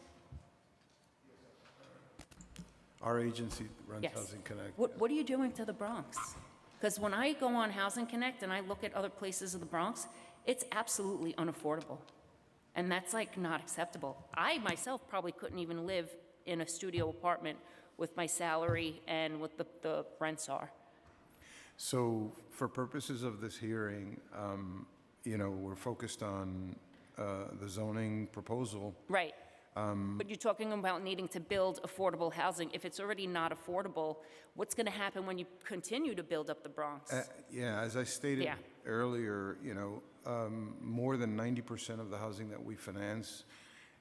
[SPEAKER 10] Our agency runs
[SPEAKER 7] Yes.
[SPEAKER 10] Housing Connect.
[SPEAKER 7] What are you doing to the Bronx? Because when I go on Housing Connect and I look at other places of the Bronx, it's absolutely unaffordable. And that's like not acceptable. I myself probably couldn't even live in a studio apartment with my salary and what the rents are.
[SPEAKER 10] So for purposes of this hearing, we're focused on the zoning proposal.
[SPEAKER 7] Right. But you're talking about needing to build affordable housing. If it's already not affordable, what's going to happen when you continue to build up the Bronx?
[SPEAKER 10] As I stated earlier, more than 90% of the housing that we finance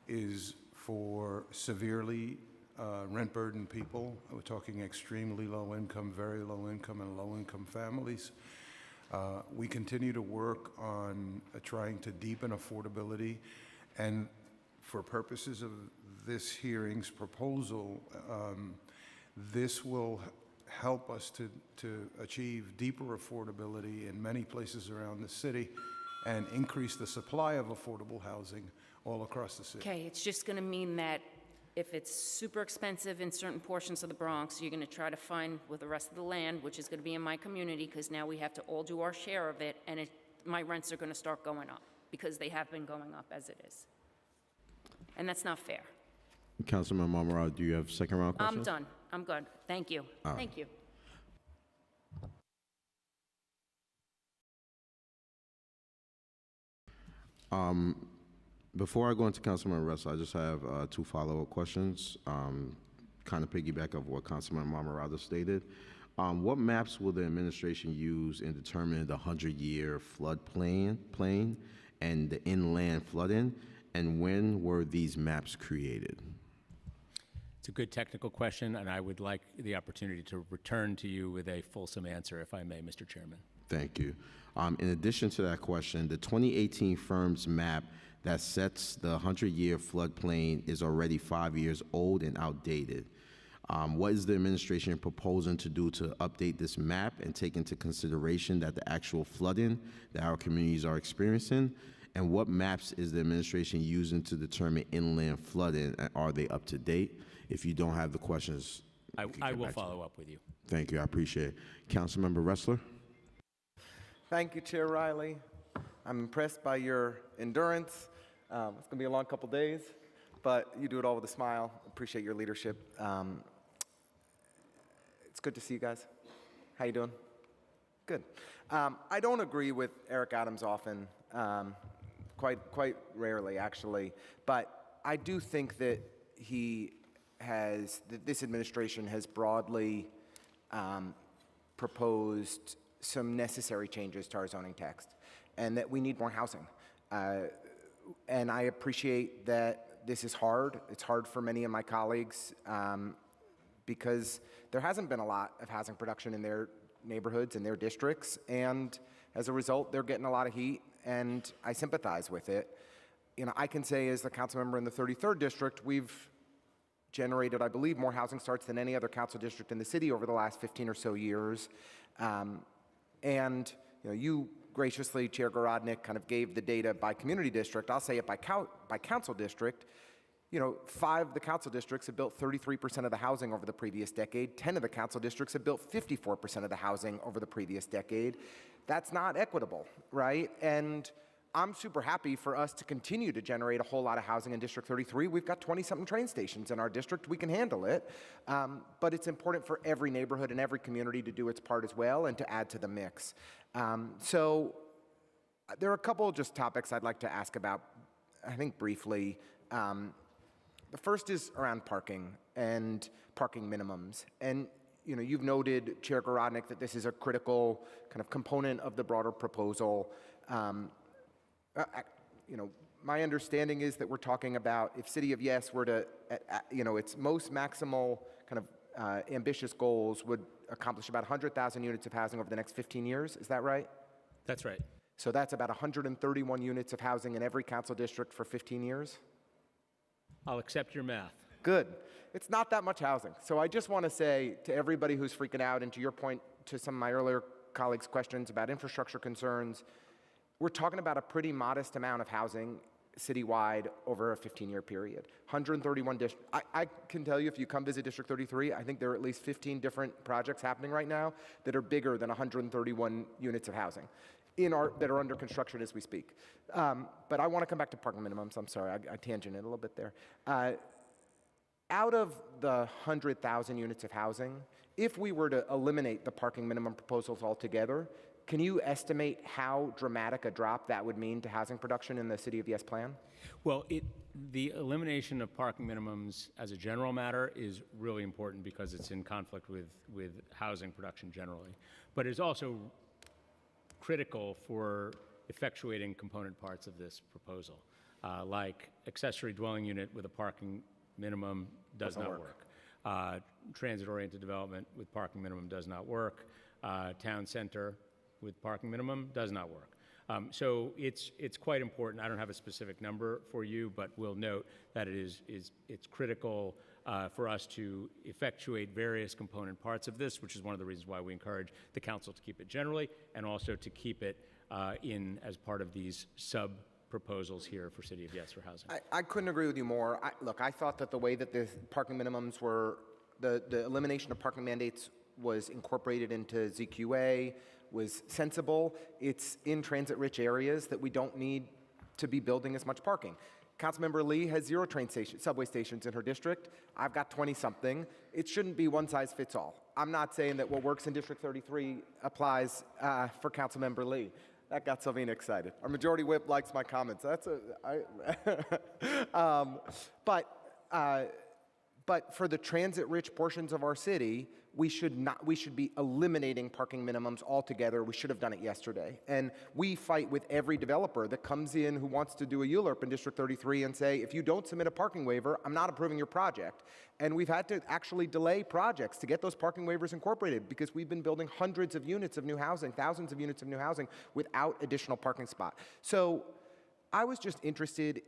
[SPEAKER 10] is for severely rent-burdened people. We're talking extremely low income, very low income, and low income families. We continue to work on trying to deepen affordability, and for purposes of this hearing's proposal, this will help us to achieve deeper affordability in many places around the city and increase the supply of affordable housing all across the city.
[SPEAKER 7] Okay, it's just going to mean that if it's super expensive in certain portions of the Bronx, you're going to try to find with the rest of the land, which is going to be in my community, because now we have to all do our share of it, and my rents are going to start going up because they have been going up as it is. And that's not fair.
[SPEAKER 6] Councilman Marmorado, do you have second round questions?
[SPEAKER 7] I'm done. I'm good. Thank you. Thank you.
[SPEAKER 6] Before I go into Councilman Russell, I just have two follow-up questions, kind of piggyback of what Councilman Marmorado stated. What maps will the administration use in determining the 100-year floodplain and the inland flooding, and when were these maps created?
[SPEAKER 9] It's a good technical question, and I would like the opportunity to return to you with a fulsome answer, if I may, Mr. Chairman.
[SPEAKER 6] Thank you. In addition to that question, the 2018 firm's map that sets the 100-year floodplain is already 5 years old and outdated. What is the administration proposing to do to update this map and take into consideration that the actual flooding that our communities are experiencing? And what maps is the administration using to determine inland flooding, and are they up to date? If you don't have the questions,
[SPEAKER 9] I will follow up with you.
[SPEAKER 6] Thank you, I appreciate it. Councilmember Ressler.
[SPEAKER 12] Thank you, Chair Riley. I'm impressed by your endurance. It's going to be a long couple days, but you do it all with a smile. Appreciate your leadership. It's good to see you guys. How you doing? Good. I don't agree with Eric Adams often, quite rarely actually, but I do think that this administration has broadly proposed some necessary changes to our zoning text, and that we need more housing. And I appreciate that this is hard. It's hard for many of my colleagues because there hasn't been a lot of housing production in their neighborhoods and their districts, and as a result, they're getting a lot of heat, and I sympathize with it. I can say as the council member in the 33rd district, we've generated, I believe, more housing starts than any other council district in the city over the last 15 or so years. And you graciously, Chair Gorodnick, kind of gave the data by community district. I'll say it by council district. 5 of the council districts have built 33% of the housing over the previous decade. 10 of the council districts have built 54% of the housing over the previous decade. That's not equitable, right? And I'm super happy for us to continue to generate a whole lot of housing in District 33. We've got 20-something train stations in our district. We can handle it. But it's important for every neighborhood and every community to do its part as well and to add to the mix. So there are a couple of just topics I'd like to ask about, I think briefly. The first is around parking and parking minimums. And you've noted, Chair Gorodnick, that this is a critical kind of component of the broader proposal. My understanding is that we're talking about if City of Yes were to, its most maximal kind of ambitious goals would accomplish about 100,000 units of housing over the next 15 years. Is that right?
[SPEAKER 9] That's right.
[SPEAKER 12] So that's about 131 units of housing in every council district for 15 years?
[SPEAKER 9] I'll accept your math.
[SPEAKER 12] Good. It's not that much housing. So I just want to say to everybody who's freaking out, and to your point, to some of my earlier colleagues' questions about infrastructure concerns, we're talking about a pretty modest amount of housing citywide over a 15-year period. 131 districts. I can tell you, if you come visit District 33, I think there are at least 15 different projects happening right now that are bigger than 131 units of housing that are under construction as we speak. But I want to come back to parking minimums. I'm sorry, I tangented a little bit there. Out of the 100,000 units of housing, if we were to eliminate the parking minimum proposals altogether, can you estimate how dramatic a drop that would mean to housing production in the City of Yes plan?
[SPEAKER 9] Well, the elimination of parking minimums as a general matter is really important because it's in conflict with housing production generally. But it's also critical for effectuating component parts of this proposal, like accessory dwelling unit with a parking minimum does not work. Transit-oriented development with parking minimum does not work. Town center with parking minimum does not work. So it's quite important. I don't have a specific number for you, but we'll note that it's critical for us to effectuate various component parts of this, which is one of the reasons why we encourage the council to keep it generally and also to keep it in as part of these proposals here for City of Yes for housing.
[SPEAKER 12] I couldn't agree with you more. Look, I thought that the way that the parking minimums were, the elimination of parking mandates was incorporated into ZQA was sensible. It's in transit-rich areas that we don't need to be building as much parking. Councilmember Lee has 0 subway stations in her district. I've got 20-something. It shouldn't be one size fits all. I'm not saying that what works in District 33 applies for Councilmember Lee. That got Sylvina excited. Our majority whip likes my comments. But for the transit-rich portions of our city, we should be eliminating parking minimums altogether. We should have done it yesterday. And we fight with every developer that comes in who wants to do a ULURP in District 33 and say, if you don't submit a parking waiver, I'm not approving your project. And we've had to actually delay projects to get those parking waivers incorporated because we've been building hundreds of units of new housing, thousands of units of new housing without additional parking spot. So I was just interested,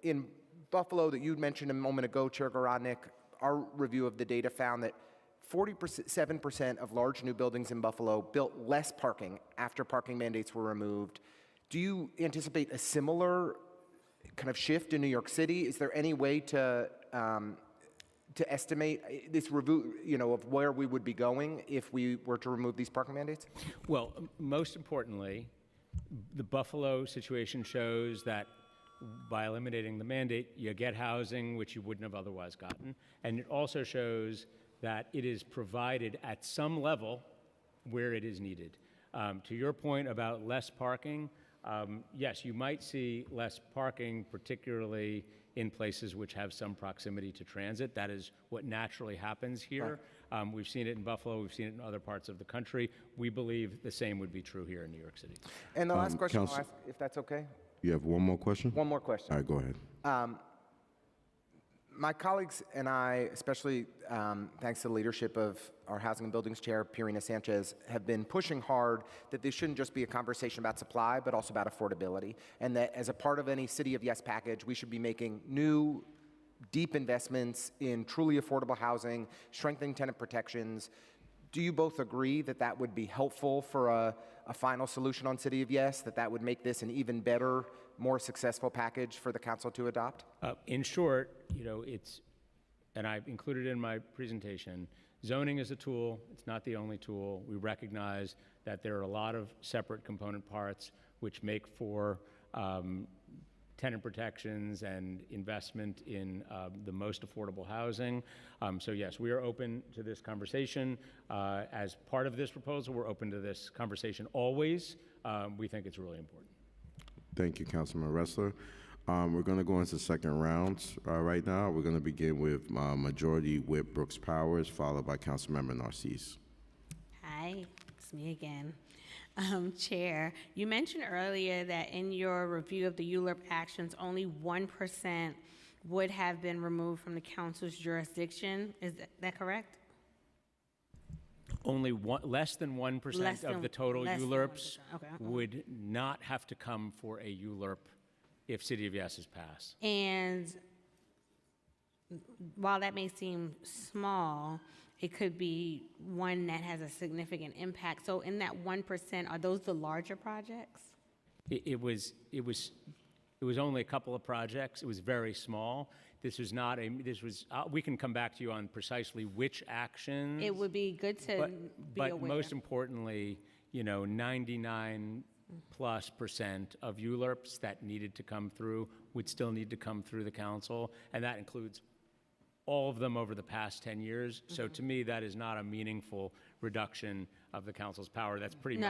[SPEAKER 12] in Buffalo that you mentioned a moment ago, Chair Gorodnick, our review of the data found that 47% of large new buildings in Buffalo built less parking after parking mandates were removed. Do you anticipate a similar kind of shift in New York City? Is there any way to estimate this review, of where we would be going if we were to remove these parking mandates?
[SPEAKER 9] Well, most importantly, the Buffalo situation shows that by eliminating the mandate, you get housing, which you wouldn't have otherwise gotten. And it also shows that it is provided at some level where it is needed. To your point about less parking, yes, you might see less parking, particularly in places which have some proximity to transit. That is what naturally happens here. Right. We've seen it in Buffalo. We've seen it in other parts of the country. We believe the same would be true here in New York City.
[SPEAKER 12] And the last question I'll ask, if that's okay?
[SPEAKER 6] You have one more question?
[SPEAKER 12] One more question.
[SPEAKER 6] All right, go ahead.
[SPEAKER 12] My colleagues and I, especially thanks to the leadership of our Housing and Buildings Chair, Pirina Sanchez, have been pushing hard that this shouldn't just be a conversation about supply, but also about affordability. And that as a part of any City of Yes package, we should be making new, deep investments in truly affordable housing, strengthening tenant protections. Do you both agree that that would be helpful for a final solution on City of Yes, that would make this an even better, more successful package for the council to adopt?
[SPEAKER 9] In short, it's, and I included in my presentation, zoning is a tool. It's not the only tool. We recognize that there are a lot of separate component parts which make for tenant protections and investment in the most affordable housing. So yes, we are open to this conversation. As part of this proposal, we're open to this conversation always. We think it's really important.
[SPEAKER 6] Thank you, Councilman Ressler. We're going to go into second rounds right now. We're going to begin with Majority Whip Brooks Powers, followed by Councilmember Narcisse.
[SPEAKER 18] Hi, it's me again. Chair, you mentioned earlier that in your review of the ULURP actions, only 1% would have been removed from the council's jurisdiction. Is that correct?
[SPEAKER 9] less than 1%
[SPEAKER 18] Less
[SPEAKER 9] of
[SPEAKER 18] than-
[SPEAKER 9] the total
[SPEAKER 18] less than
[SPEAKER 9] ULURPs
[SPEAKER 18] 1%, okay.
[SPEAKER 9] would not have to come for a ULURP if City of Yes is passed.
[SPEAKER 18] And while that may seem small, it could be one that has a significant impact. So in that 1%, are those the larger projects?
[SPEAKER 9] It was only a couple of projects. It was very small. This was not a, this was, we can come back to you on precisely which actions.
[SPEAKER 18] It would be good to
[SPEAKER 9] but,
[SPEAKER 18] be
[SPEAKER 9] but
[SPEAKER 18] aware.
[SPEAKER 9] most importantly, 99+% of ULURPs that needed to come through would still need to come through the council, and that includes all of them over the past 10 years. So to me, that is not a meaningful reduction of the council's power. That's pretty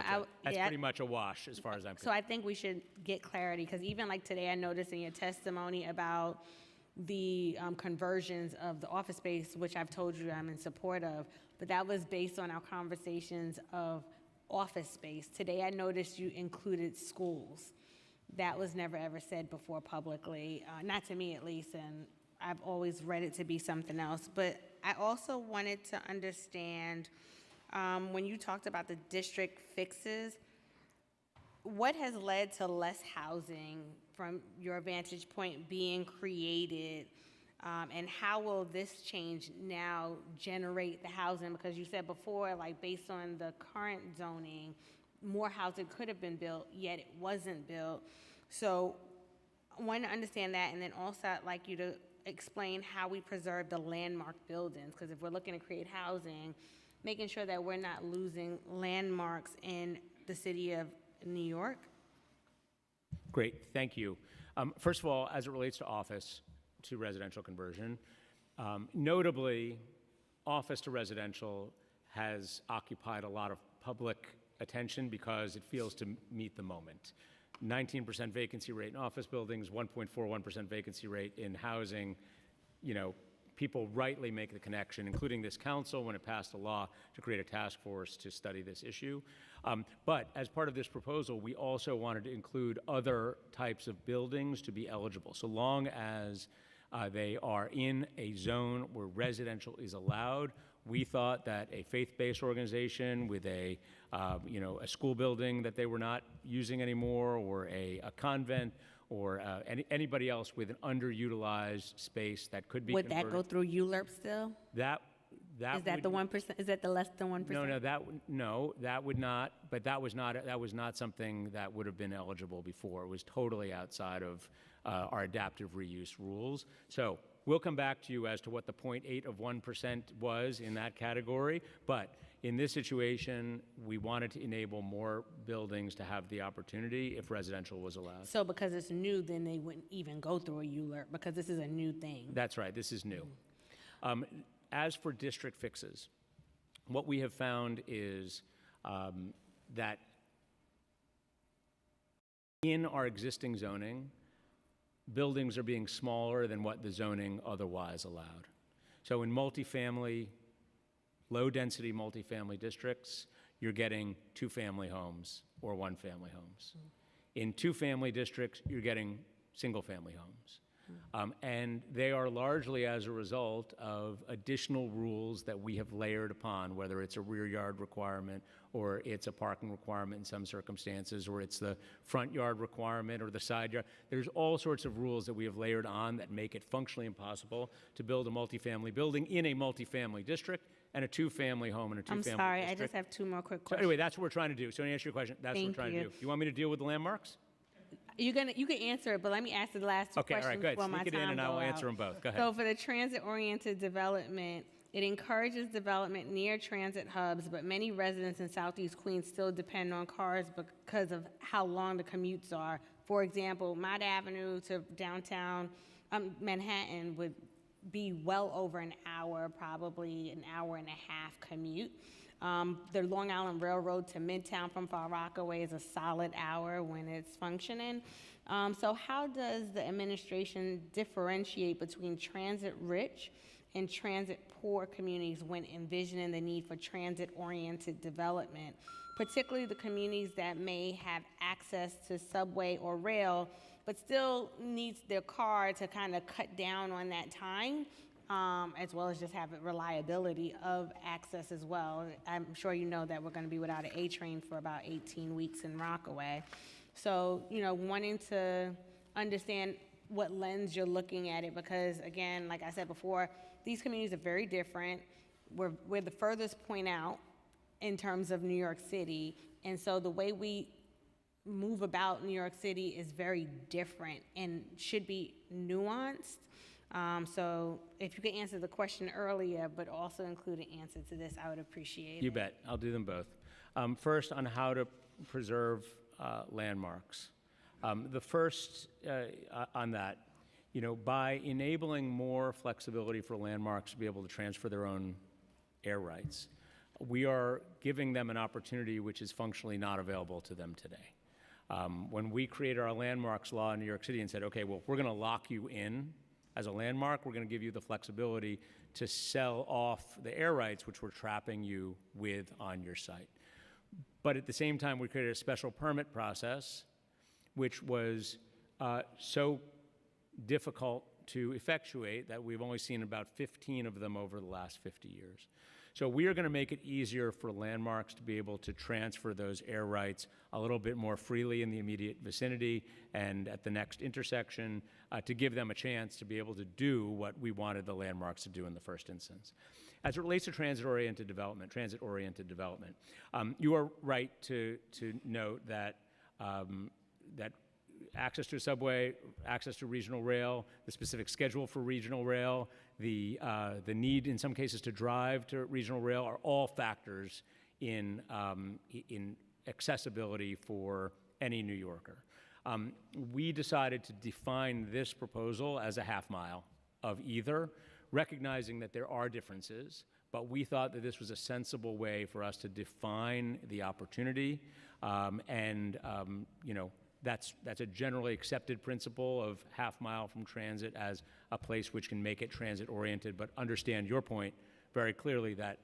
[SPEAKER 9] pretty much a wash as far as I'm concerned.
[SPEAKER 18] So I think we should get clarity, because even like today, I noticed in your testimony about the conversions of the office space, which I've told you I'm in support of, but that was based on our conversations of office space. Today, I noticed you included schools. That was never ever said before publicly, not to me at least, and I've always read it to be something else. But I also wanted to understand, when you talked about the district fixes, what has led to less housing from your vantage point being created, and how will this change now generate the housing? Because you said before, like based on the current zoning, more housing could have been built, yet it wasn't built. So I want to understand that, and then also I'd like you to explain how we preserve the landmark buildings, because if we're looking to create housing, making sure that we're not losing landmarks in the city of New York.
[SPEAKER 9] Great, thank you. First of all, as it relates to office to residential conversion, notably, office to residential has occupied a lot of public attention because it feels to meet the moment. 19% vacancy rate in office buildings, 1.41% vacancy rate in housing. People rightly make the connection, including this council when it passed a law to create a task force to study this issue. But as part of this proposal, we also wanted to include other types of buildings to be eligible, so long as they are in a zone where residential is allowed. We thought that a faith-based organization with a school building that they were not using anymore, or a convent, or anybody else with an underutilized space that could be
[SPEAKER 18] Would
[SPEAKER 9] converted.
[SPEAKER 18] that go through ULURP still?
[SPEAKER 9] That
[SPEAKER 18] Is that the 1%? Is that the less than 1%?
[SPEAKER 9] No, that would not. But that was not something that would have been eligible before. It was totally outside of our adaptive reuse rules. So we'll come back to you as to what the 0.8 of 1% was in that category. But in this situation, we wanted to enable more buildings to have the opportunity if residential was allowed.
[SPEAKER 18] So because it's new, then they wouldn't even go through a ULURP, because this is a new thing.
[SPEAKER 9] That's right, this is new. As for district fixes, what we have found is that in our existing zoning, buildings are being smaller than what the zoning otherwise allowed. So in multifamily, low-density multifamily districts, you're getting two-family homes or one-family homes. In two-family districts, you're getting single-family homes. And they are largely as a result of additional rules that we have layered upon, whether it's a rear yard requirement, or it's a parking requirement in some circumstances, or it's the front yard requirement or the side yard. There's all sorts of rules that we have layered on that make it functionally impossible to build a multifamily building in a multifamily district and a two-family home in a two-family district.
[SPEAKER 18] I'm sorry, I just have two more quick
[SPEAKER 9] So
[SPEAKER 18] questions.
[SPEAKER 9] anyway, that's what we're trying to do. So to answer your question, that's what we're trying to do. You want me to deal with the landmarks?
[SPEAKER 18] You can answer it, but let me ask the last two
[SPEAKER 9] Okay, all right,
[SPEAKER 18] questions
[SPEAKER 9] good.
[SPEAKER 18] before my
[SPEAKER 9] Sneak it
[SPEAKER 18] time
[SPEAKER 9] in and I
[SPEAKER 18] go
[SPEAKER 9] will
[SPEAKER 18] out.
[SPEAKER 9] answer them both. Go ahead.
[SPEAKER 18] So for the transit-oriented development, it encourages development near transit hubs, but many residents in Southeast Queens still depend on cars because of how long the commutes are. For example, Mott Avenue to downtown Manhattan would be well over an hour, probably an hour and a half commute. The Long Island Railroad to Midtown from Far Rockaway is a solid hour when it's functioning. So how does the administration differentiate between transit-rich and transit-poor communities when envisioning the need for transit-oriented development, particularly the communities that may have access to subway or rail, but still needs their car to kind of cut down on that time? as well as just have reliability of access as well. I'm sure you know that we're going to be without an A train for about 18 weeks in Rockaway. So, wanting to understand what lens you're looking at it, because again, like I said before, these communities are very different. We're the furthest point out in terms of New York City, and so the way we move about New York City is very different and should be nuanced. So if you could answer the question earlier, but also include an answer to this, I would appreciate it.
[SPEAKER 9] You bet. I'll do them both. First, on how to preserve landmarks. The first on that, by enabling more flexibility for landmarks to be able to transfer their own air rights, we are giving them an opportunity which is functionally not available to them today. When we created our landmarks law in New York City and said, okay, well, we're going to lock you in as a landmark, we're going to give you the flexibility to sell off the air rights which we're trapping you with on your site. But at the same time, we created a special permit process which was so difficult to effectuate that we've only seen about 15 of them over the last 50 years. So we are going to make it easier for landmarks to be able to transfer those air rights a little bit more freely in the immediate vicinity and at the next intersection to give them a chance to be able to do what we wanted the landmarks to do in the first instance. As it relates to transit-oriented development, you are right to note that that access to a subway, access to regional rail, the specific schedule for regional rail, the need in some cases to drive to regional rail are all factors in accessibility for any New Yorker. We decided to define this proposal as a half mile of either, recognizing that there are differences, but we thought that this was a sensible way for us to define the opportunity, that's a generally accepted principle of half mile from transit as a place which can make it transit oriented, but understand your point very clearly that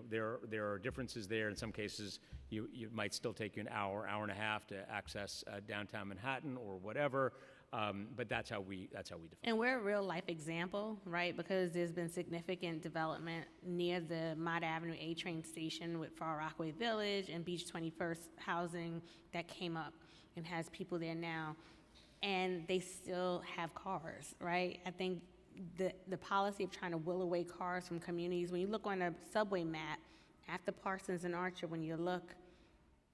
[SPEAKER 9] there are differences there. In some cases, it might still take you an hour and a half to access downtown Manhattan or whatever, but that's how we define it.
[SPEAKER 18] And we're a real life example, right? Because there's been significant development near the Mott Avenue A train station with Far Rockaway Village and Beach 21st housing that came up and has people there now, and they still have cars, right? I think the policy of trying to will away cars from communities, when you look on a subway map, after Parsons and Archer, when you look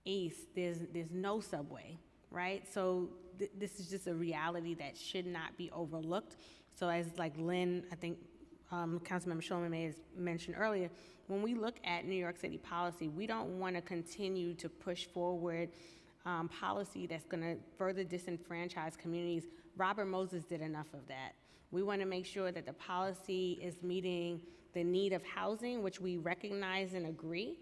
[SPEAKER 18] east, there's no subway, right? So this is just a reality that should not be overlooked. So as like Lynn, I think Councilmember Shulman may have mentioned earlier, when we look at New York City policy, we don't want to continue to push forward policy that's going to further disenfranchise communities. Robert Moses did enough of that. We want to make sure that the policy is meeting the need of housing, which we recognize and agree,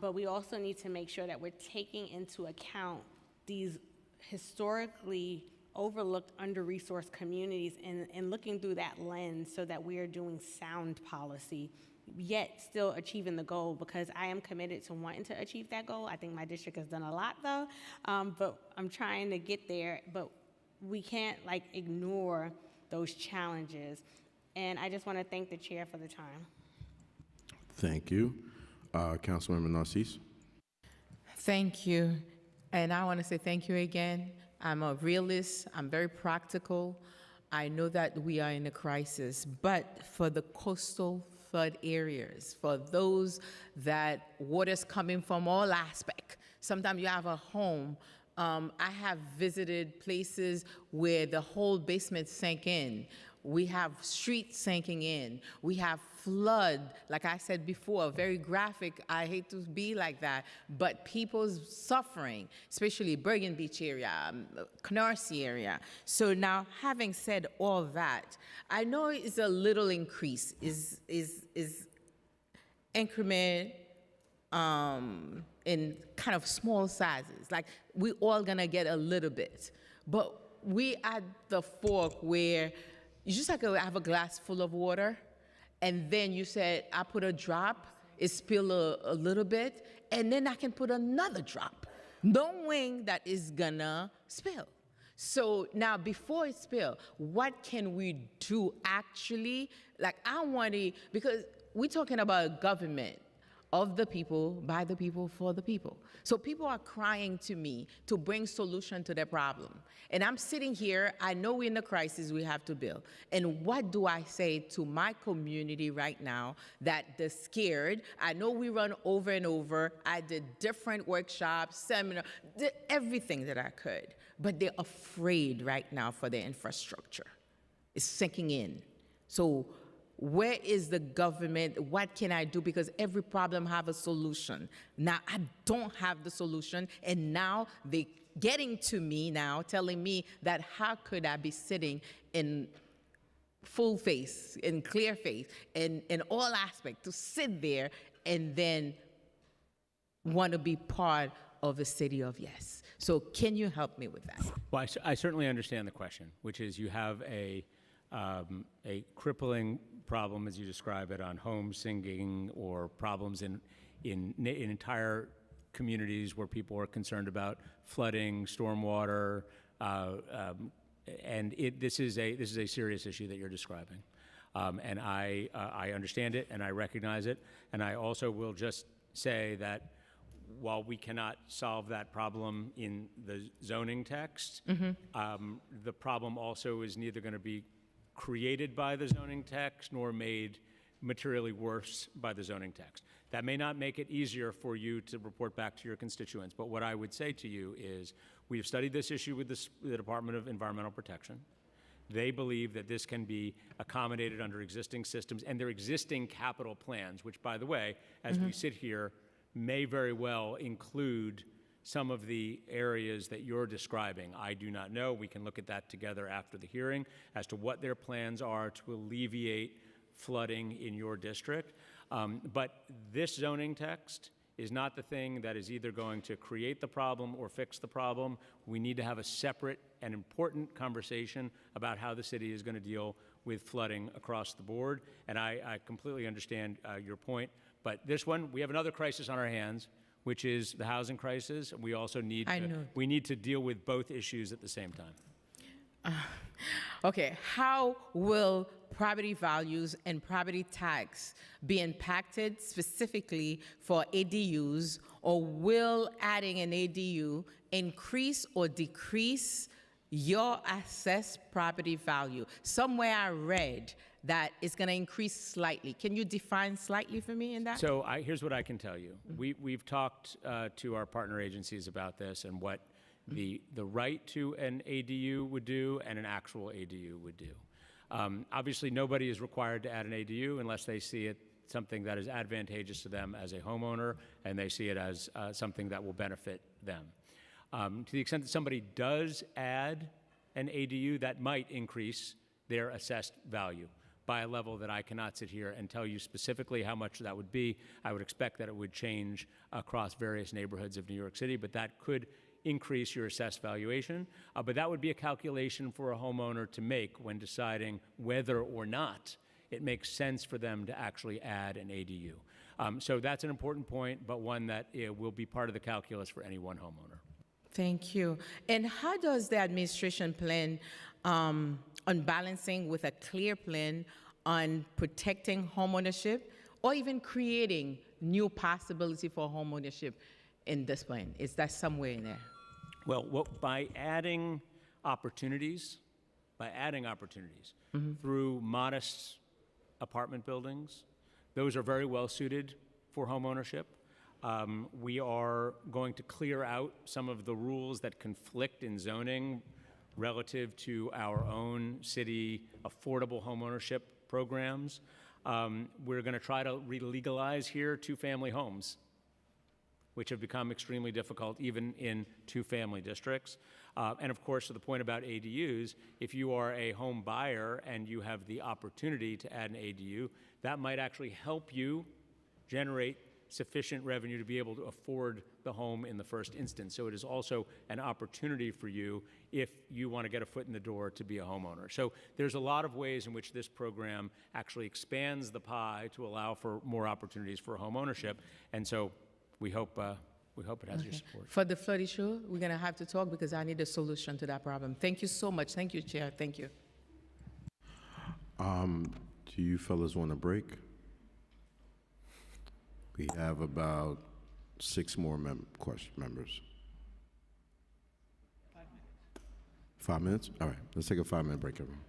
[SPEAKER 18] but we also need to make sure that we're taking into account these historically overlooked, under-resourced communities and looking through that lens so that we are doing sound policy, yet still achieving the goal, because I am committed to wanting to achieve that goal. I think my district has done a lot though, but I'm trying to get there, but we can't ignore those challenges. And I just want to thank the chair for the time.
[SPEAKER 6] Thank you. Councilmember Narcisse.
[SPEAKER 20] Thank you. And I want to say thank you again. I'm a realist. I'm very practical. I know that we are in a crisis, but for the coastal flood areas, for those that water's coming from all aspects, sometimes you have a home. I have visited places where the whole basement sank in. We have streets sinking in. We have flood, like I said before, very graphic. I hate to be like that, but people's suffering, especially Bergen Beach area, Canarsie area. So now, having said all that, I know it's a little increase, is increment in kind of small sizes. Like, we all gonna get a little bit, but we at the fork where you just have a glass full of water, and then you said, I put a drop, it spill a little bit, and then I can put another drop, knowing that it's gonna spill. So now, before it's built, what can we do actually? Like, I want to, because we're talking about a government of the people, by the people, for the people. So people are crying to me to bring solution to their problem. And I'm sitting here, I know we're in the crisis we have to build. And what do I say to my community right now that they're scared? I know we run over and over. I did different workshops, seminars, did everything that I could. But they're afraid right now for their infrastructure. It's sinking in. So where is the government? What can I do? Because every problem have a solution. Now, I don't have the solution, and now they're getting to me now, telling me that how could I be sitting in full face, in clear face, in all aspects, to sit there and then want to be part of a city of yes. So can you help me with that?
[SPEAKER 9] Well, I certainly understand the question, which is you have a crippling problem, as you describe it, on home singing, or problems in entire communities where people are concerned about flooding, stormwater, and this is a serious issue that you're describing, and I understand it and I recognize it, and I also will just say that while we cannot solve that problem in the zoning text, the problem also is neither going to be created by the zoning text nor made materially worse by the zoning text. That may not make it easier for you to report back to your constituents, but what I would say to you is we have studied this issue with the Department of Environmental Protection. They believe that this can be accommodated under existing systems and their existing capital plans, which, by the way, as we sit here, may very well include some of the areas that you're describing. I do not know. We can look at that together after the hearing as to what their plans are to alleviate flooding in your district. But this zoning text is not the thing that is either going to create the problem or fix the problem. We need to have a separate and important conversation about how the city is going to deal with flooding across the board. And I completely understand your point. But this one, we have another crisis on our hands, which is the housing crisis. We also need to deal with both issues at the same time.
[SPEAKER 20] Okay, how will property values and property tax be impacted specifically for ADUs, or will adding an ADU increase or decrease your assessed property value? Somewhere I read that it's going to increase slightly. Can you define slightly for me in that?
[SPEAKER 9] So here's what I can tell you. We've talked to our partner agencies about this and what the right to an ADU would do and an actual ADU would do. Obviously, nobody is required to add an ADU unless they see it something that is advantageous to them as a homeowner and they see it as something that will benefit them. To the extent that somebody does add an ADU, that might increase their assessed value by a level that I cannot sit here and tell you specifically how much that would be. I would expect that it would change across various neighborhoods of New York City, but that could increase your assessed valuation. But that would be a calculation for a homeowner to make when deciding whether or not it makes sense for them to actually add an ADU. So that's an important point, but one that will be part of the calculus for any one homeowner.
[SPEAKER 20] Thank you. And how does the administration plan on balancing with a clear plan on protecting homeownership or even creating new possibility for homeownership in this plan? Is that somewhere in there?
[SPEAKER 9] Well, by adding opportunities through modest apartment buildings, those are very well suited for homeownership. We are going to clear out some of the rules that conflict in zoning relative to our own city affordable homeownership programs. We're going to try to legalize here two-family homes, which have become extremely difficult even in two-family districts. And of course, to the point about ADUs, if you are a home buyer and you have the opportunity to add an ADU, that might actually help you generate sufficient revenue to be able to afford the home in the first instance. So it is also an opportunity for you if you want to get a foot in the door to be a homeowner. So there's a lot of ways in which this program actually expands the pie to allow for more opportunities for home ownership. And so we hope We hope it has your support.
[SPEAKER 20] For the flood issue, we're going to have to talk because I need a solution to that problem. Thank you so much. Thank you, Chair. Thank you.
[SPEAKER 6] Do you fellas want a break? We have about 6 more members. 5 minutes? All right, let's take a 5-minute break, everyone.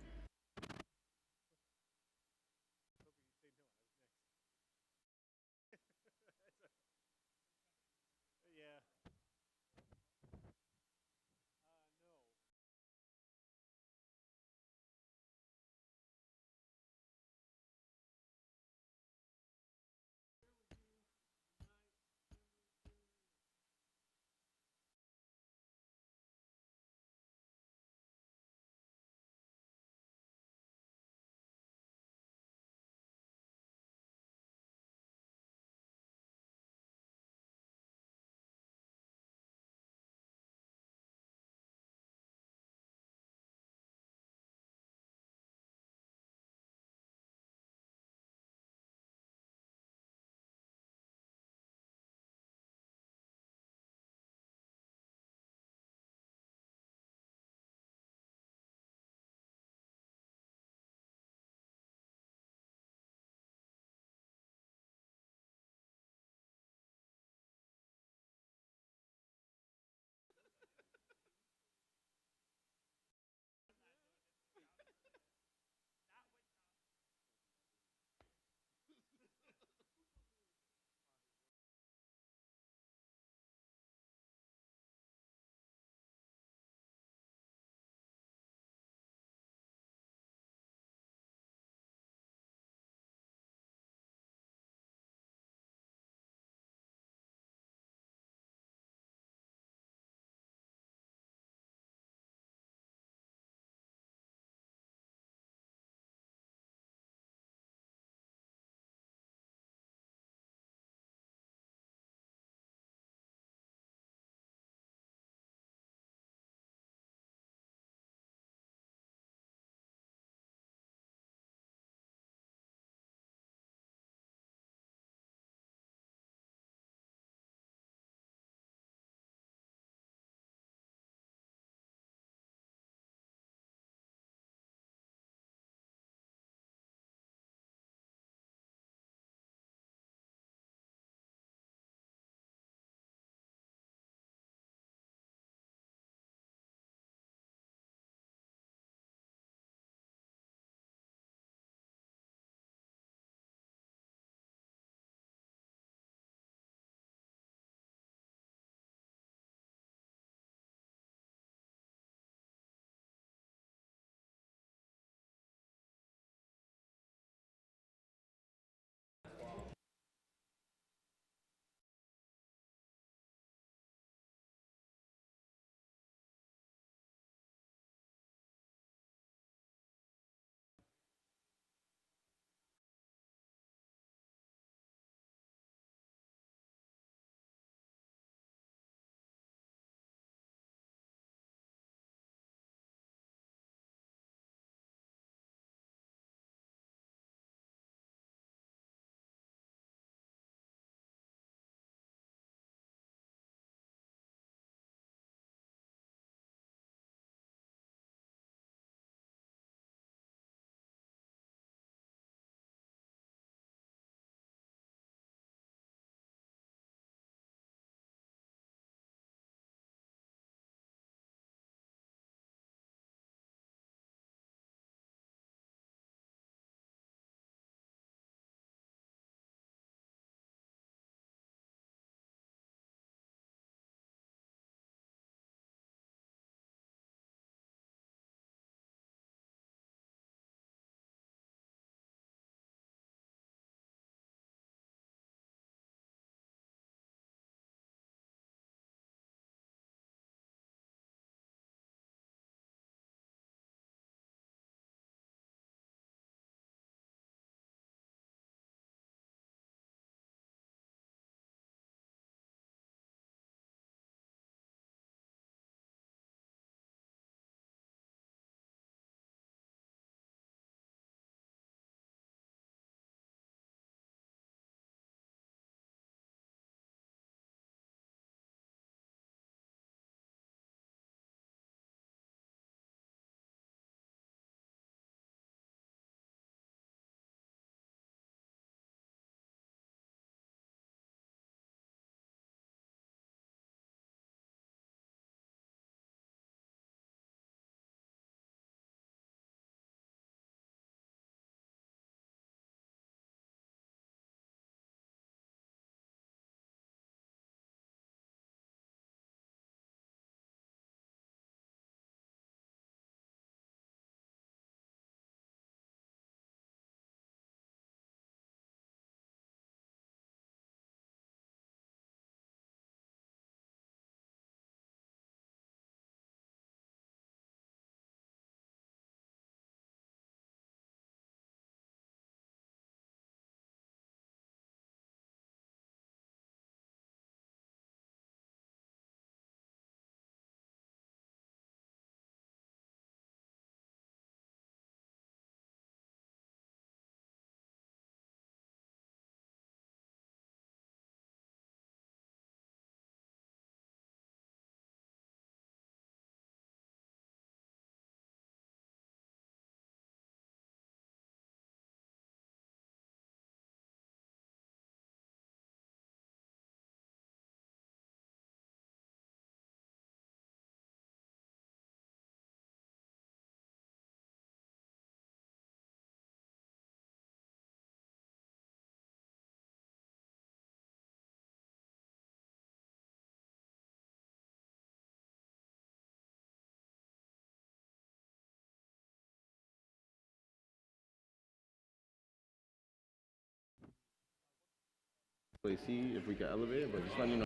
[SPEAKER 6] See if we can elevate it, but just let me know.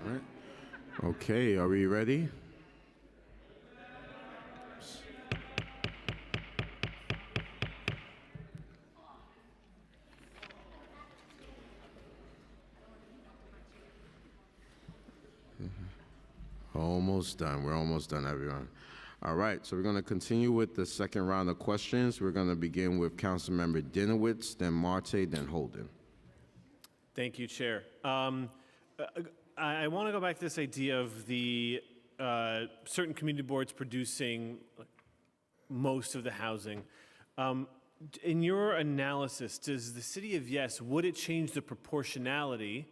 [SPEAKER 6] All right. Okay, are we ready? Almost done. We're almost done, everyone. All right, so we're going to continue with the second round of questions. We're going to begin with Councilmember Dinowitz, then Marte, then Holden.
[SPEAKER 4] Thank you, Chair. I want to go back to this idea of the certain community boards producing most of the housing. In your analysis, does the city of Yes, would it change the proportionality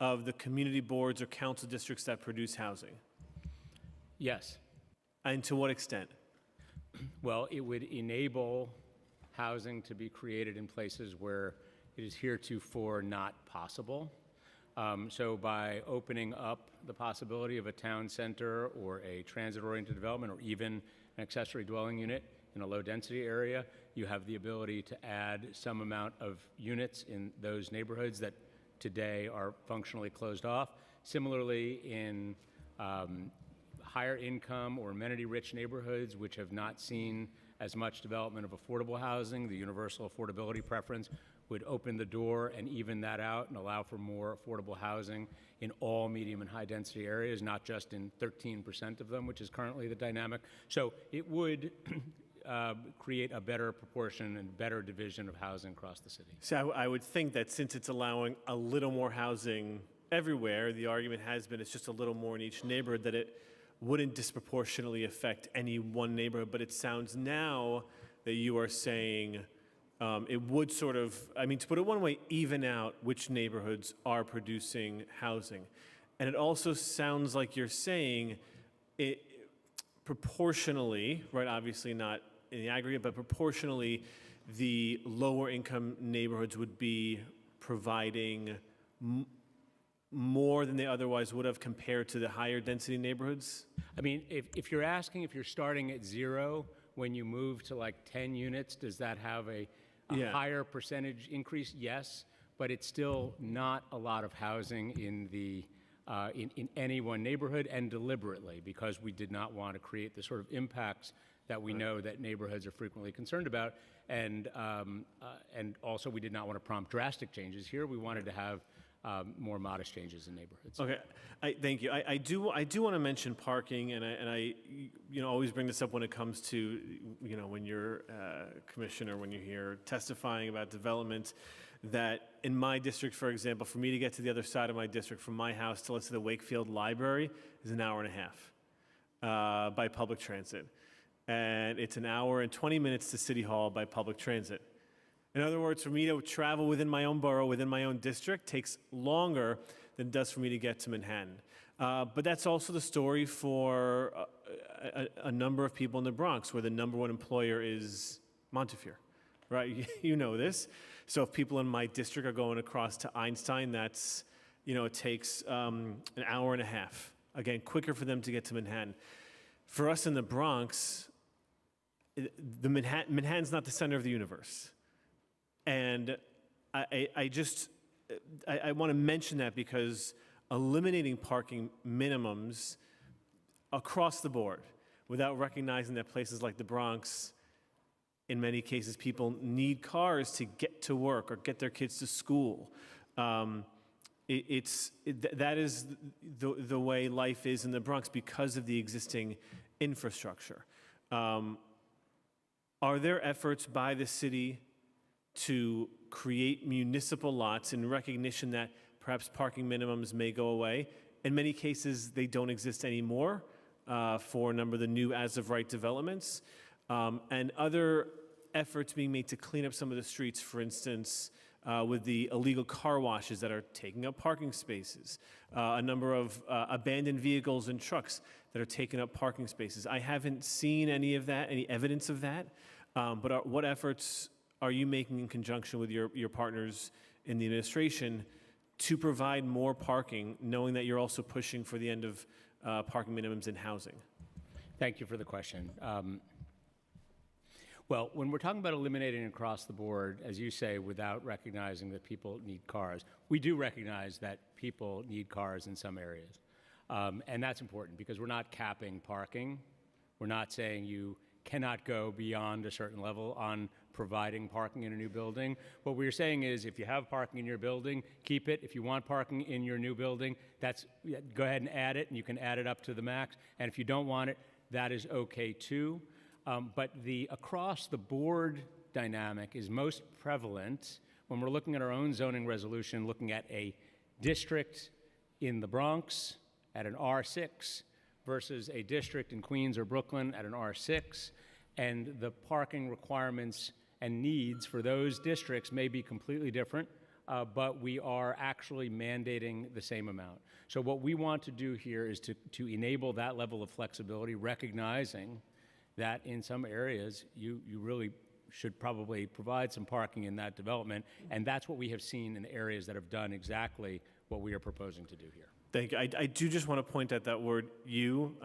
[SPEAKER 4] of the community boards or council districts that produce housing?
[SPEAKER 9] Yes.
[SPEAKER 4] And to what extent?
[SPEAKER 9] Well, it would enable housing to be created in places where it is heretofore not possible. So by opening up the possibility of a town center or a transit-oriented development or even an accessory dwelling unit in a low-density area, you have the ability to add some amount of units in those neighborhoods that today are functionally closed off. Similarly, in higher income or amenity-rich neighborhoods which have not seen as much development of affordable housing, the universal affordability preference would open the door and even that out and allow for more affordable housing in all medium and high density areas, not just in 13% of them, which is currently the dynamic. So it would create a better proportion and better division of housing across the city.
[SPEAKER 4] So I would think that since it's allowing a little more housing everywhere, the argument has been it's just a little more in each neighborhood, that it wouldn't disproportionately affect any one neighborhood. But it sounds now that you are saying it would sort of, I mean, to put it one way, even out which neighborhoods are producing housing. And it also sounds like you're saying it proportionally, right, obviously not in the aggregate, but proportionally, the lower income neighborhoods would be providing more than they otherwise would have compared to the higher density neighborhoods?
[SPEAKER 9] I mean, if you're asking if you're starting at 0 when you move to like 10 units, does that have a higher percentage increase? Yes, but it's still not a lot of housing in the in any one neighborhood, and deliberately, because we did not want to create the sort of impacts that we know that neighborhoods are frequently concerned about, and also we did not want to prompt drastic changes here. We wanted to have more modest changes in neighborhoods.
[SPEAKER 4] Okay, thank you. I do want to mention parking, and I always bring this up when it comes to when you're commissioner, when you're here testifying about development, that in my district, for example, for me to get to the other side of my district from my house to let's say the Wakefield Library is an hour and a half by public transit, and it's an hour and 20 minutes to City Hall by public transit. In other words, for me to travel within my own borough, within my own district, takes longer than it does for me to get to Manhattan. But that's also the story for a number of people in the Bronx, where the number one employer is Montefiore, right? You know this. So if people in my district are going across to Einstein, that's, it takes an hour and a half. Again, quicker for them to get to Manhattan. For us in the Bronx, Manhattan's not the center of the universe. And I want to mention that because eliminating parking minimums across the board without recognizing that places like the Bronx, in many cases, people need cars to get to work or get their kids to school. That is the way life is in the Bronx because of the existing infrastructure. Are there efforts by the city to create municipal lots in recognition that perhaps parking minimums may go away? In many cases, they don't exist anymore for a number of the new as-of-right developments. And other efforts being made to clean up some of the streets, for instance, with the illegal car washes that are taking up parking spaces, a number of abandoned vehicles and trucks that are taking up parking spaces. I haven't seen any of that, any evidence of that. But what efforts are you making in conjunction with your partners in the administration to provide more parking, knowing that you're also pushing for the end of parking minimums in housing?
[SPEAKER 9] Thank you for the question. Well, when we're talking about eliminating across the board, as you say, without recognizing that people need cars, we do recognize that people need cars in some areas. And that's important because we're not capping parking. We're not saying you cannot go beyond a certain level on providing parking in a new building. What we're saying is if you have parking in your building, keep it. If you want parking in your new building, go ahead and add it, and you can add it up to the max. And if you don't want it, that is okay too. But the across-the-board dynamic is most prevalent when we're looking at our own zoning resolution, looking at a district in the Bronx at an R6 versus a district in Queens or Brooklyn at an R6, and the parking requirements and needs for those districts may be completely different, but we are actually mandating the same amount. So what we want to do here is to enable that level of flexibility, recognizing that in some areas you really should probably provide some parking in that development, and that's what we have seen in the areas that have done exactly what we are proposing to do here.
[SPEAKER 4] Thank you. I do just want to point out that word "you,"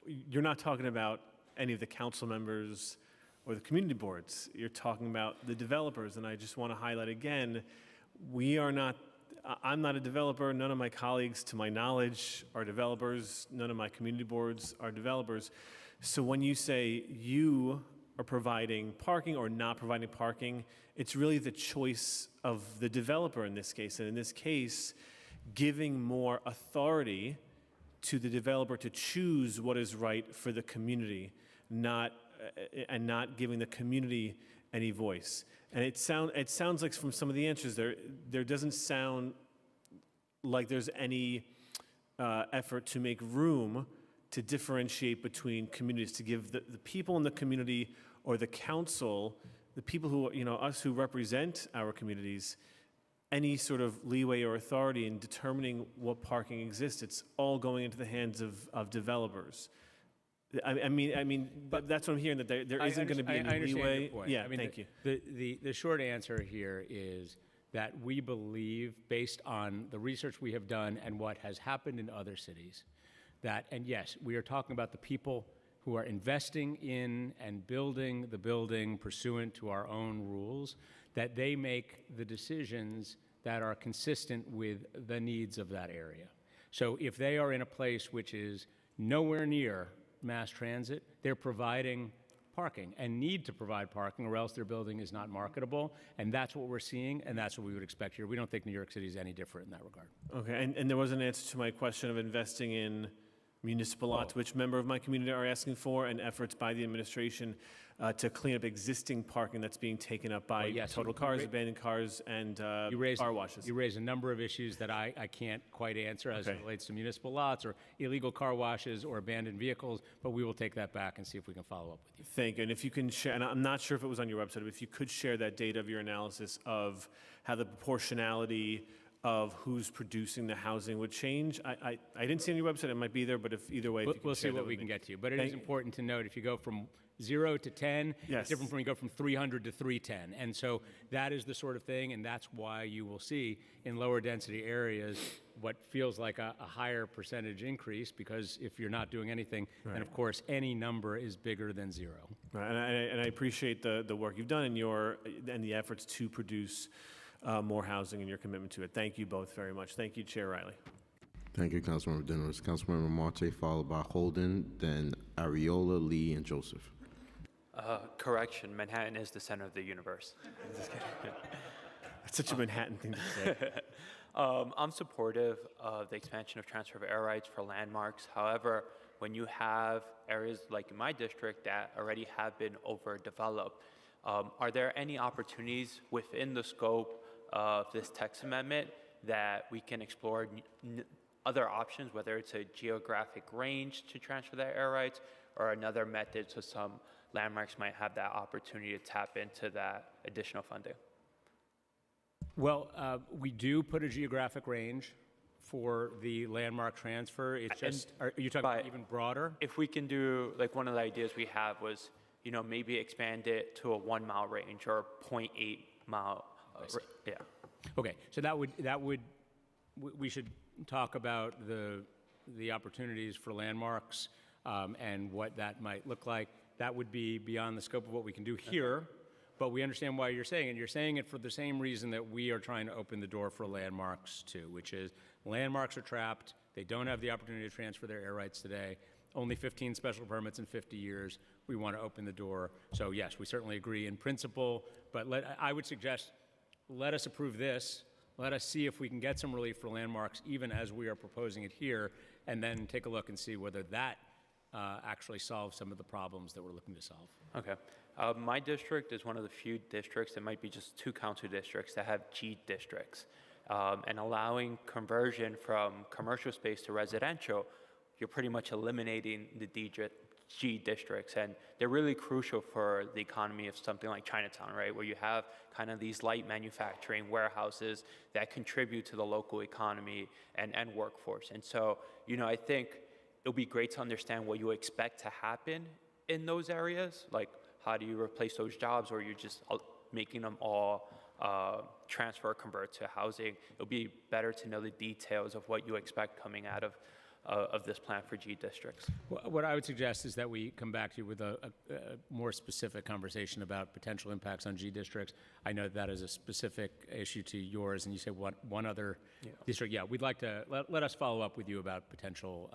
[SPEAKER 4] you're not talking about any of the council members or the community boards. You're talking about the developers, and I just want to highlight again, I'm not a developer. None of my colleagues, to my knowledge, are developers. None of my community boards are developers. So when you say you are providing parking or not providing parking, it's really the choice of the developer in this case. And in this case, giving more authority to the developer to choose what is right for the community, not giving the community any voice. And it sounds like from some of the answers there doesn't sound like there's any effort to make room to differentiate between communities, to give the people in the community or the council, the people who, us who represent our communities, any sort of leeway or authority in determining what parking exists. It's all going into the hands of developers. I mean, but that's what I'm hearing, that there isn't going to be any leeway.
[SPEAKER 9] Your point.
[SPEAKER 4] Yeah,
[SPEAKER 9] I mean,
[SPEAKER 4] thank you.
[SPEAKER 9] The short answer here is that we believe, based on the research we have done and what has happened in other cities, and yes, we are talking about the people who are investing in and building the building pursuant to our own rules, that they make the decisions that are consistent with the needs of that area. So if they are in a place which is nowhere near mass transit, they're providing parking and need to provide parking, or else their building is not marketable. And that's what we're seeing, and that's what we would expect here. We don't think New York City is any different in that regard.
[SPEAKER 4] Okay, and there was an answer to my question of investing in municipal lots, which member of my community are asking for, and efforts by the administration to clean up existing parking that's being taken up by total cars, abandoned cars, and car washes.
[SPEAKER 9] You raise a number of issues that I can't quite answer as it relates to municipal lots or illegal car washes or abandoned vehicles, but we will take that back and see if we can follow up with you.
[SPEAKER 4] Thank you. And if you can share, and I'm not sure if it was on your website, but if you could share that data of your analysis of how the proportionality of who's producing the housing would change. I didn't see on your website. It might be there, but if either way, if you
[SPEAKER 9] we'll
[SPEAKER 4] can share
[SPEAKER 9] see what we can get to you. But it is important to note, if you go from 0 to 10, it's different from when you go from 300 to 310. And so that is the sort of thing, and that's why you will see in lower density areas what feels like a higher percentage increase, because if you're not doing anything, then of course any number is bigger than 0.
[SPEAKER 4] Right. And I appreciate the work you've done and the efforts to produce more housing and your commitment to it. Thank you both very much. Thank you, Chair Riley.
[SPEAKER 6] Thank you, Councilmember Dennis. Councilmember Marte, followed by Holden, then Ariola, Lee, and Joseph.
[SPEAKER 2] Correction, Manhattan is the center of the universe.
[SPEAKER 4] That's such a Manhattan thing to say.
[SPEAKER 2] I'm supportive of the expansion of transfer of air rights for landmarks. However, when you have areas like in my district that already have been overdeveloped, are there any opportunities within the scope of this text amendment that we can explore other options, whether it's a geographic range to transfer their air rights or another method so some landmarks might have that opportunity to tap into that additional funding?
[SPEAKER 9] Well, we do put a geographic range for the landmark transfer. It's just, are you talking about even broader?
[SPEAKER 2] If we can do, like one of the ideas we have was maybe expand it to a 1 mile range or 0.8 mile. Yeah.
[SPEAKER 9] Okay, so we should talk about the opportunities for landmarks and what that might look like. That would be beyond the scope of what we can do here, but we understand why you're saying it. You're saying it for the same reason that we are trying to open the door for landmarks too, which is landmarks are trapped. They don't have the opportunity to transfer their air rights today. Only 15 special permits in 50 years. We want to open the door. So yes, we certainly agree in principle, but I would suggest let us approve this. Let us see if we can get some relief for landmarks even as we are proposing it here, and then take a look and see whether that actually solves some of the problems that we're looking to solve.
[SPEAKER 2] Okay. My district is one of the few districts, it might be just 2 council districts, that have G districts. And allowing conversion from commercial space to residential, you're pretty much eliminating the G districts, and they're really crucial for the economy of something like Chinatown, right, where you have kind of these light manufacturing warehouses that contribute to the local economy and workforce. And so, I think it'll be great to understand what you expect to happen in those areas, like how do you replace those jobs, or you're just making them all transfer or convert to housing. It'll be better to know the details of what you expect coming out of this plan for G districts.
[SPEAKER 9] What I would suggest is that we come back to you with a more specific conversation about potential impacts on G districts. I know that is a specific issue to yours, and you said one other district. Yeah, we'd like to let us follow up with you about potential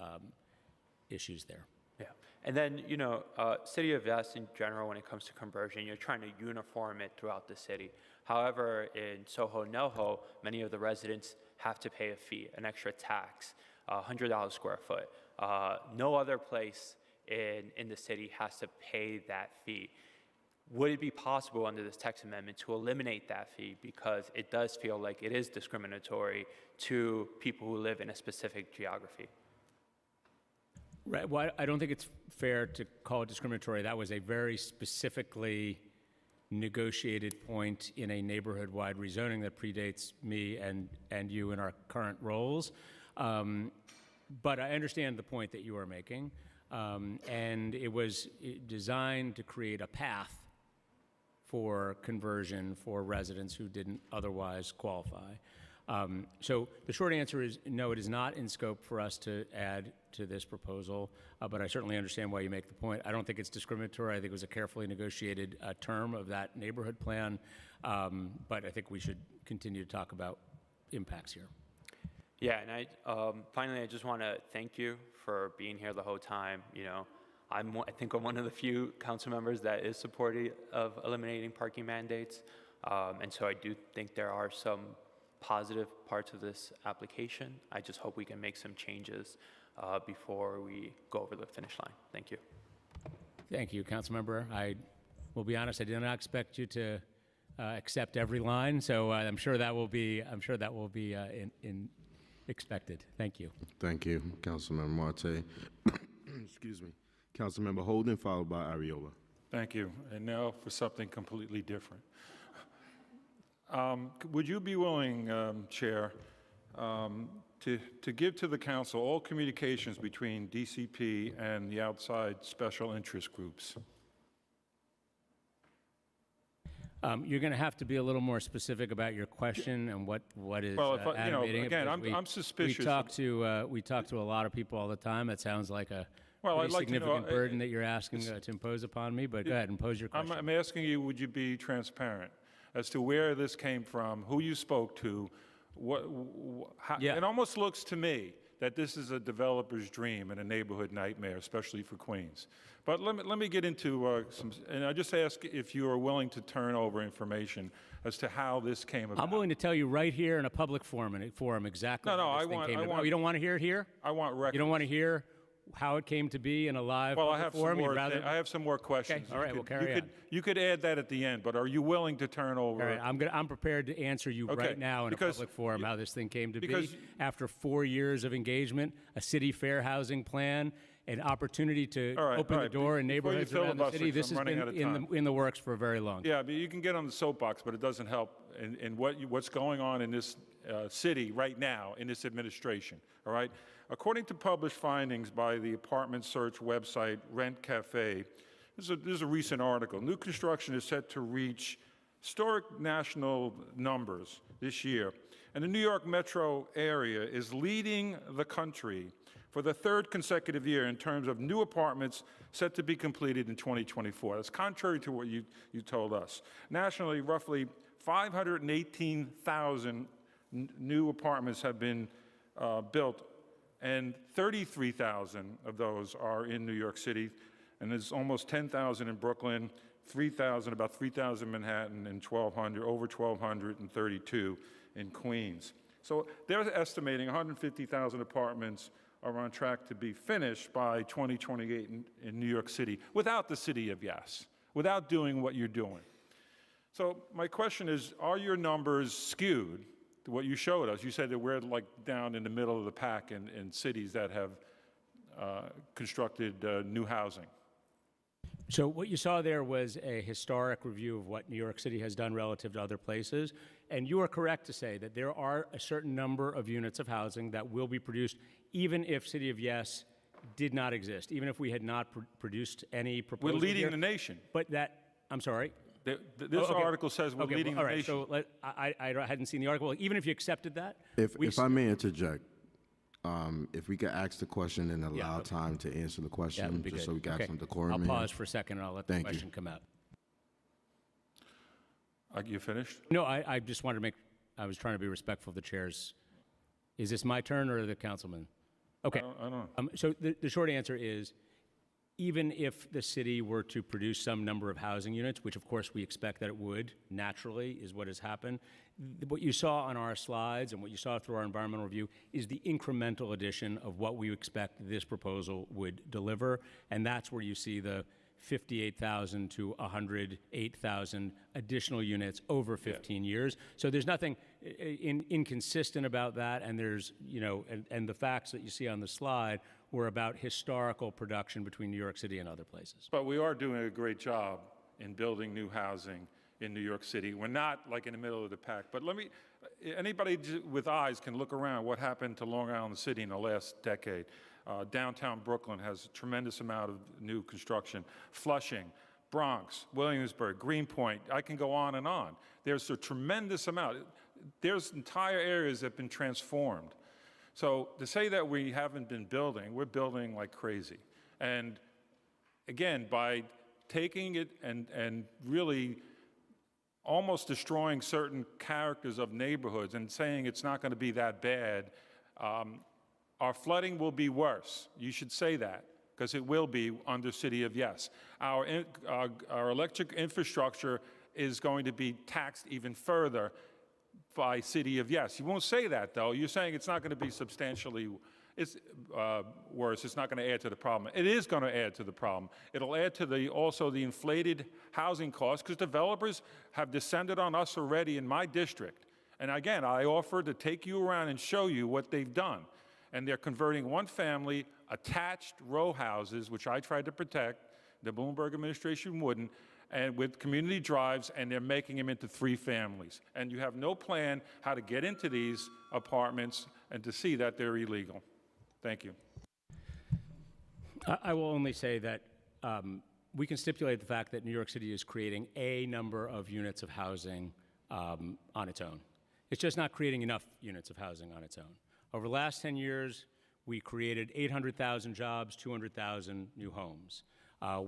[SPEAKER 9] issues there.
[SPEAKER 2] Yeah, and then, City of Yes in general, when it comes to conversion, you're trying to uniform it throughout the city. However, in Soho, NoHo, many of the residents have to pay a fee, an extra tax, $100 square foot. No other place in the city has to pay that fee. Would it be possible under this text amendment to eliminate that fee, because it does feel like it is discriminatory to people who live in a specific geography?
[SPEAKER 9] Right. Well, I don't think it's fair to call it discriminatory. That was a very specifically negotiated point in a neighborhood-wide rezoning that predates me and you in our current roles. But I understand the point that you are making, and it was designed to create a path for conversion for residents who didn't otherwise qualify. So the short answer is no, it is not in scope for us to add to this proposal, but I certainly understand why you make the point. I don't think it's discriminatory. I think it was a carefully negotiated term of that neighborhood plan, but I think we should continue to talk about impacts here.
[SPEAKER 2] Yeah, and finally, I just want to thank you for being here the whole time. I think I'm one of the few council members that is supportive of eliminating parking mandates, and so I do think there are some positive parts of this application. I just hope we can make some changes before we go over the finish line. Thank you.
[SPEAKER 9] Thank you, Councilmember. I will be honest, I did not expect you to accept every line, so I'm sure that will be expected. Thank you.
[SPEAKER 6] Thank you, Councilmember Marte. Excuse me. Councilmember Holden, followed by Ariola.
[SPEAKER 1] Thank you. And now for something completely different. Would you be willing, Chair, to give to the council all communications between DCP and the outside special interest groups?
[SPEAKER 9] You're going to have to be a little more specific about your question and what is animating
[SPEAKER 1] again,
[SPEAKER 9] it.
[SPEAKER 1] I'm suspicious.
[SPEAKER 9] We talk to a lot of people all the time. It sounds like a
[SPEAKER 1] I'd like
[SPEAKER 9] significant burden that you're asking to impose upon me, but go ahead and pose your question.
[SPEAKER 1] I'm asking you, would you be transparent as to where this came from, who you spoke to, how, It almost looks to me that this is a developer's dream and a neighborhood nightmare, especially for Queens. But let me get into and I just ask if you are willing to turn over information as to how this came about.
[SPEAKER 9] I'm willing to tell you right here in a public forum exactly how this thing came about. Oh, you don't want to hear it here?
[SPEAKER 1] I want records.
[SPEAKER 9] You don't want to hear how it came to be in a live forum?
[SPEAKER 1] I have some more questions.
[SPEAKER 9] Okay. All right, we'll carry on.
[SPEAKER 1] You could add that at the end, but are you willing to turn over?
[SPEAKER 9] All right, I'm prepared to answer you right now in a public forum how this thing came to be. After 4 years of engagement, a city fair housing plan, an opportunity to open the door in neighborhoods around the city. This has been in the works for a very long time.
[SPEAKER 1] Yeah, but you can get on the soapbox, but it doesn't help in what's going on in this city right now in this administration, all right? According to published findings by the apartment search website Rent Cafe, This is a recent article. New construction is set to reach historic national numbers this year, and the New York metro area is leading the country for the third consecutive year in terms of new apartments set to be completed in 2024. That's contrary to what you told us. Nationally, roughly 518,000 new apartments have been built, and 33,000 of those are in New York City, and there's almost 10,000 in Brooklyn, about 3,000 in Manhattan, and over 1,232 in Queens. So they're estimating 150,000 apartments are on track to be finished by 2028 in New York City, without the city of yes, without doing what you're doing. So my question is, are your numbers skewed to what you showed us? You said that we're like down in the middle of the pack in cities that have constructed new housing.
[SPEAKER 9] So what you saw there was a historic review of what New York City has done relative to other places. And you are correct to say that there are a certain number of units of housing that will be produced even if City of Yes did not exist, even if we had not produced any proposal.
[SPEAKER 1] We're leading
[SPEAKER 9] here.
[SPEAKER 1] the nation.
[SPEAKER 9] But that, I'm sorry?
[SPEAKER 1] This article says we're leading the nation.
[SPEAKER 9] All right, so I hadn't seen the article. Even if you accepted that.
[SPEAKER 6] If I may interject, if we could ask the question and allow time to answer the question, just so we got some decorum.
[SPEAKER 9] I'll
[SPEAKER 6] here.
[SPEAKER 9] pause for a second and I'll let the
[SPEAKER 6] Thank
[SPEAKER 9] question
[SPEAKER 6] you.
[SPEAKER 9] come out.
[SPEAKER 1] You finished?
[SPEAKER 9] No, I just wanted to I was trying to be respectful of the chairs. Is this my turn or the councilman? Okay.
[SPEAKER 1] I don't know.
[SPEAKER 9] So the short answer is, even if the city were to produce some number of housing units, which of course we expect that it would, naturally is what has happened, what you saw on our slides and what you saw through our environmental review is the incremental addition of what we expect this proposal would deliver, and that's where you see the 58,000 to 108,000 additional units over 15 years. So there's nothing inconsistent about that, and there's, and the facts that you see on the slide were about historical production between New York City and other places.
[SPEAKER 1] But we are doing a great job in building new housing in New York City. We're not like in the middle of the pack. But anybody with eyes can look around what happened to Long Island City in the last decade. Downtown Brooklyn has a tremendous amount of new construction. Flushing, Bronx, Williamsburg, Greenpoint, I can go on and on. There's a tremendous amount. There's entire areas that have been transformed. So to say that we haven't been building, we're building like crazy. And again, by taking it and really almost destroying certain characters of neighborhoods and saying it's not going to be that bad, our flooding will be worse. You should say that, because it will be under City of Yes. Our electric infrastructure is going to be taxed even further by City of Yes. You won't say that, though. You're saying it's not going to be substantially worse. It's not going to add to the problem. It is going to add to the problem. It'll add to also the inflated housing costs, because developers have descended on us already in my district. And again, I offer to take you around and show you what they've done. And they're converting one-family attached row houses, which I tried to protect, the Bloomberg administration wouldn't, and with community drives, and they're making them into 3 families. And you have no plan how to get into these apartments and to see that they're illegal. Thank you.
[SPEAKER 9] I will only say that we can stipulate the fact that New York City is creating a number of units of housing on its own. It's just not creating enough units of housing on its own. Over the last 10 years, we created 800,000 jobs, 200,000 new homes.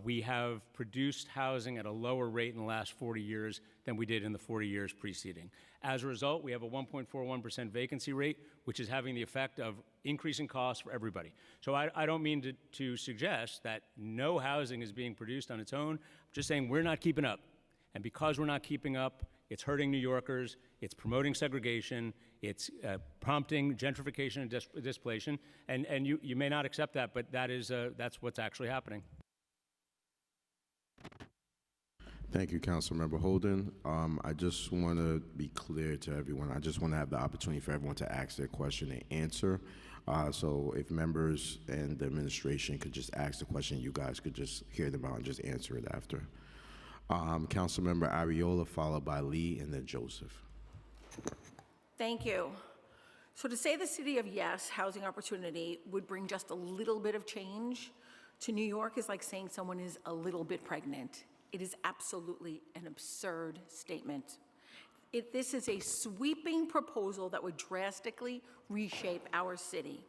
[SPEAKER 9] We have produced housing at a lower rate in the last 40 years than we did in the 40 years preceding. As a result, we have a 1.41% vacancy rate, which is having the effect of increasing costs for everybody. So I don't mean to suggest that no housing is being produced on its own. I'm just saying we're not keeping up. And because we're not keeping up, it's hurting New Yorkers, it's promoting segregation, it's prompting gentrification and displacement, and you may not accept that, but that's what's actually happening.
[SPEAKER 6] Thank you, Councilmember Holden. I just want to be clear to everyone. I just want to have the opportunity for everyone to ask their question and answer. So if members and the administration could just ask the question, you guys could just hear them out and just answer it after. Councilmember Ariola, followed by Lee, and then Joseph.
[SPEAKER 8] Thank you. So to say the City of Yes housing opportunity would bring just a little bit of change to New York is like saying someone is a little bit pregnant. It is absolutely an absurd statement. This is a sweeping proposal that would drastically reshape our city.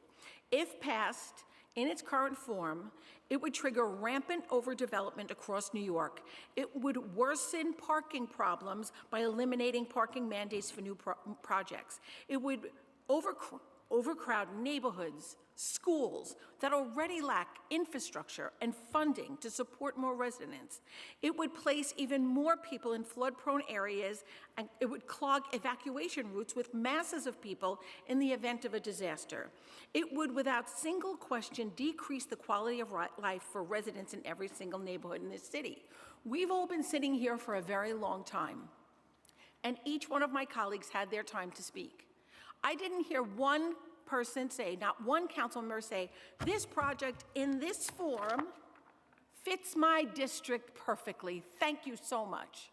[SPEAKER 8] If passed in its current form, it would trigger rampant overdevelopment across New York. It would worsen parking problems by eliminating parking mandates for new projects. It would overcrowd neighborhoods, schools that already lack infrastructure and funding to support more residents. It would place even more people in flood-prone areas, and it would clog evacuation routes with masses of people in the event of a disaster. It would, without single question, decrease the quality of life for residents in every single neighborhood in this city. We've all been sitting here for a very long time, and each one of my colleagues had their time to speak. I didn't hear one person say, not one council member say, this project in this form fits my district perfectly. Thank you so much.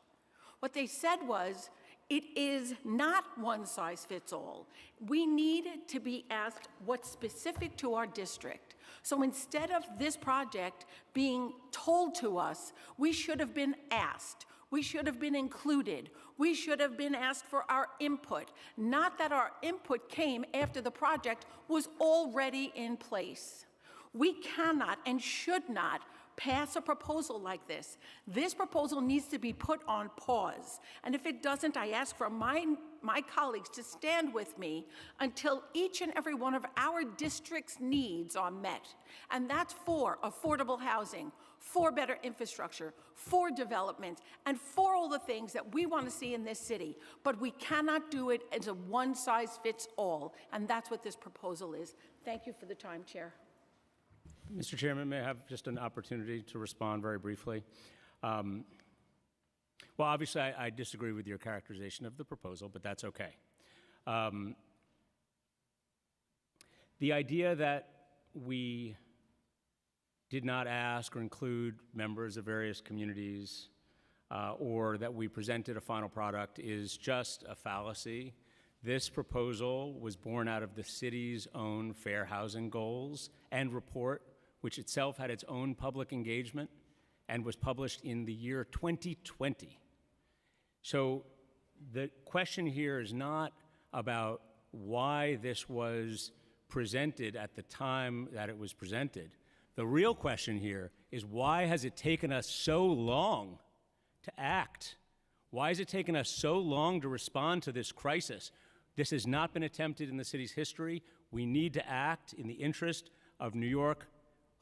[SPEAKER 8] What they said was, it is not one size fits all. We need to be asked what's specific to our district. So instead of this project being told to us, we should have been asked. We should have been included. We should have been asked for our input. Not that our input came after the project was already in place. We cannot and should not pass a proposal like this. This proposal needs to be put on pause. And if it doesn't, I ask for my colleagues to stand with me until each and every one of our district's needs are met. And that's for affordable housing, for better infrastructure, for development, and for all the things that we want to see in this city. But we cannot do it as a one-size-fits-all, and that's what this proposal is. Thank you for the time, Chair.
[SPEAKER 9] Mr. Chairman, may I have just an opportunity to respond very briefly? Well, obviously, I disagree with your characterization of the proposal, but that's okay. The idea that we did not ask or include members of various communities or that we presented a final product is just a fallacy. This proposal was born out of the city's own fair housing goals and report, which itself had its own public engagement and was published in the year 2020. So the question here is not about why this was presented at the time that it was presented. The real question here is, why has it taken us so long to act? Why has it taken us so long to respond to this crisis? This has not been attempted in the city's history. We need to act in the interest of New York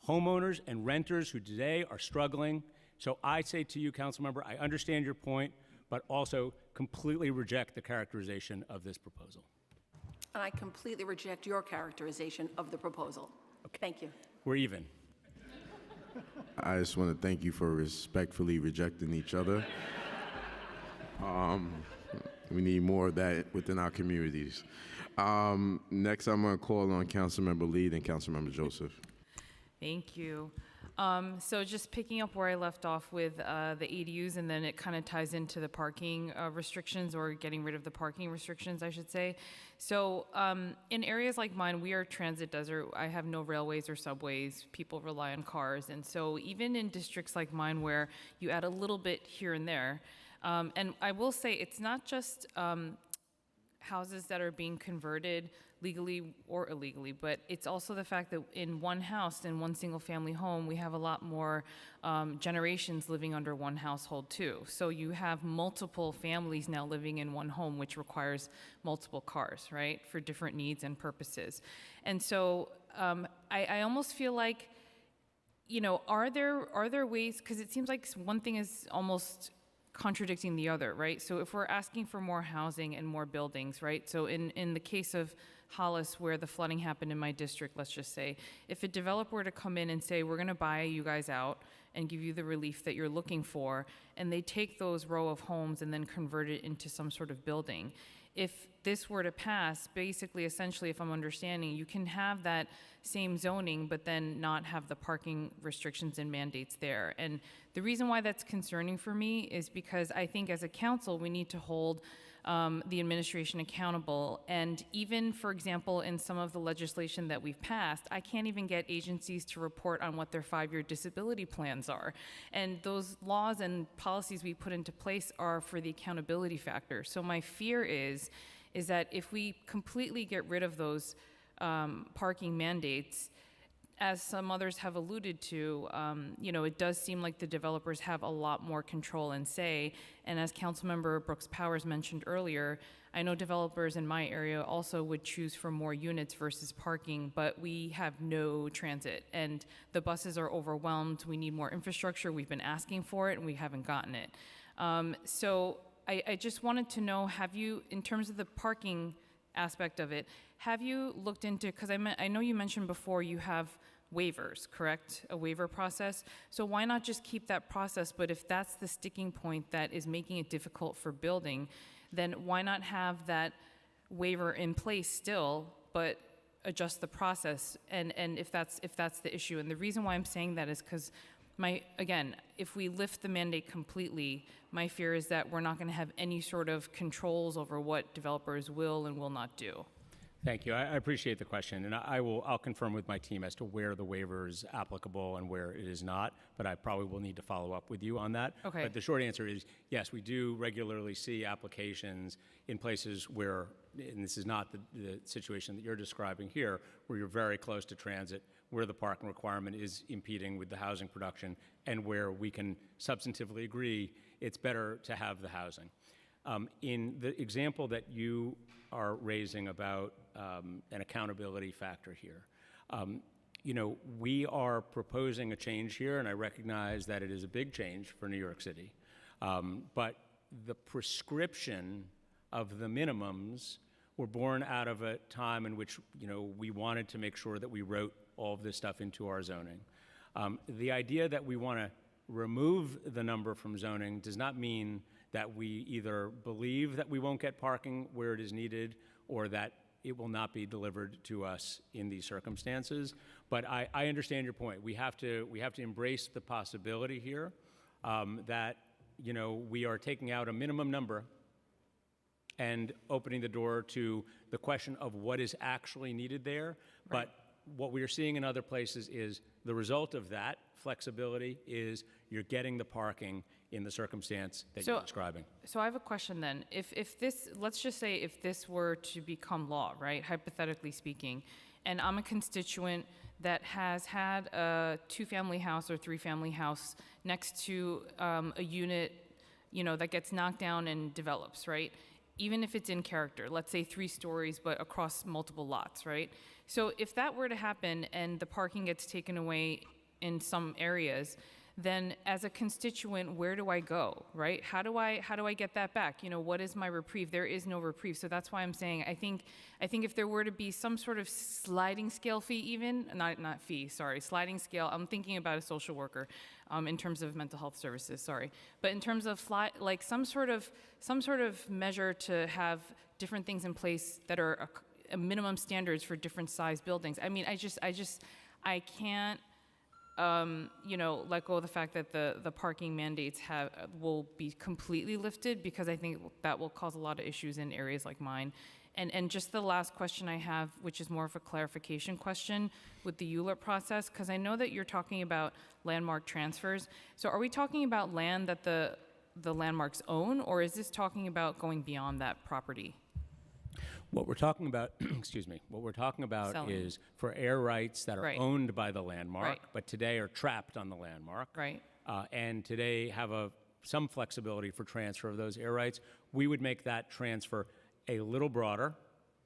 [SPEAKER 9] homeowners and renters who today are struggling. So I say to you, Councilmember, I understand your point, but also completely reject the characterization of this proposal.
[SPEAKER 8] And I completely reject your characterization of the proposal. Okay. Thank you.
[SPEAKER 9] We're even.
[SPEAKER 6] I just want to thank you for respectfully rejecting each other. We need more of that within our communities. Next, I'm going to call on Councilmember Lee and Councilmember Joseph.
[SPEAKER 11] Thank you. So just picking up where I left off with the ADUs, and then it kind of ties into the parking restrictions, or getting rid of the parking restrictions, I should say. So in areas like mine, we are transit desert. I have no railways or subways. People rely on cars. And so even in districts like mine where you add a little bit here and there, and I will say it's not just houses that are being converted legally or illegally, but it's also the fact that in one house, in one single family home, we have a lot more generations living under one household too. So you have multiple families now living in one home, which requires multiple cars, right, for different needs and purposes. And so I almost feel like, you know, are there ways, because it seems like one thing is almost contradicting the other, right? So if we're asking for more housing and more buildings, right? So in the case of Hollis, where the flooding happened in my district, let's just say, if a developer were to come in and say, we're going to buy you guys out and give you the relief that you're looking for, and they take those row of homes and then convert it into some sort of building, if this were to pass, basically, essentially, if I'm understanding, you can have that same zoning, but then not have the parking restrictions and mandates there. And the reason why that's concerning for me is because I think as a council, we need to hold the administration accountable. And even, for example, in some of the legislation that we've passed, I can't even get agencies to report on what their 5-year disability plans are. And those laws and policies we put into place are for the accountability factor. So my fear is that if we completely get rid of those parking mandates, as some others have alluded to, it does seem like the developers have a lot more control and say. And as Councilmember Brooks Powers mentioned earlier, I know developers in my area also would choose for more units versus parking, but we have no transit and the buses are overwhelmed. We need more infrastructure. We've been asking for it and we haven't gotten it. So I just wanted to know, have you, in terms of the parking aspect of it, have you looked into, because I know you mentioned before you have waivers, correct? A waiver process. So why not just keep that process? But if that's the sticking point that is making it difficult for building, then why not have that waiver in place still, but adjust the process? And if that's the issue. And the reason why I'm saying that is because again, if we lift the mandate completely, my fear is that we're not going to have any sort of controls over what developers will and will not do.
[SPEAKER 9] Thank you. I appreciate the question, and I'll confirm with my team as to where the waiver is applicable and where it is not, but I probably will need to follow up with you on that.
[SPEAKER 11] Okay.
[SPEAKER 9] But the short answer is, yes, we do regularly see applications in places where, and this is not the situation that you're describing here, where you're very close to transit, where the parking requirement is impeding with the housing production, and where we can substantively agree it's better to have the housing. In the example that you are raising about an accountability factor here, we are proposing a change here, and I recognize that it is a big change for New York City. But the prescription of the minimums were born out of a time in which, we wanted to make sure that we wrote all of this stuff into our zoning. The idea that we want to remove the number from zoning does not mean that we either believe that we won't get parking where it is needed or that it will not be delivered to us in these circumstances. But I understand your point. We have to embrace the possibility here that we are taking out a minimum number and opening the door to the question of what is actually needed there. Right. But what we are seeing in other places is the result of that flexibility is you're getting the parking in the circumstance that you're describing.
[SPEAKER 11] So I have a question then. If this, let's just say if this were to become law, right, hypothetically speaking, and I'm a constituent that has had a 2-family house or 3-family house next to a unit, that gets knocked down and develops, right? Even if it's in character, let's say 3 stories, but across multiple lots, right? So if that were to happen and the parking gets taken away in some areas, then as a constituent, where do I go, right? How do I get that back? What is my reprieve? There is no reprieve. So that's why I'm saying I think if there were to be some sort of sliding scale fee, even not fee, sorry, sliding scale. I'm thinking about a social worker in terms of mental health services, sorry, but in terms of like some sort of measure to have different things in place that are a minimum standards for different size buildings. I mean, I can't. Let go of the fact that the parking mandates will be completely lifted, because I think that will cause a lot of issues in areas like mine. And just the last question I have, which is more of a clarification question with the ULURP process, because I know that you're talking about landmark transfers. So are we talking about land that the landmarks own, or is this talking about going beyond that property?
[SPEAKER 9] What we're talking about, excuse me, what we're talking about
[SPEAKER 11] Selling.
[SPEAKER 9] is for air rights that are
[SPEAKER 11] Right.
[SPEAKER 9] owned by the landmark,
[SPEAKER 11] Right.
[SPEAKER 9] but today are trapped on the landmark.
[SPEAKER 11] Right.
[SPEAKER 9] And today have some flexibility for transfer of those air rights. We would make that transfer a little broader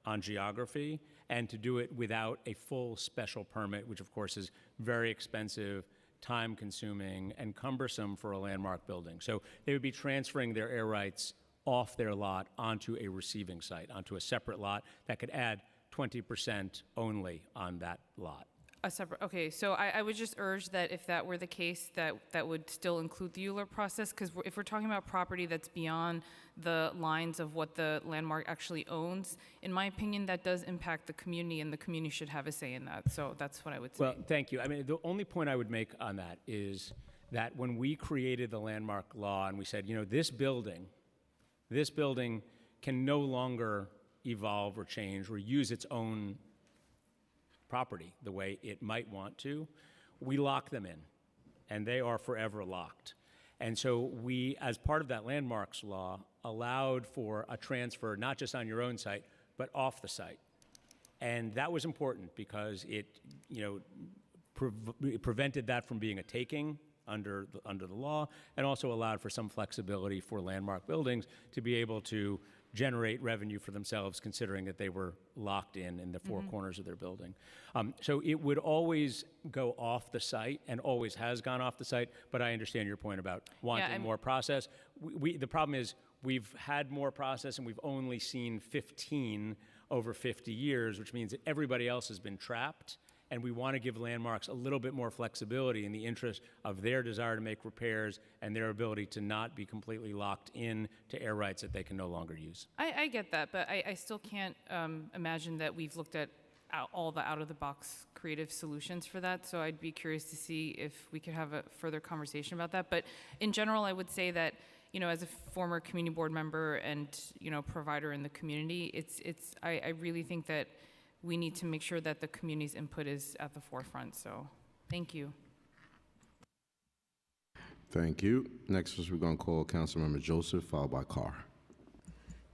[SPEAKER 9] on geography, and to do it without a full special permit, which of course is very expensive, time-consuming, and cumbersome for a landmark building. So they would be transferring their air rights off their lot onto a receiving site, onto a separate lot that could add 20% only on that lot.
[SPEAKER 11] Okay, so I would just urge that if that were the case, that would still include the ULURP process, because if we're talking about property that's beyond the lines of what the landmark actually owns, in my opinion, that does impact the community, and the community should have a say in that. So that's what I would say.
[SPEAKER 9] Well, thank you. I mean, the only point I would make on that is that when we created the landmark law and we said, this building can no longer evolve or change or use its own property the way it might want to, we lock them in, and they are forever locked. And so we, as part of that landmarks law, allowed for a transfer not just on your own site, but off the site. And that was important because it, prevented that from being a taking under the law, and also allowed for some flexibility for landmark buildings to be able to generate revenue for themselves, considering that they were locked in the four corners of their building. So it would always go off the site, and always has gone off the site, but I understand your point about wanting more process. The problem is we've had more process, and we've only seen 15 over 50 years, which means that everybody else has been trapped. And we want to give landmarks a little bit more flexibility in the interest of their desire to make repairs and their ability to not be completely locked in to air rights that they can no longer use.
[SPEAKER 11] I get that, but I still can't imagine that we've looked at all the out-of-the-box creative solutions for that. So I'd be curious to see if we could have a further conversation about that. But in general, I would say that, as a former community board member and, provider in the community, I really think that we need to make sure that the community's input is at the forefront. So thank you.
[SPEAKER 6] Thank you. Next, we're going to call Councilmember Joseph, followed by Carr.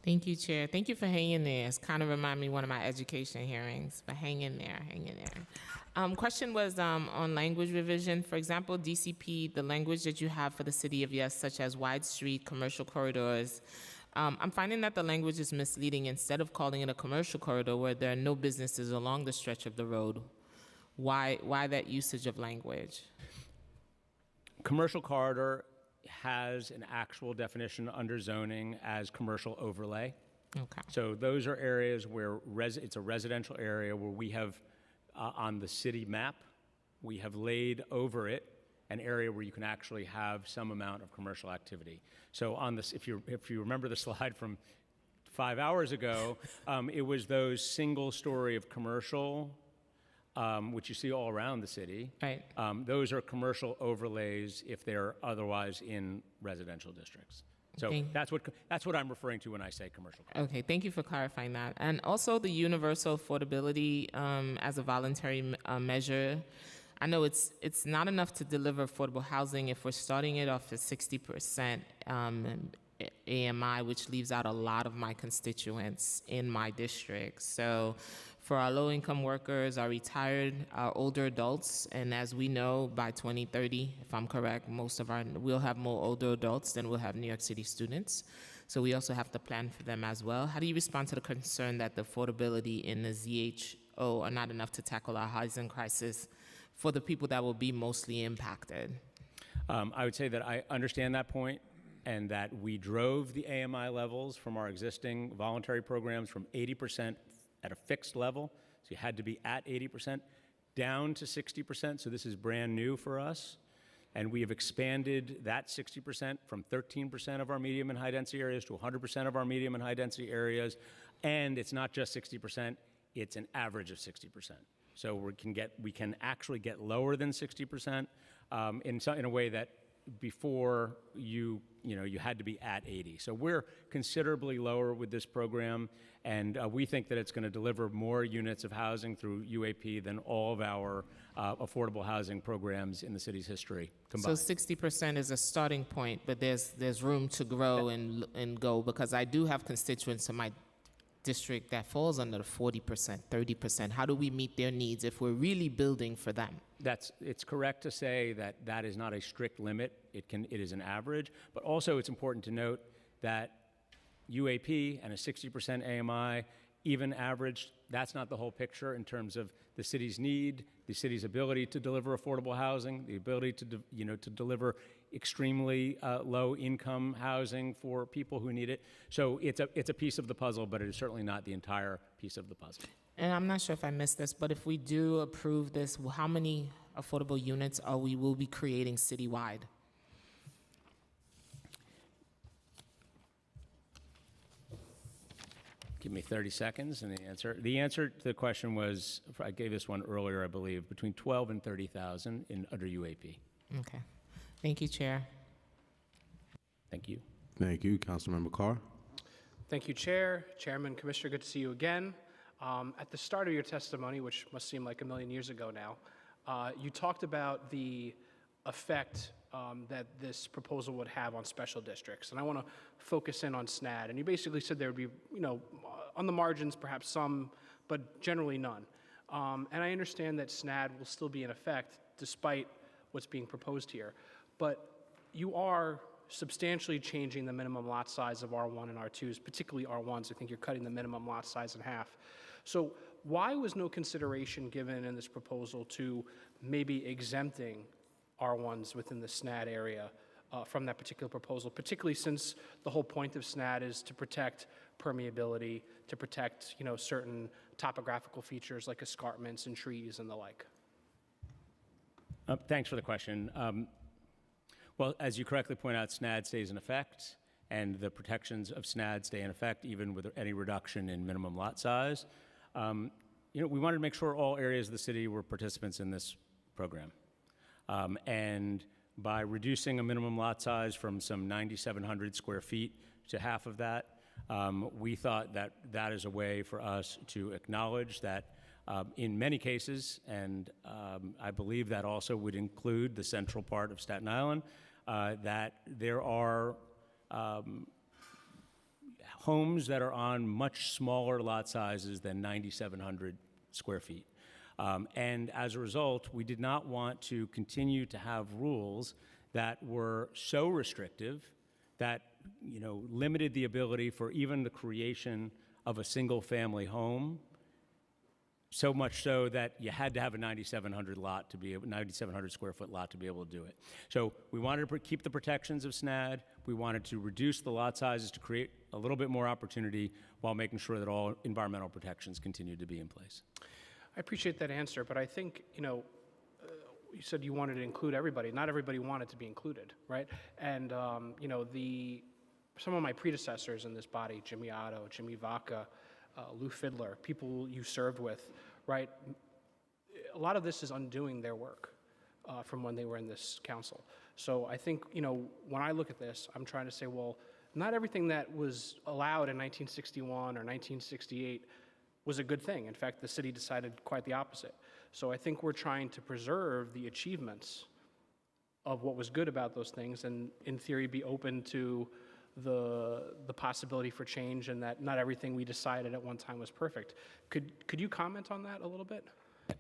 [SPEAKER 20] Thank you, Chair. Thank you for hanging there. It's kind of remind me of one of my education hearings, but hang in there, hang in there. Question was on language revision. For example, DCP, the language that you have for the city of Yes, such as wide street, commercial corridors, I'm finding that the language is misleading. Instead of calling it a commercial corridor where there are no businesses along the stretch of the road, why that usage of language?
[SPEAKER 9] Commercial corridor has an actual definition under zoning as commercial overlay.
[SPEAKER 20] Okay.
[SPEAKER 9] So those are areas where it's a residential area where we have, on the city map, we have laid over it an area where you can actually have some amount of commercial activity. So on this, if you remember the slide from 5 hours ago, it was those single story of commercial, which you see all around the city.
[SPEAKER 20] Right.
[SPEAKER 9] Those are commercial overlays if they're otherwise in residential districts. So that's what I'm referring to when I say commercial.
[SPEAKER 20] Okay, thank you for clarifying that. And also the universal affordability as a voluntary measure. I know it's not enough to deliver affordable housing if we're starting it off at 60% AMI, which leaves out a lot of my constituents in my district. So for our low-income workers, our retired, our older adults, and as we know, by 2030, if I'm correct, we'll have more older adults than we'll have New York City students. So we also have to plan for them as well. How do you respond to the concern that the affordability in the ZHO are not enough to tackle our housing crisis for the people that will be mostly impacted?
[SPEAKER 9] I would say that I understand that point, and that we drove the AMI levels from our existing voluntary programs from 80% at a fixed level, so you had to be at 80%, down to 60%, so this is brand new for us. And we have expanded that 60% from 13% of our medium and high density areas to 100% of our medium and high density areas. And it's not just 60%, it's an average of 60%. So we can actually get lower than 60% in a way that before you had to be at 80. So we're considerably lower with this program, and we think that it's going to deliver more units of housing through UAP than all of our affordable housing programs in the city's history combined.
[SPEAKER 20] So 60% is a starting point, but there's room to grow and go, because I do have constituents in my district that falls under the 40%, 30%. How do we meet their needs if we're really building for them?
[SPEAKER 9] It's correct to say that that is not a strict limit. It is an average, but also it's important to note that UAP and a 60% AMI, even averaged, that's not the whole picture in terms of the city's need, the city's ability to deliver affordable housing, the ability to deliver extremely low-income housing for people who need it. So it's a piece of the puzzle, but it is certainly not the entire piece of the puzzle.
[SPEAKER 20] And I'm not sure if I missed this, but if we do approve this, how many affordable units will be creating citywide?
[SPEAKER 9] Give me 30 seconds and the answer. The answer to the question was, I gave this one earlier, I believe, between 12 and 30,000 under UAP.
[SPEAKER 20] Okay. Thank you, Chair.
[SPEAKER 9] Thank you.
[SPEAKER 6] Thank you. Councilmember Carr.
[SPEAKER 16] Thank you, Chair. Chairman, Commissioner, good to see you again. At the start of your testimony, which must seem like a million years ago now, you talked about the effect that this proposal would have on special districts. And I want to focus in on SNAD. And you basically said there would be, on the margins, perhaps some, but generally none. And I understand that SNAD will still be in effect despite what's being proposed here. But you are substantially changing the minimum lot size of R1 and R2s, particularly R1s. I think you're cutting the minimum lot size in half. So why was no consideration given in this proposal to maybe exempting R1s within the SNAD area from that particular proposal, particularly since the whole point of SNAD is to protect permeability, to protect certain topographical features like escarpments and trees and the like?
[SPEAKER 9] Thanks for the question. Well, as you correctly point out, SNAD stays in effect, and the protections of SNAD stay in effect even with any reduction in minimum lot size. We wanted to make sure all areas of the city were participants in this program. And by reducing a minimum lot size from some 9,700 square feet to half of that, we thought that that is a way for us to acknowledge that in many cases, and I believe that also would include the central part of Staten Island, that there are homes that are on much smaller lot sizes than 9,700 square feet. And as a result, we did not want to continue to have rules that were so restrictive that limited the ability for even the creation of a single-family home, so much so that you had to have a 9,700 square foot lot to be able to do it. So we wanted to keep the protections of SNAD. We wanted to reduce the lot sizes to create a little bit more opportunity while making sure that all environmental protections continue to be in place.
[SPEAKER 16] I appreciate that answer, but I think, you said you wanted to include everybody. Not everybody wanted to be included, right? And, some of my predecessors in this body, Jimmy Otto, Jimmy Vaca, Lou Fiddler, people you served with, right? A lot of this is undoing their work from when they were in this council. So I think, when I look at this, I'm trying to say, well, not everything that was allowed in 1961 or 1968 was a good thing. In fact, the city decided quite the opposite. So I think we're trying to preserve the achievements of what was good about those things and, in theory, be open to the possibility for change and that not everything we decided at one time was perfect. Could you comment on that a little bit?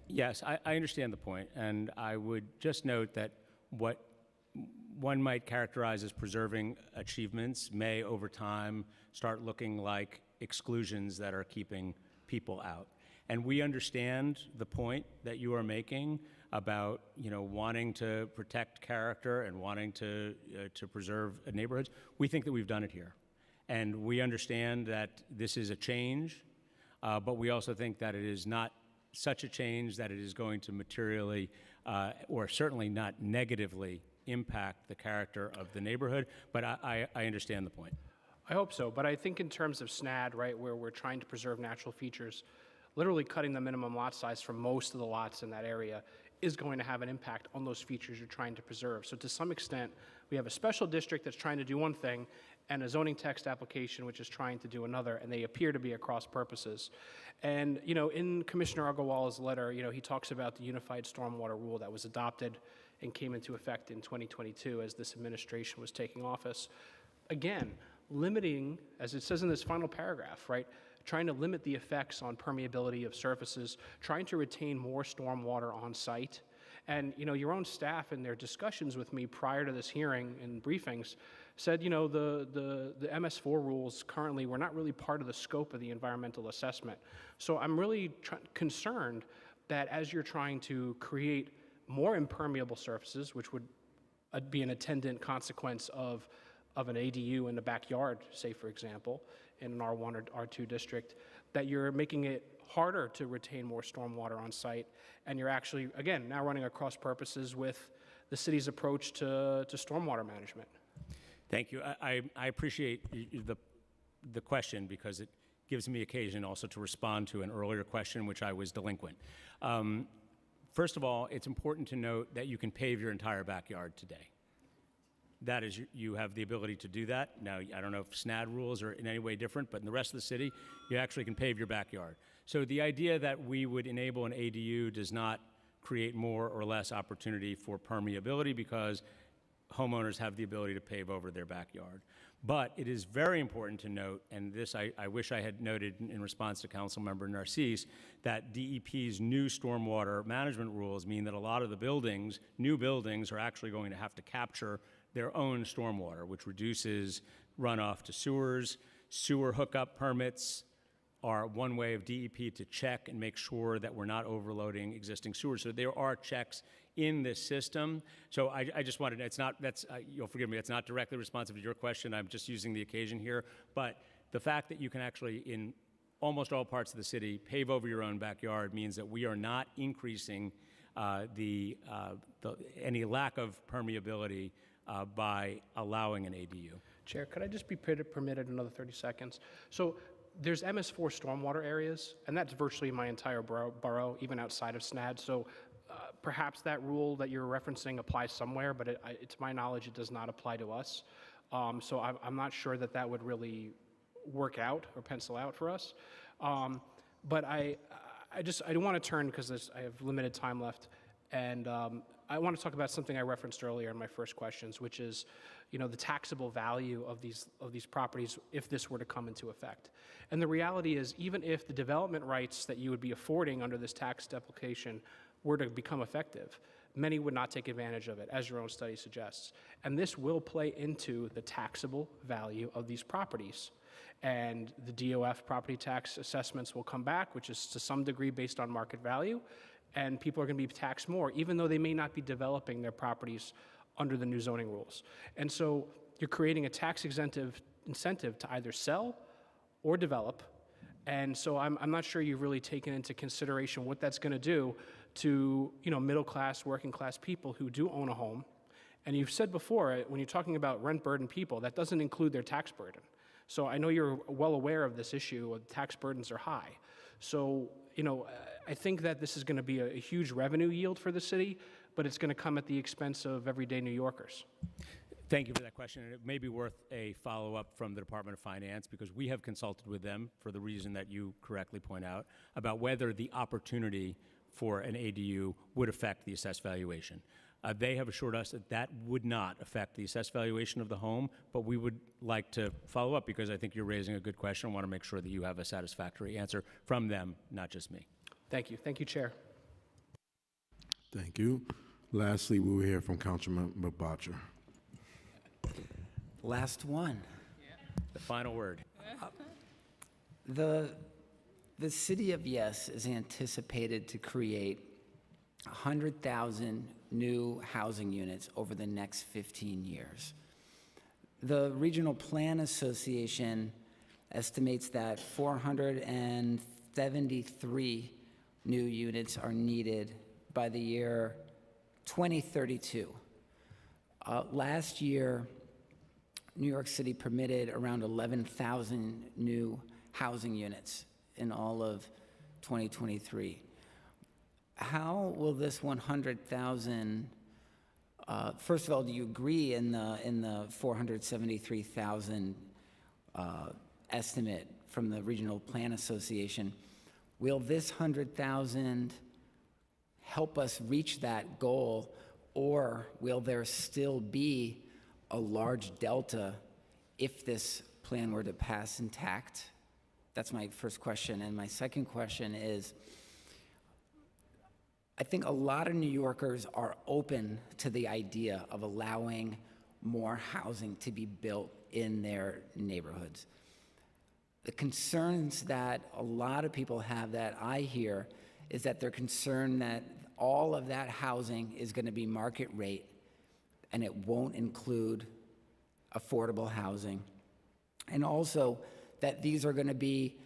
[SPEAKER 9] Yes, I understand the point, and I would just note that what one might characterize as preserving achievements may, over time, start looking like exclusions that are keeping people out. And we understand the point that you are making about wanting to protect character and wanting to preserve neighborhoods. We think that we've done it here, and we understand that this is a change, but we also think that it is not such a change that it is going to materially or certainly not negatively impact the character of the neighborhood. But I understand the point.
[SPEAKER 16] I hope so, but I think in terms of SNAD, right, where we're trying to preserve natural features, literally cutting the minimum lot size for most of the lots in that area is going to have an impact on those features you're trying to preserve. So to some extent, we have a special district that's trying to do one thing and a zoning text application which is trying to do another, and they appear to be at cross purposes. And in Commissioner Agarwal's letter, he talks about the unified stormwater rule that was adopted and came into effect in 2022 as this administration was taking office. Again, limiting, as it says in this final paragraph, right, trying to limit the effects on permeability of surfaces, trying to retain more stormwater on site. And your own staff in their discussions with me prior to this hearing and briefings said, the MS4 rules currently were not really part of the scope of the environmental assessment. So I'm really concerned that as you're trying to create more impermeable surfaces, which would be an attendant consequence of an ADU in the backyard, say for example, in an R1 or R2 district, that you're making it harder to retain more stormwater on site, and you're actually, again, now running across purposes with the city's approach to stormwater management.
[SPEAKER 9] Thank you. I appreciate the question because it gives me occasion also to respond to an earlier question which I was delinquent. First of all, it's important to note that you can pave your entire backyard today. that is, you have the ability to do that. Now, I don't know if SNAD rules are in any way different, but in the rest of the city, you actually can pave your backyard. So the idea that we would enable an ADU does not create more or less opportunity for permeability because homeowners have the ability to pave over their backyard. But it is very important to note, and this I wish I had noted in response to Councilmember Narcisse, that DEP's new stormwater management rules mean that a lot of the buildings, new buildings, are actually going to have to capture their own stormwater, which reduces runoff to sewers. Sewer hookup permits are one way of DEP to check and make sure that we're not overloading existing sewers. So there are checks in this system. So I just wanted, it's not, you'll forgive me, it's not directly responsive to your question. I'm just using the occasion here. But the fact that you can actually, in almost all parts of the city, pave over your own backyard means that we are not increasing any lack of permeability by allowing an ADU.
[SPEAKER 16] Chair, could I just be permitted another 30 seconds? So there's MS4 stormwater areas, and that's virtually my entire borough, even outside of SNAD. So perhaps that rule that you're referencing applies somewhere, but to my knowledge, it does not apply to us. So I'm not sure that that would really work out or pencil out for us. But I want to turn, because I have limited time left, and I want to talk about something I referenced earlier in my first questions, which is, the taxable value of these properties if this were to come into effect. And the reality is, even if the development rights that you would be affording under this tax application were to become effective, many would not take advantage of it, as your own study suggests. And this will play into the taxable value of these properties. And the DOF property tax assessments will come back, which is to some degree based on market value, and people are going to be taxed more, even though they may not be developing their properties under the new zoning rules. And so you're creating a tax incentive to either sell or develop. And so I'm not sure you've really taken into consideration what that's going to do to middle class, working class people who do own a home. And you've said before, when you're talking about rent burden people, that doesn't include their tax burden. So I know you're well aware of this issue. Tax burdens are high. So I think that this is going to be a huge revenue yield for the city, but it's going to come at the expense of everyday New Yorkers.
[SPEAKER 9] Thank you for that question, and it may be worth a follow-up from the Department of Finance, because we have consulted with them for the reason that you correctly point out, about whether the opportunity for an ADU would affect the assessed valuation. They have assured us that that would not affect the assessed valuation of the home, but we would like to follow up, because I think you're raising a good question. I want to make sure that you have a satisfactory answer from them, not just me.
[SPEAKER 16] Thank you. Thank you, Chair.
[SPEAKER 6] Thank you. Lastly, we will hear from Councilman Botcher.
[SPEAKER 13] Last one.
[SPEAKER 9] The final word.
[SPEAKER 13] The city of Yes is anticipated to create 100,000 new housing units over the next 15 years. The Regional Plan Association estimates that 473 new units are needed by the year 2032. Last year, New York City permitted around 11,000 new housing units in all of 2023. How will this 100,000, first of all, do you agree in the 473,000 estimate from the Regional Plan Association? Will this 100,000 help us reach that goal, or will there still be a large delta if this plan were to pass intact? That's my first question. And my second question is, I think a lot of New Yorkers are open to the idea of allowing more housing to be built in their neighborhoods. The concerns that a lot of people have that I hear is that they're concerned that all of that housing is going to be market rate, and it won't include affordable housing. And also that these are going to be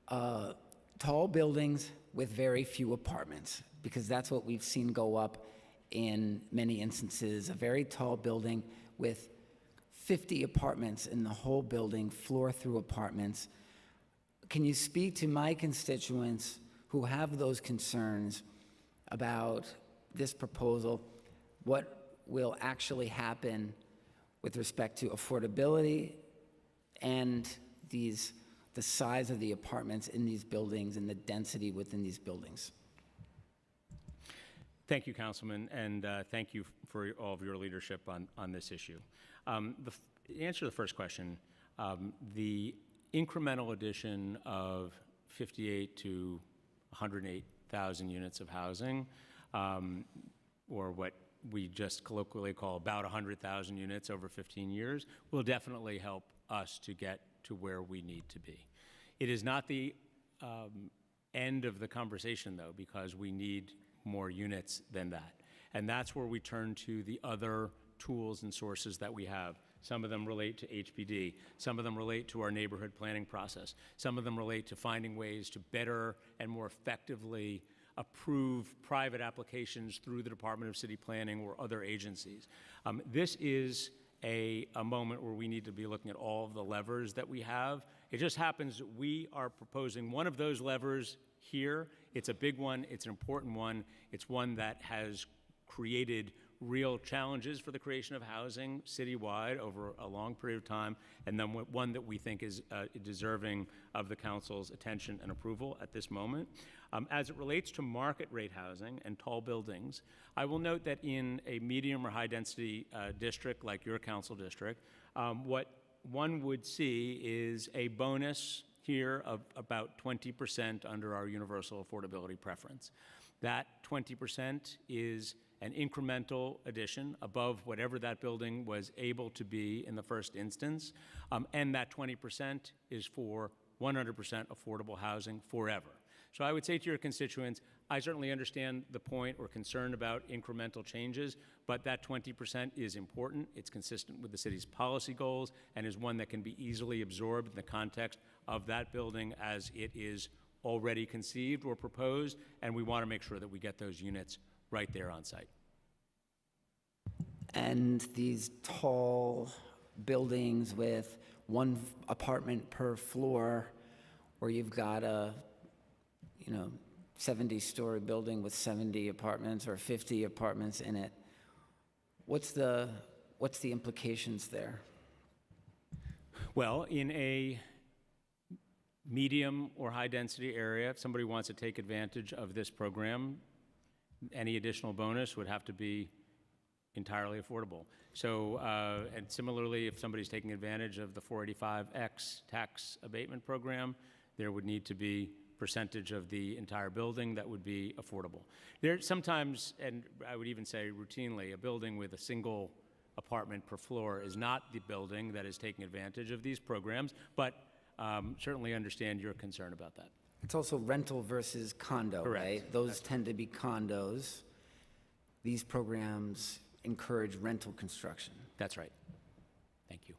[SPEAKER 13] tall buildings with very few apartments, because that's what we've seen go up in many instances, a very tall building with 50 apartments in the whole building, floor-through apartments. Can you speak to my constituents who have those concerns about this proposal? What will actually happen with respect to affordability and the size of the apartments in these buildings and the density within these buildings?
[SPEAKER 9] Thank you, Councilman, and thank you for all of your leadership on this issue. The answer to the first question, the incremental addition of 58 to 108,000 units of housing, or what we just colloquially call about 100,000 units over 15 years, will definitely help us to get to where we need to be. It is not the end of the conversation, though, because we need more units than that. And that's where we turn to the other tools and sources that we have. Some of them relate to HPD. Some of them relate to our neighborhood planning process. Some of them relate to finding ways to better and more effectively approve private applications through the Department of City Planning or other agencies. This is a moment where we need to be looking at all of the levers that we have. It just happens that we are proposing one of those levers here. It's a big one. It's an important one. It's one that has created real challenges for the creation of housing citywide over a long period of time, and then one that we think is deserving of the council's attention and approval at this moment. As it relates to market rate housing and tall buildings, I will note that in a medium or high density district like your council district, what one would see is a bonus here of about 20% under our universal affordability preference. That 20% is an incremental addition above whatever that building was able to be in the first instance, and that 20% is for 100% affordable housing forever. So I would say to your constituents, I certainly understand the point or concern about incremental changes, but that 20% is important. It's consistent with the city's policy goals and is one that can be easily absorbed in the context of that building as it is already conceived or proposed, and we want to make sure that we get those units right there on site.
[SPEAKER 13] And these tall buildings with one apartment per floor, where you've got a 70-story building with 70 apartments or 50 apartments in it, what's the implications there?
[SPEAKER 9] Well, in a medium or high density area, if somebody wants to take advantage of this program, any additional bonus would have to be entirely affordable. So, and similarly, if somebody's taking advantage of the 485X tax abatement program, there would need to be percentage of the entire building that would be affordable. There sometimes, and I would even say routinely, a building with a single apartment per floor is not the building that is taking advantage of these programs, but certainly understand your concern about that.
[SPEAKER 13] It's also rental versus condo,
[SPEAKER 9] Correct.
[SPEAKER 13] right? Those tend to be condos. These programs encourage rental construction.
[SPEAKER 9] That's right. Thank you.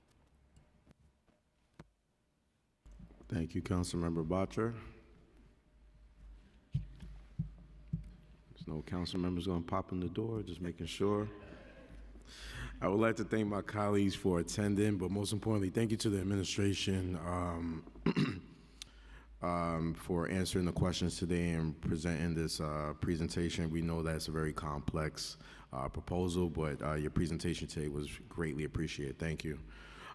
[SPEAKER 6] Thank you, Councilmember Botcher. There's no council members going to pop in the door, just making sure. I would like to thank my colleagues for attending, but most importantly, thank you to the administration for answering the questions today and presenting this presentation. We know that it's a very complex proposal, but your presentation today was greatly appreciated. Thank you.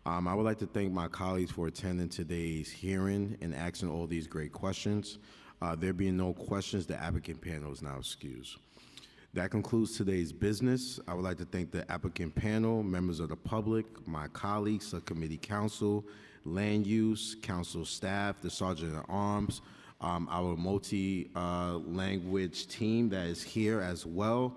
[SPEAKER 6] I would like to thank my colleagues for attending today's hearing and asking all these great questions. There being no questions, the applicant panel is now excused. That concludes today's business. I would like to thank the applicant panel, members of the public, my colleagues, subcommittee council, land use, council staff, the sergeant at arms, our multi-language team that is here as well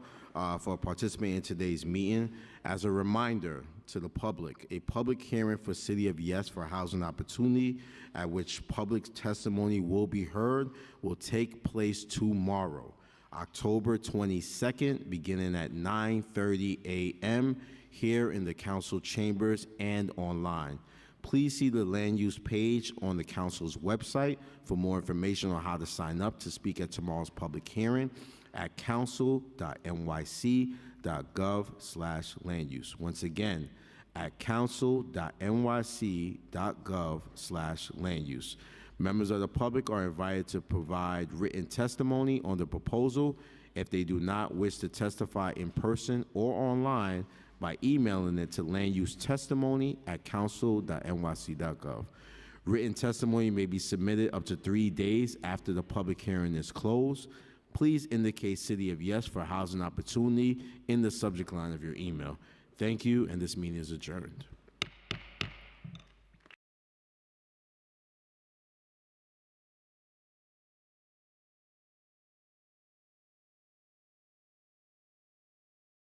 [SPEAKER 6] for participating in today's meeting. As a reminder to the public, a public hearing for City of Yes for housing opportunity, at which public testimony will be heard, will take place tomorrow, October 22nd, beginning at 9:30 a.m. here in the council chambers and online. Please see the land use page on the council's website for more information on how to sign up to speak at tomorrow's public hearing at council.nyc.gov/land-use. Once again, at council.nyc.gov/land-use. Members of the public are invited to provide written testimony on the proposal. If they do not wish to testify in person or online, by emailing it to landusetestimony@council.nyc.gov. Written testimony may be submitted up to 3 days after the public hearing is closed. Please indicate City of Yes for housing opportunity in the subject line of your email. Thank you, and this meeting is adjourned.